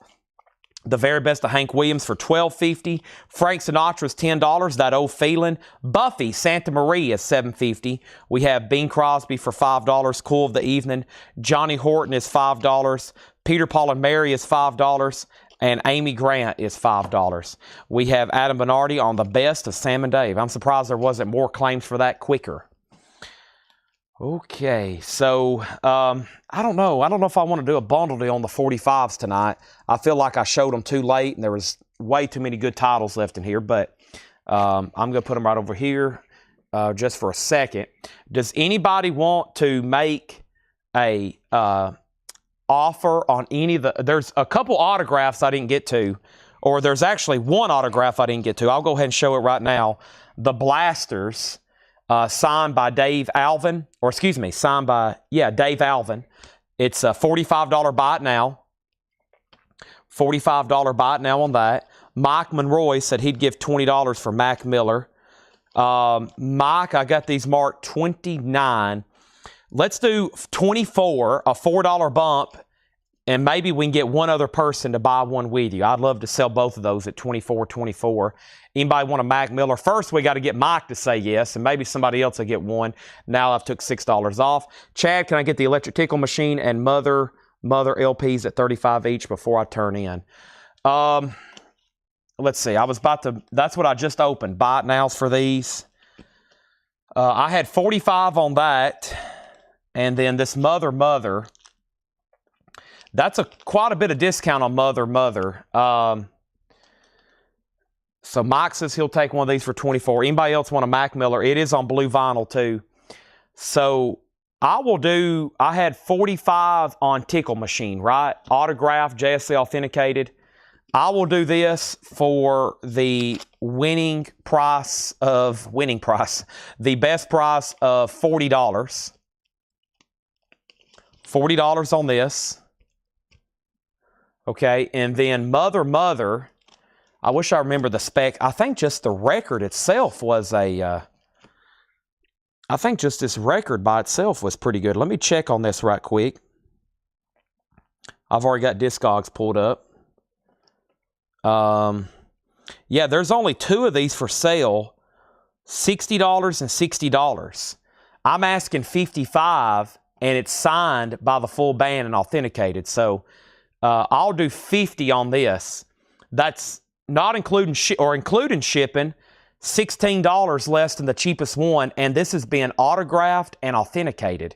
The Very Best of Hank Williams for $12.50. Frank Sinatra's $10, That Old Feeling. Buffy, Santa Maria is $7.50. We have Bing Crosby for $5, Cool of the Evening. Johnny Horton is $5. Peter, Paul, and Mary is $5. And Amy Grant is $5. We have Adam Bernardi on The Best of Sam and Dave. I'm surprised there wasn't more claims for that quicker. Okay, so I don't know. I don't know if I want to do a bundle deal on the 45s tonight. I feel like I showed them too late, and there was way too many good titles left in here. But I'm going to put them right over here just for a second. Does anybody want to make a offer on any of the... There's a couple autographs I didn't get to, or there's actually one autograph I didn't get to. I'll go ahead and show it right now. The Blasters, signed by Dave Alvin, or excuse me, signed by, Dave Alvin. It's a $45 buy it now. $45 buy it now on that. Mike Monroy said he'd give $20 for Mac Miller. Mike, I got these marked 29. Let's do 24, a $4 bump, and maybe we can get one other person to buy one with you. I'd love to sell both of those at 24. Anybody want a Mac Miller? First, we got to get Mike to say yes, and maybe somebody else will get one. Now I've took $6 off. Chad, can I get the Electric Tickle Machine and Mother LPs at $35 each before I turn in? Let's see. I was about to... That's what I just opened. Buy it nows for these. I had 45 on that. And then this Mother, that's quite a bit of discount on Mother. So Mike says he'll take one of these for $24. Anybody else want a Mac Miller? It is on blue vinyl too. So I had 45 on Tickle Machine, right? Autographed, JSA authenticated. I will do this for the the best price of $40. $40 on this. Okay, and then Mother, I wish I remember the spec. I think just the record itself was I think just this record by itself was pretty good. Let me check on this right quick. I've already got Discogs pulled up. Yeah, there's only 2 of these for sale, $60 and $60. I'm asking $55, and it's signed by the full band and authenticated. So I'll do $50 on this. That's not including including shipping, $16 less than the cheapest one, and this has been autographed and authenticated.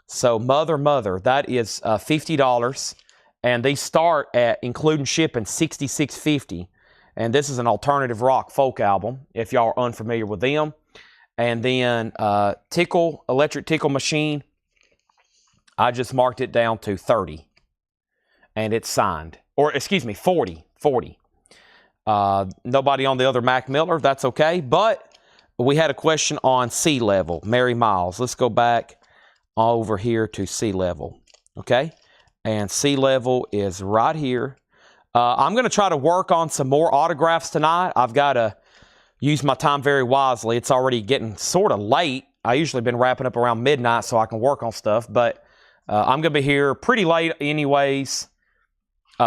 So Mother, that is $50. And they start at, including shipping, $66.50. And this is an alternative rock folk album, if y'all are unfamiliar with them. And then Electric Tickle Machine, I just marked it down to $30. And it's signed. Or, excuse me, $40. Nobody on the other Mac Miller, that's okay. But we had a question on Sea Level, Mary Miles. Let's go back over here to Sea Level, okay? And Sea Level is right here. I'm going to try to work on some more autographs tonight. I've got to use my time very wisely. It's already getting sort of late. I usually been wrapping up around midnight so I can work on stuff. But I'm going to be here pretty late anyways.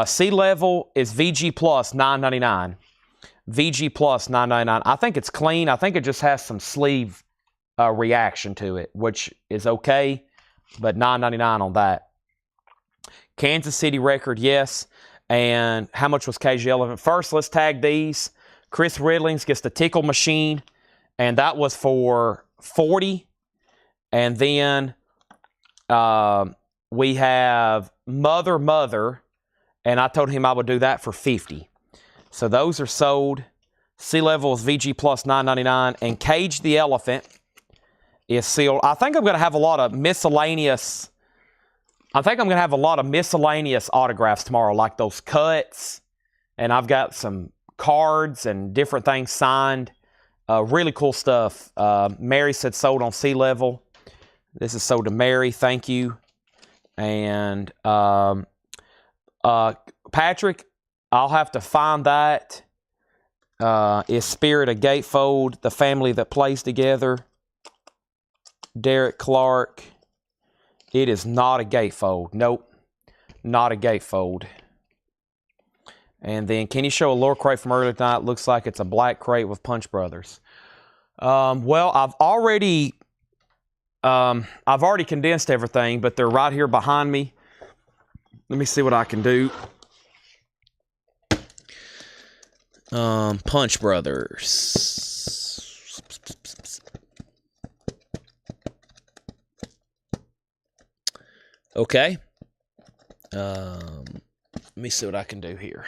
Sea Level is VG Plus $9.99. VG Plus $9.99. I think it's clean. I think it just has some sleeve reaction to it, which is okay. But $9.99 on that. Kansas City record, yes. And how much was KG Elephant? First, let's tag these. Chris Ridlings gets the Tickle Machine, and that was for $40. And then we have Mother, and I told him I would do that for $50. So those are sold. Sea Level is VG Plus $9.99, and Cage the Elephant is sealed. I think I'm going to have a lot of miscellaneous autographs tomorrow, like those cuts, and I've got some cards and different things signed. Really cool stuff. Mary said sold on Sea Level. This is sold to Mary. Thank you. And Patrick, I'll have to find that. Is Spirit a gatefold? The family that plays together. Derek Clark. It is not a gatefold. Nope. Not a gatefold. And then, can you show a lower crate from earlier tonight? Looks like it's a black crate with Punch Brothers. Well, I've already condensed everything, but they're right here behind me. Let me see what I can do. Punch Brothers. Okay. Let me see what I can do here.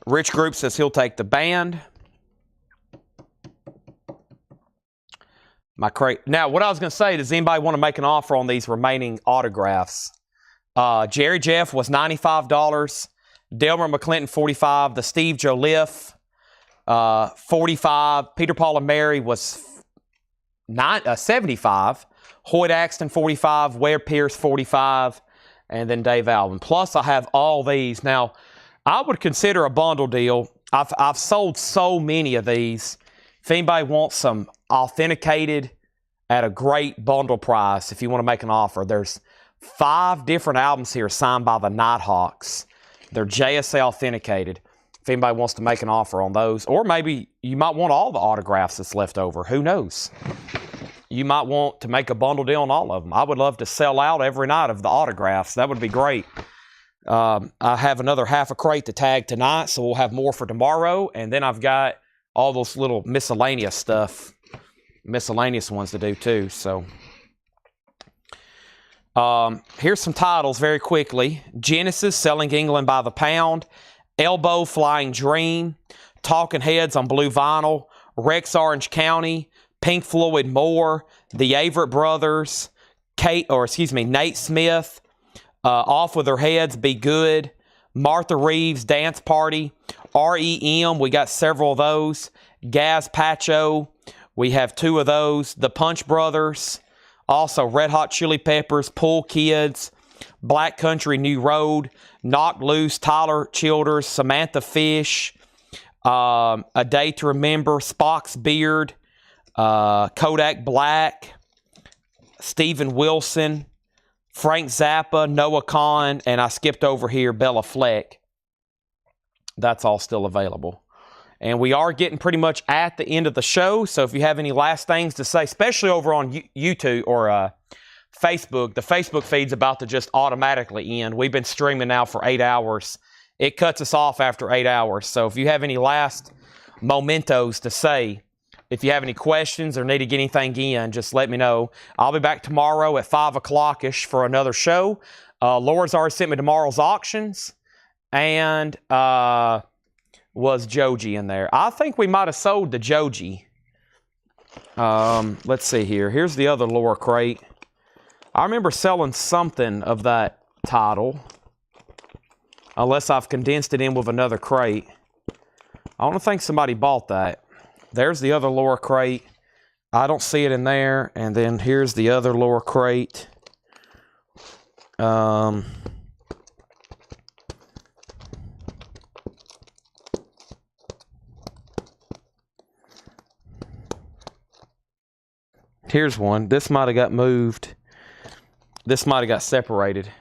Rich Group says he'll take the band. My crate. Now, what I was going to say, does anybody want to make an offer on these remaining autographs? Jerry Jeff was $95. Delmer McClinton, $45. The Steve Joliffe, $45. Peter Paul and Mary was $75. Hoyt Axton, $45. Ware Pierce, $45. And then Dave Alvin. Plus, I have all these. Now, I would consider a bundle deal. I've sold so many of these. If anybody wants some authenticated at a great bundle price, if you want to make an offer, there's 5 different albums here signed by the Nighthawks. They're JSA authenticated. If anybody wants to make an offer on those, or maybe you might want all the autographs that's left over. Who knows? You might want to make a bundle deal on all of them. I would love to sell out every night of the autographs. That would be great. I have another half a crate to tag tonight, so we'll have more for tomorrow. And then I've got all those little miscellaneous stuff, miscellaneous ones to do too. So here's some titles very quickly. Genesis, Selling England by the Pound. Elbow Flying Dream, Talking Heads on blue vinyl, Rex Orange County, Pink Floyd More, the Averitt Brothers, Nate Smith, Off With Their Heads, Be Good, Martha Reeves, Dance Party, REM, we got several of those, Gaz Pacho, we have 2 of those, the Punch Brothers, also Red Hot Chili Peppers, Pool Kids, Black Country New Road, Knocked Loose, Tyler Childers, Samantha Fish, A Day to Remember, Spock's Beard, Kodak Black, Steven Wilson, Frank Zappa, Noah Kahan, and I skipped over here, Bella Fleck. That's all still available. And we are getting pretty much at the end of the show, so if you have any last things to say, especially over on YouTube or Facebook, the Facebook feed's about to just automatically end. We've been streaming now for 8 hours. It cuts us off after 8 hours. So if you have any last mementos to say, if you have any questions or need to get anything in, just let me know. I'll be back tomorrow at 5 o'clock-ish for another show. Laura's already sent me tomorrow's auctions. And was Joji in there? I think we might have sold the Joji. Let's see here. Here's the other Laura crate. I remember selling something of that title. Unless I've condensed it in with another crate. I don't think somebody bought that. There's the other Laura crate. I don't see it in there. And then here's the other Laura crate. Here's one. This might have got moved. This might have got separated.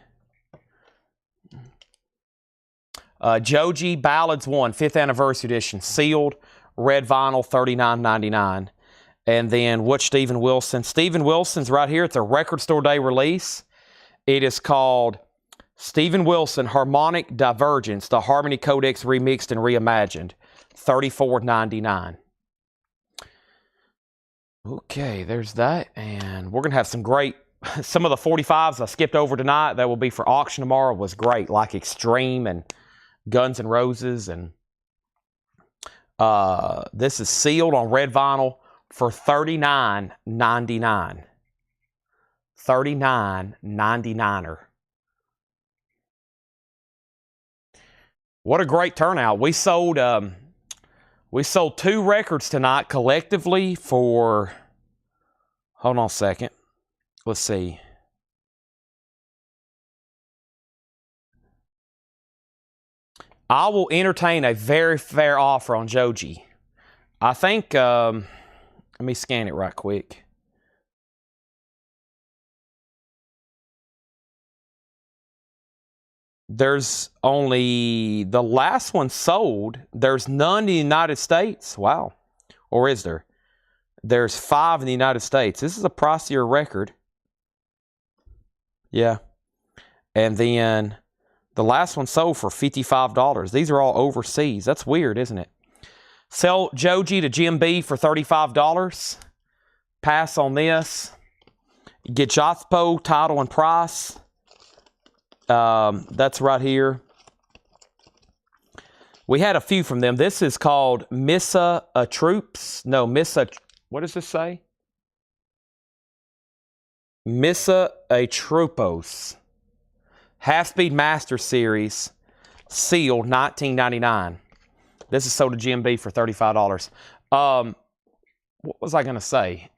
Joji Ballads 1, 5th Anniversary Edition, sealed, red vinyl, $39.99. And then what Steven Wilson? Steven Wilson's right here. It's a Record Store Day release. It is called Steven Wilson Harmonic Divergence, the Harmony Codex remixed and reimagined, $34.99. Okay, there's that. And we're going to have some great, some of the 45s I skipped over tonight that will be for auction tomorrow was great, like Extreme and Guns N' Roses. And this is sealed on red vinyl for $39.99. $39.99. What a great turnout. We sold 2 records tonight collectively for, hold on a second. Let's see. I will entertain a very fair offer on Joji. I think, let me scan it right quick. There's only, the last one sold. There's none in the United States. Wow. Or is there? There's 5 in the United States. This is a pricier record. Yeah. And then the last one sold for $55. These are all overseas. That's weird, isn't it? Sell Joji to Jim B for $35. Pass on this. Get Jothpo, title, and price. That's right here. We had a few from them. This is called Missa Troops. No, Missa, what does this say? Missa Troopos. Half-Speed Master Series, sealed, $19.99. This is sold to GMB for $35. What was I going to say?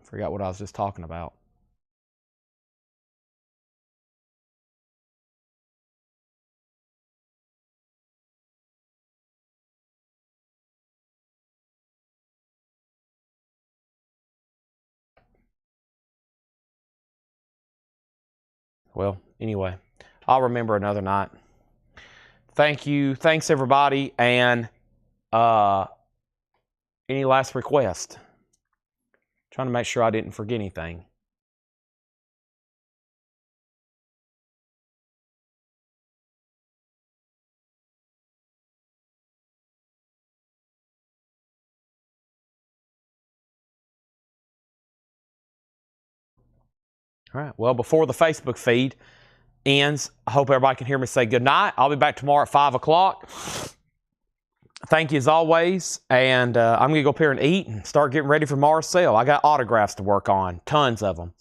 Forgot what I was just talking about. Well, anyway, I'll remember another night. Thank you. Thanks, everybody. And any last request? Trying to make sure I didn't forget anything. All right. Well, before the Facebook feed ends, I hope everybody can hear me say good night. I'll be back tomorrow at 5 o'clock. Thank you as always. And I'm going to go up here and eat and start getting ready for Marcel. I got autographs to work on, tons of them.